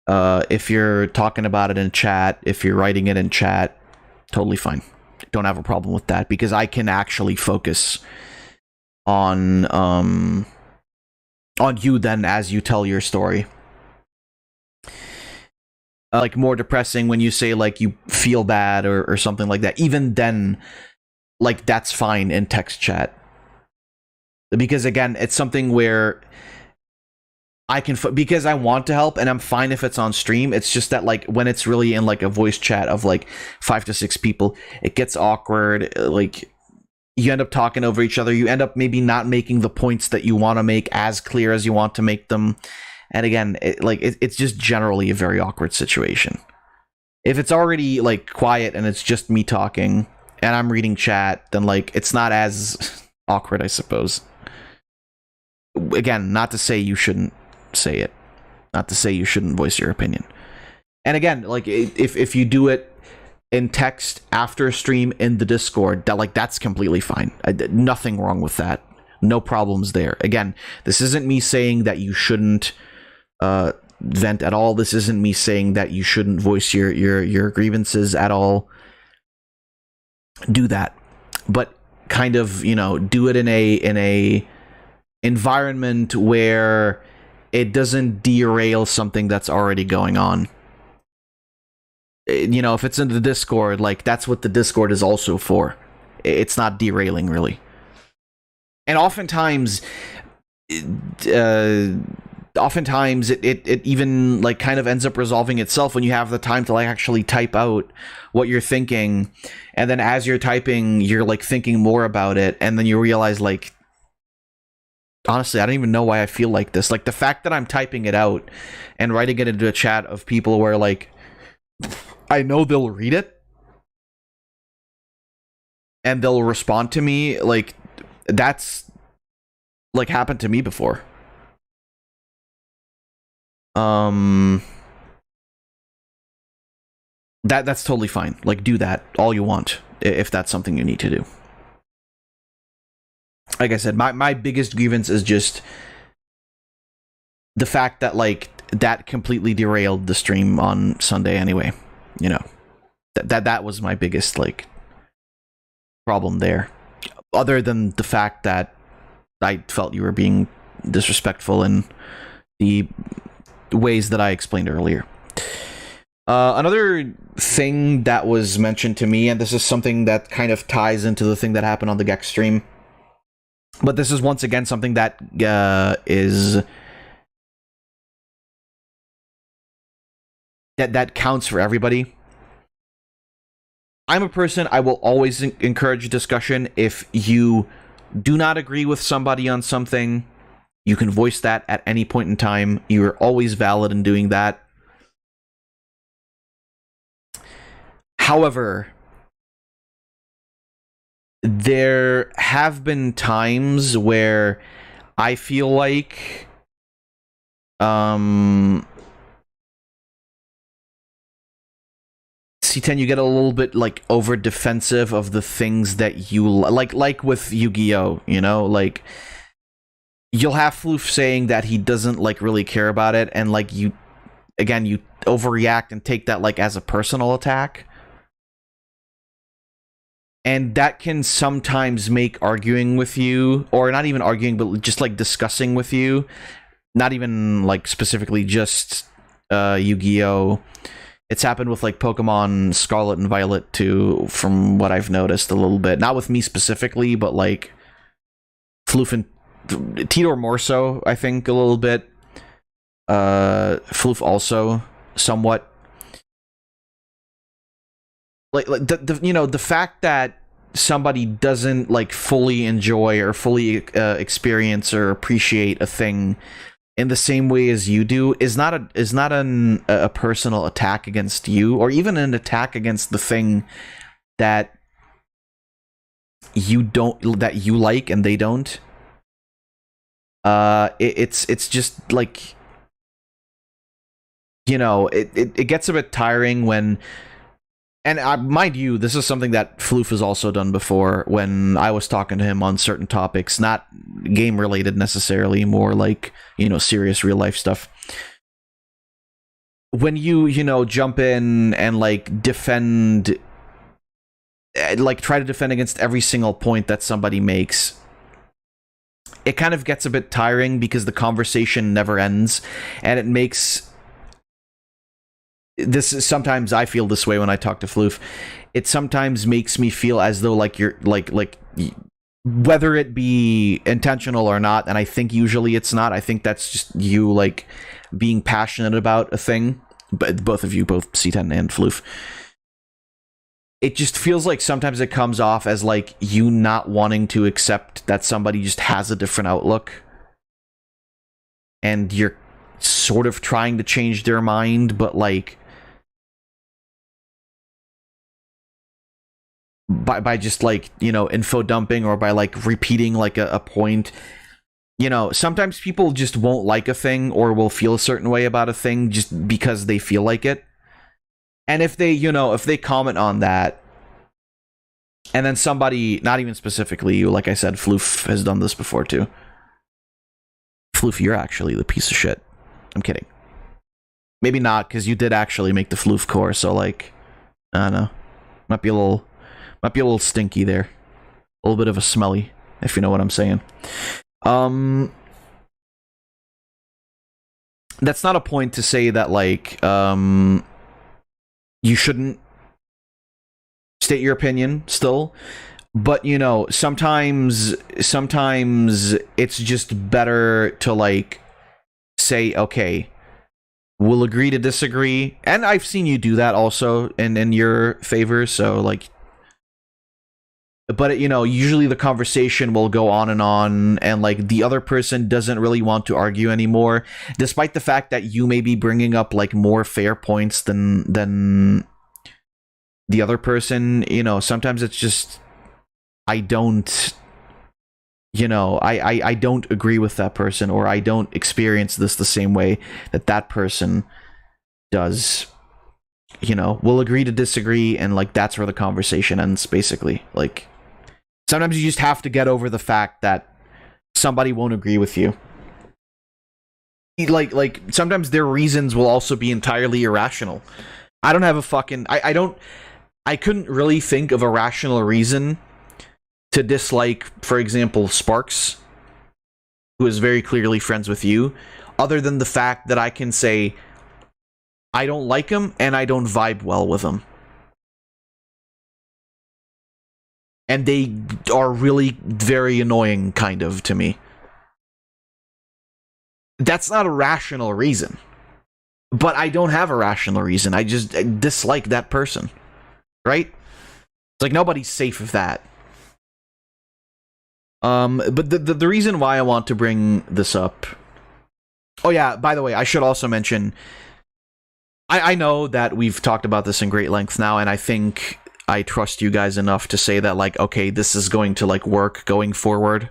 if you're talking about it in chat, if you're writing it in chat, totally fine. Don't have a problem with that, because I can actually focus on you then as you tell your story. Like more depressing when you say like you feel bad or something like that. Even then, like that's fine in text chat, because again, it's something where I can because I want to help, and I'm fine if it's on stream. It's just that like when it's really in like a voice chat of like 5 to 6 people, it gets awkward. Like you end up talking over each other. You end up maybe not making the points that you want to make as clear as you want to make them. And again, it's just generally a very awkward situation. If it's already like quiet and it's just me talking and I'm reading chat, then like it's not as awkward, I suppose. Again, not to say you shouldn't say it, not to say you shouldn't voice your opinion. And again, like if you do it in text after a stream in the Discord, that's completely fine. Nothing wrong with that. No problems there. Again, this isn't me saying that you shouldn't vent at all. This isn't me saying that you shouldn't voice your grievances at all. Do that, but kind of, do it in a environment where it doesn't derail something that's already going on. If it's in the Discord, that's what the Discord is also for. It's not derailing, really. And oftentimes it even kind of ends up resolving itself when you have the time to actually type out what you're thinking, and then as you're typing, you're thinking more about it, and then you realize honestly, I don't even know why I feel like this. The fact that I'm typing it out and writing it into a chat of people where I know they'll read it and they'll respond to me, that's happened to me before. That's totally fine. Do that all you want if that's something you need to do. Like I said, my biggest grievance is just the fact that that completely derailed the stream on Sunday anyway. That was my biggest problem there. Other than the fact that I felt you were being disrespectful in the ways that I explained earlier. Another thing that was mentioned to me, and this is something that kind of ties into the thing that happened on the Gex stream, but this is once again something that that counts for everybody. I'm a person, I will always encourage discussion. If you do not agree with somebody on something, you can voice that at any point in time. You are always valid in doing that. However, there have been times where I feel like C10, you get a little bit over defensive of the things that you like with Yu-Gi-Oh, you'll have Floof saying that he doesn't really care about it, and you overreact and take that as a personal attack. And that can sometimes make arguing with you, or not even arguing, but just discussing with you, not even specifically just Yu-Gi-Oh. It's happened with Pokemon Scarlet and Violet too, from what I've noticed a little bit. Not with me specifically, but Floof and Tidor more so, I think, a little bit. Floof also somewhat. The fact that somebody doesn't fully enjoy or fully experience or appreciate a thing in the same way as you do is not a personal attack against you, or even an attack against the thing that you like and they don't. It's just it gets a bit tiring when. And mind you, this is something that Floof has also done before when I was talking to him on certain topics, not game related necessarily, more serious real life stuff. When you jump in and defend, try to defend against every single point that somebody makes, it kind of gets a bit tiring because the conversation never ends, and it makes. This is sometimes I feel this way when I talk to Floof. It sometimes makes me feel as though you're whether it be intentional or not, and I think usually it's not. I think that's just you being passionate about a thing. But both of you, both C10 and Floof, it just feels like sometimes it comes off as you not wanting to accept that somebody just has a different outlook, and you're sort of trying to change their mind, but by just info dumping, or by repeating a point. Sometimes people just won't like a thing or will feel a certain way about a thing just because they feel like it. And if they, if they comment on that, and then somebody, not even specifically you, like I said, Floof has done this before too. Floof, you're actually the piece of shit. I'm kidding. Maybe not, because you did actually make the Floof core, so like, I don't know. Might be a little stinky there. A little bit of a smelly, if you know what I'm saying. That's not a point to say that, like, you shouldn't state your opinion still. But, sometimes it's just better to, like, say, okay, we'll agree to disagree. And I've seen you do that also in your favor, so, like... But, usually the conversation will go on, and, like, the other person doesn't really want to argue anymore, despite the fact that you may be bringing up, like, more fair points than the other person. Sometimes it's just, I don't, I don't agree with that person, or I don't experience this the same way that person does. We'll agree to disagree, and, like, that's where the conversation ends, basically. Like, sometimes you just have to get over the fact that somebody won't agree with you. Like sometimes their reasons will also be entirely irrational. I don't have a fucking... I couldn't really think of a rational reason to dislike, for example, Sparks, who is very clearly friends with you, other than the fact that I can say, I don't like him, and I don't vibe well with him. And they are really very annoying, kind of, to me. That's not a rational reason. But I don't have a rational reason. I just dislike that person. Right? It's like, nobody's safe of that. But the reason why I want to bring this up... Oh yeah, by the way, I should also mention... I know that we've talked about this in great length now, and I think... I trust you guys enough to say that, like, okay, this is going to, like, work going forward.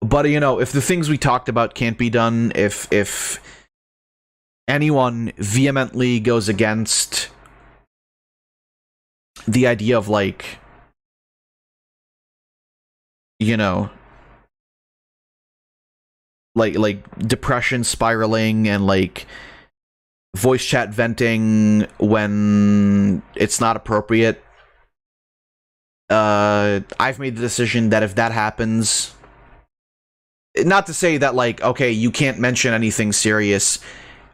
But, if the things we talked about can't be done, if anyone vehemently goes against the idea of, like, like depression spiraling and, like, voice chat venting when it's not appropriate. I've made the decision that if that happens, not to say that, like, okay, you can't mention anything serious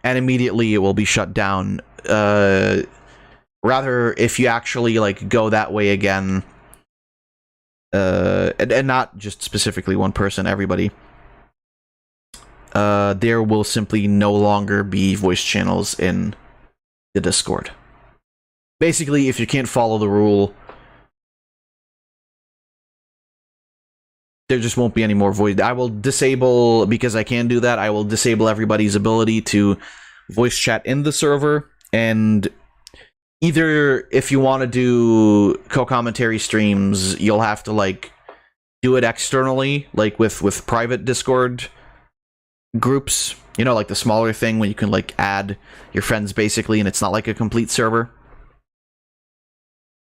and immediately it will be shut down. Rather, if you actually, like, go that way again, and not just specifically one person, everybody, there will simply no longer be voice channels in the Discord. Basically, if you can't follow the rule, there just won't be any more voice. I will disable, because I can do that, I will disable everybody's ability to voice chat in the server, and either if you want to do co-commentary streams, you'll have to, like, do it externally, like with private Discord groups, like the smaller thing when you can, like, add your friends basically, and it's not like a complete server.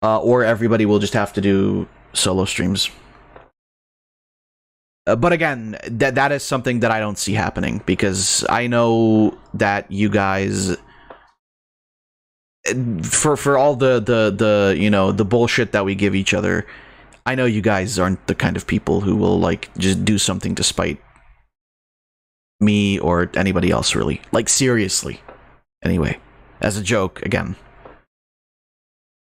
Or everybody will just have to do solo streams. But again, that is something that I don't see happening, because I know that you guys, for all the the bullshit that we give each other, I know you guys aren't the kind of people who will, like, just do something to spite me or anybody else, really. Like, seriously. Anyway, as a joke, again.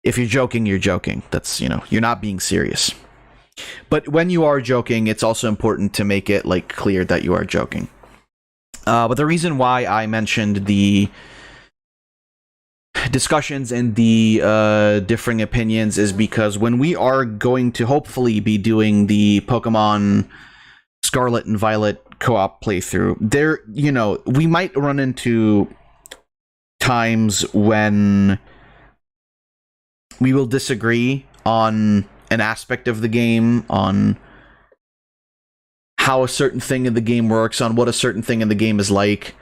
If you're joking, you're joking. That's, you're not being serious. But when you are joking, it's also important to make it, like, clear that you are joking. But the reason why I mentioned the discussions and the differing opinions is because when we are going to hopefully be doing the Pokemon Scarlet and Violet co-op playthrough, there, we might run into times when we will disagree on an aspect of the game, on how a certain thing in the game works, on what a certain thing in the game is like.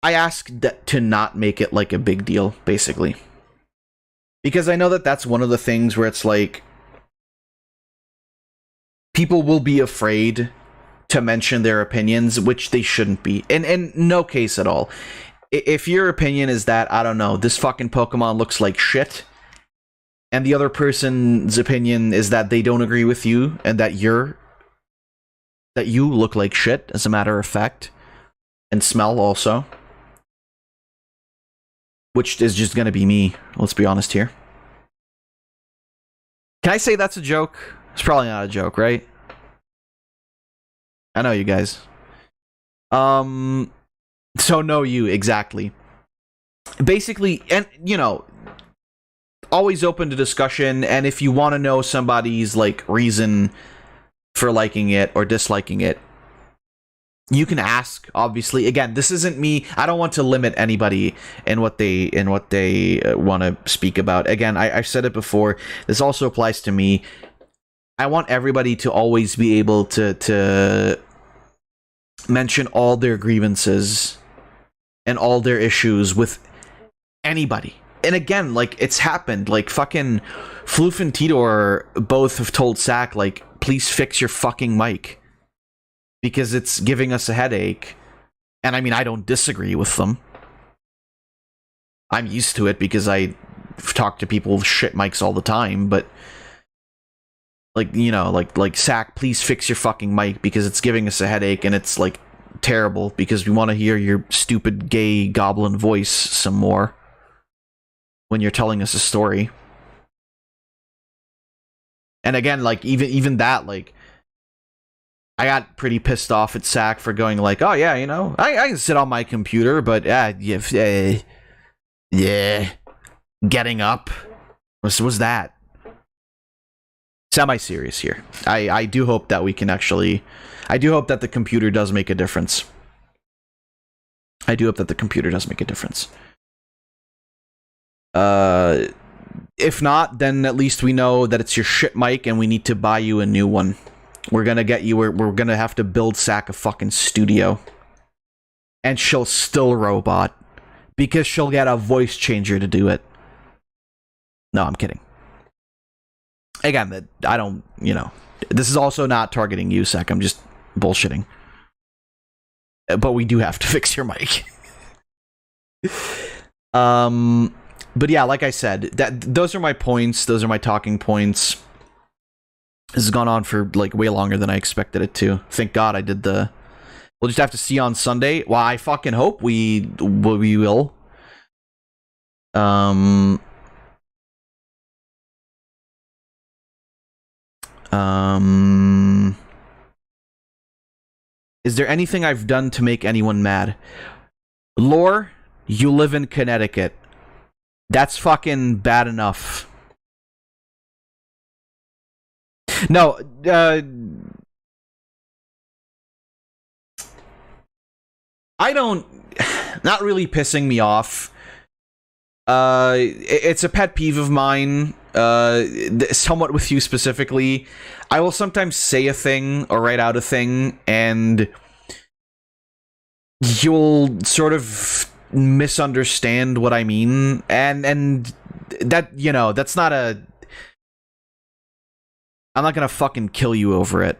I ask that to not make it like a big deal, basically. Because I know that that's one of the things where it's like, people will be afraid to mention their opinions, which they shouldn't be. In no case at all. If your opinion is that, I don't know, this fucking Pokemon looks like shit, and the other person's opinion is that they don't agree with you, and that you look like shit, as a matter of fact, and smell also, which is just gonna be me, let's be honest here. Can I say that's a joke? It's probably not a joke, right? I know you guys. So know you, exactly. Basically, and, you know, always open to discussion, and if you want to know somebody's, like, reason for liking it or disliking it, you can ask, obviously. Again, this isn't me. I don't want to limit anybody in what they want to speak about. Again, I've said it before. This also applies to me. I want everybody to always be able to mention all their grievances and all their issues with anybody. And again, like, it's happened. Like, fucking Floof and Tidor both have told Sack, like, please fix your fucking mic, because it's giving us a headache. And I mean, I don't disagree with them. I'm used to it because I talk to people with shit mics all the time, but, like, you know, like Sack, please fix your fucking mic because it's giving us a headache, and it's, like, terrible because we want to hear your stupid gay goblin voice some more when you're telling us a story. And again, like, even that, like, I got pretty pissed off at Sack for going like, oh yeah, you know, I can sit on my computer, but yeah, getting up. Was that? Semi-serious here. I do hope that we can actually... I do hope that the computer does make a difference. I do hope that the computer does make a difference. If not, then at least we know that it's your shit mic and we need to buy you a new one. We're gonna get you... We're gonna have to build Sack a fucking studio. And she'll still robot. Because she'll get a voice changer to do it. No, I'm kidding. Again, I don't, you know, this is also not targeting you, Sack. I'm just bullshitting. But we do have to fix your mic. But yeah, like I said, those are my points. Those are my talking points. This has gone on for, like, way longer than I expected it to. Thank God I did the... We'll just have to see on Sunday. Well, I fucking hope we will. Is there anything I've done to make anyone mad? Lore, you live in Connecticut. That's fucking bad enough. No, I don't... Not really pissing me off. It's a pet peeve of mine, somewhat with you specifically. I will sometimes say a thing or write out a thing, and you'll sort of misunderstand what I mean, and that, you know, that's not a... I'm not gonna fucking kill you over it.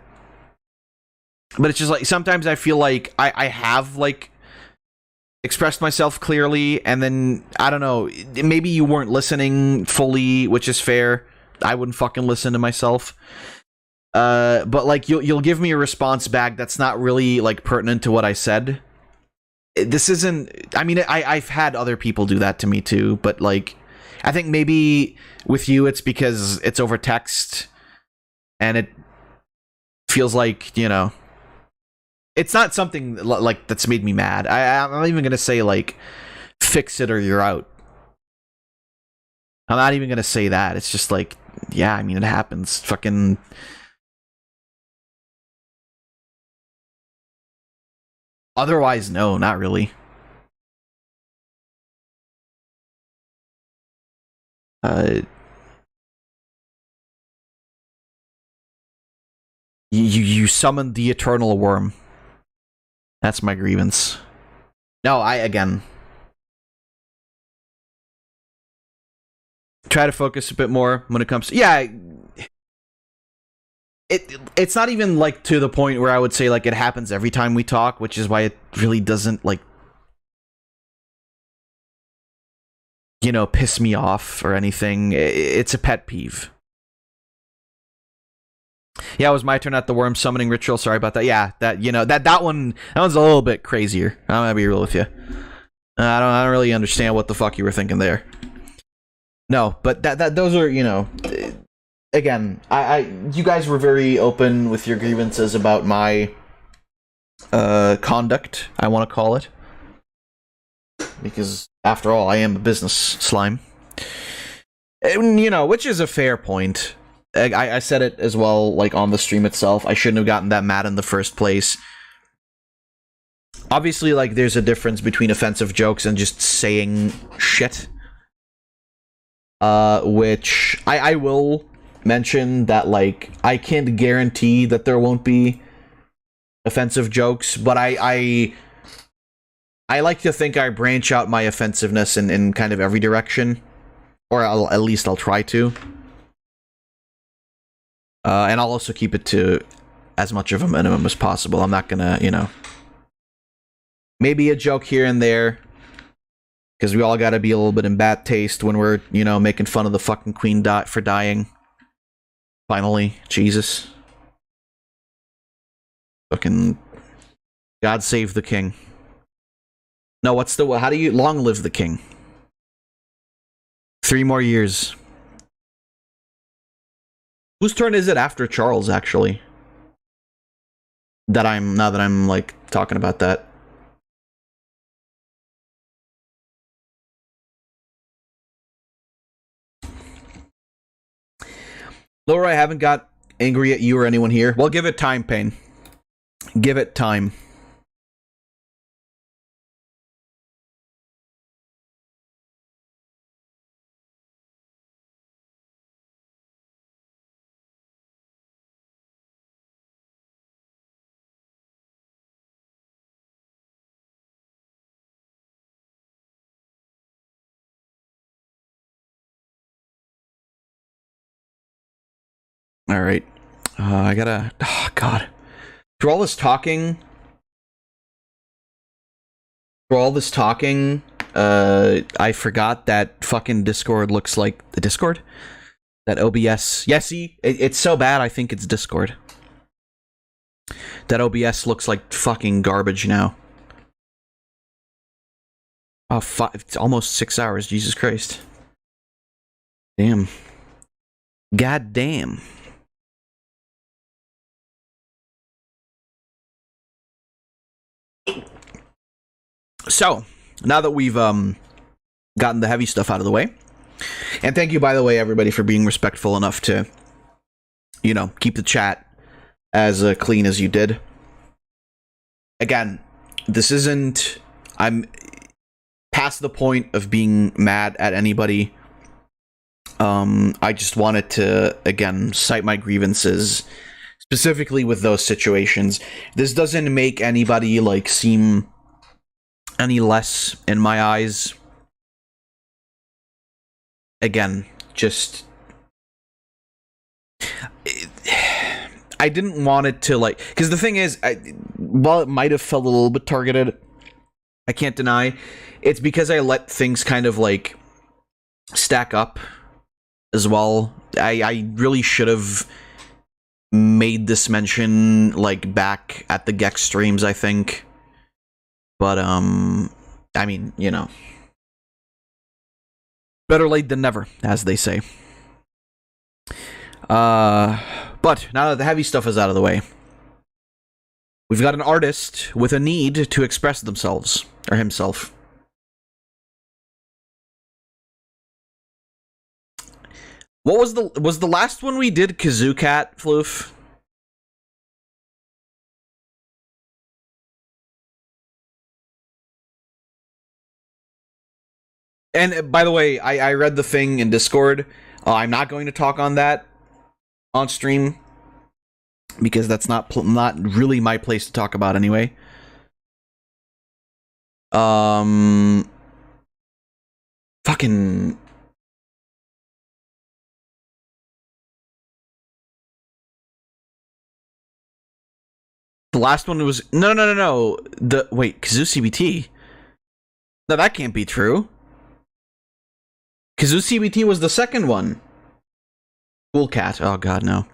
But it's just like, sometimes I feel like I have, like, expressed myself clearly, and then, I don't know, maybe you weren't listening fully, which is fair. I wouldn't fucking listen to myself. But, like, you'll give me a response back that's not really, like, pertinent to what I said. This isn't... I mean, I've had other people do that to me, too, but, like, I think maybe with you it's because it's over text, and it feels like, you know... It's not something, like, that's made me mad. I'm not even gonna say, like, fix it or you're out. I'm not even gonna say that. It's just like, yeah, I mean, it happens. Fucking... Otherwise, no, not really. You summoned the Eternal Worm. That's my grievance. No, I again try to focus a bit more when it comes to it's not even like to the point where I would say like it happens every time we talk, which is why it really doesn't like piss me off or anything. It's a pet peeve. Yeah, it was my turn at the worm summoning ritual. Sorry about that. Yeah, that one's a little bit crazier. I'm gonna be real with you. I don't really understand what the fuck you were thinking there. No, but those are, again, you guys were very open with your grievances about my conduct, I want to call it. Because after all, I am a business slime. And, which is a fair point. I said it as well, like, on the stream itself. I shouldn't have gotten that mad in the first place. Obviously, like, there's a difference between offensive jokes and just saying shit. Which, I will mention that, like, I can't guarantee that there won't be offensive jokes, but I like to think I branch out my offensiveness in kind of every direction. Or at least I'll try to. And I'll also keep it to as much of a minimum as possible. I'm not gonna, maybe a joke here and there. Because we all gotta be a little bit in bad taste when we're, making fun of the fucking queen for dying. Finally. Jesus. Fucking... God save the king. No, how do you... Long live the king. 3 more years. Whose turn is it after Charles, actually? Now that I'm, like, talking about that. Laura, I haven't got angry at you or anyone here. Well, give it time, Payne. Give it time. Alright. I gotta... Oh, God. Through all this talking... I forgot that fucking Discord looks like... The Discord? That OBS... Yeah, see? It's so bad, I think it's Discord. That OBS looks like fucking garbage now. Oh, it's almost 6 hours, Jesus Christ. Damn. God damn. So, now that we've gotten the heavy stuff out of the way, and thank you, by the way, everybody, for being respectful enough to, keep the chat as clean as you did. Again, this isn't... I'm past the point of being mad at anybody. I just wanted to, again, cite my grievances, specifically with those situations. This doesn't make anybody, like, seem... any less in my eyes. Again, just... I didn't want it to, like... Because the thing is, while it might have felt a little bit targeted, I can't deny, it's because I let things kind of, like, stack up as well. I really should have made this mention, like, back at the Gex streams, I think. But, I mean, better late than never, as they say. But, now that the heavy stuff is out of the way, we've got an artist with a need to express themselves, or himself. What was the last one we did Kazoo Cat, Floof? And by the way, I read the thing in Discord. I'm not going to talk on that on stream because that's not really my place to talk about anyway. Fucking. The last one was no. Kazoo CBT. No, that can't be true. Kazoo CBT was the second one. Cool Cat. Oh god, no.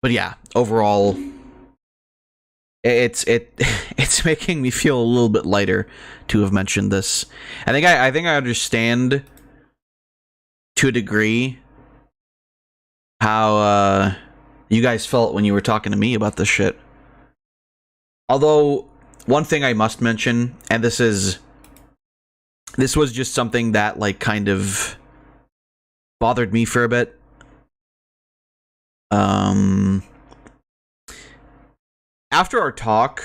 But yeah, overall, it's making me feel a little bit lighter to have mentioned this. I think I understand to a degree how you guys felt when you were talking to me about this shit. Although one thing I must mention, and this was just something that like kind of bothered me for a bit. After our talk,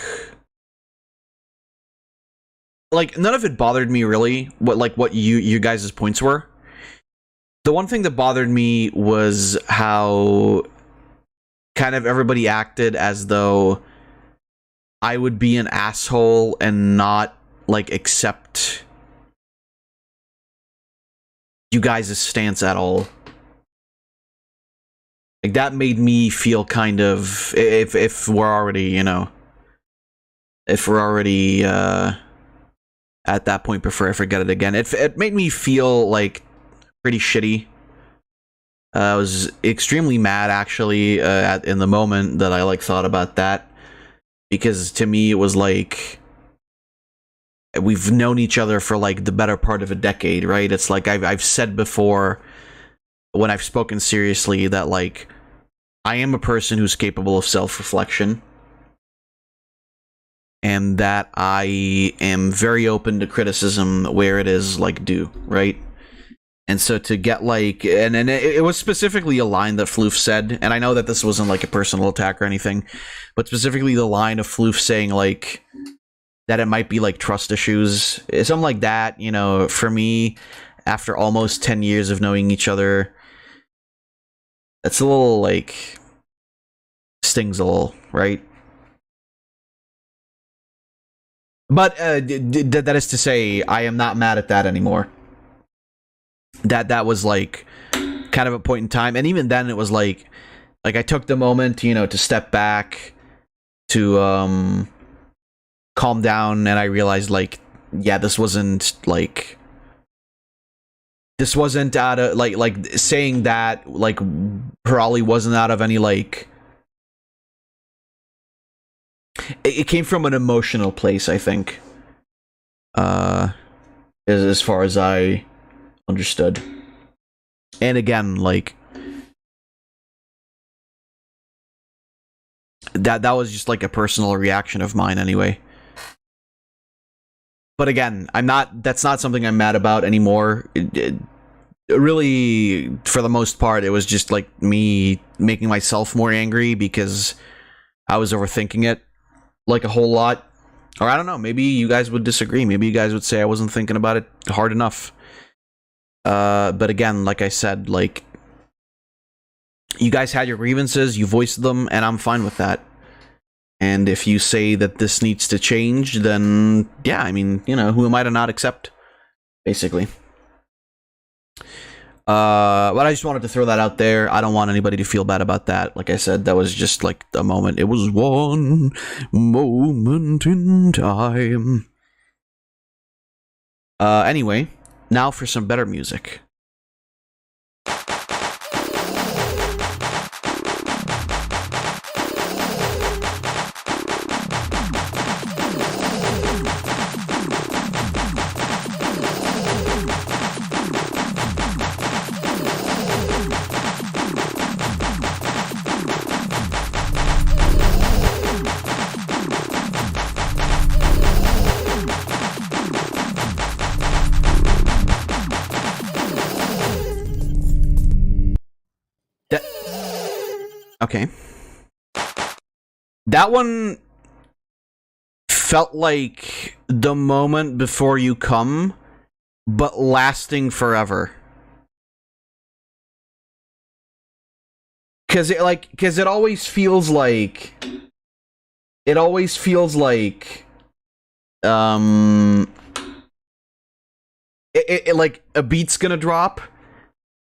like none of it bothered me really. What you guys' points were. The one thing that bothered me was how kind of everybody acted as though I would be an asshole and not like accept you guys' stance at all. Like that made me feel kind of if we're already, if we're already at that point before I forget it again. It made me feel like pretty shitty. I was extremely mad actually in the moment that I like thought about that, because to me it was like we've known each other for like the better part of a decade, right? It's like I've said before when I've spoken seriously that like I am a person who's capable of self-reflection and that I am very open to criticism where it is like due, right? And so to get like, and it was specifically a line that Floof said, and I know that this wasn't like a personal attack or anything, but specifically the line of Floof saying like that it might be like trust issues, something like that, for me, after almost 10 years of knowing each other, that's a little like stings a little, right? But that is to say, I am not mad at that anymore. That was like kind of a point in time, and even then it was like I took the moment, to step back, to calm down, and I realized like, yeah, this wasn't out of like saying that like probably wasn't out of any like, it came from an emotional place, I think, as far as I understood. And again, like that was just like a personal reaction of mine anyway. But again, that's not something I'm mad about anymore. Really, for the most part, it was just like me making myself more angry because I was overthinking it like a whole lot. Or I don't know, maybe you guys would disagree. Maybe you guys would say I wasn't thinking about it hard enough. But again, like I said, like you guys had your grievances, you voiced them, and I'm fine with that. And if you say that this needs to change, then yeah, I mean, who am I to not accept, basically. But I just wanted to throw that out there. I don't want anybody to feel bad about that. Like I said, that was just like a moment. It was one moment in time. Anyway, now for some better music. Okay. That one felt like the moment before you come, but lasting forever. Because it always feels like it always feels like like a beat's gonna drop,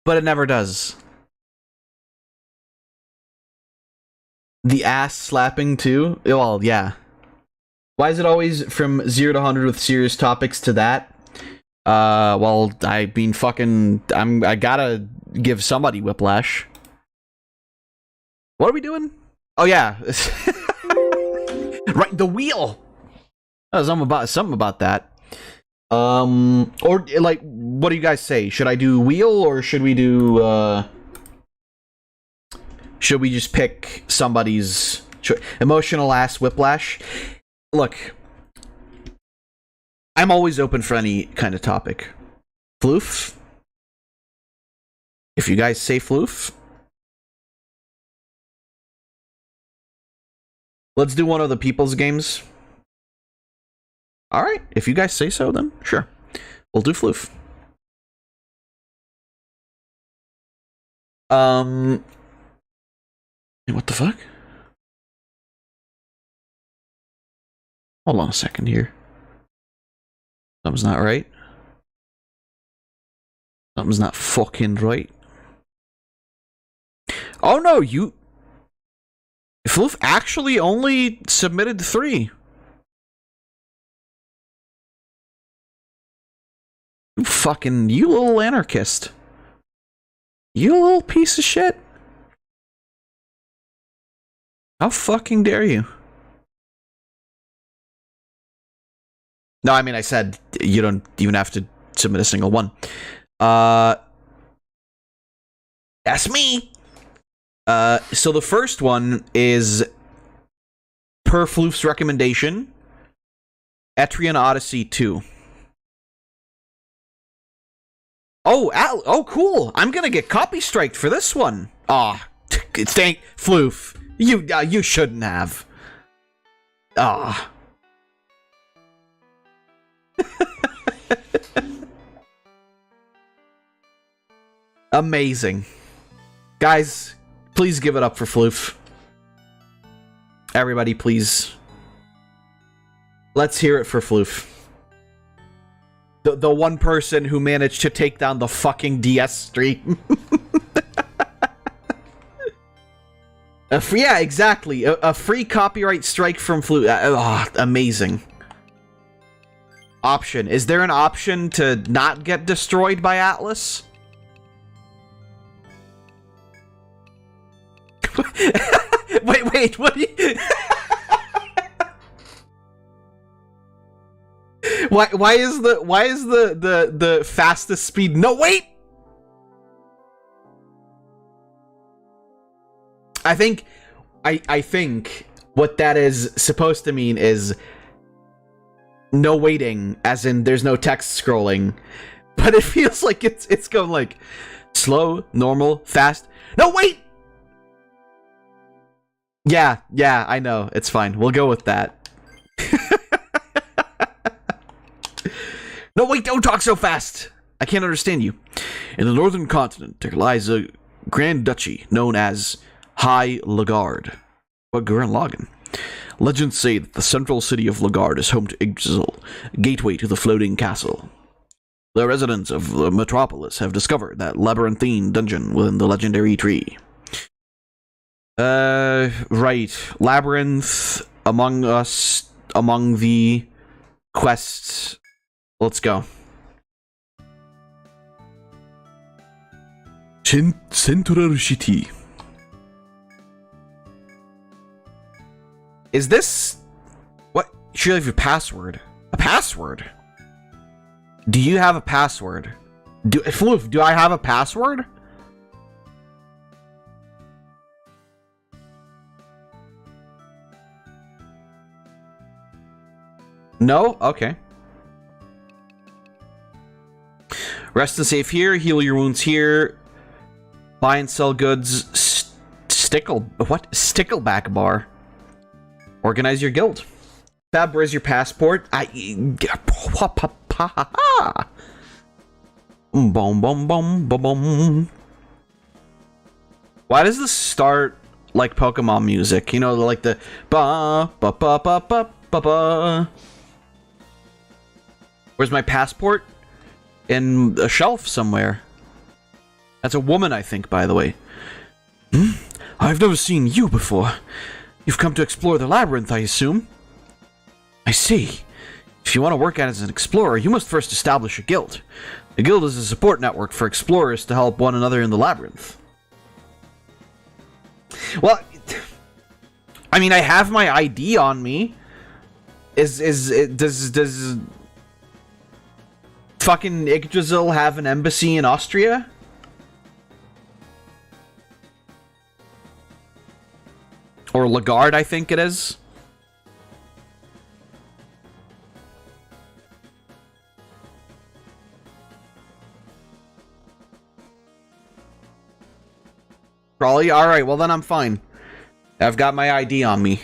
but it never does. The ass slapping too? Well, yeah. Why is it always from 0 to 100 with serious topics to that? Well, I mean, fucking, I gotta give somebody whiplash. What are we doing? Oh yeah, right, the wheel. Something about that. Or like, what do you guys say? Should I do wheel or should we do? Should we just pick somebody's emotional ass whiplash? Look, I'm always open for any kind of topic. Floof? If you guys say floof, let's do one of the people's games. Alright, if you guys say so, then sure. We'll do floof. What the fuck? Hold on a second here. Something's not right. Something's not fucking right. Oh no, Floof actually only submitted 3. You little anarchist. You little piece of shit. How fucking dare you? No, I mean, I said you don't even have to submit a single one. That's me. So the first one is, per Floof's recommendation, Etrian Odyssey 2. Oh, cool. I'm gonna get copy striked for this one. Aw, thank Floof. You shouldn't have. Ah. Amazing. Guys, please give it up for Floof. Everybody, please. Let's hear it for Floof. The one person who managed to take down the fucking DS stream. Yeah, exactly. A free copyright strike from Floof. Amazing. Option. Is there an option to not get destroyed by Atlas? wait, what do you... Why is the fastest speed? No, wait! I think what that is supposed to mean is no waiting, as in there's no text scrolling. But it feels like it's going like slow, normal, fast. No, wait! Yeah, I know. It's fine. We'll go with that. No, wait, don't talk so fast. I can't understand you. In the northern continent, there lies a grand duchy known as High Lagarde. What Gurren Lagann? Legends say that the central city of Lagarde is home to Yggdrasil, gateway to the floating castle. The residents of the metropolis have discovered that labyrinthine dungeon within the legendary tree. Right. Labyrinth among the quests. Let's go. Central City. Is this... What? You should have your password. A password? Do you have a password? Floof, do I have a password? No? Okay. Rest and save here. Heal your wounds here. Buy and sell goods. Stickleback bar. Organize your guild. Fab, where's your passport? Boom, boom, boom, boom, boom. Why does the start like Pokemon music. You know, like the ba ba ba ba ba ba ba. Where's my passport? In a shelf somewhere. That's a woman, I think, by the way. I've never seen you before. You've come to explore the labyrinth, I assume? I see. If you want to work as an explorer, you must first establish a guild. A guild is a support network for explorers to help one another in the labyrinth. Well, I mean, I have my ID on me. Does fucking Yggdrasil have an embassy in Austria? Or Lagarde, I think it is. Raleigh? Alright, well then I'm fine. I've got my ID on me.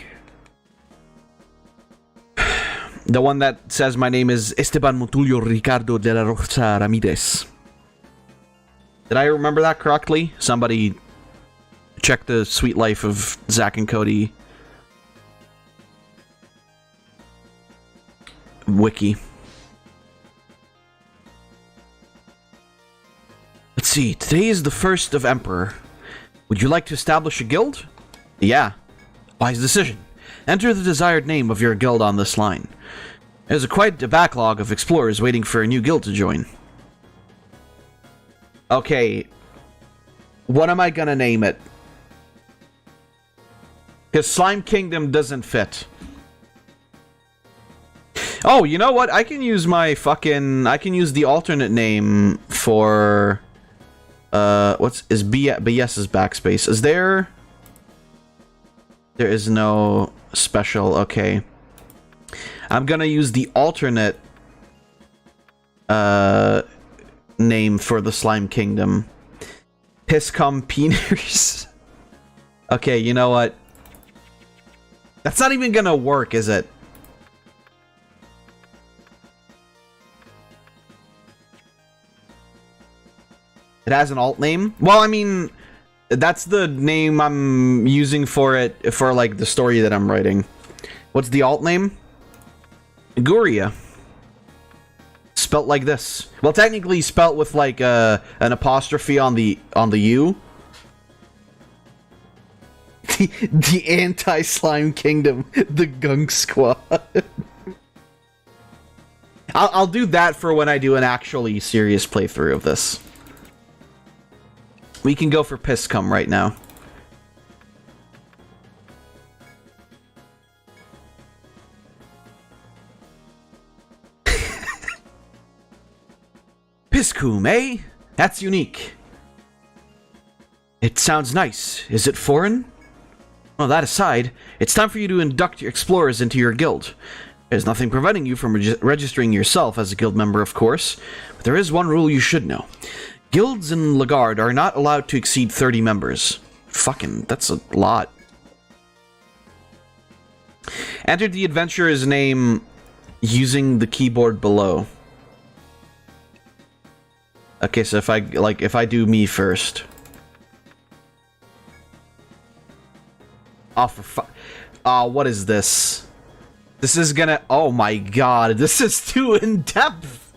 The one that says my name is Esteban Montulio Ricardo de la Rosa Ramirez. Did I remember that correctly? Somebody check the Sweet Life of Zack and Cody wiki. Let's see, today is the 1st of Emperor. Would you like to establish a guild? Yeah. Wise decision. Enter the desired name of your guild on this line. There's quite a backlog of explorers waiting for a new guild to join. Okay. What am I gonna name it? Because Slime Kingdom doesn't fit. Oh, you know what? I can use my fucking... I can use the alternate name for... Is BS's backspace? Is there... There is no special... Okay. I'm gonna use the alternate... name for the Slime Kingdom. Piscom Peeners. Okay, you know what? That's not even gonna work, is it? It has an alt name? Well, I mean, that's the name I'm using for it, for, like, the story that I'm writing. What's the alt name? Guria. Spelt like this. Well, technically spelt with, like, an apostrophe on the U. The anti-slime kingdom. The Gunk Squad. I'll do that for when I do an actually serious playthrough of this. We can go for Piscum right now. Piscum, eh? That's unique. It sounds nice. Is it foreign? Well, that aside, it's time for you to induct your explorers into your guild. There's nothing preventing you from registering yourself as a guild member, of course, but there is one rule you should know. Guilds in Lagarde are not allowed to exceed 30 members. Fucking, that's a lot. Enter the adventurer's name using the keyboard below. Okay, so if I do me first. Oh, what is this? This is gonna... Oh my god, this is too in-depth!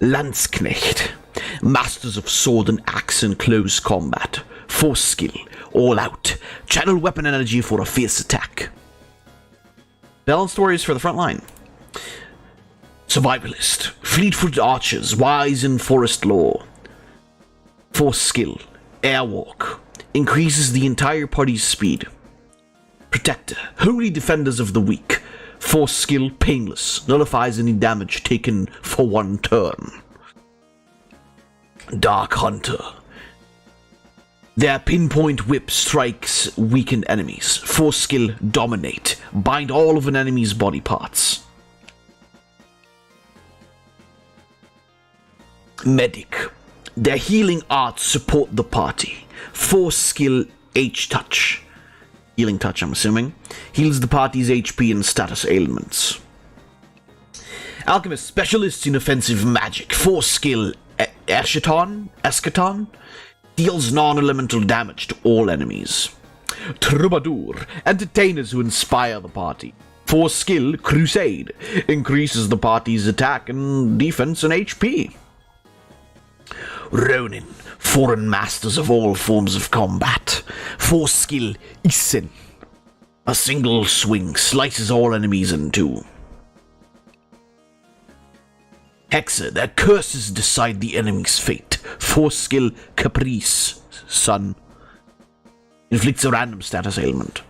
Landsknecht. Masters of sword and axe in close combat. Force skill. All out. Channel weapon energy for a fierce attack. Balanced warriors for the front line. Survivalist. Fleet-footed archers. Wise in forest lore. Force skill. Airwalk. Increases the entire party's speed. Protector. Holy defenders of the weak. Force skill. Painless. Nullifies any damage taken for one turn. Dark Hunter. Their pinpoint whip strikes weakened enemies. Force skill Dominate. Bind all of an enemy's body parts. Medic. Their healing arts support the party. Force skill H-Touch. Healing touch, I'm assuming. Heals the party's HP and status ailments. Alchemist. Specialists in offensive magic. Force skill Eschaton? Deals non-elemental damage to all enemies. Troubadour, entertainers who inspire the party. Force skill, Crusade, increases the party's attack and defense and HP. Ronin, foreign masters of all forms of combat. Force skill, Isen. A single swing slices all enemies in two. Hexer, their curses decide the enemy's fate. Force skill, Caprice, Sun. Inflicts a random status ailment.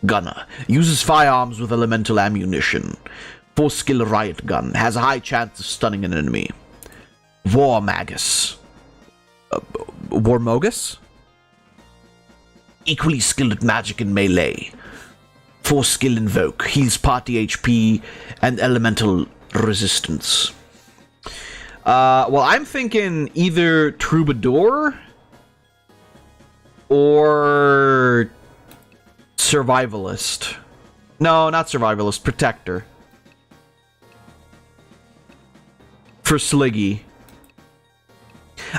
Gunner, uses firearms with elemental ammunition. Force skill, Riot Gun, has a high chance of stunning an enemy. War Magus. War Mogus? Equally skilled at magic and melee. Force skill, Invoke, heals party HP and elemental resistance. Well, I'm thinking either Troubadour or Survivalist. No, not Survivalist, Protector. For Sliggy.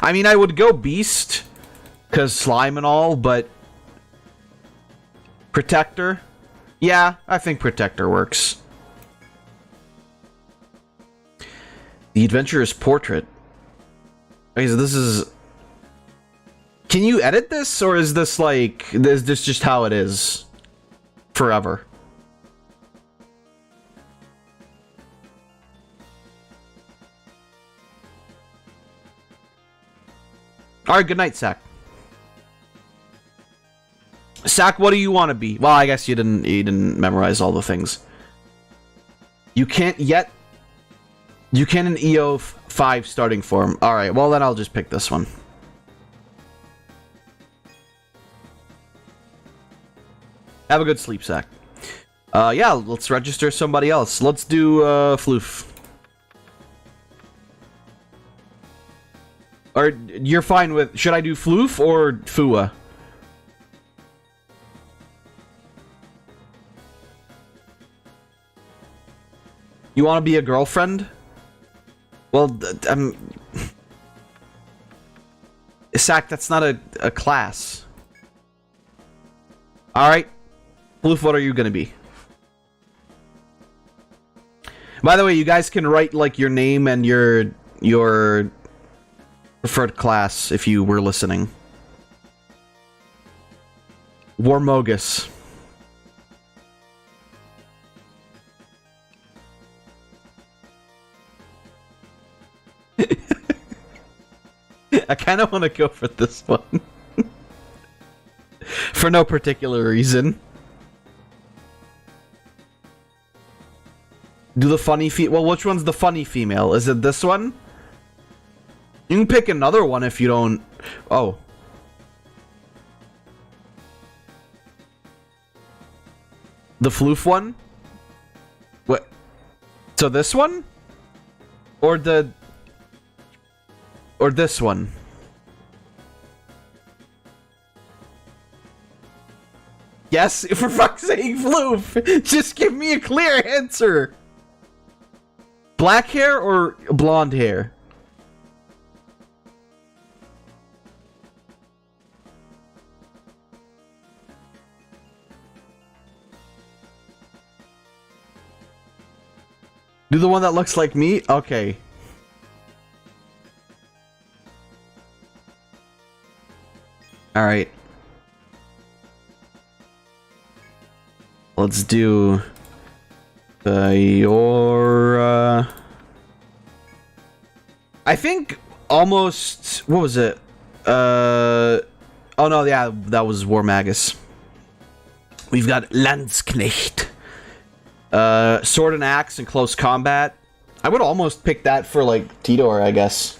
I mean, I would go Beast, because slime and all, but Protector? Yeah, I think Protector works. The Adventurer's Portrait. Okay, so this is... Can you edit this, or is this like... Is this just how it is? Forever. Alright, good night, Sack. Sack, what do you want to be? Well, I guess you didn't memorize all the things. You can't yet... You can in EO 5 starting form. Alright, well then I'll just pick this one. Have a good sleep, Sack. Yeah, let's register somebody else. Let's do, Floof. Or, you're fine with... Should I do Floof or Fua? You want to be a girlfriend? Well, Sack, that's not a class. Alright. Floof, what are you gonna be? By the way, you guys can write, like, your name and your preferred class if you were listening. Warmogus. I kind of want to go for this one. For no particular reason. Do the funny well, which one's the funny female? Is it this one? You can pick another one if you don't... Oh. The Floof one? What? So this one? Or the... Or this one? Yes, for fuck's sake, Floof! Just give me a clear answer! Black hair or blonde hair? Do the one that looks like me? Okay. Alright. Let's do... your... I think almost... What was it? Oh no, yeah, that was War Magus. We've got Landsknecht. Sword and axe in close combat. I would almost pick that for, like, Tidor, I guess.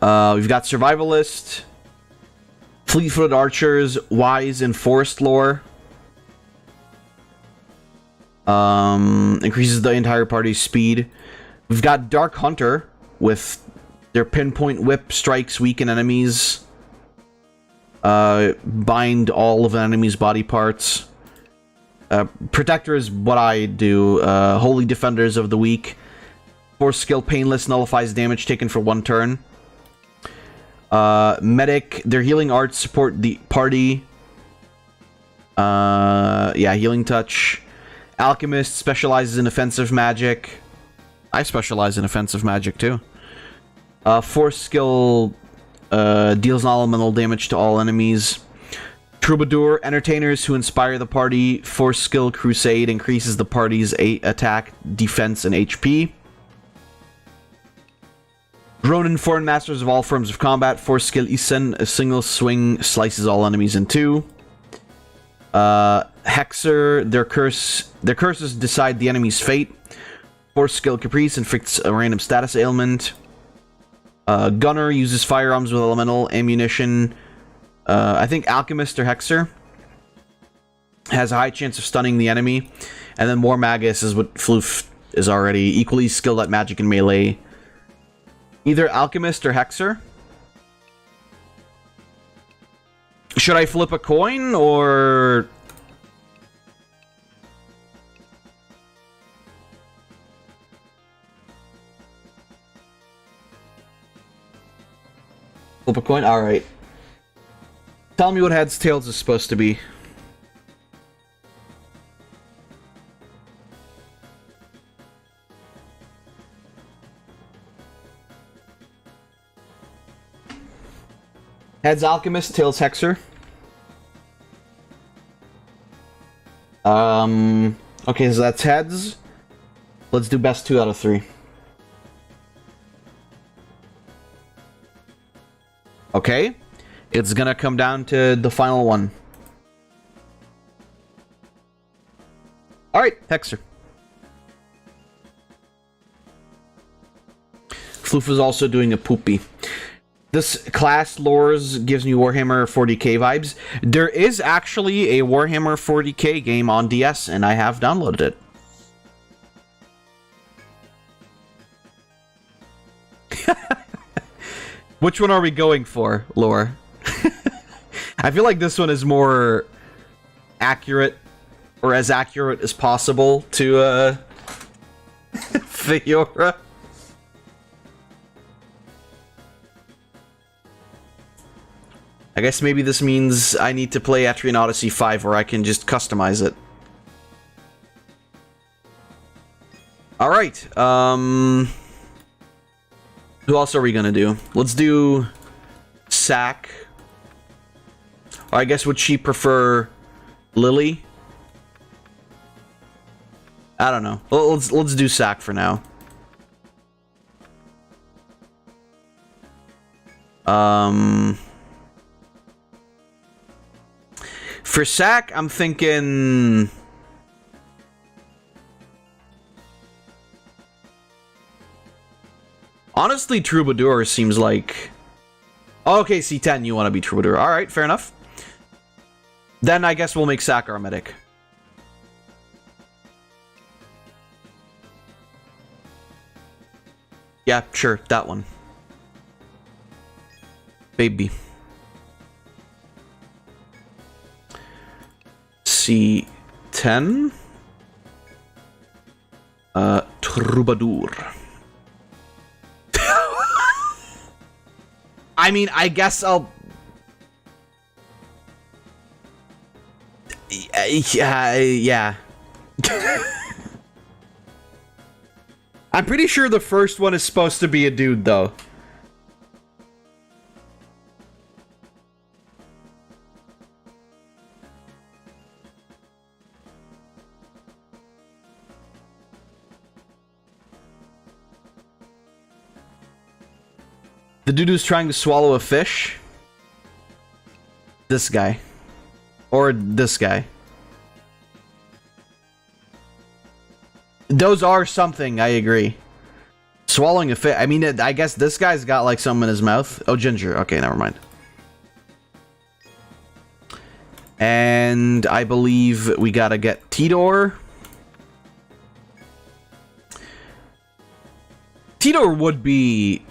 We've got Survivalist, Fleet-footed Archers, Wise in Forest Lore. Increases the entire party's speed. We've got Dark Hunter, with their pinpoint whip strikes weaken enemies. Bind all of an enemy's body parts. Protector is what I do. Holy Defenders of the Weak. Force skill Painless nullifies damage taken for one turn. Medic, their healing arts support the party. Yeah, healing touch. Alchemist specializes in offensive magic. I specialize in offensive magic too. Force skill deals elemental damage to all enemies. Troubadour, entertainers who inspire the party. Force skill crusade increases the party's attack, defense, and HP. Ronin, foreign masters of all forms of combat. Force skill Isen, a single swing slices all enemies in two. Hexer, their curses decide the enemy's fate. Force skill Caprice inflicts a random status ailment. Gunner uses firearms with elemental ammunition. I think Alchemist or Hexer has a high chance of stunning the enemy. And then War Magus is what Floof is already equally skilled at magic and melee. Either Alchemist or Hexer. Should I flip a coin or... Flip a coin? Alright. Tell me what heads tails is supposed to be. Heads Alchemist, tails Hexer. Okay, so that's heads. Let's do best 2 out of 3. Okay. It's gonna come down to the final one. Alright, Hexer. Floof is also doing a poopy. This class lores gives me Warhammer 40k vibes. There is actually a Warhammer 40k game on DS, and I have downloaded it. Which one are we going for, lore? I feel like this one is more accurate, or as accurate as possible to Fiora. I guess maybe this means I need to play Etrian Odyssey 5 where I can just customize it. Alright, who else are we gonna do? Let's do Sack. Or I guess would she prefer Lily? I don't know. Let's do Sack for now. For Sack, I'm thinking... Honestly, Troubadour seems like... Okay, C10, you want to be Troubadour. Alright, fair enough. Then I guess we'll make Sack our medic. Yeah, sure, that one. Baby. C10. Troubadour. I mean, I guess I'll... Yeah. I'm pretty sure the first one is supposed to be a dude, though. The dude who's trying to swallow a fish? This guy. Or this guy. Those are something, I agree. Swallowing a fish. I mean, I guess this guy's got like something in his mouth. Oh, ginger. Okay, never mind. And I believe we gotta get Tidor. Tidor would be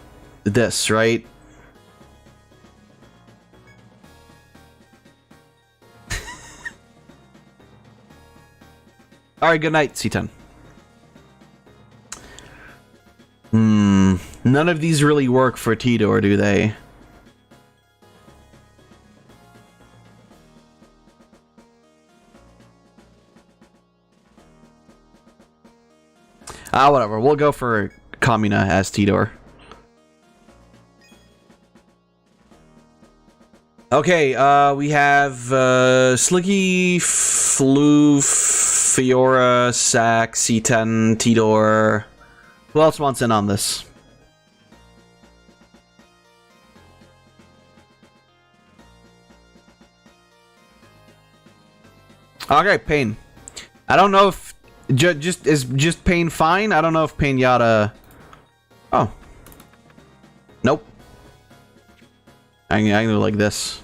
this, right? Alright, good night, C10. None of these really work for Tidor, do they? Whatever. We'll go for Kamina as Tidor. Okay, we have Slicky, Floof, Fiora, Sack, C10, Tidor. Who else wants in on this? Okay, Pain. I don't know if just Pain fine. I don't know if Pinata. Oh, nope. I can go like this.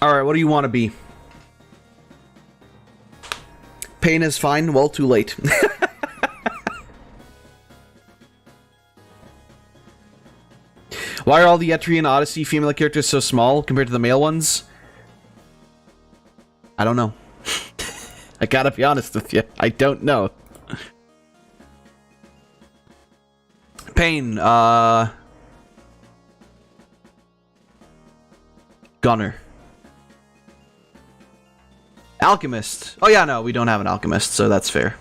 All right, what do you want to be? Pain is fine. Well, too late. Why are all the Etrian Odyssey female characters so small compared to the male ones? I don't know. I gotta be honest with you. I don't know. Pain, Gunner. Alchemist. Oh yeah, no, we don't have an alchemist, so that's fair.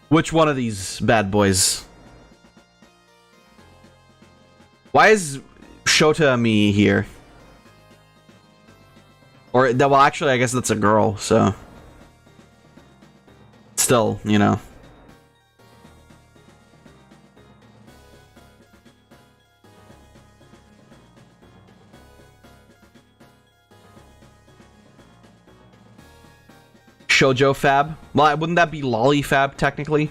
Which one of these bad boys? Why is Shota me here? Or, well, actually, I guess that's a girl, so... Still, you know. Shoujo Fab? Well, wouldn't that be Lolly Fab, technically?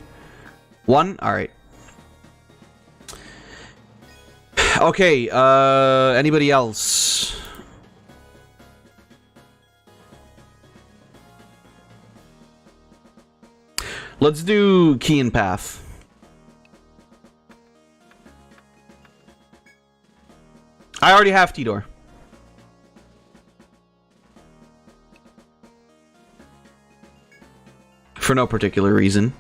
One? Alright. Okay, anybody else? Let's do Key and Path. I already have Tidor. For no particular reason.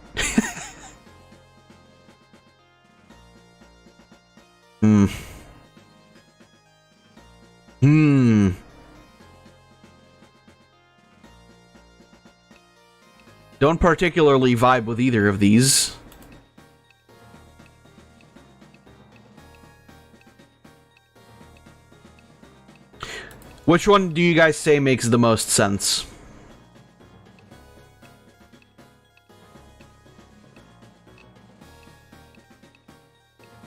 Don't particularly vibe with either of these. Which one do you guys say makes the most sense?